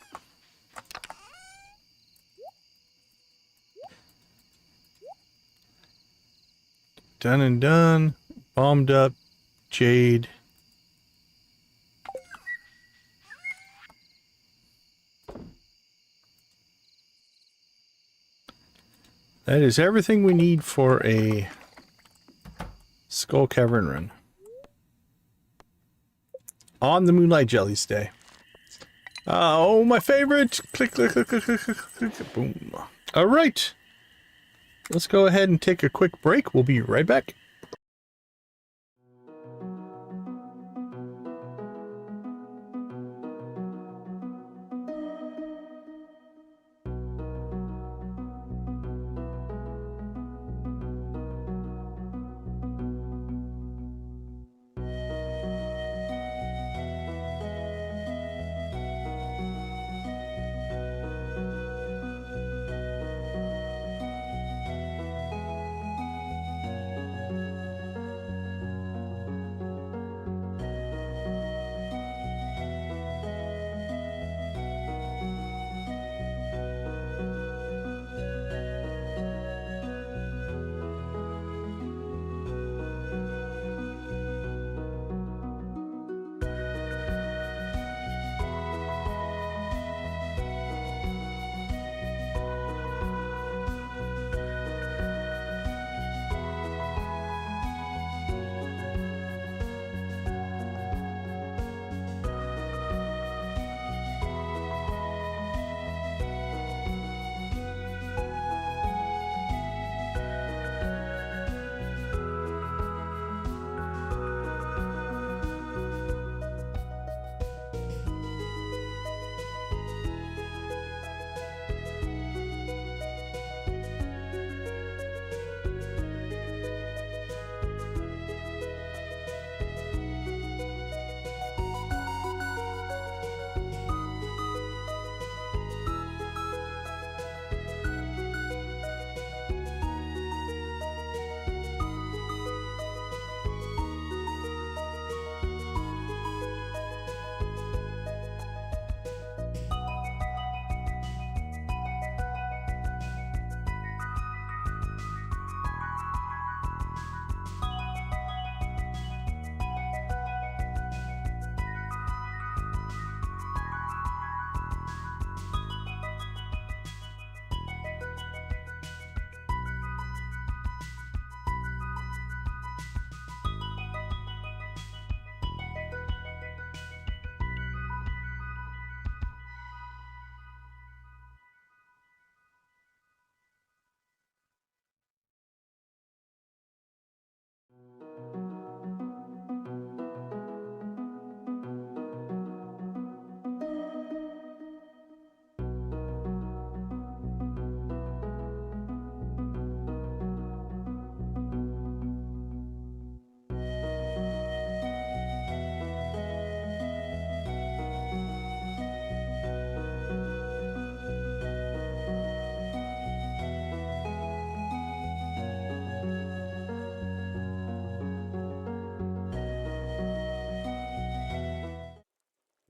S1: Done and done. Bombed up. Jade. That is everything we need for a Skull Cavern run. On the Moonlight Jellies Day. Oh, my favorite! Click, click, click, click, click, click, click, boom. All right. Let's go ahead and take a quick break. We'll be right back.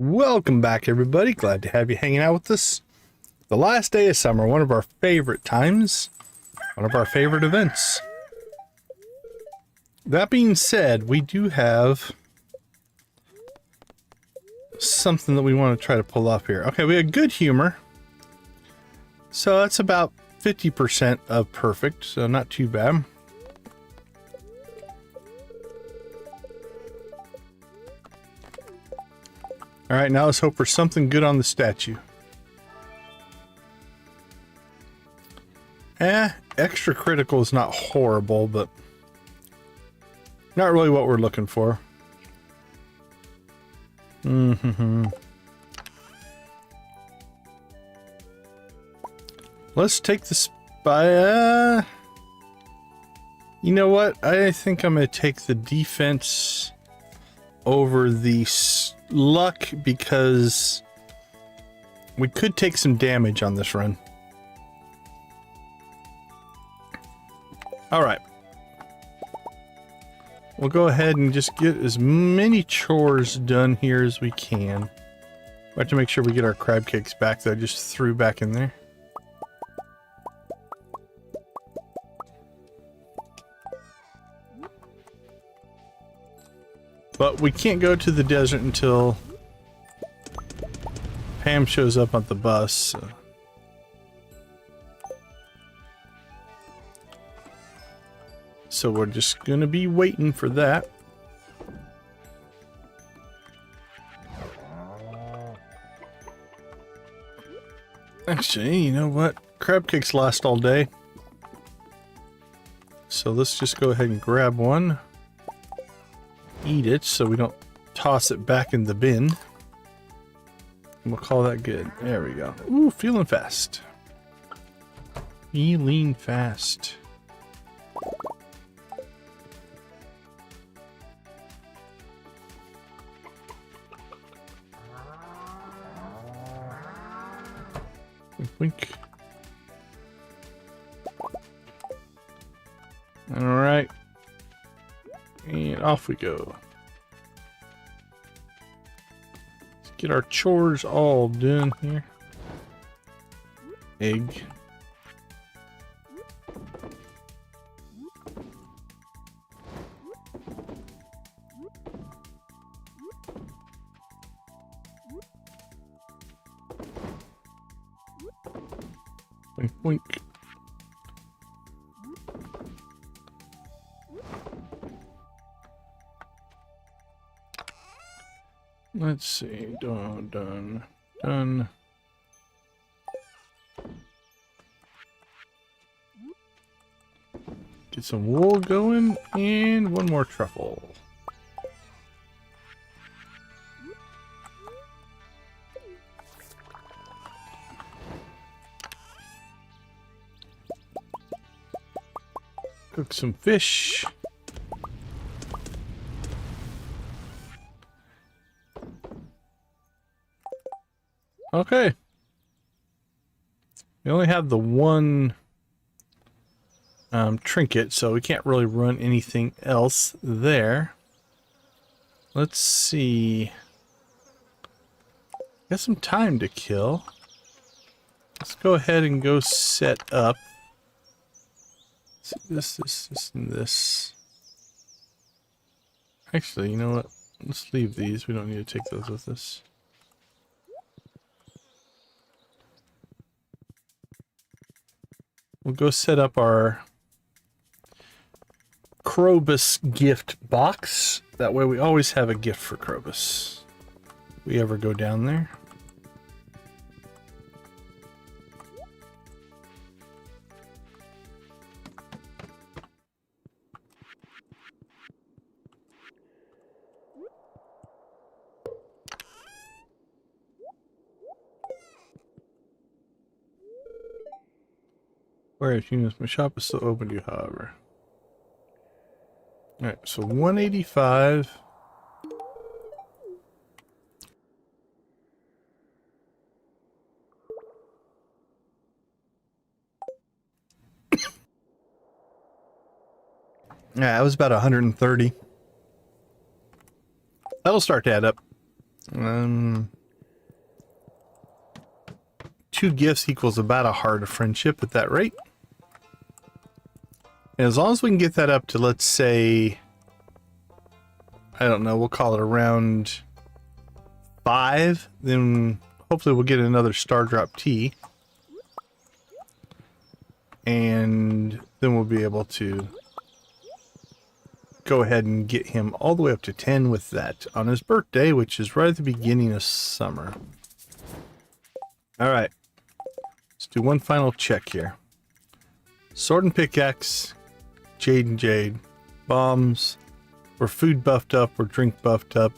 S1: Welcome back, everybody. Glad to have you hanging out with us. The last day of summer, one of our favorite times, one of our favorite events. That being said, we do have something that we want to try to pull off here. Okay, we had good humor. So that's about 50% of perfect, so not too bad. All right, now let's hope for something good on the statue. Extra critical is not horrible, but not really what we're looking for. Let's take the spy. You know what? I think I'm going to take the defense over the luck because we could take some damage on this run. All right. We'll go ahead and just get as many chores done here as we can. We have to make sure we get our crab cakes back that I just threw back in there. But we can't go to the desert until Pam shows up on the bus. So we're just gonna be waiting for that. Actually, you know what? Crab cakes last all day. So let's just go ahead and grab one. Eat it so we don't toss it back in the bin. We'll call that good. There we go. Ooh, feeling fast. Feeling fast. Wink. All right. And off we go. Let's get our chores all done here. Egg. Wink, wink. Let's see. Done. Get some wool going and one more truffle. Cook some fish. Okay. We only have the one trinket, so we can't really run anything else there. Let's see. Got some time to kill. Let's go ahead and go set up. This, and this. Actually, you know what? Let's leave these. We don't need to take those with us. We'll go set up our Krobus gift box. That way we always have a gift for Krobus. If we ever go down there. Whereas units, my shop is still open to you, however. Alright, so 185. Yeah, it was about 130. That'll start to add up. 2 gifts equals about a heart of friendship at that rate. And as long as we can get that up to, let's say, I don't know, we'll call it around 5, then hopefully we'll get another star drop tea. And then we'll be able to go ahead and get him all the way up to 10 with that on his birthday, which is right at the beginning of summer. All right. Let's do one final check here. Sword and pickaxe, jade and jade, bombs. We're food buffed up, we're drink buffed up.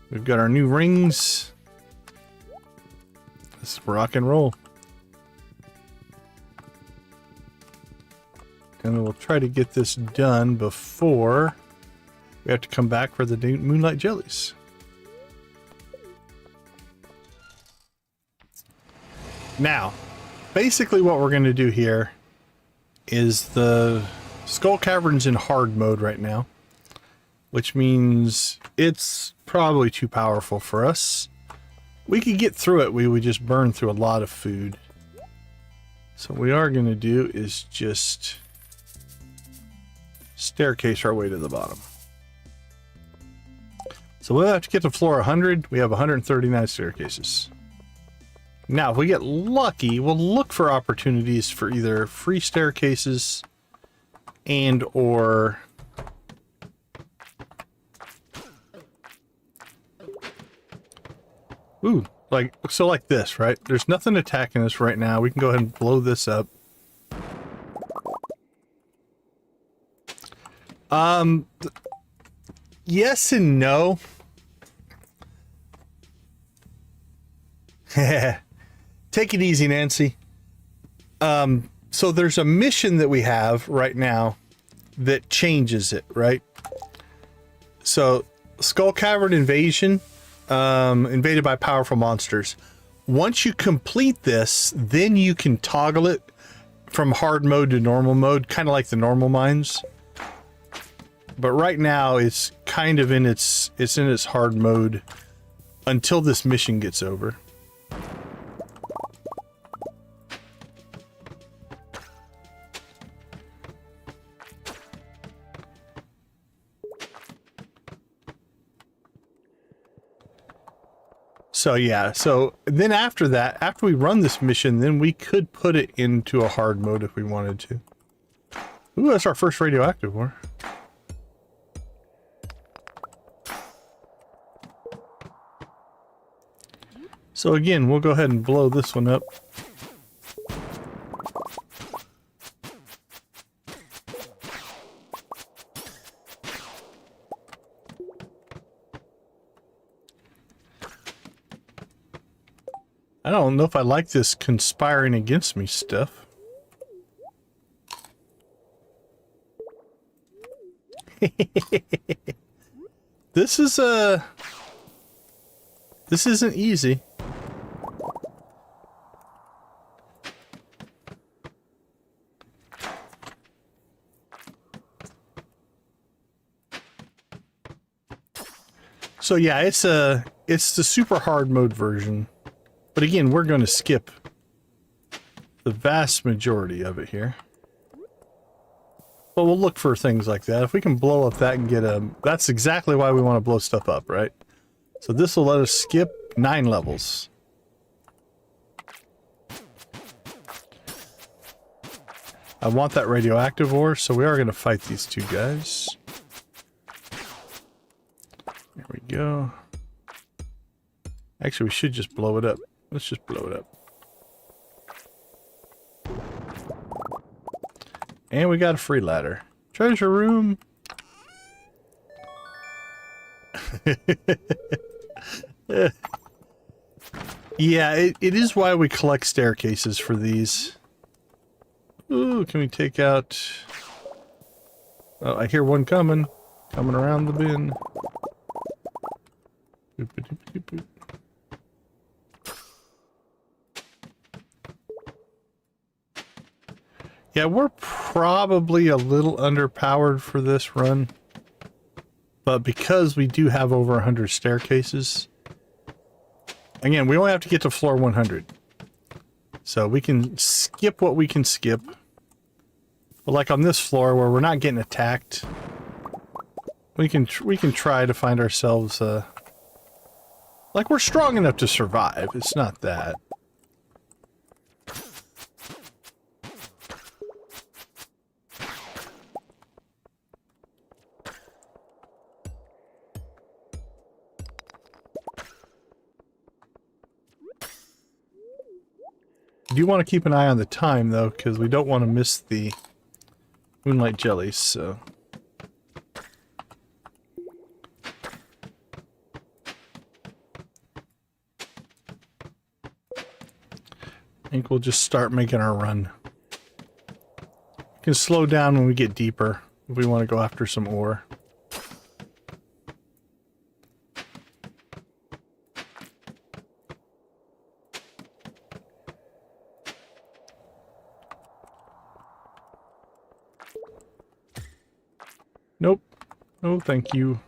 S1: We've got our new rings. Let's rock and roll. And we'll try to get this done before we have to come back for the moonlight jellies. Now, basically what we're going to do here is the Skull Cavern's in hard mode right now, which means it's probably too powerful for us. We could get through it, we would just burn through a lot of food. So what we are going to do is just staircase our way to the bottom. So we'll have to get to floor 100. We have 139 staircases. Now, if we get lucky, we'll look for opportunities for either free staircases and or ooh, like this, right? There's nothing attacking us right now. We can go ahead and blow this up. Yes and no. Take it easy, Nancy. So there's a mission that we have right now that changes it, right? So, Skull Cavern Invasion, invaded by powerful monsters. Once you complete this, then you can toggle it from hard mode to normal mode, kind of like the normal mines. But right now, it's kind of in its hard mode until this mission gets over. So yeah, so then after that, after we run this mission, then we could put it into a hard mode if we wanted to. Ooh, that's our first radioactive ore. So again, we'll go ahead and blow this one up. I don't know if I like this conspiring against me stuff. This isn't easy. So yeah, it's the super hard mode version. But again, we're going to skip the vast majority of it here. But we'll look for things like that. If we can blow up that and get a... That's exactly why we want to blow stuff up, right? So this will let us skip 9 levels. I want that radioactive ore, so we are going to fight these two guys. There we go. Actually, we should just blow it up. Let's just blow it up. And we got a free ladder. Treasure room. Yeah, it is why we collect staircases for these. Ooh, can we take out... Oh, I hear one coming. Coming around the bend. Boop-a-doop-a-doop-boop. Yeah, we're probably a little underpowered for this run. But because we do have over 100 staircases, Again, we only have to get to floor 100. So we can skip what we can skip. But like on this floor where we're not getting attacked, we can try to find ourselves like we're strong enough to survive. It's not that. I do want to keep an eye on the time though, because we don't want to miss the moonlight jellies, so. I think we'll just start making our run. We can slow down when we get deeper if we want to go after some ore. Nope. No, thank you.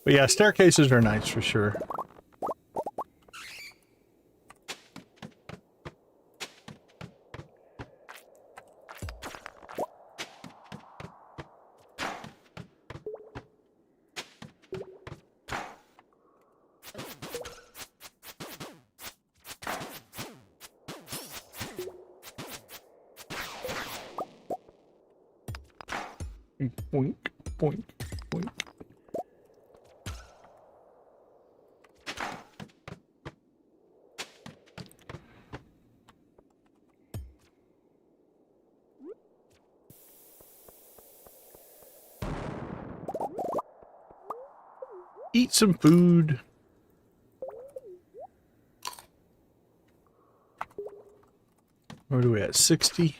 S1: But yeah, staircases are nice for sure. Boink, boink, boink. Eat some food. Where are we at? 60?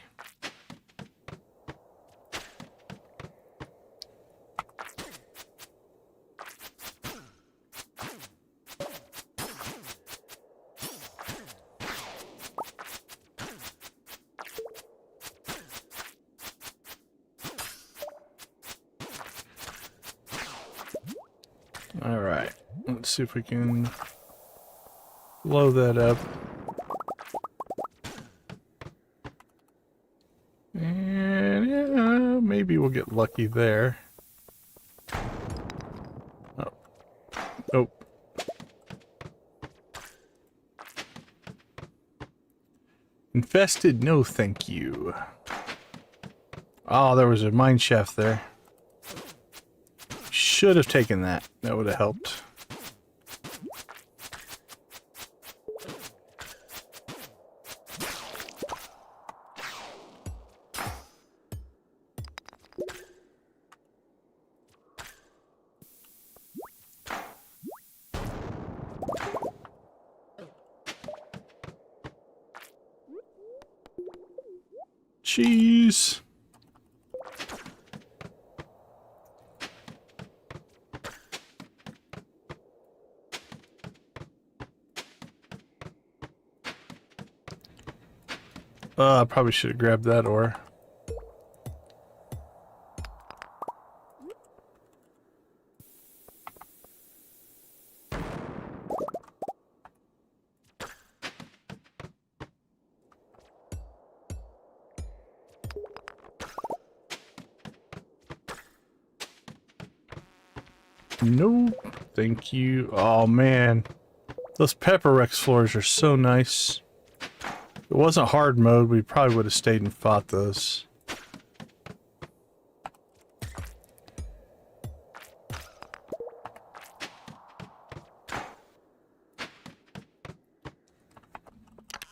S1: All right, let's see if we can blow that up. And yeah, maybe we'll get lucky there. Oh, nope. Infested? No, thank you. Oh, there was a mine shaft there. Should have taken that. That would have helped. Cheese. I probably should have grabbed that ore. No, thank you. Oh man, those pepper Rex floors are so nice. If it wasn't hard mode, we probably would have stayed and fought those.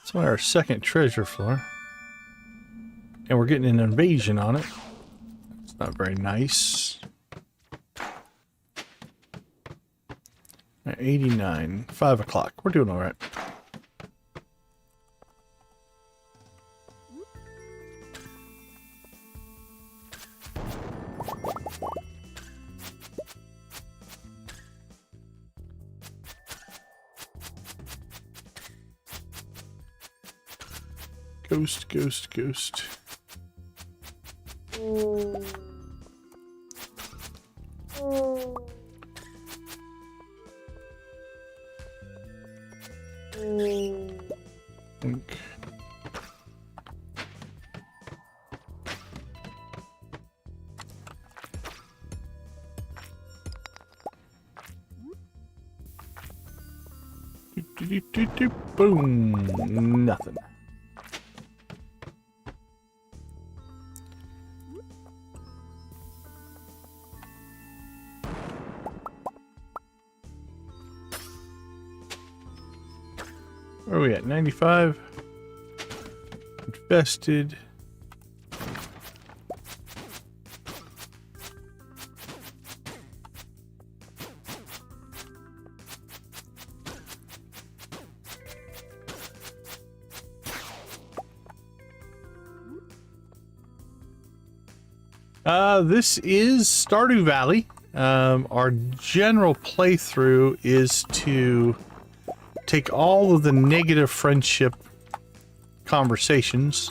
S1: It's our second treasure floor. And we're getting an invasion on it. It's not very nice. At 89, 5 o'clock. We're doing all right. Ghost, ghost, ghost. Think. Boom. Nothing. Where are we at? 95. Infested. This is Stardew Valley. Our general playthrough is to take all of the negative friendship conversations.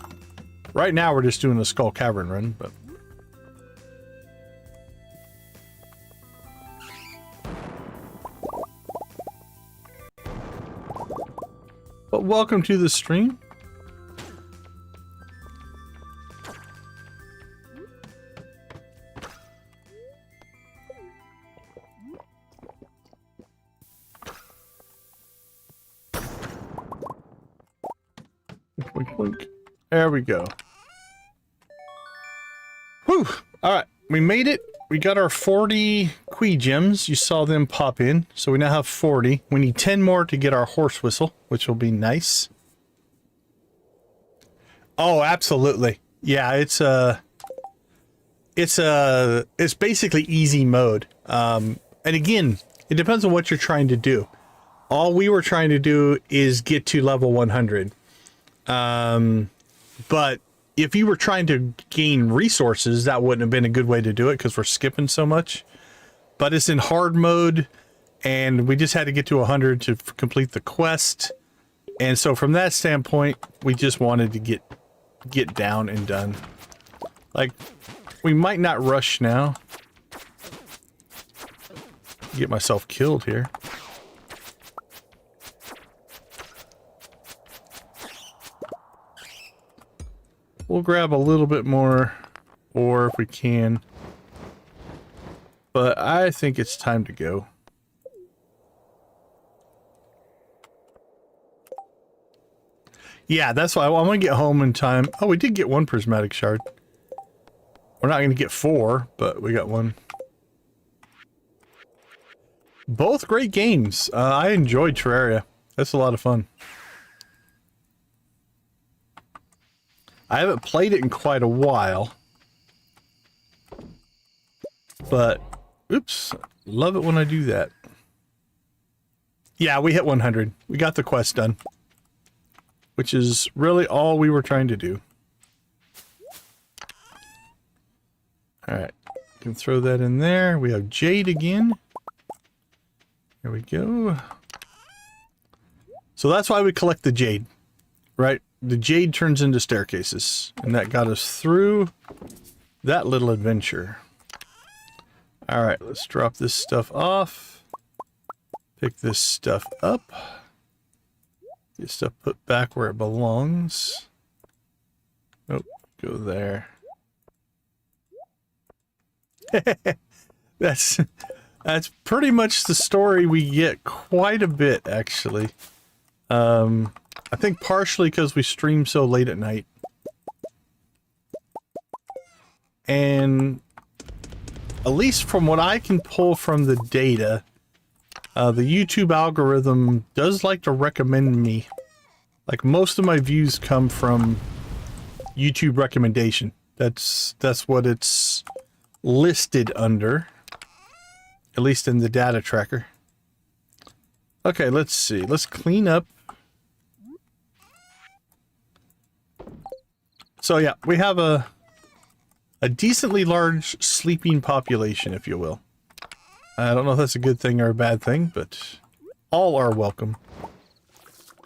S1: Right now we're just doing the Skull Cavern run, but... welcome to the stream. Blink, blink. There we go. Whew! Alright, we made it. We got our 40 Quee gems. You saw them pop in. So we now have 40. We need 10 more to get our horse whistle, which will be nice. Oh, absolutely. Yeah, it's basically easy mode. And again, it depends on what you're trying to do. All we were trying to do is get to level 100. But if you were trying to gain resources, that wouldn't have been a good way to do it because we're skipping so much. But it's in hard mode, and we just had to get to 100 to complete the quest. And so from that standpoint, we just wanted to get down and done. Like, we might not rush now. Get myself killed here. We'll grab a little bit more ore if we can. But I think it's time to go. Yeah, that's why I want to get home in time. Oh, we did get one prismatic shard. We're not going to get 4, but we got 1. Both great games. I enjoyed Terraria. That's a lot of fun. I haven't played it in quite a while. But, oops, love it when I do that. Yeah, we hit 100. We got the quest done. Which is really all we were trying to do. Alright, can throw that in there. We have jade again. There we go. So that's why we collect the jade, right? The jade turns into staircases, and that got us through that little adventure. Alright, let's drop this stuff off. Pick this stuff up. Get stuff put back where it belongs. Oh, go there. That's pretty much the story. We get quite a bit, actually. I think partially because we stream so late at night. And at least from what I can pull from the data, the YouTube algorithm does like to recommend me. Like, most of my views come from YouTube recommendation. That's what it's listed under. At least in the data tracker. Okay, let's see. Let's clean up. So yeah, we have a decently large sleeping population, if you will. I don't know if that's a good thing or a bad thing, but all are welcome.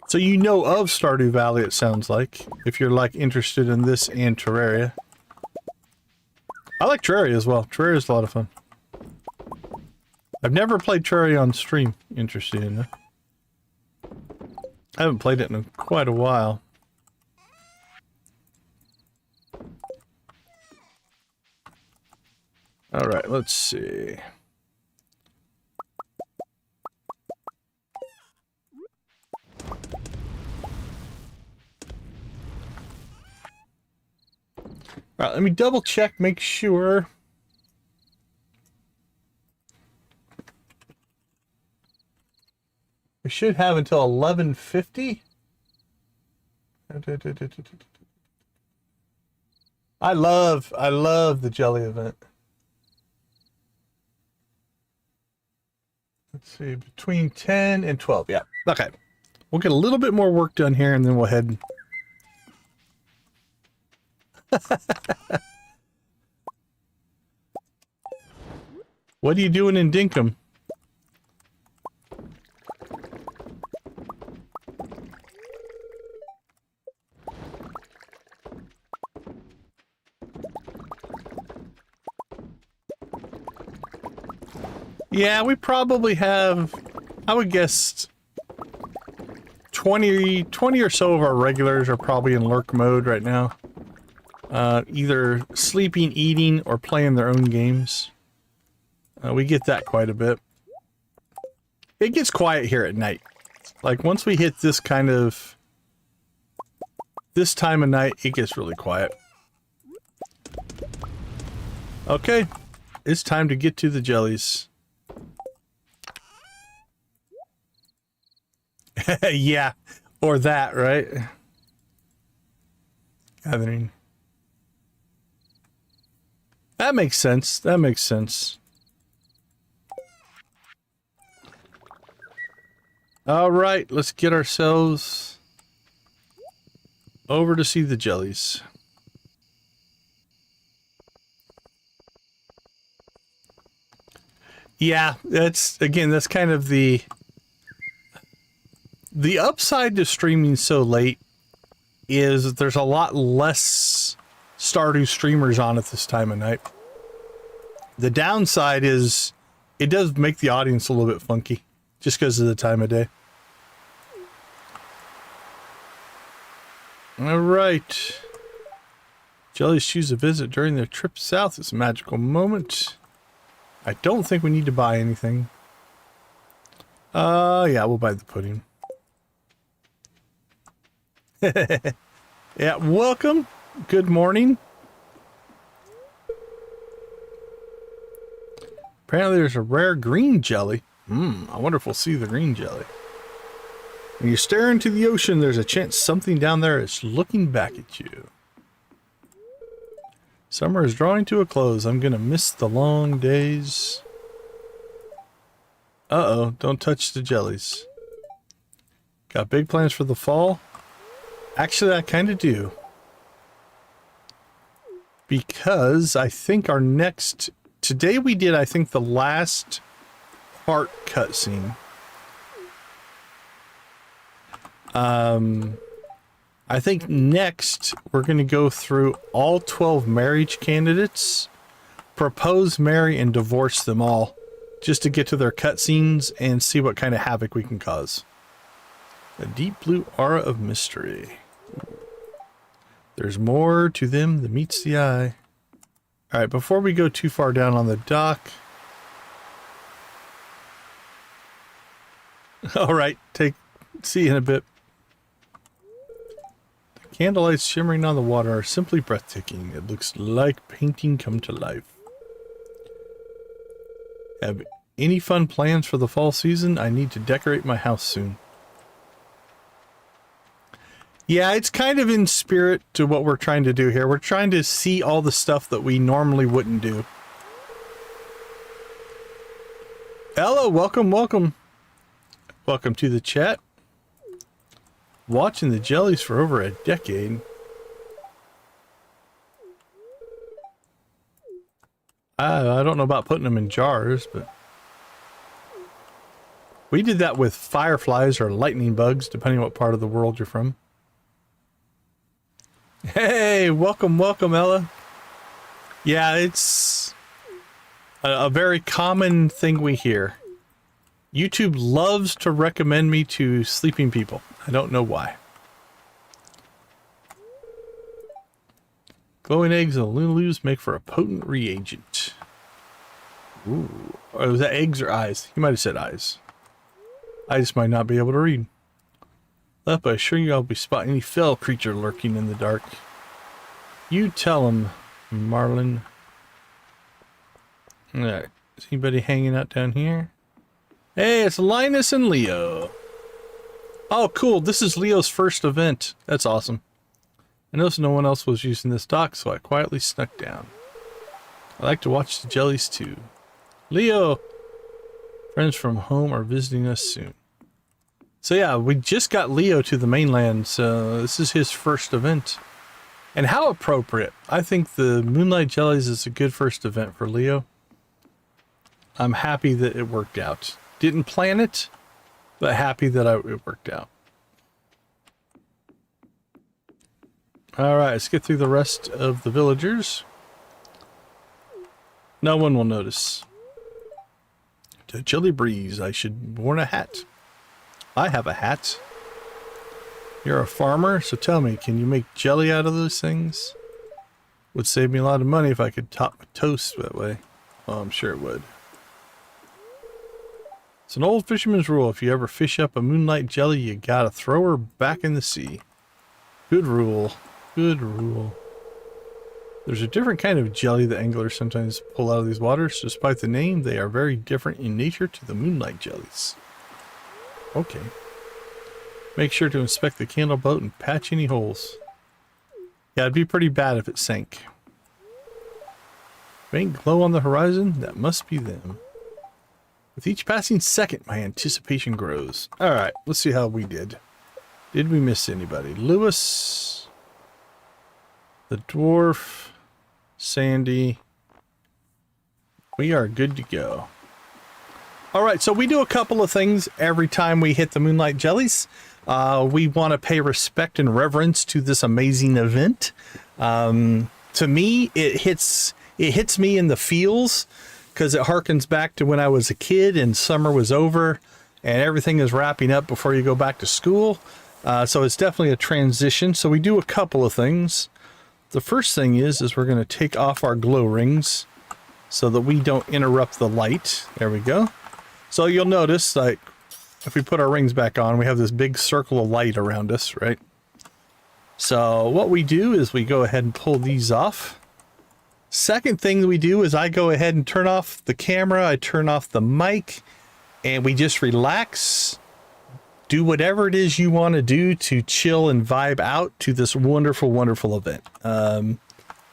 S1: So you know of Stardew Valley, it sounds like, if you're like interested in this and Terraria. I like Terraria as well. Terraria is a lot of fun. I've never played Terraria on stream. Interesting enough. I haven't played it in quite a while. Alright, let's see. Alright, let me double check, make sure. We should have until 11:50. I love the jelly event. Let's see, between 10 and 12. Yeah. Okay. We'll get a little bit more work done here and then we'll head. What are you doing in Dinkum? Yeah, we probably have, I would guess, 20 or so of our regulars are probably in lurk mode right now. Either sleeping, eating, or playing their own games. We get that quite a bit. It gets quiet here at night. Like, once we hit this kind of... this time of night, it gets really quiet. Okay. It's time to get to the jellies. Yeah. Or that, right? Gathering. That makes sense. That makes sense. All right, let's get ourselves over to see the jellies. Yeah, that's kind of the upside to streaming so late is that there's a lot less Stardew streamers on at this time of night. The downside is it does make the audience a little bit funky just because of the time of day. All right. Jellies choose a visit during their trip south. It's a magical moment. I don't think we need to buy anything. Yeah, we'll buy the pudding. Yeah, welcome. Good morning. Apparently there's a rare green jelly. I wonder if we'll see the green jelly. When you stare into the ocean, there's a chance something down there is looking back at you. Summer is drawing to a close. I'm gonna miss the long days. Uh-oh, don't touch the jellies. Got big plans for the fall? Actually, I kind of do. Because I think our next... Today we did, I think, the last heart cutscene. I think next we're going to go through all 12 marriage candidates, propose, marry, and divorce them all, just to get to their cutscenes and see what kind of havoc we can cause. A deep blue aura of mystery. There's more to them than meets the eye. All right, before we go too far down on the dock. All right, see you in a bit. The candlelights shimmering on the water are simply breathtaking. It looks like painting come to life. Have any fun plans for the fall season? I need to decorate my house soon. Yeah, it's kind of in spirit to what we're trying to do here. We're trying to see all the stuff that we normally wouldn't do. Hello, welcome, welcome. Welcome to the chat. Watching the jellies for over a decade. I don't know about putting them in jars, but... We did that with fireflies or lightning bugs, depending on what part of the world you're from. Hey, welcome, welcome, Ella. Yeah, it's a very common thing we hear. YouTube loves to recommend me to sleeping people. I don't know why. Glowing eggs and Lunaloos make for a potent reagent. Ooh. Or was that eggs or eyes? He might have said eyes. I just might not be able to read. Left, but I assure you I'll be spotting any fell creature lurking in the dark. You tell him, Marlin. Alright. Is anybody hanging out down here? Hey, it's Linus and Leo. Oh, cool. This is Leo's first event. That's awesome. I noticed no one else was using this dock, so I quietly snuck down. I like to watch the jellies too. Leo! Friends from home are visiting us soon. So yeah, we just got Leo to the mainland, so this is his first event. And how appropriate. I think the Moonlight Jellies is a good first event for Leo. I'm happy that it worked out. Didn't plan it, but happy that it worked out. Alright, let's get through the rest of the villagers. No one will notice. To chilly breeze, I should worn a hat. I have a hat. You're a farmer, so tell me, can you make jelly out of those things? Would save me a lot of money if I could top my toast that way. Oh, I'm sure it would. It's an old fisherman's rule. If you ever fish up a moonlight jelly, you gotta throw her back in the sea. Good rule. Good rule. There's a different kind of jelly that anglers sometimes pull out of these waters. Despite the name, they are very different in nature to the moonlight jellies. Okay. Make sure to inspect the candle boat and patch any holes. Yeah, it'd be pretty bad if it sank. Faint glow on the horizon? That must be them. With each passing second, my anticipation grows. Alright, let's see how we did. Did we miss anybody? Lewis, the dwarf, Sandy. We are good to go. Alright, so we do a couple of things every time we hit the Moonlight Jellies. We want to pay respect and reverence to this amazing event. To me, it hits me in the feels, because it harkens back to when I was a kid and summer was over and everything is wrapping up before you go back to school. So it's definitely a transition. So we do a couple of things. The first thing is we're going to take off our glow rings so that we don't interrupt the light. There we go. So you'll notice, like, if we put our rings back on, we have this big circle of light around us, right? So what we do is we go ahead and pull these off. Second thing that we do is I go ahead and turn off the camera, I turn off the mic, and we just relax. Do whatever it is you want to do to chill and vibe out to this wonderful, wonderful event.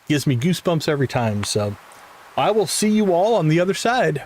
S1: Gives me goosebumps every time, so I will see you all on the other side.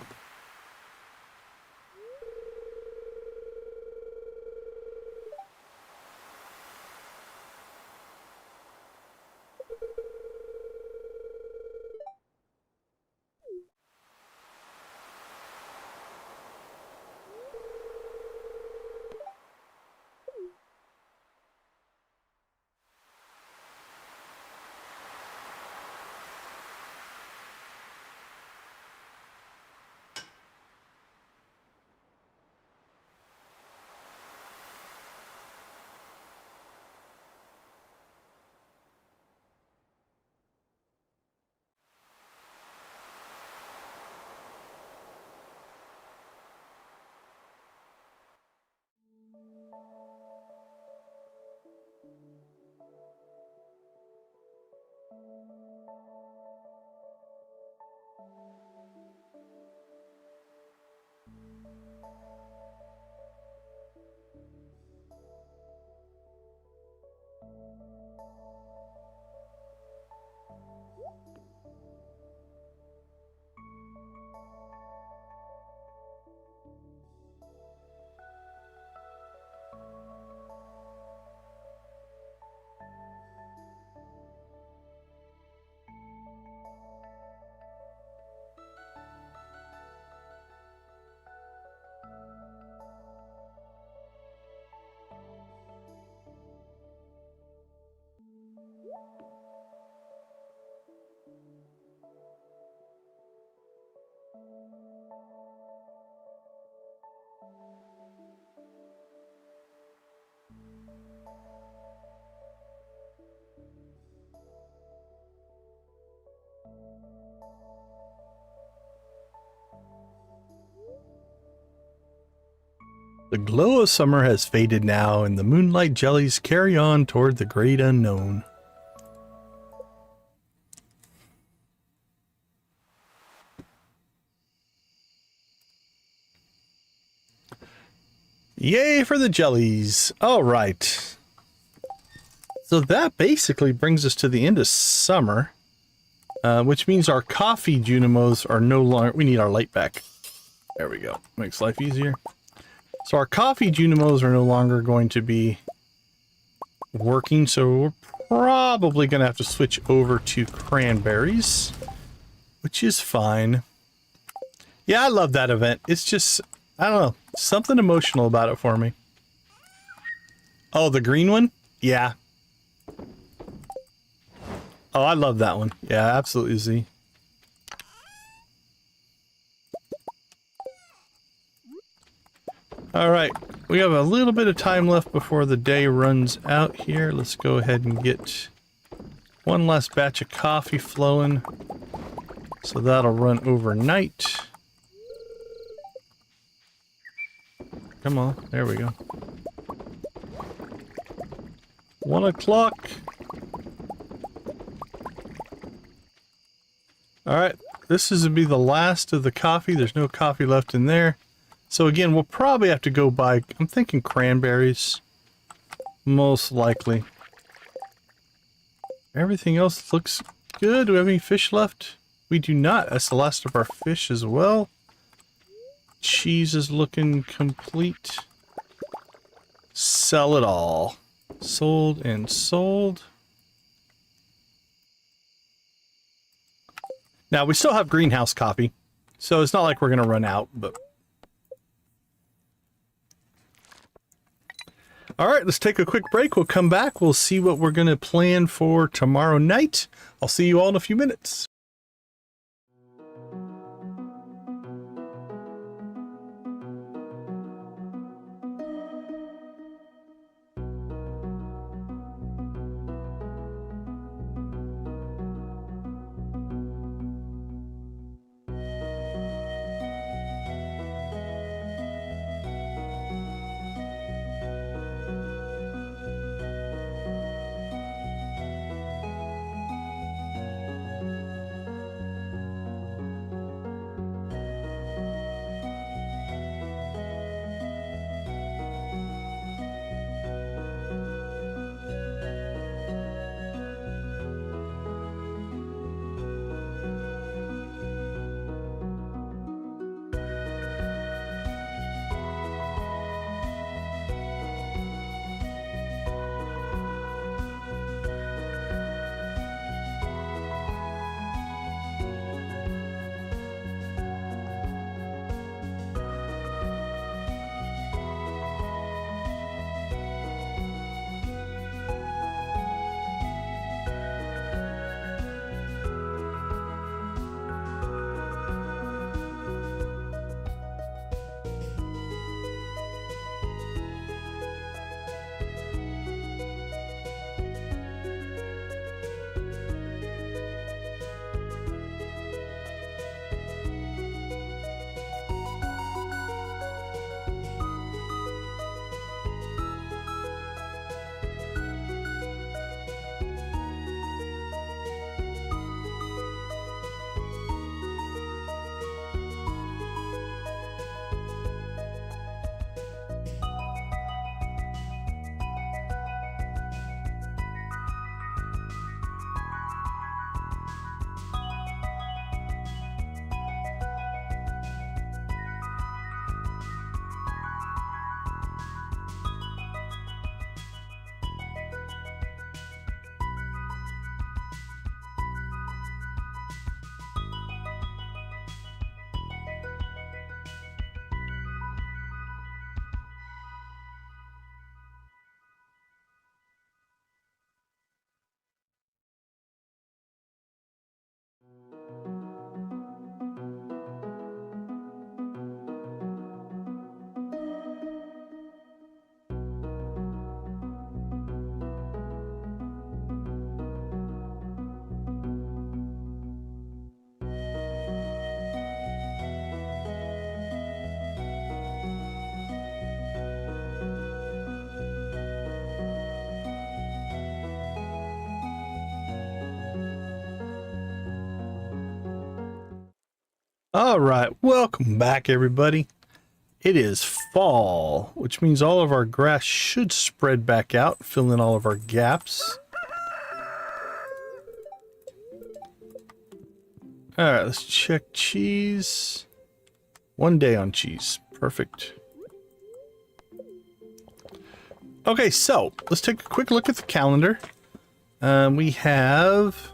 S1: The glow of summer has faded now, and the moonlight jellies carry on toward the great unknown. Yay for the jellies. All right. So that basically brings us to the end of summer, which means our coffee Junimos are no longer... We need our light back. There we go. Makes life easier. So our coffee Junimos are no longer going to be working, so we're probably going to have to switch over to cranberries, which is fine. Yeah, I love that event. It's just, I don't know, something emotional about it for me. Oh, the green one? Yeah. Oh, I love that one. Yeah, absolutely, Z. All right, we have a little bit of time left before the day runs out here. Let's go ahead and get one last batch of coffee flowing. So that'll run overnight. Come on, there we go. 1 o'clock. All right, this is to be the last of the coffee. There's no coffee left in there. So again, we'll probably have to go buy, I'm thinking cranberries, most likely. Everything else looks good. Do we have any fish left? We do not. That's the last of our fish as well. Cheese is looking complete. Sell it all. Sold and sold. Now, we still have greenhouse coffee, so it's not like we're going to run out, but... All right, let's take a quick break. We'll come back. We'll see what we're going to plan for tomorrow night. I'll see you all in a few minutes. All right, welcome back, everybody. It is fall, which means all of our grass should spread back out, fill in all of our gaps. All right, let's check cheese. 1 day on cheese. Perfect. Okay, so let's take a quick look at the calendar. We have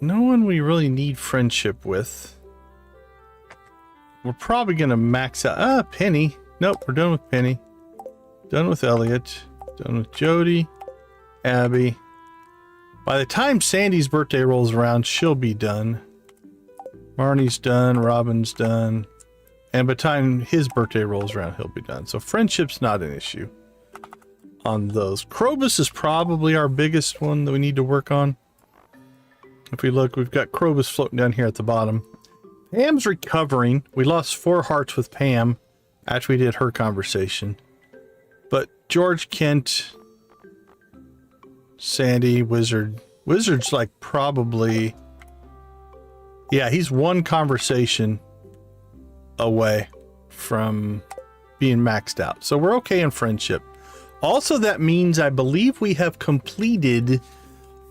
S1: no one we really need friendship with. We're probably going to max out. Penny. Nope, we're done with Penny. Done with Elliot. Done with Jody. Abby. By the time Sandy's birthday rolls around, she'll be done. Marnie's done. Robin's done. And by the time his birthday rolls around, he'll be done. So friendship's not an issue on those. Krobus is probably our biggest one that we need to work on. If we look, we've got Krobus floating down here at the bottom. Pam's recovering. We lost 4 hearts with Pam after we did her conversation. But George, Kent, Sandy, Wizard. Wizard's like probably... Yeah, he's 1 conversation away from being maxed out. So we're okay in friendship. Also, that means I believe we have completed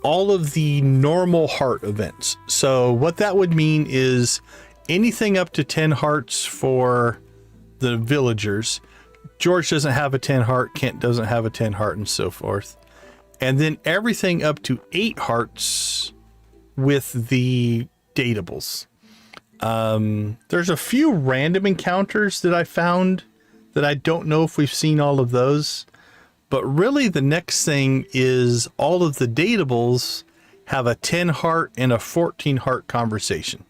S1: all of the normal heart events. So what that would mean is anything up to 10 hearts for the villagers. George doesn't have a 10 heart, Kent doesn't have a 10 heart, and so forth. And then everything up to 8 hearts with the datables. There's a few random encounters that I found that I don't know if we've seen all of those. But really the next thing is all of the datables have a 10 heart and a 14 heart conversation.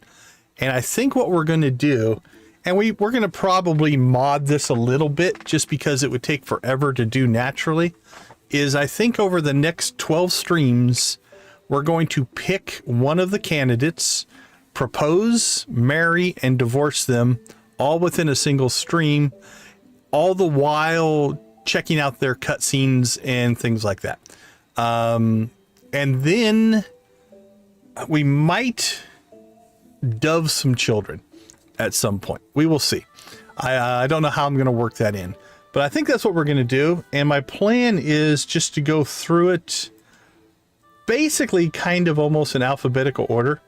S1: And I think what we're going to do, and we're going to probably mod this a little bit just because it would take forever to do naturally, is I think over the next 12 streams, we're going to pick one of the candidates, propose, marry, and divorce them all within a single stream, all the while checking out their cutscenes and things like that. And then we might dove some children at some point. We will see. I don't know how I'm going to work that in, but I think that's what we're going to do. And my plan is just to go through it basically kind of almost in alphabetical order.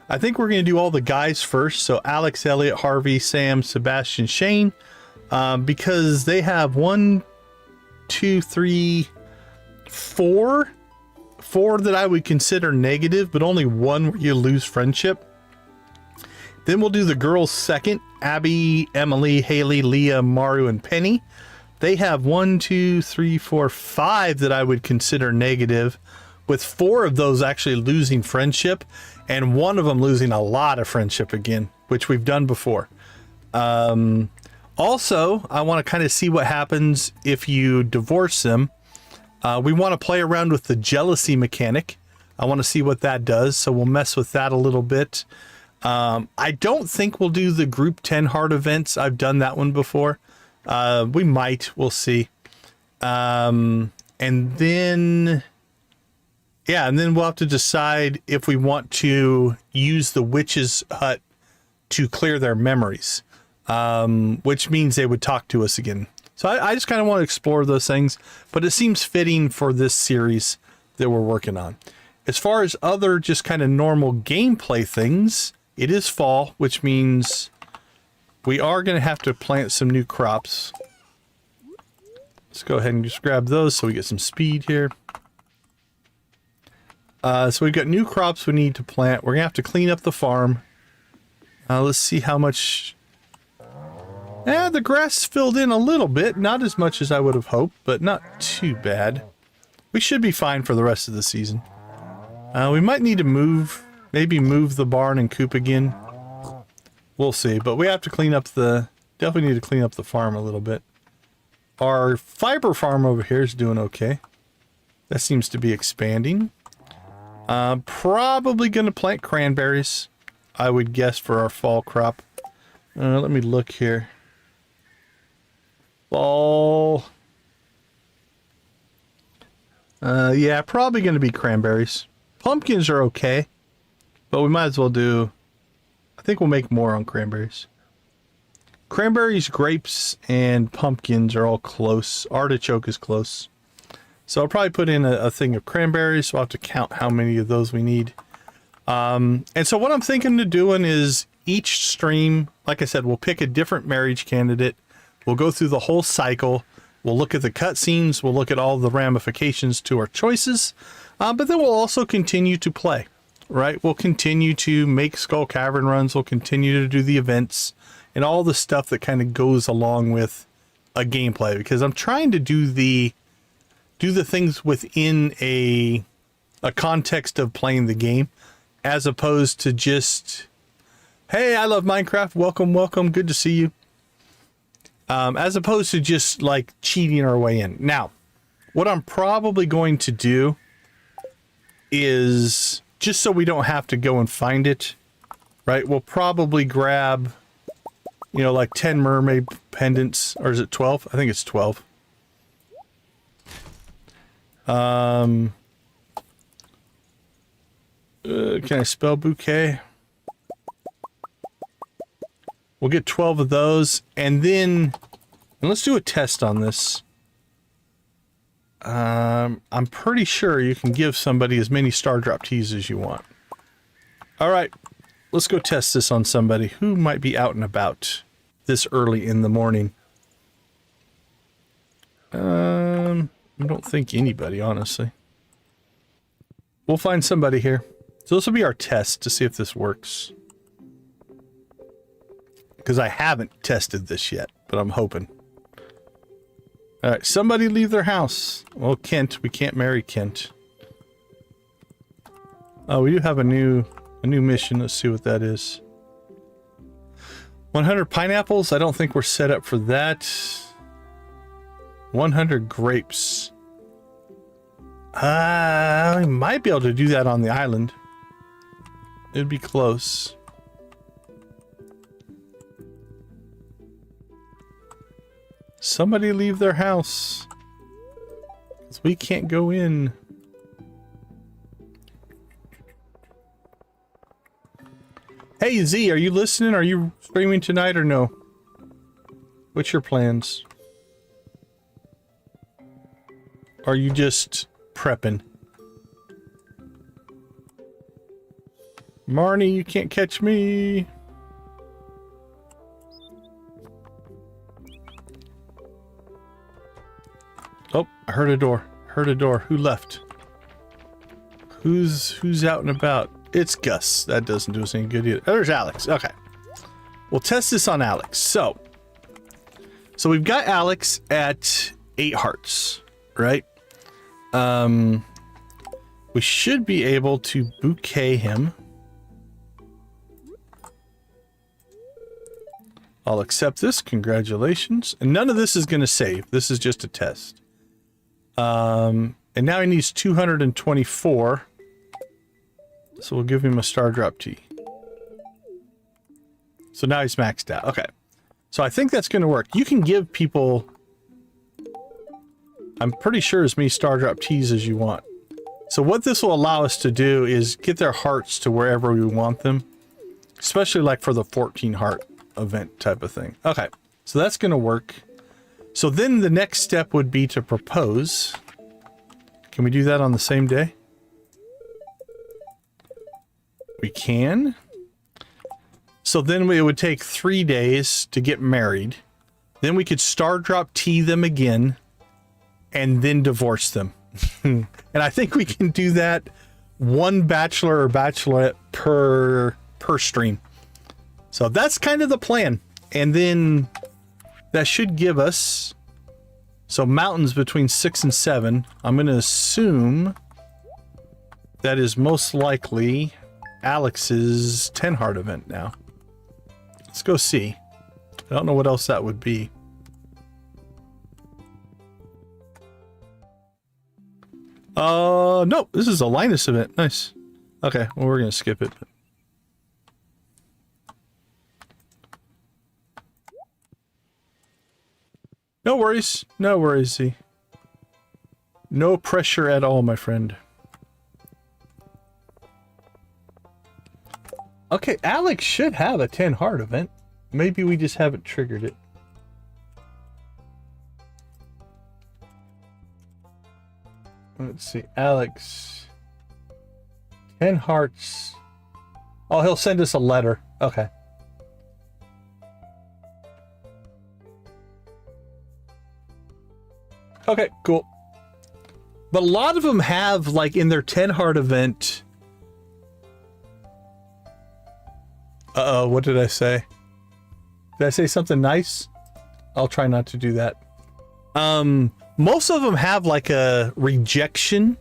S1: I think we're going to do all the guys first. So Alex, Elliot, Harvey, Sam, Sebastian, Shane, because they have 1, 2, 3, 4 that I would consider negative, but only 1 where you lose friendship. Then we'll do the girls second. Abby, Emily, Haley, Leah, Maru, and Penny. They have 1, 2, 3, 4, 5 that I would consider negative, with 4 of those actually losing friendship and 1 of them losing a lot of friendship again, which we've done before. Also, I want to kind of see what happens if you divorce them. We want to play around with the jealousy mechanic. I want to see what that does, so we'll mess with that a little bit. I don't think we'll do the group 10 heart events. I've done that one before. We might. We'll see. And then we'll have to decide if we want to use the witch's hut to clear their memories. Which means they would talk to us again. So I just kind of want to explore those things, but it seems fitting for this series that we're working on. As far as other just kind of normal gameplay things, it is fall, which means we are going to have to plant some new crops. Let's go ahead and just grab those so we get some speed here. So we've got new crops we need to plant. We're going to have to clean up the farm. Let's see how much... the grass filled in a little bit. Not as much as I would have hoped, but not too bad. We should be fine for the rest of the season. We might need to maybe move the barn and coop again. We'll see, but we have to clean up definitely need to clean up the farm a little bit. Our fiber farm over here is doing okay. That seems to be expanding. Probably going to plant cranberries, I would guess, for our fall crop. Let me look here. Fall. Yeah, probably going to be cranberries. Pumpkins are okay, but we might as well do I think we'll make more on cranberries. Cranberries, grapes, and pumpkins are all close. Artichoke is close. So I'll probably put in a thing of cranberries. So I'll have to count how many of those we need. And so what I'm thinking of doing is each stream, like I said, we'll pick a different marriage candidate. We'll go through the whole cycle. We'll look at the cutscenes. We'll look at all the ramifications to our choices. But then we'll also continue to play, right? We'll continue to make Skull Cavern runs. We'll continue to do the events and all the stuff that kind of goes along with a gameplay, because I'm trying to do the things within a context of playing the game, as opposed to just, hey, I love Minecraft, welcome, good to see you. As opposed to just like cheating our way in. Now, what I'm probably going to do is, just so we don't have to go and find it, right? We'll probably grab, you know, like 10 mermaid pendants, or is it 12? I think it's 12. Can I spell bouquet? We'll get 12 of those, and then, and let's do a test on this. I'm pretty sure you can give somebody as many star drop teas as you want. All right, let's go test this on somebody who might be out and about this early in the morning. I don't think anybody, honestly. We'll find somebody here. So this will be our test to see if this works. Because I haven't tested this yet, but I'm hoping. All right, somebody leave their house. Well, Kent, we can't marry Kent. Oh, we do have a new mission. Let's see what that is. 100 pineapples. I don't think we're set up for that. 100 grapes. We might be able to do that on the island. It'd be close. Somebody leave their house. 'Cause we can't go in. Hey Z, are you listening? Are you streaming tonight or no? What's your plans? Are you just prepping? Marnie, you can't catch me. Oh, I heard a door. Heard a door. Who left? Who's out and about? It's Gus. That doesn't do us any good either. Oh, there's Alex. Okay. We'll test this on Alex. So we've got Alex at 8 hearts, right? We should be able to bouquet him. I'll accept this. Congratulations. And none of this is going to save. This is just a test. And now he needs 224. So we'll give him a star drop tea. So now he's maxed out. Okay. So I think that's going to work. You can give people, I'm pretty sure, as many star drop teas as you want. So what this will allow us to do is get their hearts to wherever we want them. Especially like for the 14 heart event type of thing. Okay. So that's going to work. So then the next step would be to propose. Can we do that on the same day? We can. So then it would take 3 days to get married. Then we could star drop tea them again and then divorce them. And I think we can do that one bachelor or bachelorette per stream. So that's kind of the plan. And then that should give us, so mountains between 6 and 7. I'm going to assume that is most likely Alex's 10 heart event now. Let's go see. I don't know what else that would be. No, this is a Linus event. Nice. Okay, well, we're going to skip it. No worries. No worries, Z. No pressure at all, my friend. Okay, Alex should have a 10 heart event. Maybe we just haven't triggered it. Let's see, Alex. 10 hearts. Oh, he'll send us a letter. Okay. Okay, cool. But a lot of them have, like, in their 10 heart event. Uh-oh, what did I say? Did I say something nice? I'll try not to do that. Most of them have like a rejection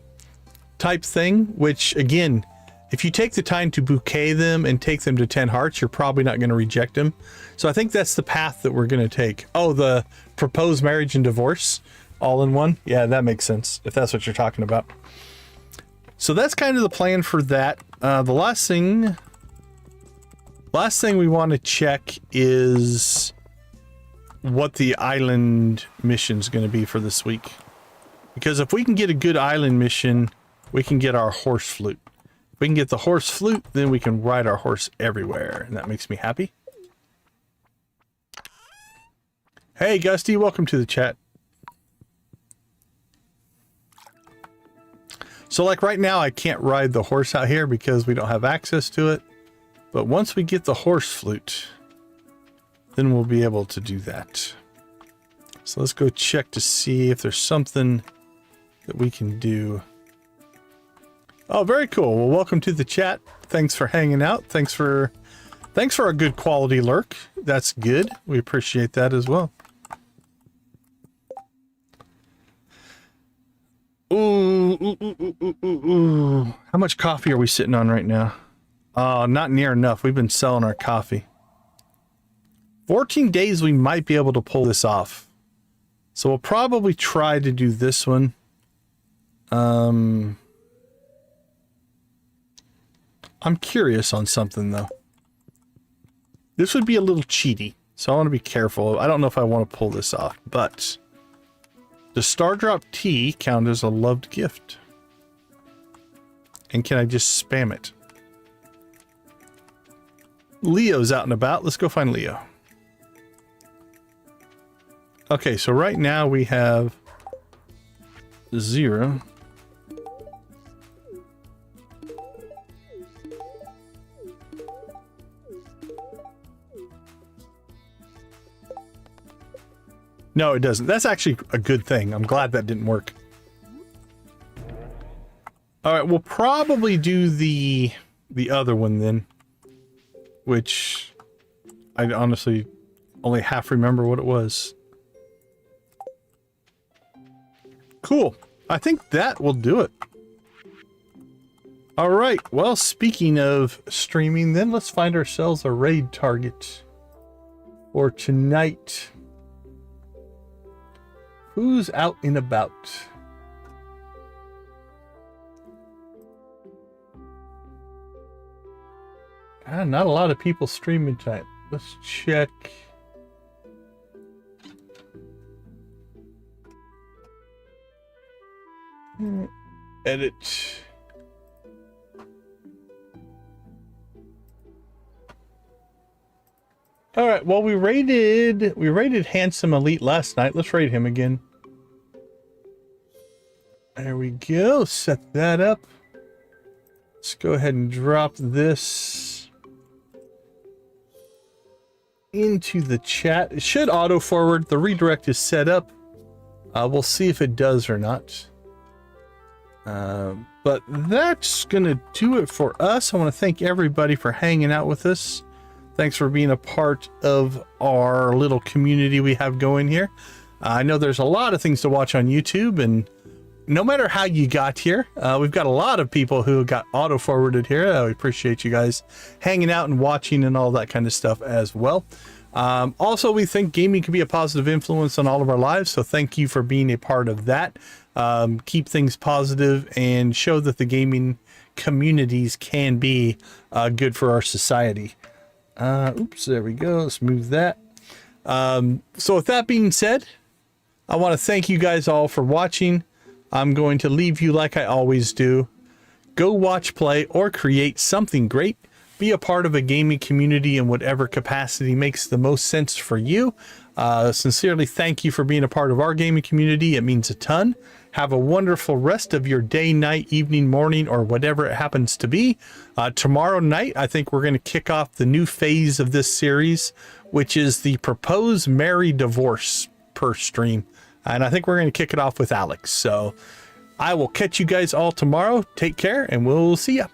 S1: type thing, which again, if you take the time to bouquet them and take them to 10 hearts, you're probably not going to reject them. So I think that's the path that we're going to take. Oh, the proposed marriage and divorce all in one. Yeah, that makes sense if that's what you're talking about. So that's kind of the plan for that. The last thing we want to check is what the island mission is going to be for this week. Because if we can get a good island mission, we can get our horse flute. If we can get the horse flute, then we can ride our horse everywhere. And that makes me happy. Hey, Gusty, welcome to the chat. So like right now, I can't ride the horse out here because we don't have access to it. But once we get the horse flute, then we'll be able to do that. So let's go check to see if there's something that we can do. Oh, very cool. Well, welcome to the chat. Thanks for hanging out. Thanks for a good quality lurk. That's good. We appreciate that as well. Ooh. How much coffee are we sitting on right now? Oh, not near enough. We've been selling our coffee. 14 days we might be able to pull this off. So we'll probably try to do this one. I'm curious on something though. This would be a little cheaty, so I want to be careful. I don't know if I want to pull this off, but does Stardrop Tea count as a loved gift? And can I just spam it? Leo's out and about. Let's go find Leo. Okay, so right now we have 0. No, it doesn't. That's actually a good thing. I'm glad that didn't work. All right, we'll probably do the other one then, which I honestly only half remember what it was. Cool. I think that will do it. All right. Well, speaking of streaming, then let's find ourselves a raid target for tonight. Who's out and about? Not a lot of people streaming tonight. Let's check. Edit. All right. Well, we raided Handsome Elite last night. Let's raid him again. There we go. Set that up. Let's go ahead and drop this into the chat. It should auto forward. The redirect is set up. We'll see if it does or not. But that's gonna do it for us. I want to thank everybody for hanging out with us. Thanks for being a part of our little community we have going here. I know there's a lot of things to watch on YouTube, and no matter how you got here, we've got a lot of people who got auto forwarded here. We appreciate you guys hanging out and watching and all that kind of stuff as well. Also, we think gaming can be a positive influence on all of our lives, so thank you for being a part of that. Keep things positive and show that the gaming communities can be good for our society. Oops, there we go. Let's move that. So with that being said, I want to thank you guys all for watching. I'm going to leave you like I always do. Go watch, play, or create something great. be a part of a gaming community in whatever capacity makes the most sense for you. Sincerely, thank you for being a part of our gaming community. It means a ton. Have a wonderful rest of your day, night, evening, morning, or whatever it happens to be. Tomorrow night, I think we're going to kick off the new phase of this series, which is the propose, marry, divorce per stream. And I think we're going to kick it off with Alex. So I will catch you guys all tomorrow. Take care, and we'll see ya.